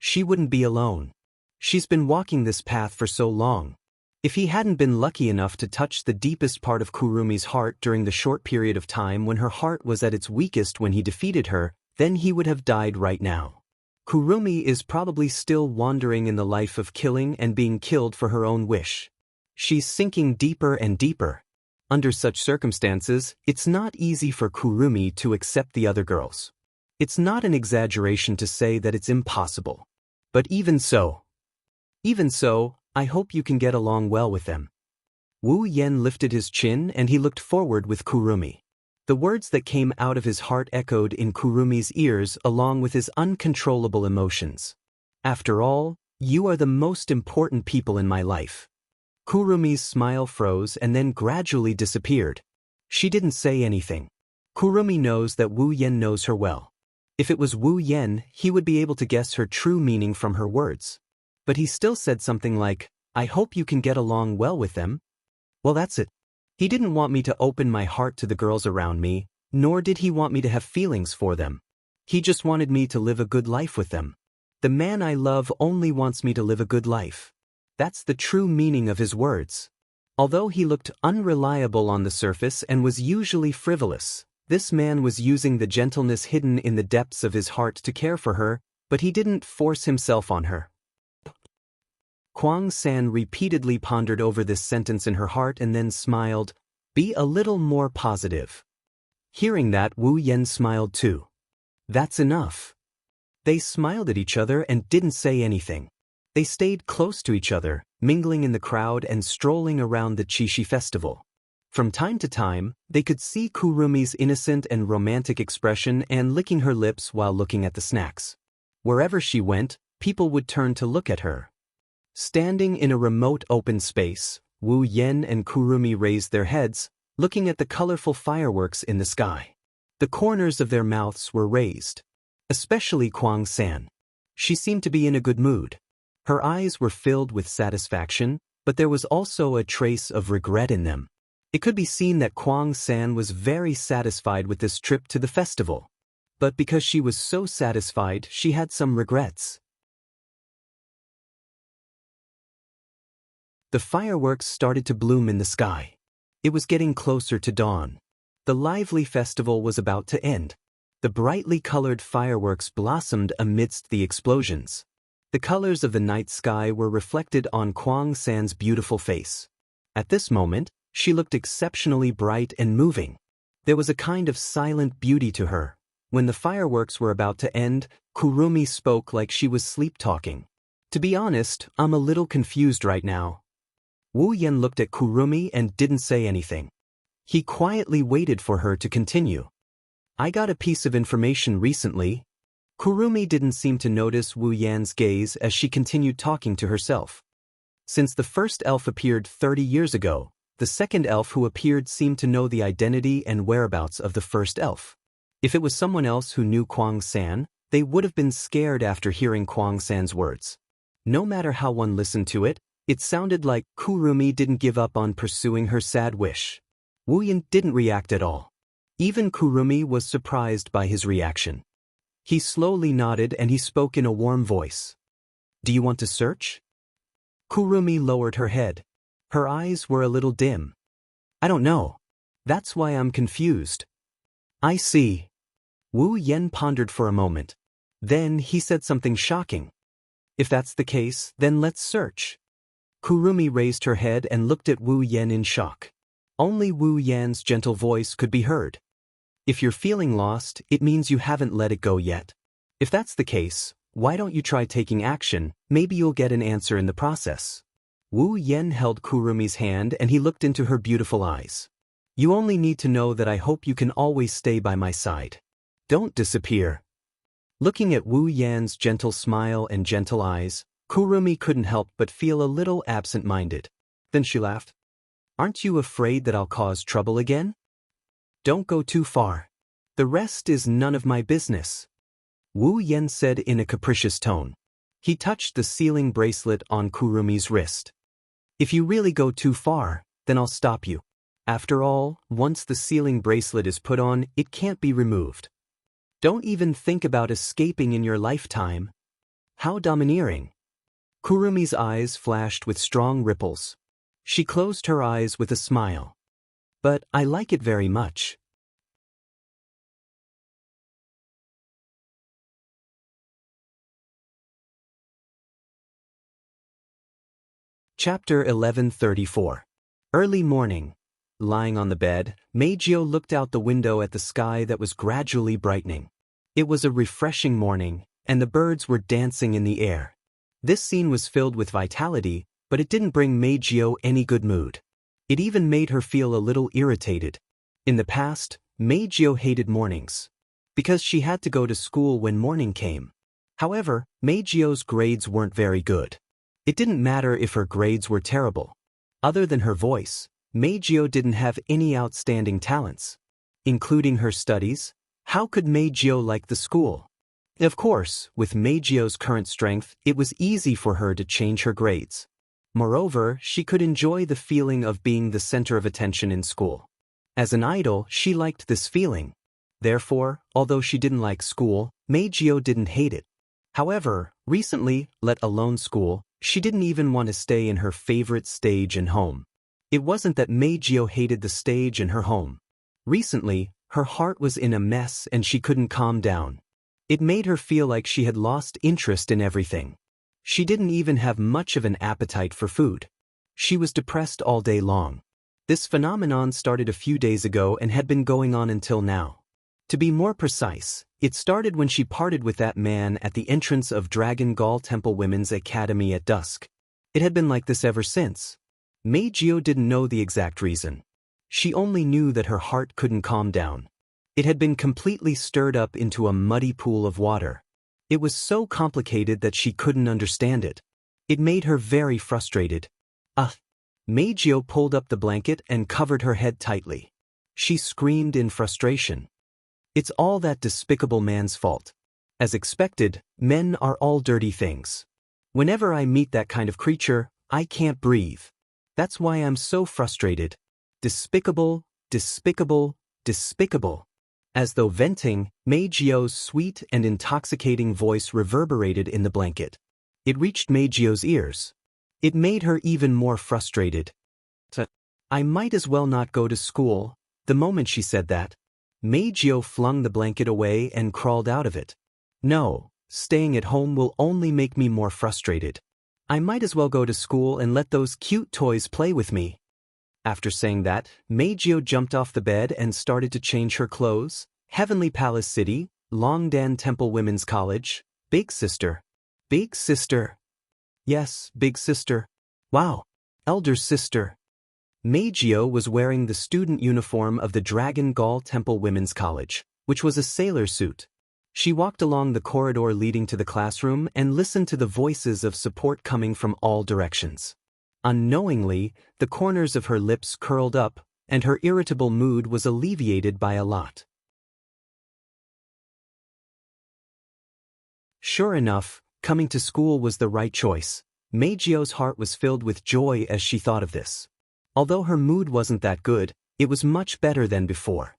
She wouldn't be alone. She's been walking this path for so long. If he hadn't been lucky enough to touch the deepest part of Kurumi's heart during the short period of time when her heart was at its weakest when he defeated her, then he would have died right now. Kurumi is probably still wandering in the life of killing and being killed for her own wish. She's sinking deeper and deeper. Under such circumstances, it's not easy for Kurumi to accept the other girls. It's not an exaggeration to say that it's impossible. But even so, I hope you can get along well with them. Wu Yan lifted his chin and he looked forward with Kurumi. The words that came out of his heart echoed in Kurumi's ears along with his uncontrollable emotions. After all, you are the most important people in my life. Kurumi's smile froze and then gradually disappeared. She didn't say anything. Kurumi knows that Wu Yan knows her well. If it was Wu Yan, he would be able to guess her true meaning from her words. But he still said something like, I hope you can get along well with them. Well, that's it. He didn't want me to open my heart to the girls around me, nor did he want me to have feelings for them. He just wanted me to live a good life with them. The man I love only wants me to live a good life. That's the true meaning of his words. Although he looked unreliable on the surface and was usually frivolous, this man was using the gentleness hidden in the depths of his heart to care for her, but he didn't force himself on her. Kwang-san repeatedly pondered over this sentence in her heart and then smiled, Be a little more positive. Hearing that, Wu Yan smiled too. That's enough. They smiled at each other and didn't say anything. They stayed close to each other, mingling in the crowd and strolling around the Chishi festival. From time to time, they could see Kurumi's innocent and romantic expression and licking her lips while looking at the snacks. Wherever she went, people would turn to look at her. Standing in a remote open space, Wu Yan and Kurumi raised their heads, looking at the colorful fireworks in the sky. The corners of their mouths were raised. Especially Kwang-san. She seemed to be in a good mood. Her eyes were filled with satisfaction, but there was also a trace of regret in them. It could be seen that Kwang-san was very satisfied with this trip to the festival. But because she was so satisfied, she had some regrets. The fireworks started to bloom in the sky. It was getting closer to dawn. The lively festival was about to end. The brightly colored fireworks blossomed amidst the explosions. The colors of the night sky were reflected on Kwang-san's beautiful face. At this moment, she looked exceptionally bright and moving. There was a kind of silent beauty to her. When the fireworks were about to end, Kurumi spoke like she was sleep-talking. To be honest, I'm a little confused right now. Wu Yan looked at Kurumi and didn't say anything. He quietly waited for her to continue. I got a piece of information recently. Kurumi didn't seem to notice Wu Yan's gaze as she continued talking to herself. Since the first elf appeared 30 years ago, the second elf who appeared seemed to know the identity and whereabouts of the first elf. If it was someone else who knew Kwang-san, they would have been scared after hearing Kwang-san's words. No matter how one listened to it, It sounded like Kurumi didn't give up on pursuing her sad wish. Wu Yan didn't react at all. Even Kurumi was surprised by his reaction. He slowly nodded and he spoke in a warm voice. Do you want to search? Kurumi lowered her head. Her eyes were a little dim. I don't know. That's why I'm confused. I see. Wu Yan pondered for a moment. Then he said something shocking. If that's the case, then let's search. Kurumi raised her head and looked at Wu Yan in shock. Only Wu Yan's gentle voice could be heard. If you're feeling lost, it means you haven't let it go yet. If that's the case, why don't you try taking action? Maybe you'll get an answer in the process. Wu Yan held Kurumi's hand and he looked into her beautiful eyes. You only need to know that I hope you can always stay by my side. Don't disappear. Looking at Wu Yan's gentle smile and gentle eyes, Kurumi couldn't help but feel a little absent-minded. Then she laughed. Aren't you afraid that I'll cause trouble again? Don't go too far. The rest is none of my business. Wu Yan said in a capricious tone. He touched the sealing bracelet on Kurumi's wrist. If you really go too far, then I'll stop you. After all, once the sealing bracelet is put on, it can't be removed. Don't even think about escaping in your lifetime. How domineering. Kurumi's eyes flashed with strong ripples. She closed her eyes with a smile. But I like it very much. Chapter 1134. Early morning. Lying on the bed, Meijio looked out the window at the sky that was gradually brightening. It was a refreshing morning, and the birds were dancing in the air. This scene was filled with vitality, but it didn't bring Meijio any good mood. It even made her feel a little irritated. In the past, Meijio hated mornings, because she had to go to school when morning came. However, Meijio's grades weren't very good. It didn't matter if her grades were terrible. Other than her voice, Meijio didn't have any outstanding talents. Including her studies, how could Meijio like the school? Of course, with Meijio's current strength, it was easy for her to change her grades. Moreover, she could enjoy the feeling of being the center of attention in school. As an idol, she liked this feeling. Therefore, although she didn't like school, Meijio didn't hate it. However, recently, let alone school, she didn't even want to stay in her favorite stage and home. It wasn't that Meijio hated the stage and her home. Recently, her heart was in a mess and she couldn't calm down. It made her feel like she had lost interest in everything. She didn't even have much of an appetite for food. She was depressed all day long. This phenomenon started a few days ago and had been going on until now. To be more precise, it started when she parted with that man at the entrance of Dragon Gall Temple Women's Academy at dusk. It had been like this ever since. Meijio didn't know the exact reason. She only knew that her heart couldn't calm down. It had been completely stirred up into a muddy pool of water. It was so complicated that she couldn't understand it. It made her very frustrated. Meijio pulled up the blanket and covered her head tightly. She screamed in frustration. It's all that despicable man's fault. As expected, men are all dirty things. Whenever I meet that kind of creature, I can't breathe. That's why I'm so frustrated. Despicable, despicable, despicable. As though venting, Meijio's sweet and intoxicating voice reverberated in the blanket. It reached Meijio's ears. It made her even more frustrated. I might as well not go to school. The moment she said that, Meijio flung the blanket away and crawled out of it. No, staying at home will only make me more frustrated. I might as well go to school and let those cute toys play with me. After saying that, Meijio jumped off the bed and started to change her clothes. Heavenly Palace City, Longdan Temple Women's College, Big Sister. Big Sister. Yes, Big Sister. Wow. Elder Sister. Meijio was wearing the student uniform of the Dragon Gall Temple Women's College, which was a sailor suit. She walked along the corridor leading to the classroom and listened to the voices of support coming from all directions. Unknowingly, the corners of her lips curled up, and her irritable mood was alleviated by a lot. Sure enough, coming to school was the right choice. Meijio's heart was filled with joy as she thought of this. Although her mood wasn't that good, it was much better than before.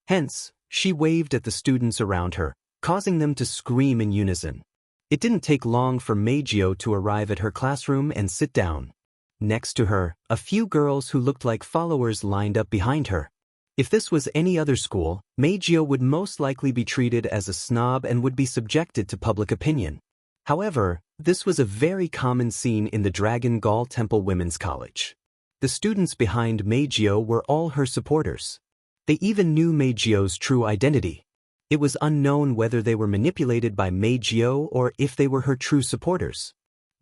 Hence, she waved at the students around her, causing them to scream in unison. It didn't take long for Meijio to arrive at her classroom and sit down. Next to her, a few girls who looked like followers lined up behind her. If this was any other school, Meijio would most likely be treated as a snob and would be subjected to public opinion. However, this was a very common scene in the Dragon Gall Temple Women's College. The students behind Meijio were all her supporters. They even knew Meijio's true identity. It was unknown whether they were manipulated by Meijio or if they were her true supporters.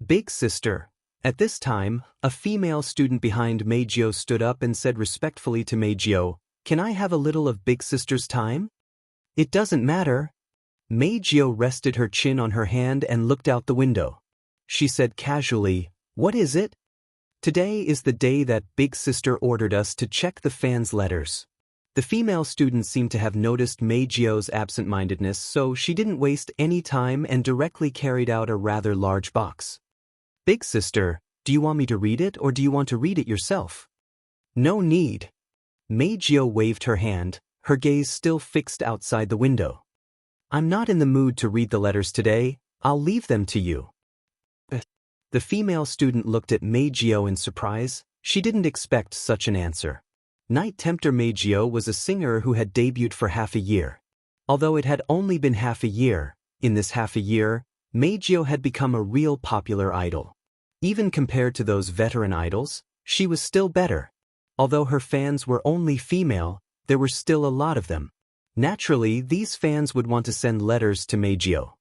Big sister. At this time, a female student behind Meijio stood up and said respectfully to Meijio, "Can I have a little of Big Sister's time?" "It doesn't matter." Meijio rested her chin on her hand and looked out the window. She said casually, "What is it?" "Today is the day that Big Sister ordered us to check the fans' letters." The female student seemed to have noticed Meijio's absent-mindedness, so she didn't waste any time and directly carried out a rather large box. "Big sister, do you want me to read it or do you want to read it yourself?" "No need." Meijio waved her hand, her gaze still fixed outside the window. "I'm not in the mood to read the letters today, I'll leave them to you." The female student looked at Meijio in surprise. She didn't expect such an answer. Night Tempter Meijio was a singer who had debuted for half a year. Although it had only been half a year, in this half a year, Meijio had become a real popular idol. Even compared to those veteran idols, she was still better. Although her fans were only female, there were still a lot of them. Naturally, these fans would want to send letters to Meijio.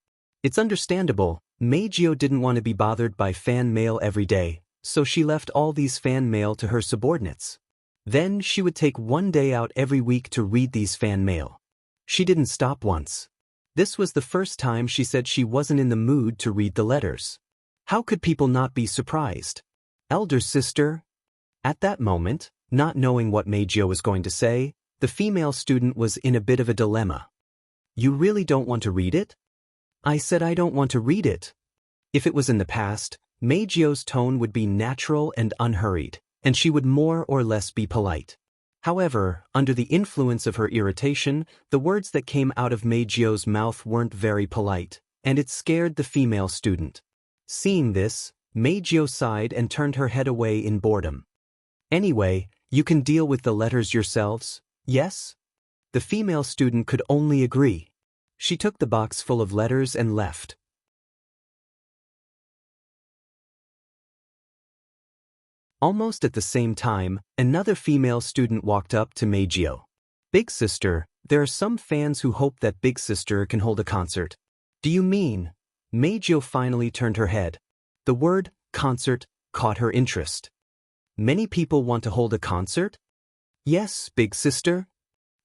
It's understandable, Meijio didn't want to be bothered by fan mail every day, so she left all these fan mail to her subordinates. Then she would take one day out every week to read these fan mail. She didn't stop once. This was the first time she said she wasn't in the mood to read the letters. How could people not be surprised? "Elder sister?" At that moment, not knowing what Meijio was going to say, the female student was in a bit of a dilemma. "You really don't want to read it?" "I said I don't want to read it." If it was in the past, Meijio's tone would be natural and unhurried, and she would more or less be polite. However, under the influence of her irritation, the words that came out of Meijio's mouth weren't very polite, and it scared the female student. Seeing this, Meijio sighed and turned her head away in boredom. "Anyway, you can deal with the letters yourselves, yes?" The female student could only agree. She took the box full of letters and left. Almost at the same time, another female student walked up to Meijio. "Big sister, there are some fans who hope that Big sister can hold a concert." "Do you mean?" Meijio finally turned her head. The word concert caught her interest. "Many people want to hold a concert?" "Yes, big sister."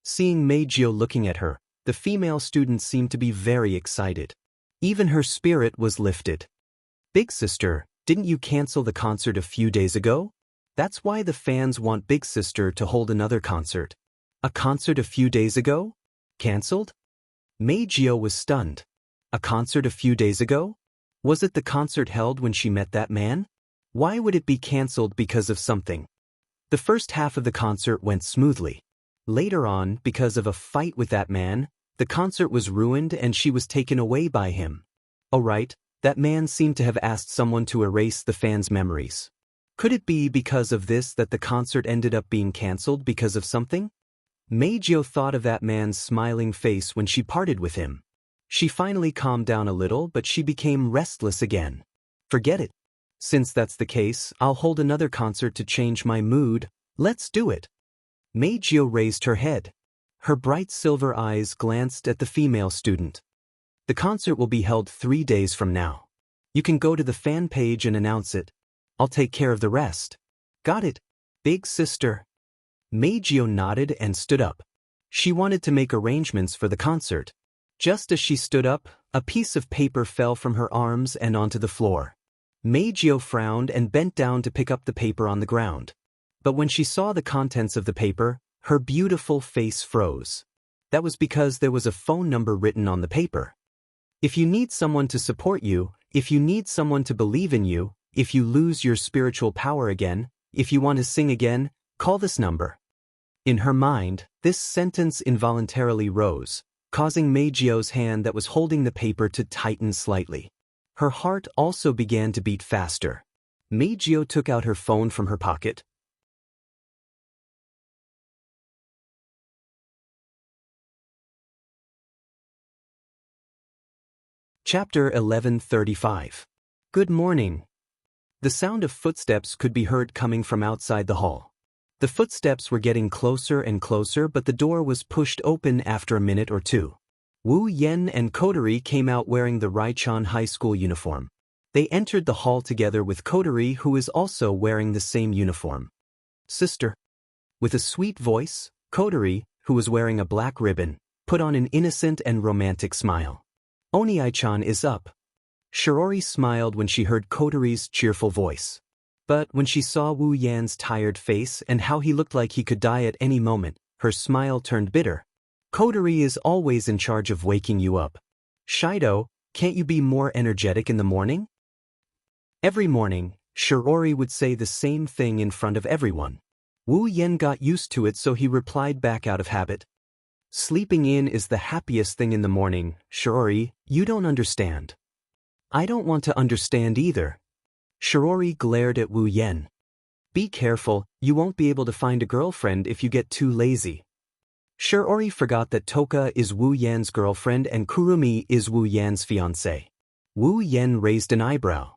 Seeing Meijio looking at her, the female student seemed to be very excited. Even her spirit was lifted. "Big sister, didn't you cancel the concert a few days ago? That's why the fans want Big Sister to hold another concert." "A concert a few days ago? Cancelled?" Meijio was stunned. "A concert a few days ago? Was it the concert held when she met that man? Why would it be cancelled because of something?" The first half of the concert went smoothly. Later on, because of a fight with that man, the concert was ruined and she was taken away by him. Oh right, that man seemed to have asked someone to erase the fans' memories. Could it be because of this that the concert ended up being cancelled because of something? Meijio thought of that man's smiling face when she parted with him. She finally calmed down a little, but she became restless again. "Forget it. Since that's the case, I'll hold another concert to change my mood. Let's do it." Meijio raised her head. Her bright silver eyes glanced at the female student. "The concert will be held 3 days from now. You can go to the fan page and announce it. I'll take care of the rest." "Got it, big sister." Meijio nodded and stood up. She wanted to make arrangements for the concert. Just as she stood up, a piece of paper fell from her arms and onto the floor. Meijio frowned and bent down to pick up the paper on the ground. But when she saw the contents of the paper, her beautiful face froze. That was because there was a phone number written on the paper. "If you need someone to support you, if you need someone to believe in you, if you lose your spiritual power again, if you want to sing again, call this number. In her mind, this sentence involuntarily rose, causing Meijio's hand that was holding the paper to tighten slightly. Her heart also began to beat faster. Meijio took out her phone from her pocket. Chapter 1135. Good morning. The sound of footsteps could be heard coming from outside the hall. The footsteps were getting closer and closer, but the door was pushed open after a minute or two. Wu Yen and Kotori came out wearing the Raichan High School uniform. They entered the hall together with Kotori, who is also wearing the same uniform. Sister. With a sweet voice, Kotori, who was wearing a black ribbon, put on an innocent and romantic smile. Oniai-chan is up. Shiori smiled when she heard Kotori's cheerful voice. But when she saw Wu Yan's tired face and how he looked like he could die at any moment, her smile turned bitter. Kotori is always in charge of waking you up. Shido, can't you be more energetic in the morning? Every morning, Shiori would say the same thing in front of everyone. Wu Yan got used to it, so he replied back out of habit. Sleeping in is the happiest thing in the morning, Shiori, you don't understand. I don't want to understand either. Shiori glared at Wu Yen. Be careful, you won't be able to find a girlfriend if you get too lazy. Shiori forgot that Toka is Wu Yan's girlfriend and Kurumi is Wu Yan's fiancé. Wu Yen raised an eyebrow.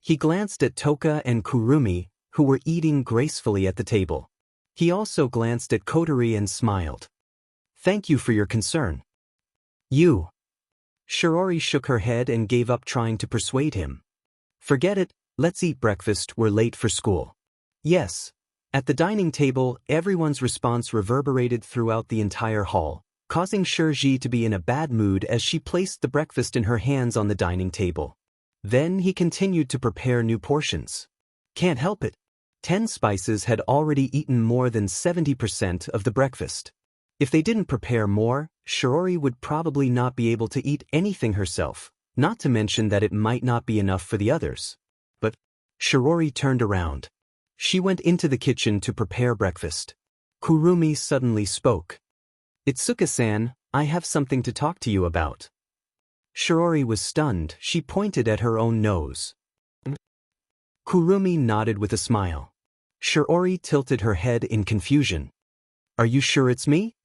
He glanced at Toka and Kurumi, who were eating gracefully at the table. He also glanced at Kotori and smiled. Thank you for your concern. You. Shiori shook her head and gave up trying to persuade him. Forget it, let's eat breakfast, we're late for school. Yes. At the dining table, everyone's response reverberated throughout the entire hall, causing Shiji to be in a bad mood as she placed the breakfast in her hands on the dining table. Then he continued to prepare new portions. Can't help it. 10 spices had already eaten more than 70% of the breakfast. If they didn't prepare more, Shiori would probably not be able to eat anything herself, not to mention that it might not be enough for the others. But Shiori turned around. She went into the kitchen to prepare breakfast. Kurumi suddenly spoke. Itsuka-san, I have something to talk to you about. Shiori was stunned. She pointed at her own nose. Kurumi nodded with a smile. Shiori tilted her head in confusion. Are you sure it's me?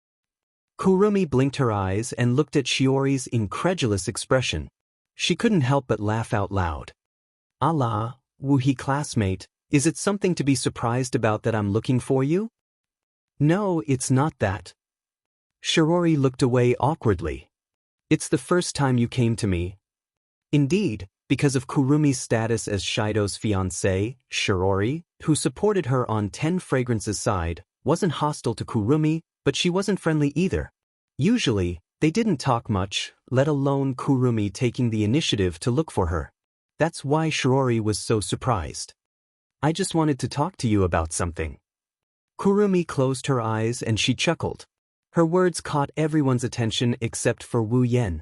Kurumi blinked her eyes and looked at Shiori's incredulous expression. She couldn't help but laugh out loud. Allah, Wu-hee classmate, is it something to be surprised about that I'm looking for you? No, it's not that. Shiori looked away awkwardly. It's the first time you came to me. Indeed, because of Kurumi's status as Shido's fiancé, Shiori, who supported her on 10 Fragrance's side, wasn't hostile to Kurumi, but she wasn't friendly either. Usually, they didn't talk much, let alone Kurumi taking the initiative to look for her. That's why Shiori was so surprised. I just wanted to talk to you about something. Kurumi closed her eyes and she chuckled. Her words caught everyone's attention except for Wu Yen.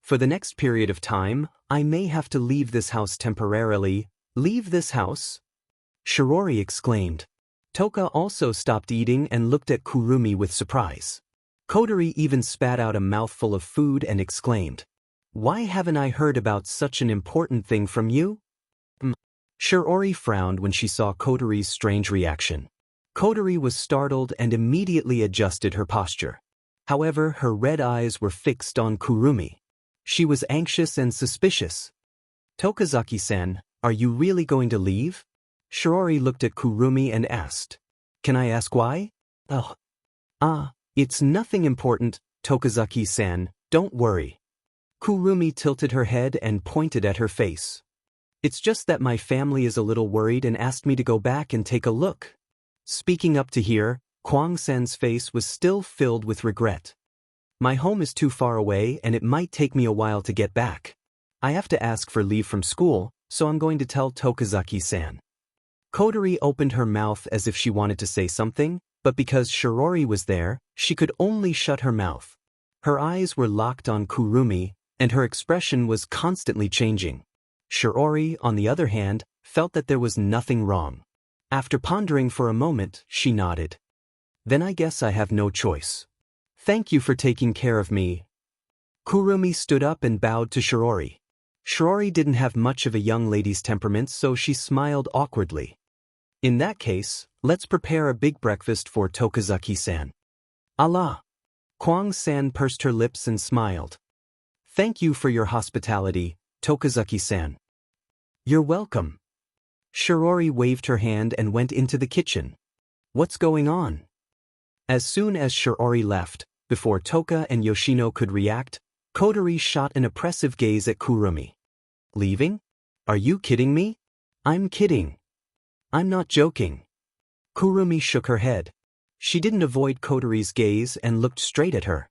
For the next period of time, I may have to leave this house temporarily. Leave this house? Shiori exclaimed. Toka also stopped eating and looked at Kurumi with surprise. Kotori even spat out a mouthful of food and exclaimed, Why haven't I heard about such an important thing from you? Shiori frowned when she saw Kotori's strange reaction. Kotori was startled and immediately adjusted her posture. However, her red eyes were fixed on Kurumi. She was anxious and suspicious. Tokazaki-san, are you really going to leave? Shiori looked at Kurumi and asked. Can I ask why? It's nothing important, Tokazaki-san, don't worry. Kurumi tilted her head and pointed at her face. It's just that my family is a little worried and asked me to go back and take a look. Speaking up to here, Kwang-san's face was still filled with regret. My home is too far away and it might take me a while to get back. I have to ask for leave from school, so I'm going to tell Tokazaki-san. Kotori opened her mouth as if she wanted to say something, but because Shiori was there, she could only shut her mouth. Her eyes were locked on Kurumi, and her expression was constantly changing. Shiori, on the other hand, felt that there was nothing wrong. After pondering for a moment, she nodded. Then I guess I have no choice. Thank you for taking care of me. Kurumi stood up and bowed to Shiori. Shiori didn't have much of a young lady's temperament, so she smiled awkwardly. In that case, let's prepare a big breakfast for Tokazuki-san. Allah! Kwang-san pursed her lips and smiled. Thank you for your hospitality, Tokazuki-san. You're welcome. Shiori waved her hand and went into the kitchen. What's going on? As soon as Shiori left, before Toka and Yoshino could react, Kotori shot an oppressive gaze at Kurumi. Leaving? Are you kidding me? I'm kidding. I'm not joking. Kurumi shook her head. She didn't avoid Kotori's gaze and looked straight at her.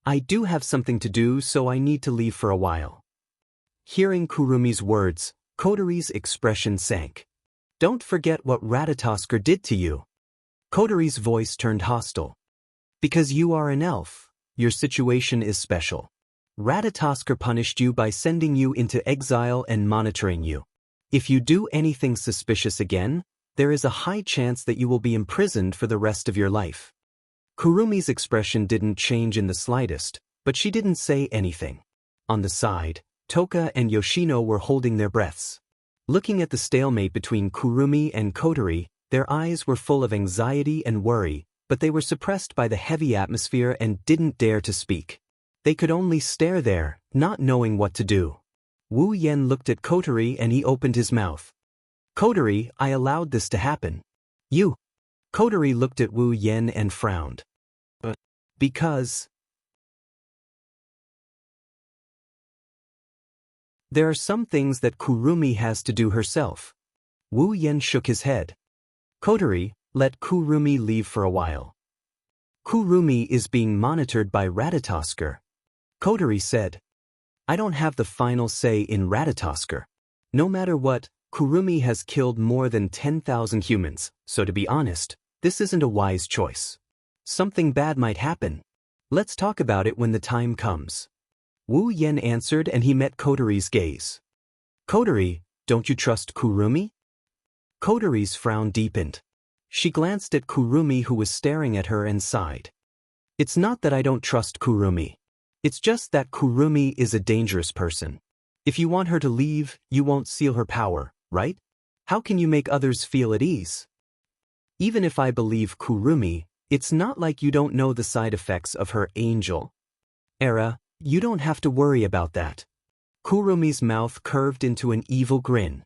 I do have something to do, so I need to leave for a while. Hearing Kurumi's words, Kotori's expression sank. Don't forget what Ratatosker did to you. Kotori's voice turned hostile. Because you are an elf, your situation is special. Ratatosker punished you by sending you into exile and monitoring you. If you do anything suspicious again, there is a high chance that you will be imprisoned for the rest of your life. Kurumi's expression didn't change in the slightest, but she didn't say anything. On the side, Toka and Yoshino were holding their breaths. Looking at the stalemate between Kurumi and Kotori, their eyes were full of anxiety and worry, but they were suppressed by the heavy atmosphere and didn't dare to speak. They could only stare there, not knowing what to do. Wu Yen looked at Kotori and he opened his mouth. Kotori, I allowed this to happen. You. Kotori looked at Wu Yen and frowned. But, because... There are some things that Kurumi has to do herself. Wu Yen shook his head. Kotori, let Kurumi leave for a while. Kurumi is being monitored by Ratatosker. Kotori said. I don't have the final say in Ratatosker. No matter what, Kurumi has killed more than 10,000 humans, so to be honest, this isn't a wise choice. Something bad might happen. Let's talk about it when the time comes. Wu Yen answered and he met Kotori's gaze. Kotori, don't you trust Kurumi? Kotori's frown deepened. She glanced at Kurumi who was staring at her and sighed. It's not that I don't trust Kurumi. It's just that Kurumi is a dangerous person. If you want her to leave, you won't seal her power, right? How can you make others feel at ease? Even if I believe Kurumi, it's not like you don't know the side effects of her angel. Era, you don't have to worry about that. Kurumi's mouth curved into an evil grin.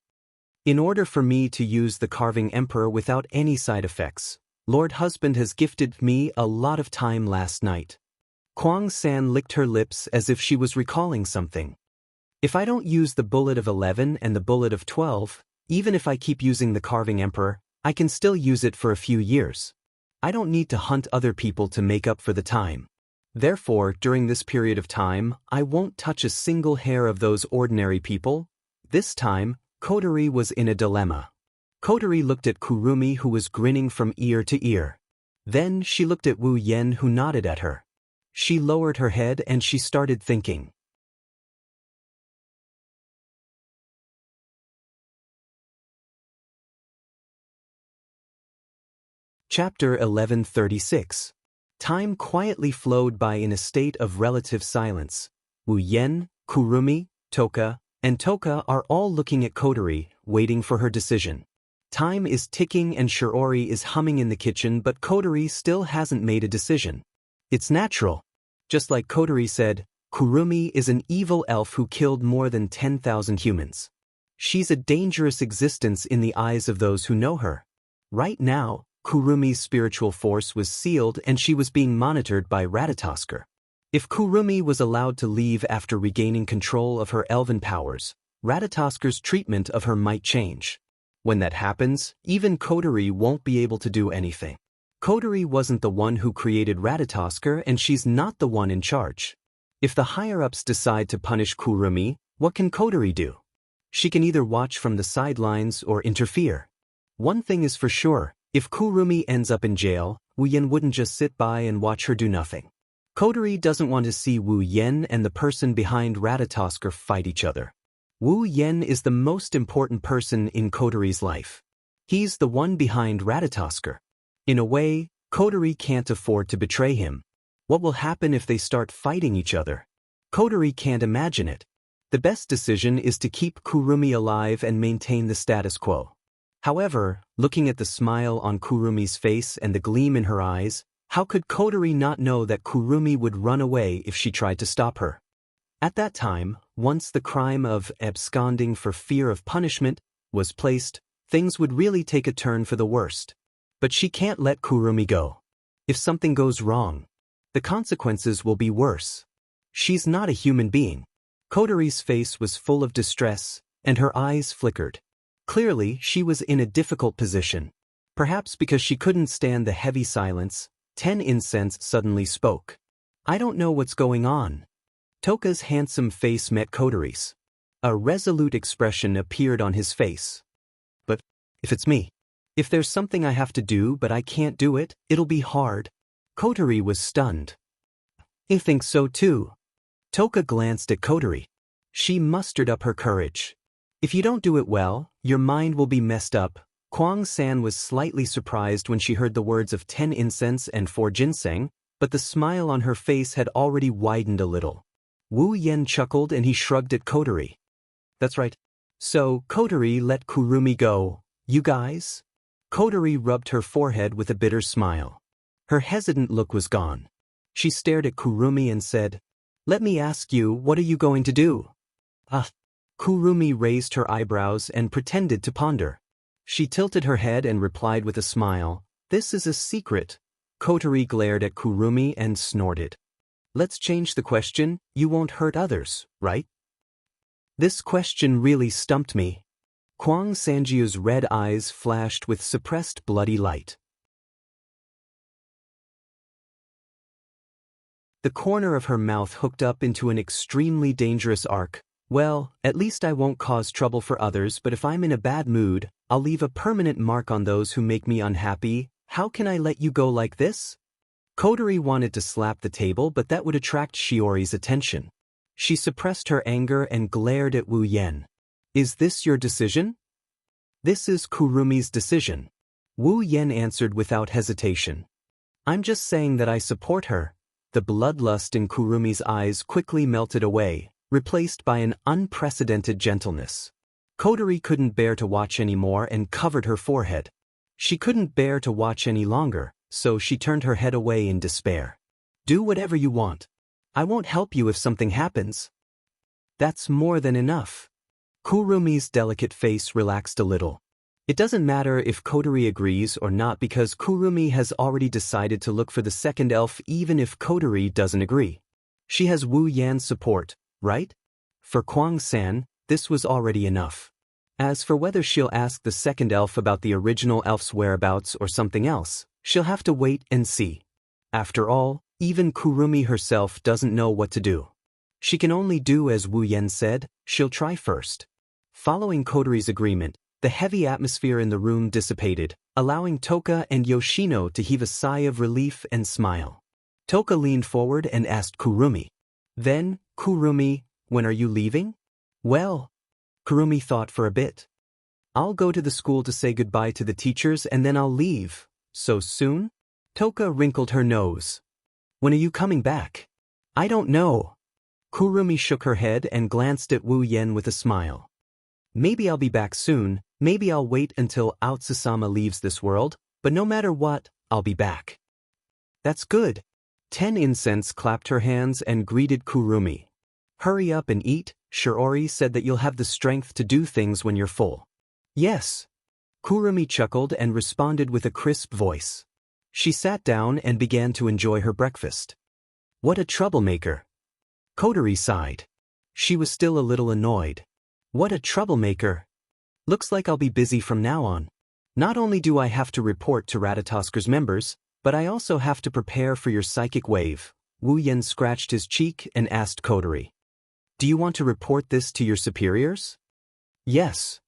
In order for me to use the Carving Emperor without any side effects, Lord Husband has gifted me a lot of time last night. Kwang-san licked her lips as if she was recalling something. If I don't use the Bullet of 11 and the Bullet of 12, even if I keep using the Carving Emperor, I can still use it for a few years. I don't need to hunt other people to make up for the time. Therefore, during this period of time, I won't touch a single hair of those ordinary people. This time, Kotori was in a dilemma. Kotori looked at Kurumi who was grinning from ear to ear. Then she looked at Wu Yen who nodded at her. She lowered her head and she started thinking. Chapter 1136. Time quietly flowed by in a state of relative silence. Wu Yen, Kurumi, Toka, and Toka are all looking at Kotori, waiting for her decision. Time is ticking and Shiori is humming in the kitchen, but Kotori still hasn't made a decision. It's natural. Just like Kotori said, Kurumi is an evil elf who killed more than 10,000 humans. She's a dangerous existence in the eyes of those who know her. Right now, Kurumi's spiritual force was sealed and she was being monitored by Ratatosker. If Kurumi was allowed to leave after regaining control of her elven powers, Ratatosker's treatment of her might change. When that happens, even Kotori won't be able to do anything. Kotori wasn't the one who created Ratatosker and she's not the one in charge. If the higher-ups decide to punish Kurumi, what can Kotori do? She can either watch from the sidelines or interfere. One thing is for sure, if Kurumi ends up in jail, Wu Yen wouldn't just sit by and watch her do nothing. Kotori doesn't want to see Wu Yen and the person behind Ratatosker fight each other. Wu Yen is the most important person in Kotori's life. He's the one behind Ratatosker. In a way, Kotori can't afford to betray him. What will happen if they start fighting each other? Kotori can't imagine it. The best decision is to keep Kurumi alive and maintain the status quo. However, looking at the smile on Kurumi's face and the gleam in her eyes, how could Kotori not know that Kurumi would run away if she tried to stop her? At that time, once the crime of absconding for fear of punishment was placed, things would really take a turn for the worst. But she can't let Kurumi go. If something goes wrong, the consequences will be worse. She's not a human being. Kotori's face was full of distress, and her eyes flickered. Clearly, she was in a difficult position. Perhaps because she couldn't stand the heavy silence, 10 Incense suddenly spoke. I don't know what's going on. Toka's handsome face met Kotori's. A resolute expression appeared on his face. But if it's me, if there's something I have to do but I can't do it, it'll be hard. Kotori was stunned. I think so too. Toka glanced at Kotori. She mustered up her courage. If you don't do it well, your mind will be messed up. Kwang-san was slightly surprised when she heard the words of 10 Incense and 4 Ginseng, but the smile on her face had already widened a little. Wu Yen chuckled and he shrugged at Kotori. That's right. So, Kotori let Kurumi go. You guys? Kotori rubbed her forehead with a bitter smile. Her hesitant look was gone. She stared at Kurumi and said, Let me ask you, what are you going to do? Kurumi raised her eyebrows and pretended to ponder. She tilted her head and replied with a smile, This is a secret. Kotori glared at Kurumi and snorted. Let's change the question, you won't hurt others, right? This question really stumped me. Kwang Sanjiu's red eyes flashed with suppressed bloody light. The corner of her mouth hooked up into an extremely dangerous arc. Well, at least I won't cause trouble for others, but if I'm in a bad mood, I'll leave a permanent mark on those who make me unhappy. How can I let you go like this? Kotori wanted to slap the table, but that would attract Shiori's attention. She suppressed her anger and glared at Wu Yen. Is this your decision? This is Kurumi's decision. Wu Yen answered without hesitation. I'm just saying that I support her. The bloodlust in Kurumi's eyes quickly melted away, replaced by an unprecedented gentleness. Kotori couldn't bear to watch anymore and covered her forehead. She couldn't bear to watch any longer, so she turned her head away in despair. Do whatever you want. I won't help you if something happens. That's more than enough. Kurumi's delicate face relaxed a little. It doesn't matter if Kotori agrees or not because Kurumi has already decided to look for the second elf even if Kotori doesn't agree. She has Wu Yan's support, right? For Kwang-san, this was already enough. As for whether she'll ask the second elf about the original elf's whereabouts or something else, she'll have to wait and see. After all, even Kurumi herself doesn't know what to do. She can only do as Wu Yen said, she'll try first. Following Kotori's agreement, the heavy atmosphere in the room dissipated, allowing Toka and Yoshino to heave a sigh of relief and smile. Toka leaned forward and asked Kurumi. Then, Kurumi, when are you leaving? Well, Kurumi thought for a bit. I'll go to the school to say goodbye to the teachers and then I'll leave. So soon? Toka wrinkled her nose. When are you coming back? I don't know. Kurumi shook her head and glanced at Wu Yen with a smile. Maybe I'll be back soon, maybe I'll wait until Aotsusama leaves this world, but no matter what, I'll be back. That's good. 10 Incense clapped her hands and greeted Kurumi. Hurry up and eat, Shiori said that you'll have the strength to do things when you're full. Yes. Kurumi chuckled and responded with a crisp voice. She sat down and began to enjoy her breakfast. What a troublemaker. Kotori sighed. She was still a little annoyed. What a troublemaker. Looks like I'll be busy from now on. Not only do I have to report to Ratatosker's members, but I also have to prepare for your psychic wave. Wu Yen scratched his cheek and asked Kotori. Do you want to report this to your superiors? Yes.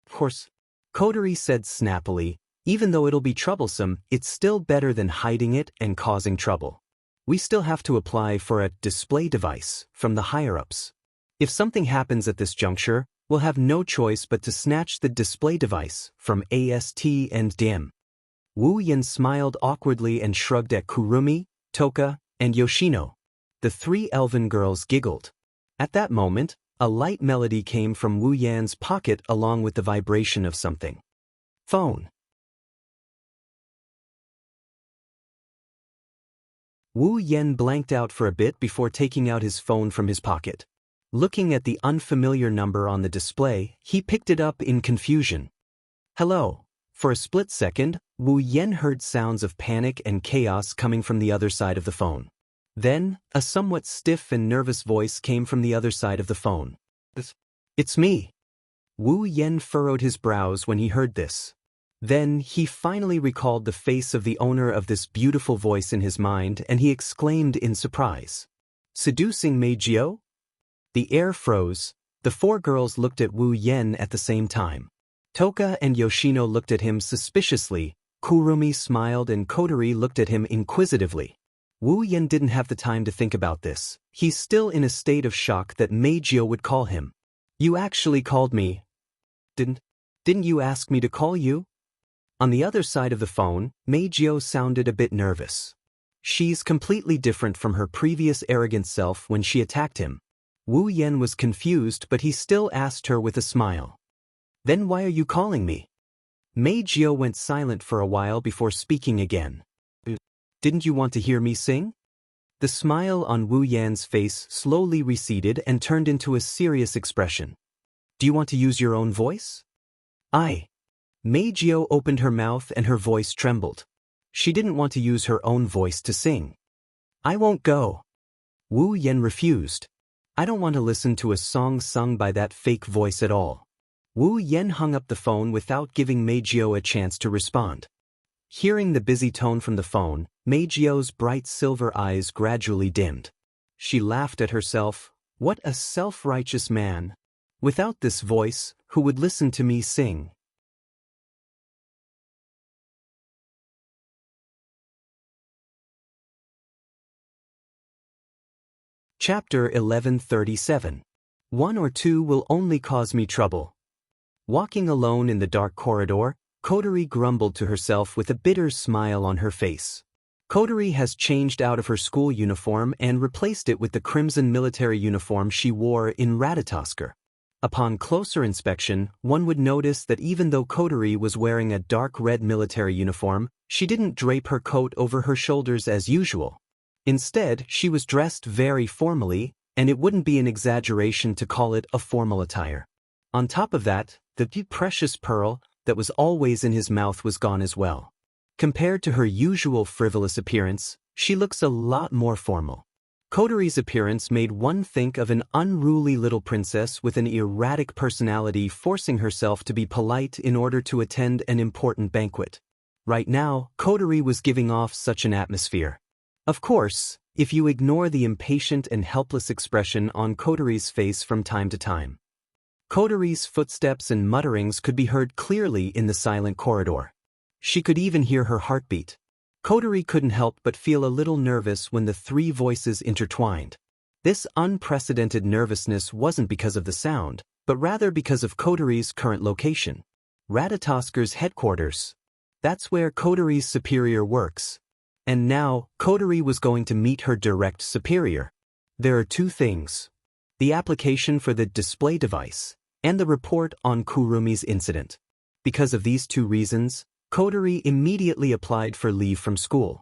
Of course. Kotori said snappily, even though it'll be troublesome, it's still better than hiding it and causing trouble. We still have to apply for a display device from the higher-ups. If something happens at this juncture, we'll have no choice but to snatch the display device from AST and DIM. Wu Yan smiled awkwardly and shrugged at Kurumi, Toka, and Yoshino. The three elven girls giggled. At that moment, a light melody came from Wu Yan's pocket along with the vibration of something. Phone. Wu Yan blanked out for a bit before taking out his phone from his pocket. Looking at the unfamiliar number on the display, he picked it up in confusion. Hello. For a split second, Wu Yan heard sounds of panic and chaos coming from the other side of the phone. Then, a somewhat stiff and nervous voice came from the other side of the phone. It's me. Wu Yan furrowed his brows when he heard this. Then, he finally recalled the face of the owner of this beautiful voice in his mind, and he exclaimed in surprise. Seducing Meijio? The air froze. The four girls looked at Wu Yan at the same time. Toka and Yoshino looked at him suspiciously, Kurumi smiled and Kotori looked at him inquisitively. Wu Yan didn't have the time to think about this. He's still in a state of shock that Meijio would call him. You actually called me. Didn't you ask me to call you? On the other side of the phone, Meijio sounded a bit nervous. She's completely different from her previous arrogant self when she attacked him. Wu Yan was confused, but he still asked her with a smile. Then why are you calling me? Meijio went silent for a while before speaking again. Didn't you want to hear me sing? The smile on Wu Yan's face slowly receded and turned into a serious expression. Do you want to use your own voice? Meijio opened her mouth and her voice trembled. She didn't want to use her own voice to sing. I won't go. Wu Yan refused. I don't want to listen to a song sung by that fake voice at all. Wu Yan hung up the phone without giving Meijio a chance to respond. Hearing the busy tone from the phone, Meijio's bright silver eyes gradually dimmed. She laughed at herself. What a self-righteous man. Without this voice, who would listen to me sing? Chapter 1137. One or two will only cause me trouble. Walking alone in the dark corridor, Kotori grumbled to herself with a bitter smile on her face. Kotori has changed out of her school uniform and replaced it with the crimson military uniform she wore in Ratatoskr. Upon closer inspection, one would notice that even though Kotori was wearing a dark red military uniform, she didn't drape her coat over her shoulders as usual. Instead, she was dressed very formally, and it wouldn't be an exaggeration to call it a formal attire. On top of that, the precious pearl that was always in his mouth was gone as well. Compared to her usual frivolous appearance, she looks a lot more formal. Kotori's appearance made one think of an unruly little princess with an erratic personality forcing herself to be polite in order to attend an important banquet. Right now, Kotori was giving off such an atmosphere. Of course, if you ignore the impatient and helpless expression on Kotori's face from time to time. Kotori's footsteps and mutterings could be heard clearly in the silent corridor. She could even hear her heartbeat. Kotori couldn't help but feel a little nervous when the three voices intertwined. This unprecedented nervousness wasn't because of the sound, but rather because of Kotori's current location. Ratatoskr's headquarters. That's where Kotori's superior works. And now, Kotori was going to meet her direct superior. There are two things. The application for the display device, and the report on Kurumi's incident. Because of these two reasons, Kotori immediately applied for leave from school.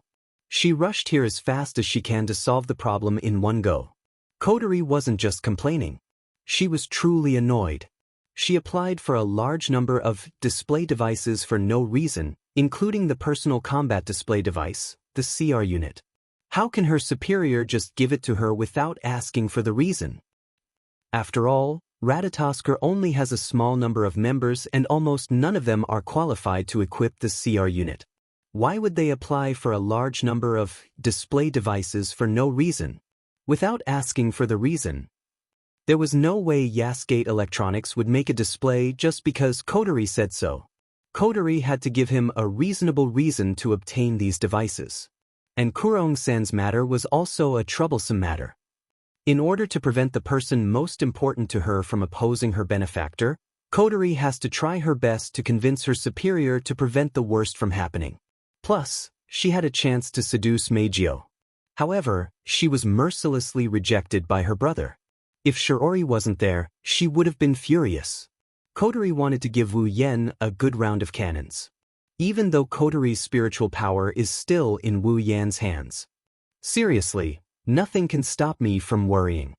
She rushed here as fast as she can to solve the problem in one go. Kotori wasn't just complaining. She was truly annoyed. She applied for a large number of display devices for no reason, including the personal combat display device, the CR unit. How can her superior just give it to her without asking for the reason? After all, Ratatoskr only has a small number of members and almost none of them are qualified to equip the CR unit. Why would they apply for a large number of display devices for no reason? Without asking for the reason. There was no way Yasgate Electronics would make a display just because Kotori said so. Kotori had to give him a reasonable reason to obtain these devices. and Kurong-san's matter was also a troublesome matter. In order to prevent the person most important to her from opposing her benefactor, Kotori has to try her best to convince her superior to prevent the worst from happening. Plus, she had a chance to seduce Meijio. However, she was mercilessly rejected by her brother. If Shiori wasn't there, she would have been furious. Kotori wanted to give Wu Yen a good round of cannons. Even though Kotori's spiritual power is still in Wu Yan's hands. Seriously, nothing can stop me from worrying.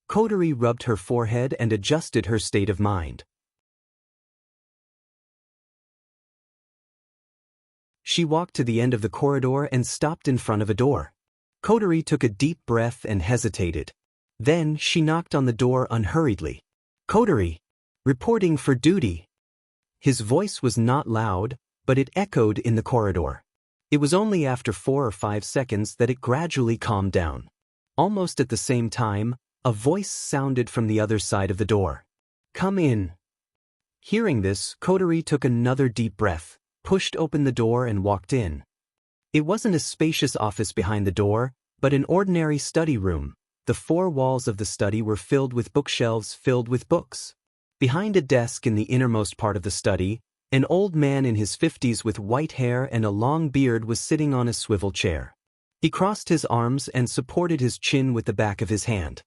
Kotori rubbed her forehead and adjusted her state of mind. She walked to the end of the corridor and stopped in front of a door. Kotori took a deep breath and hesitated. Then she knocked on the door unhurriedly. Kotori, reporting for duty. His voice was not loud, but it echoed in the corridor. It was only after 4 or 5 seconds that it gradually calmed down. Almost at the same time, a voice sounded from the other side of the door. Come in. Hearing this, Kotori took another deep breath, pushed open the door and walked in. It wasn't a spacious office behind the door, but an ordinary study room. The 4 walls of the study were filled with bookshelves filled with books. Behind a desk in the innermost part of the study, an old man in his 50s with white hair and a long beard was sitting on a swivel chair. He crossed his arms and supported his chin with the back of his hand.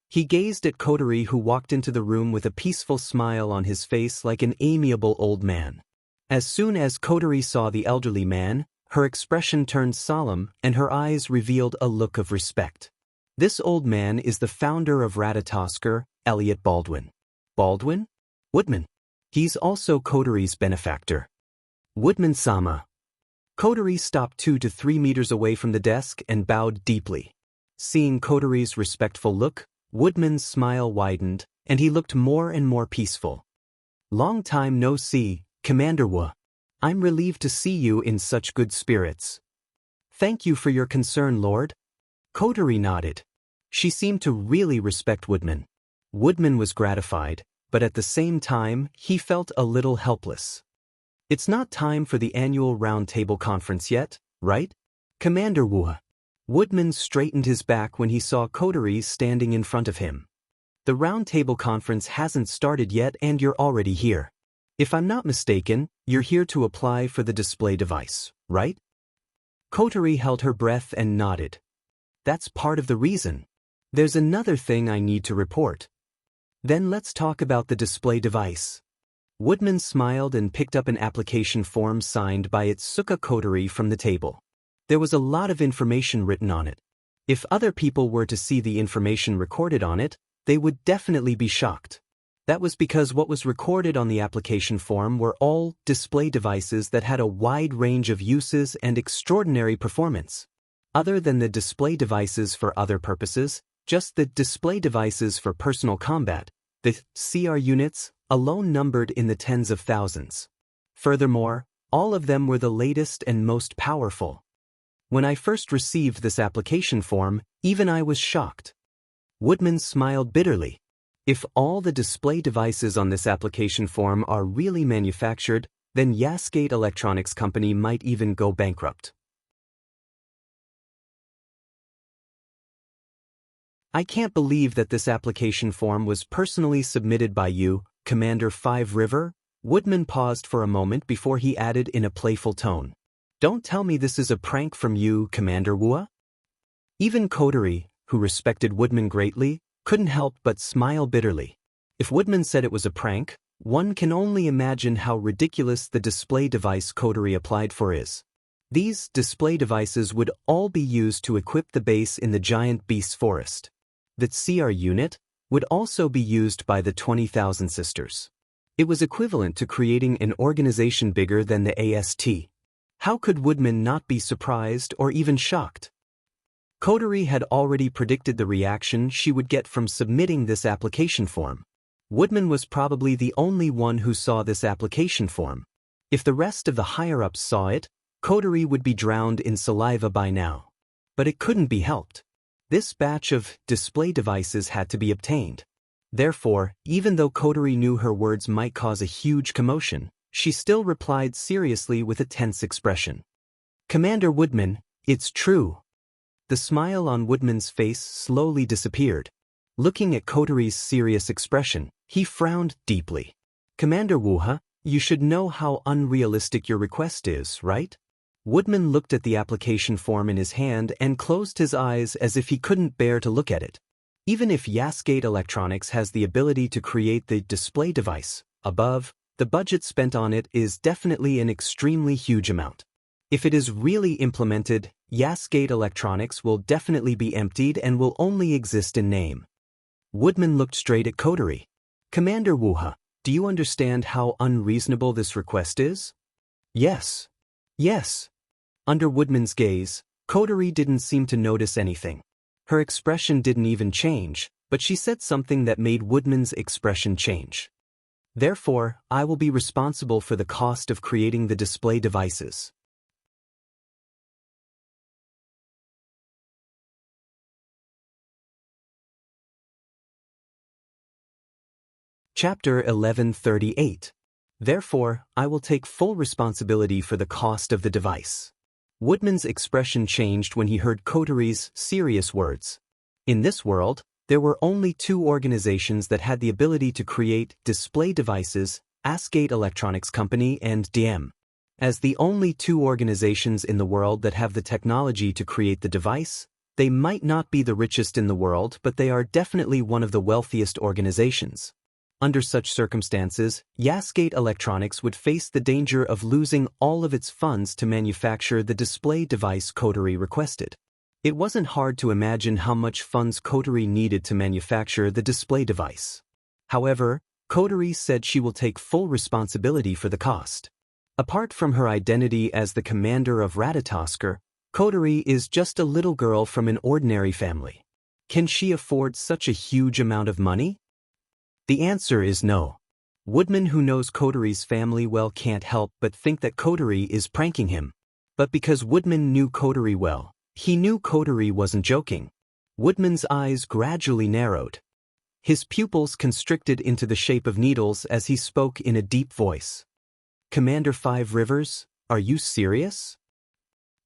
He gazed at Kotori, who walked into the room with a peaceful smile on his face like an amiable old man. As soon as Kotori saw the elderly man, her expression turned solemn and her eyes revealed a look of respect. This old man is the founder of Ratatosker, Elliot Baldwin. Baldwin? Woodman. He's also Kotori's benefactor. Woodman-sama. Kotori stopped 2 to 3 meters away from the desk and bowed deeply. Seeing Kotori's respectful look, Woodman's smile widened, and he looked more and more peaceful. Long time no see, Commander Wu. I'm relieved to see you in such good spirits. Thank you for your concern, Lord. Kotori nodded. She seemed to really respect Woodman. Woodman was gratified, but at the same time, he felt a little helpless. It's not time for the annual round table conference yet, right? Commander Wu. Woodman straightened his back when he saw Kotori standing in front of him. The round table conference hasn't started yet and you're already here. If I'm not mistaken, you're here to apply for the display device, right? Kotori held her breath and nodded. That's part of the reason. There's another thing I need to report. Then let's talk about the display device. Woodman smiled and picked up an application form signed by Itsuka Kotori from the table. There was a lot of information written on it. If other people were to see the information recorded on it, they would definitely be shocked. That was because what was recorded on the application form were all display devices that had a wide range of uses and extraordinary performance. Other than the display devices for other purposes, just the display devices for personal combat, the CR units, alone numbered in the tens of thousands. Furthermore, all of them were the latest and most powerful. When I first received this application form, even I was shocked. Woodman smiled bitterly. If all the display devices on this application form are really manufactured, then Yasgate Electronics Company might even go bankrupt. I can't believe that this application form was personally submitted by you, Commander 5 River. Woodman paused for a moment before he added in a playful tone. Don't tell me this is a prank from you, Commander Wu? Even Kotori, who respected Woodman greatly, couldn't help but smile bitterly. If Woodman said it was a prank, one can only imagine how ridiculous the display device Kotori applied for is. These display devices would all be used to equip the base in the giant beast's forest. The CR unit would also be used by the 20,000 Sisters. It was equivalent to creating an organization bigger than the AST. How could Woodman not be surprised or even shocked? Kotori had already predicted the reaction she would get from submitting this application form. Woodman was probably the only one who saw this application form. If the rest of the higher-ups saw it, Kotori would be drowned in saliva by now. But it couldn't be helped. This batch of display devices had to be obtained. Therefore, even though Kotori knew her words might cause a huge commotion, she still replied seriously with a tense expression. Commander Woodman, It's true. The smile on Woodman's face slowly disappeared. Looking at Koteri's serious expression, he frowned deeply. Commander Wuha, you should know how unrealistic your request is, right? Woodman looked at the application form in his hand and closed his eyes as if he couldn't bear to look at it. Even if Yasgate Electronics has the ability to create the display device above, the budget spent on it is definitely an extremely huge amount. If it is really implemented, Yasgate Electronics will definitely be emptied and will only exist in name. Woodman looked straight at Koteri. Commander Wuha, do you understand how unreasonable this request is? Yes. Yes. Under Woodman's gaze, Koteri didn't seem to notice anything. Her expression didn't even change, but she said something that made Woodman's expression change. Therefore, I will be responsible for the cost of creating the display devices. Chapter 1138. Therefore, I will take full responsibility for the cost of the device. Woodman's expression changed when he heard Koteri's serious words. In this world, there were only two organizations that had the ability to create display devices, Yasgate Electronics Company and DM. As the only two organizations in the world that have the technology to create the device, they might not be the richest in the world, but they are definitely one of the wealthiest organizations. Under such circumstances, Yasgate Electronics would face the danger of losing all of its funds to manufacture the display device Koteri requested. It wasn't hard to imagine how much funds Koteri needed to manufacture the display device. However, Koteri said she will take full responsibility for the cost. Apart from her identity as the commander of Ratatosker, Koteri is just a little girl from an ordinary family. Can she afford such a huge amount of money? The answer is no. Woodman, who knows Koteri's family well, can't help but think that Koteri is pranking him. But because Woodman knew Koteri well, he knew Koteri wasn't joking. Woodman's eyes gradually narrowed. His pupils constricted into the shape of needles as he spoke in a deep voice. Commander Five Rivers, are you serious?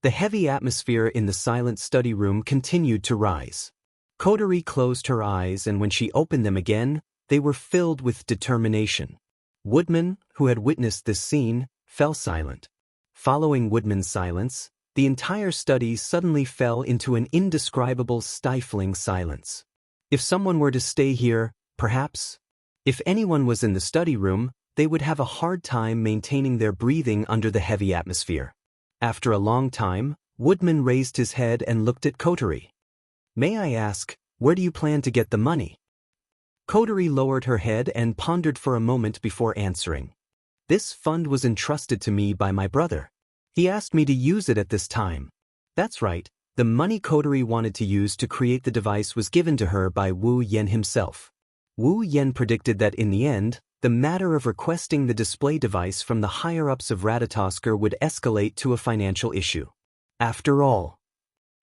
The heavy atmosphere in the silent study room continued to rise. Koteri closed her eyes, and when she opened them again, they were filled with determination. Woodman, who had witnessed this scene, fell silent. Following Woodman's silence, the entire study suddenly fell into an indescribable, stifling silence. If someone were to stay here, perhaps, if anyone was in the study room, they would have a hard time maintaining their breathing under the heavy atmosphere. After a long time, Woodman raised his head and looked at Koteri. May I ask, where do you plan to get the money? Koteri lowered her head and pondered for a moment before answering. This fund was entrusted to me by my brother. He asked me to use it at this time. That's right, the money Koteri wanted to use to create the device was given to her by Wu Yen himself. Wu Yen predicted that in the end, the matter of requesting the display device from the higher-ups of Ratatosker would escalate to a financial issue. After all,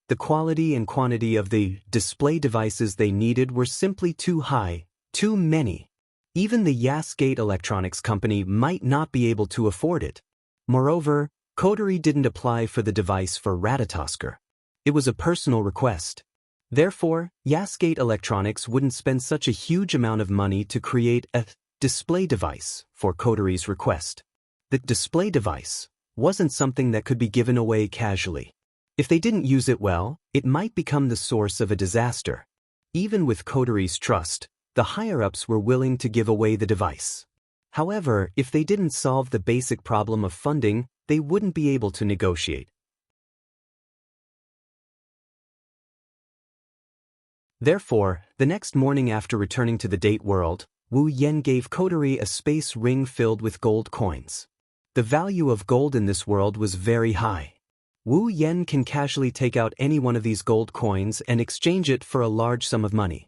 the quality and quantity of the display devices they needed were simply too high. Too many. Even the Yasgate Electronics Company might not be able to afford it. Moreover, Koteri didn't apply for the device for Ratatosker. It was a personal request. Therefore, Yasgate Electronics wouldn't spend such a huge amount of money to create a display device for Koteri's request. The display device wasn't something that could be given away casually. If they didn't use it well, it might become the source of a disaster. Even with Koteri's trust, the higher-ups were willing to give away the device. However, if they didn't solve the basic problem of funding, they wouldn't be able to negotiate. Therefore, the next morning after returning to the date world, Wu Yen gave Koteri a space ring filled with gold coins. The value of gold in this world was very high. Wu Yen can casually take out any one of these gold coins and exchange it for a large sum of money.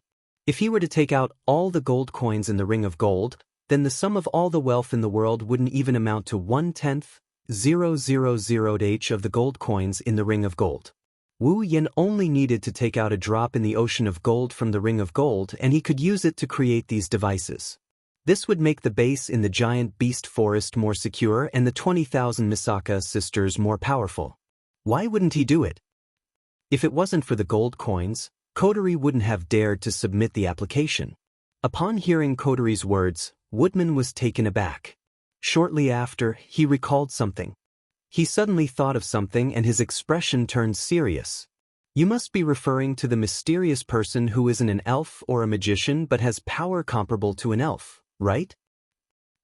If he were to take out all the gold coins in the ring of gold, then the sum of all the wealth in the world wouldn't even amount to 1/10,000th of the gold coins in the ring of gold. Wu Yen only needed to take out a drop in the ocean of gold from the ring of gold, and he could use it to create these devices. This would make the base in the giant beast forest more secure and the 20,000 Misaka sisters more powerful. Why wouldn't he do it? If it wasn't for the gold coins, Coterie wouldn't have dared to submit the application. Upon hearing Coterie's words, Woodman was taken aback. Shortly after, he recalled something. He suddenly thought of something and his expression turned serious. You must be referring to the mysterious person who isn't an elf or a magician but has power comparable to an elf, right?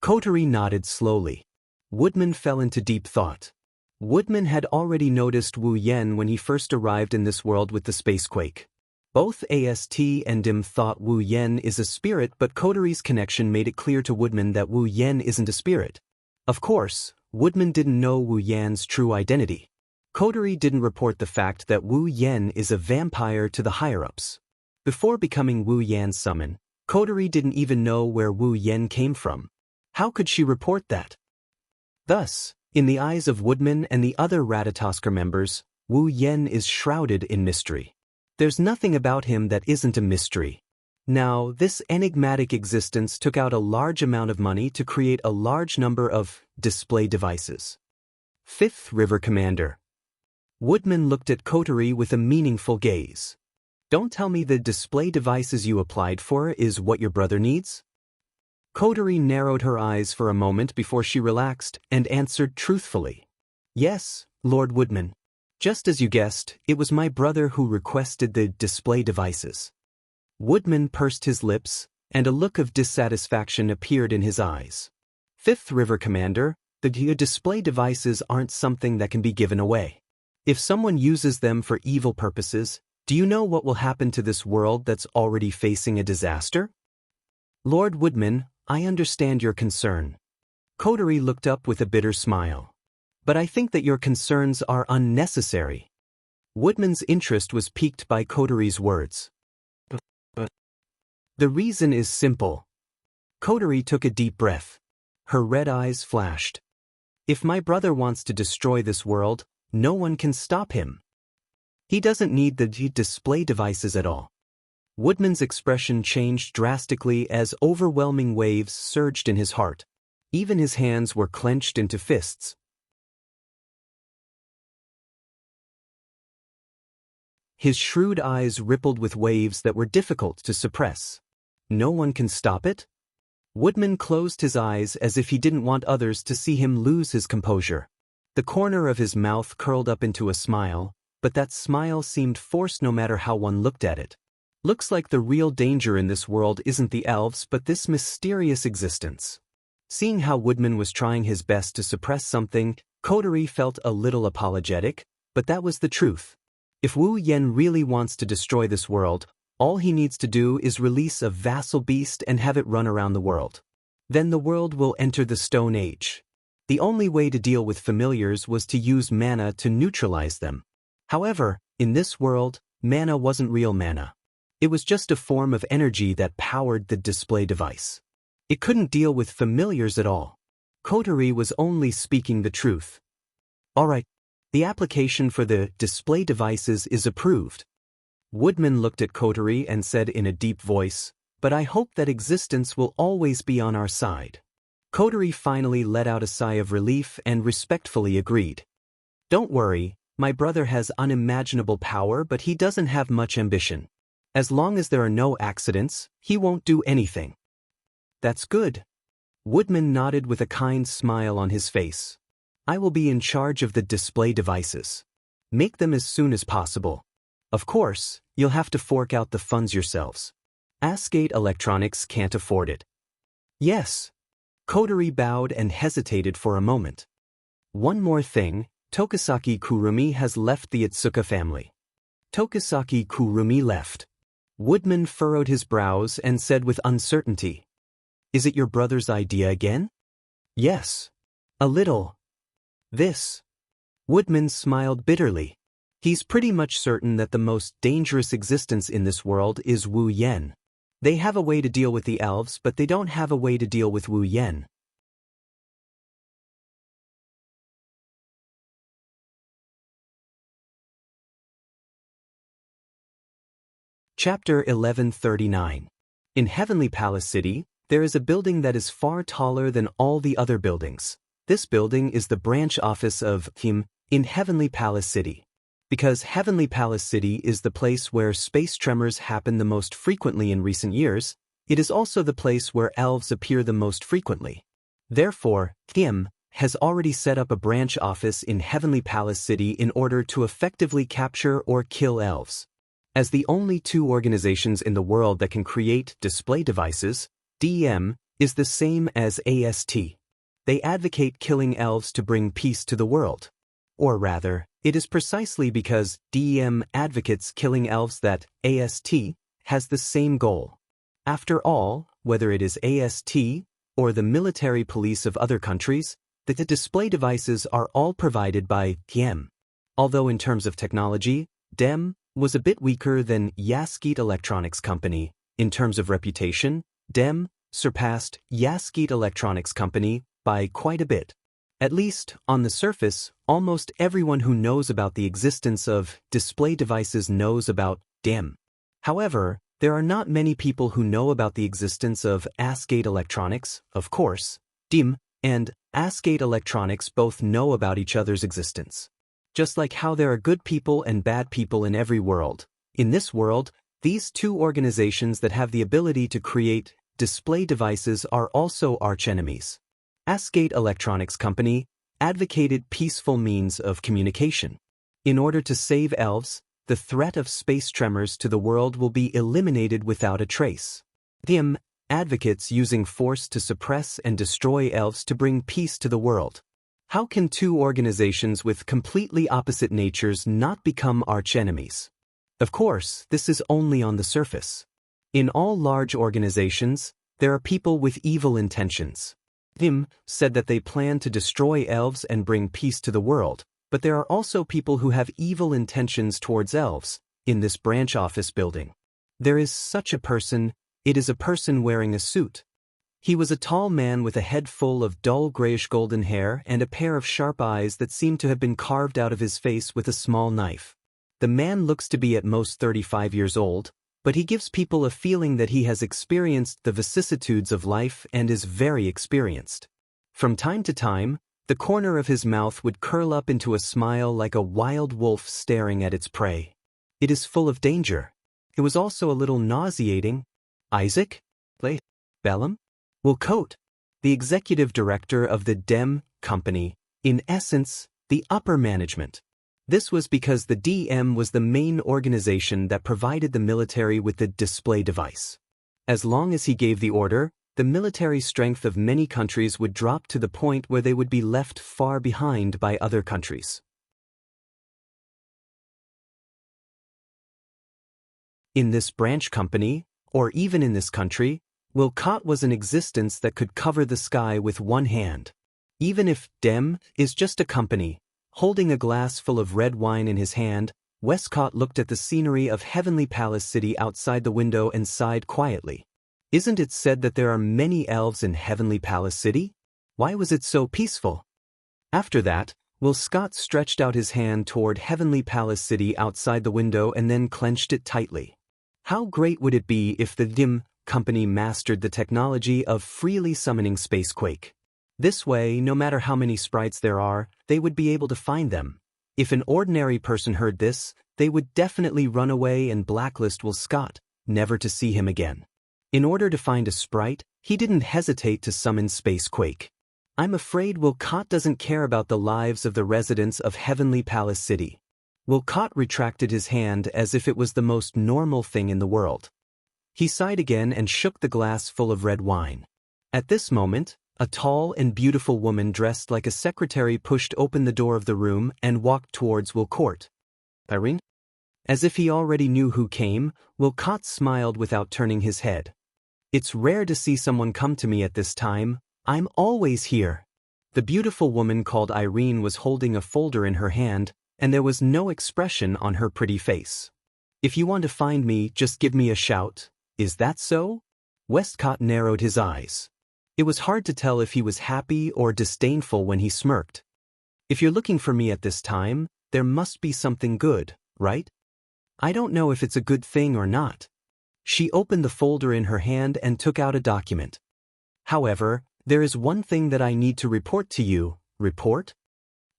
Coterie nodded slowly. Woodman fell into deep thought. Woodman had already noticed Wu Yen when he first arrived in this world with the spacequake. Both AST and Dim thought Wu Yen is a spirit, but Coterie's connection made it clear to Woodman that Wu Yen isn't a spirit. Of course, Woodman didn't know Wu Yan's true identity. Coterie didn't report the fact that Wu Yen is a vampire to the higher-ups. Before becoming Wu Yan's summon, Coterie didn't even know where Wu Yen came from. How could she report that? Thus, in the eyes of Woodman and the other Ratatosker members, Wu Yen is shrouded in mystery. There's nothing about him that isn't a mystery. Now, this enigmatic existence took out a large amount of money to create a large number of display devices. 5th River Commander. Woodman looked at Coterie with a meaningful gaze. Don't tell me the display devices you applied for is what your brother needs? Coterie narrowed her eyes for a moment before she relaxed and answered truthfully. Yes, Lord Woodman. Just as you guessed, it was my brother who requested the display devices. Woodman pursed his lips, and a look of dissatisfaction appeared in his eyes. 5th River Commander, the display devices aren't something that can be given away. If someone uses them for evil purposes, do you know what will happen to this world that's already facing a disaster? Lord Woodman, I understand your concern. Coterie looked up with a bitter smile. But I think that your concerns are unnecessary. Woodman's interest was piqued by Coterie's words. The reason is simple. Coterie took a deep breath. Her red eyes flashed. If my brother wants to destroy this world, no one can stop him. He doesn't need the display devices at all. Woodman's expression changed drastically as overwhelming waves surged in his heart. Even his hands were clenched into fists. His shrewd eyes rippled with waves that were difficult to suppress. No one can stop it? Woodman closed his eyes as if he didn't want others to see him lose his composure. The corner of his mouth curled up into a smile, but that smile seemed forced no matter how one looked at it. Looks like the real danger in this world isn't the elves but this mysterious existence. Seeing how Woodman was trying his best to suppress something, Coterie felt a little apologetic, but that was the truth. If Wu Yen really wants to destroy this world, all he needs to do is release a vassal beast and have it run around the world. Then the world will enter the Stone Age. The only way to deal with familiars was to use mana to neutralize them. However, in this world, mana wasn't real mana. It was just a form of energy that powered the display device. It couldn't deal with familiars at all. Coterie was only speaking the truth. All right, the application for the display devices is approved. Woodman looked at Coterie and said in a deep voice, but I hope that existence will always be on our side. Coterie finally let out a sigh of relief and respectfully agreed. Don't worry, my brother has unimaginable power but he doesn't have much ambition. As long as there are no accidents, he won't do anything. That's good. Woodman nodded with a kind smile on his face. I will be in charge of the display devices. Make them as soon as possible. Of course, you'll have to fork out the funds yourselves. Asgate Electronics can't afford it. Yes. Coterie bowed and hesitated for a moment. One more thing, Tokisaki Kurumi has left the Itsuka family. Tokisaki Kurumi left. Woodman furrowed his brows and said with uncertainty, Is it your brother's idea again? Yes. A little. This. Woodman smiled bitterly. He's pretty much certain that the most dangerous existence in this world is Wu Yen. They have a way to deal with the elves, but they don't have a way to deal with Wu Yen. Chapter 1139. In Heavenly Palace City, there is a building that is far taller than all the other buildings. This building is the branch office of Him in Heavenly Palace City. Because Heavenly Palace City is the place where space tremors happen the most frequently in recent years, it is also the place where elves appear the most frequently. Therefore, Kim has already set up a branch office in Heavenly Palace City in order to effectively capture or kill elves. As the only two organizations in the world that can create display devices, DEM is the same as AST. They advocate killing elves to bring peace to the world. Or rather, it is precisely because DEM advocates killing elves that AST has the same goal. After all, whether it is AST or the military police of other countries, the display devices are all provided by DEM. Although in terms of technology, DEM was a bit weaker than Yaskit Electronics Company, in terms of reputation, DEM surpassed Yaskit Electronics Company by quite a bit. At least, on the surface, almost everyone who knows about the existence of display devices knows about DEM. However, there are not many people who know about the existence of Asgate Electronics, of course. DEM and Asgate Electronics both know about each other's existence. Just like how there are good people and bad people in every world, in this world, these two organizations that have the ability to create display devices are also archenemies. Asgate Electronics Company advocated peaceful means of communication. In order to save elves, the threat of space tremors to the world will be eliminated without a trace. DEM advocates using force to suppress and destroy elves to bring peace to the world. How can two organizations with completely opposite natures not become archenemies? Of course, this is only on the surface. In all large organizations, there are people with evil intentions. DEM said that they plan to destroy elves and bring peace to the world, but there are also people who have evil intentions towards elves, in this branch office building. There is such a person, it is a person wearing a suit. He was a tall man with a head full of dull grayish-golden hair and a pair of sharp eyes that seemed to have been carved out of his face with a small knife. The man looks to be at most 35 years old, but he gives people a feeling that he has experienced the vicissitudes of life and is very experienced. From time to time, the corner of his mouth would curl up into a smile like a wild wolf staring at its prey. It is full of danger. It was also a little nauseating. Isaac? Bellum? Wilcote, the executive director of the DEM company, in essence, the upper management. This was because the DEM was the main organization that provided the military with the display device. As long as he gave the order, the military strength of many countries would drop to the point where they would be left far behind by other countries. In this branch company, or even in this country, Wilcote was an existence that could cover the sky with one hand. Even if DEM is just a company, holding a glass full of red wine in his hand, Westcott looked at the scenery of Heavenly Palace City outside the window and sighed quietly. Isn't it said that there are many elves in Heavenly Palace City? Why was it so peaceful? After that, Scott stretched out his hand toward Heavenly Palace City outside the window and then clenched it tightly. How great would it be if the DEM company mastered the technology of freely summoning Spacequake? This way, no matter how many sprites there are, they would be able to find them. If an ordinary person heard this, they would definitely run away and blacklist Scott, never to see him again. In order to find a sprite, he didn't hesitate to summon Spacequake. I'm afraid Wilcote doesn't care about the lives of the residents of Heavenly Palace City. Wilcote retracted his hand as if it was the most normal thing in the world. He sighed again and shook the glass full of red wine. At this moment, a tall and beautiful woman dressed like a secretary pushed open the door of the room and walked towards Wilcote. Irene? As if he already knew who came, Wilcote smiled without turning his head. It's rare to see someone come to me at this time. I'm always here. The beautiful woman called Irene was holding a folder in her hand, and there was no expression on her pretty face. If you want to find me, just give me a shout. Is that so? Westcott narrowed his eyes. It was hard to tell if he was happy or disdainful when he smirked. If you're looking for me at this time, there must be something good, right? I don't know if it's a good thing or not. She opened the folder in her hand and took out a document. However, there is one thing that I need to report to you. Report?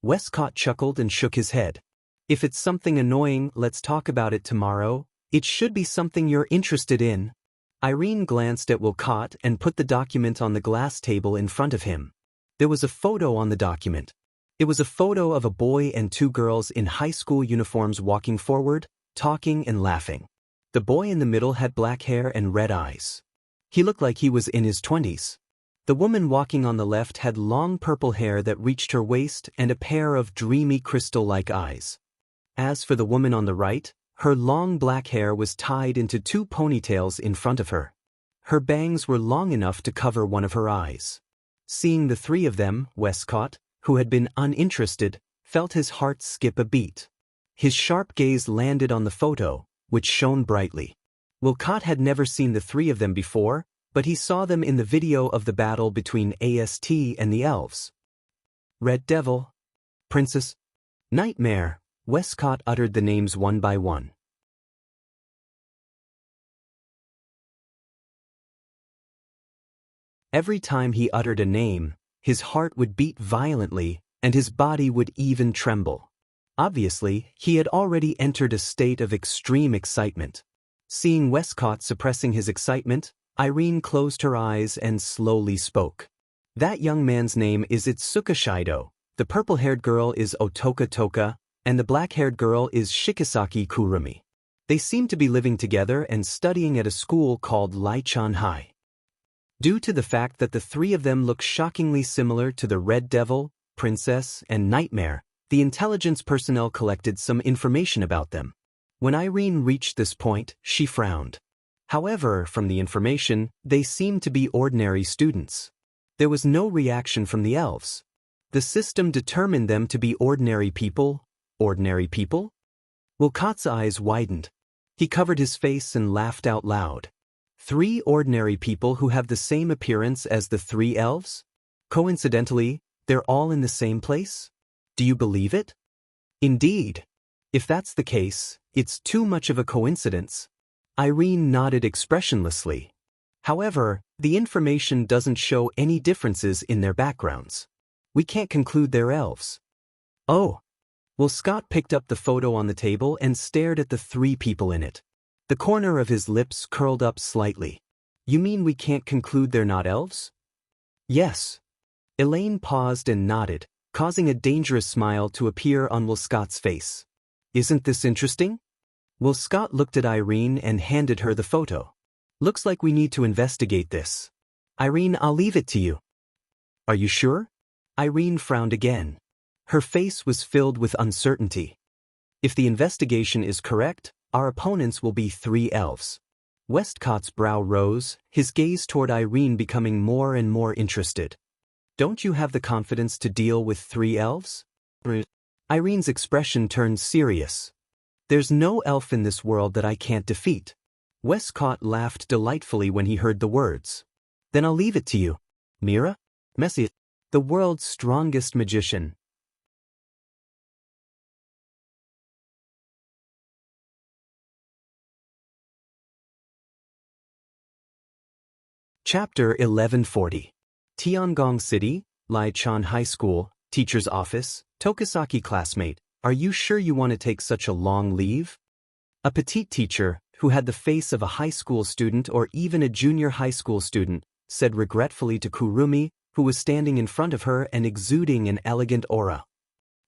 Westcott chuckled and shook his head. If it's something annoying, let's talk about it tomorrow. It should be something you're interested in. Irene glanced at Wilcott and put the document on the glass table in front of him. There was a photo on the document. It was a photo of a boy and two girls in high school uniforms walking forward, talking and laughing. The boy in the middle had black hair and red eyes. He looked like he was in his 20s. The woman walking on the left had long purple hair that reached her waist and a pair of dreamy crystal-like eyes. As for the woman on the right, her long black hair was tied into two ponytails in front of her. Her bangs were long enough to cover one of her eyes. Seeing the three of them, Westcott, who had been uninterested, felt his heart skip a beat. His sharp gaze landed on the photo, which shone brightly. Wilcott had never seen the three of them before, but he saw them in the video of the battle between AST and the elves. Red Devil, Princess, Nightmare. Westcott uttered the names one by one. Every time he uttered a name, his heart would beat violently, and his body would even tremble. Obviously, he had already entered a state of extreme excitement. Seeing Westcott suppressing his excitement, Irene closed her eyes and slowly spoke. That young man's name is Itsuka Shido, the purple-haired girl is Otoka Toka, and the black-haired girl is Shikisaki Kurumi. They seem to be living together and studying at a school called Laichan High. Due to the fact that the three of them look shockingly similar to the Red Devil, Princess, and Nightmare, the intelligence personnel collected some information about them. When Irene reached this point, she frowned. However, from the information, they seemed to be ordinary students. There was no reaction from the elves. The system determined them to be ordinary people. Ordinary people? Wilcott's eyes widened. He covered his face and laughed out loud. 3 ordinary people who have the same appearance as the 3 elves? Coincidentally, they're all in the same place? Do you believe it? Indeed. If that's the case, it's too much of a coincidence. Irene nodded expressionlessly. However, the information doesn't show any differences in their backgrounds. We can't conclude they're elves. Oh. Well, Scott picked up the photo on the table and stared at the 3 people in it. The corner of his lips curled up slightly. You mean we can't conclude they're not elves? Yes. Elaine paused and nodded, causing a dangerous smile to appear on Will Scott's face. Isn't this interesting? Will Scott looked at Irene and handed her the photo. Looks like we need to investigate this. Irene, I'll leave it to you. Are you sure? Irene frowned again. Her face was filled with uncertainty. If the investigation is correct, our opponents will be 3 elves. Westcott's brow rose, his gaze toward Irene becoming more and more interested. Don't you have the confidence to deal with 3 elves? Irene's expression turned serious. There's no elf in this world that I can't defeat. Westcott laughed delightfully when he heard the words. Then I'll leave it to you. Mira? Messi, the world's strongest magician. Chapter 1140. Tiangong City, Laichan High School, Teacher's Office, Tokisaki classmate, are you sure you want to take such a long leave? A petite teacher, who had the face of a high school student or even a junior high school student, said regretfully to Kurumi, who was standing in front of her and exuding an elegant aura.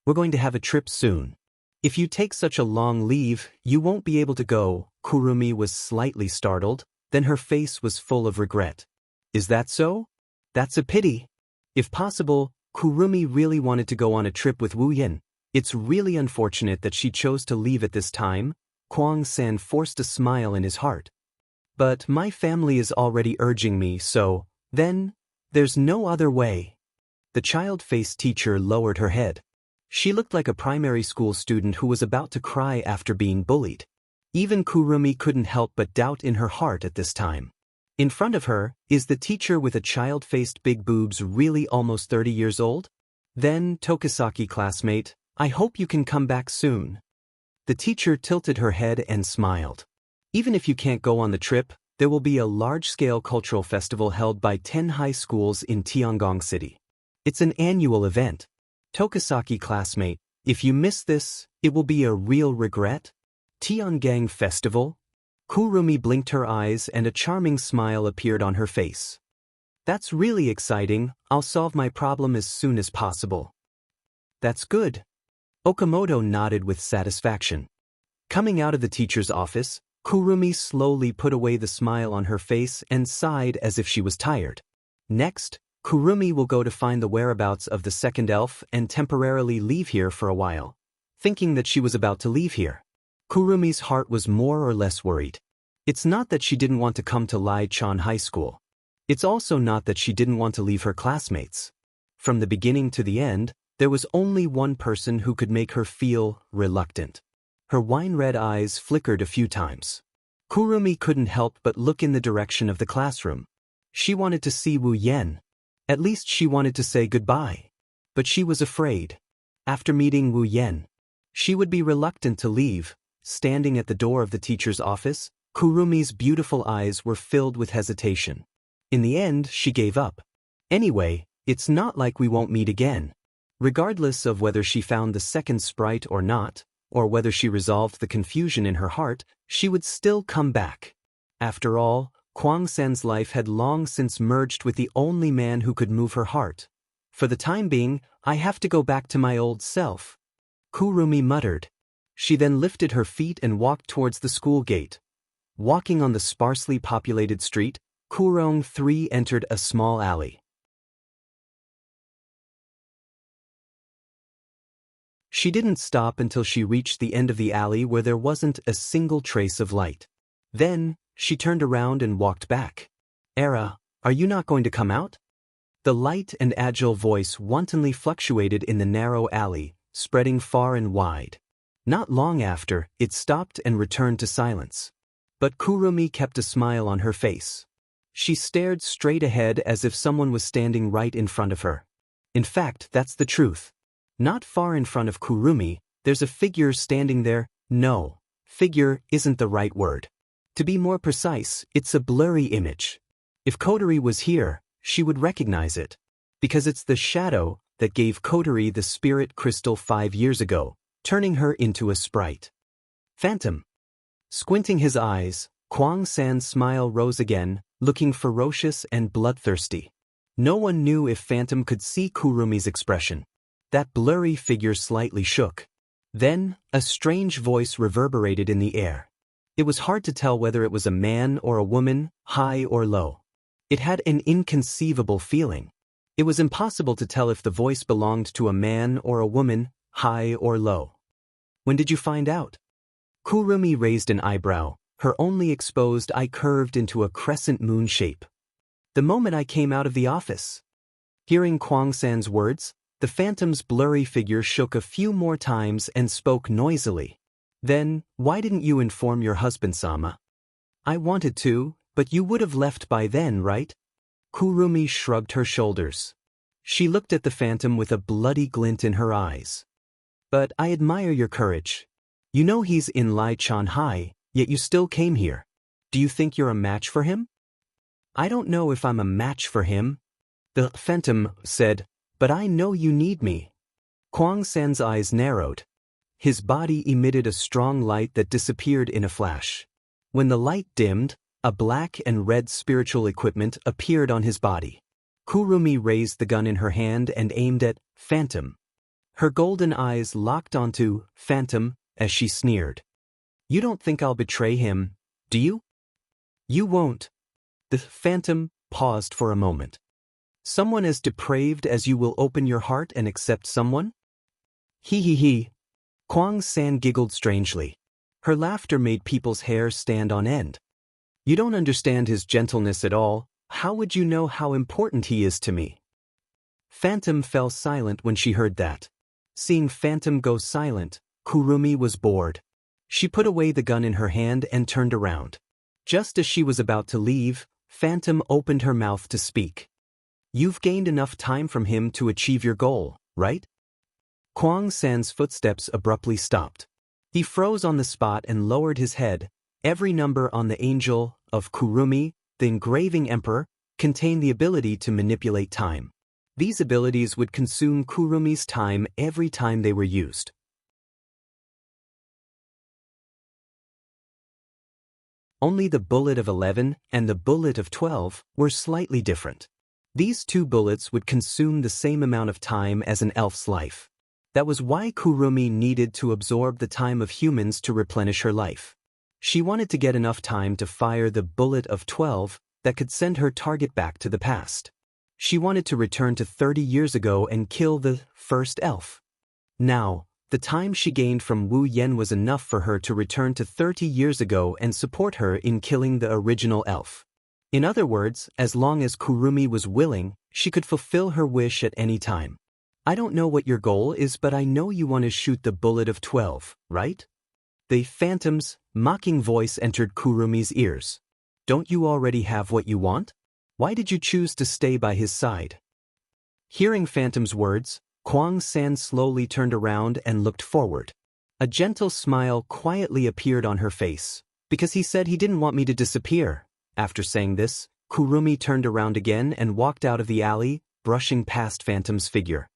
We're going to have a trip soon. If you take such a long leave, you won't be able to go. Kurumi was slightly startled, then her face was full of regret. Is that so? That's a pity. If possible, Kurumi really wanted to go on a trip with Wu Yin. It's really unfortunate that she chose to leave at this time. Kwang-san forced a smile in his heart. But my family is already urging me, so, then, there's no other way. The child-faced teacher lowered her head. She looked like a primary school student who was about to cry after being bullied. Even Kurumi couldn't help but doubt in her heart at this time. In front of her, is the teacher with a child-faced big boobs really almost 30 years old? Then, Tokisaki classmate, I hope you can come back soon. The teacher tilted her head and smiled. Even if you can't go on the trip, there will be a large-scale cultural festival held by 10 high schools in Tiangong City. It's an annual event. Tokisaki classmate, If you miss this, it will be a real regret. Tiangang Festival? Kurumi blinked her eyes and a charming smile appeared on her face. That's really exciting. I'll solve my problem as soon as possible. That's good. Okamoto nodded with satisfaction. Coming out of the teacher's office, Kurumi slowly put away the smile on her face and sighed as if she was tired. Next, Kurumi will go to find the whereabouts of the second elf and temporarily leave here for a while. Thinking that she was about to leave here, Kurumi's heart was more or less worried. It's not that she didn't want to come to Lai Chan High School. It's also not that she didn't want to leave her classmates. From the beginning to the end, there was only one person who could make her feel reluctant. Her wine-red eyes flickered a few times. Kurumi couldn't help but look in the direction of the classroom. She wanted to see Wu Yen. At least she wanted to say goodbye. But she was afraid. After meeting Wu Yen, she would be reluctant to leave. Standing at the door of the teacher's office, Kurumi's beautiful eyes were filled with hesitation. In the end, she gave up. Anyway, it's not like we won't meet again. Regardless of whether she found the second sprite or not, or whether she resolved the confusion in her heart, she would still come back. After all, Kwang Sen's life had long since merged with the only man who could move her heart. For the time being, I have to go back to my old self. Kurumi muttered. She then lifted her feet and walked towards the school gate. Walking on the sparsely populated street, Kurong 3 entered a small alley. She didn't stop until she reached the end of the alley where there wasn't a single trace of light. Then, she turned around and walked back. Era, are you not going to come out? The light and agile voice wantonly fluctuated in the narrow alley, spreading far and wide. Not long after, it stopped and returned to silence. But Kurumi kept a smile on her face. She stared straight ahead as if someone was standing right in front of her. In fact, that's the truth. Not far in front of Kurumi, there's a figure standing there. No, figure isn't the right word. To be more precise, it's a blurry image. If Kotori was here, she would recognize it. Because it's the shadow that gave Kotori the spirit crystal 5 years ago, turning her into a sprite. Phantom. Squinting his eyes, Kwang San's smile rose again, looking ferocious and bloodthirsty. No one knew if Phantom could see Kurumi's expression. That blurry figure slightly shook. Then, a strange voice reverberated in the air. It was hard to tell whether it was a man or a woman, high or low. It had an inconceivable feeling. It was impossible to tell if the voice belonged to a man or a woman, high or low. When did you find out? Kurumi raised an eyebrow, her only exposed eye curved into a crescent moon shape. The moment I came out of the office. Hearing Kwang San's words, the Phantom's blurry figure shook a few more times and spoke noisily. Then, why didn't you inform your husband, Sama? I wanted to, but you would have left by then, right? Kurumi shrugged her shoulders. She looked at the Phantom with a bloody glint in her eyes. But I admire your courage. You know he's in Lai Chan High, yet you still came here. Do you think you're a match for him? I don't know if I'm a match for him, the Phantom said, but I know you need me. Kwang San's eyes narrowed. His body emitted a strong light that disappeared in a flash. When the light dimmed, a black and red spiritual equipment appeared on his body. Kurumi raised the gun in her hand and aimed at Phantom. Her golden eyes locked onto Phantom as she sneered. You don't think I'll betray him, do you? You won't. The Phantom paused for a moment. Someone as depraved as you will open your heart and accept someone? He. Kwang San giggled strangely. Her laughter made people's hair stand on end. You don't understand his gentleness at all. How would you know how important he is to me? Phantom fell silent when she heard that. Seeing Phantom go silent, Kurumi was bored. She put away the gun in her hand and turned around. Just as she was about to leave, Phantom opened her mouth to speak. You've gained enough time from him to achieve your goal, right? Kwang San's footsteps abruptly stopped. He froze on the spot and lowered his head. Every number on the angel of Kurumi, the engraving emperor, contained the ability to manipulate time. These abilities would consume Kurumi's time every time they were used. Only the bullet of 11 and the bullet of 12 were slightly different. These two bullets would consume the same amount of time as an elf's life. That was why Kurumi needed to absorb the time of humans to replenish her life. She wanted to get enough time to fire the bullet of 12 that could send her target back to the past. She wanted to return to 30 years ago and kill the first elf. Now, the time she gained from Wu Yen was enough for her to return to 30 years ago and support her in killing the original elf. In other words, as long as Kurumi was willing, she could fulfill her wish at any time. I don't know what your goal is, but I know you want to shoot the bullet of 12, right? The Phantom's mocking voice entered Kurumi's ears. Don't you already have what you want? Why did you choose to stay by his side? Hearing Phantom's words, Kwang San slowly turned around and looked forward. A gentle smile quietly appeared on her face, because he said he didn't want me to disappear. After saying this, Kurumi turned around again and walked out of the alley, brushing past Phantom's figure.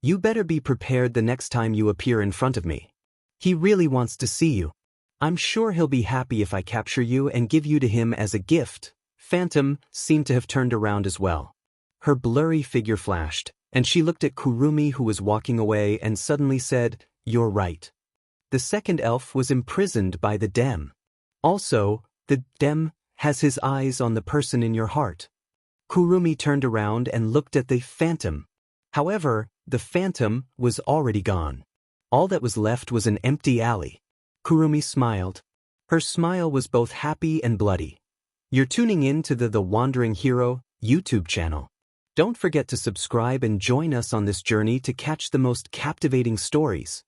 You better be prepared the next time you appear in front of me. He really wants to see you. I'm sure he'll be happy if I capture you and give you to him as a gift. Phantom seemed to have turned around as well. Her blurry figure flashed, and she looked at Kurumi, who was walking away, and suddenly said, "You're right. The second elf was imprisoned by the Dem. Also, the Dem has his eyes on the person in your heart." Kurumi turned around and looked at the Phantom. However, the Phantom was already gone. All that was left was an empty alley. Kurumi smiled. Her smile was both happy and bloody. You're tuning in to the Wandering Hero YouTube channel. Don't forget to subscribe and join us on this journey to catch the most captivating stories.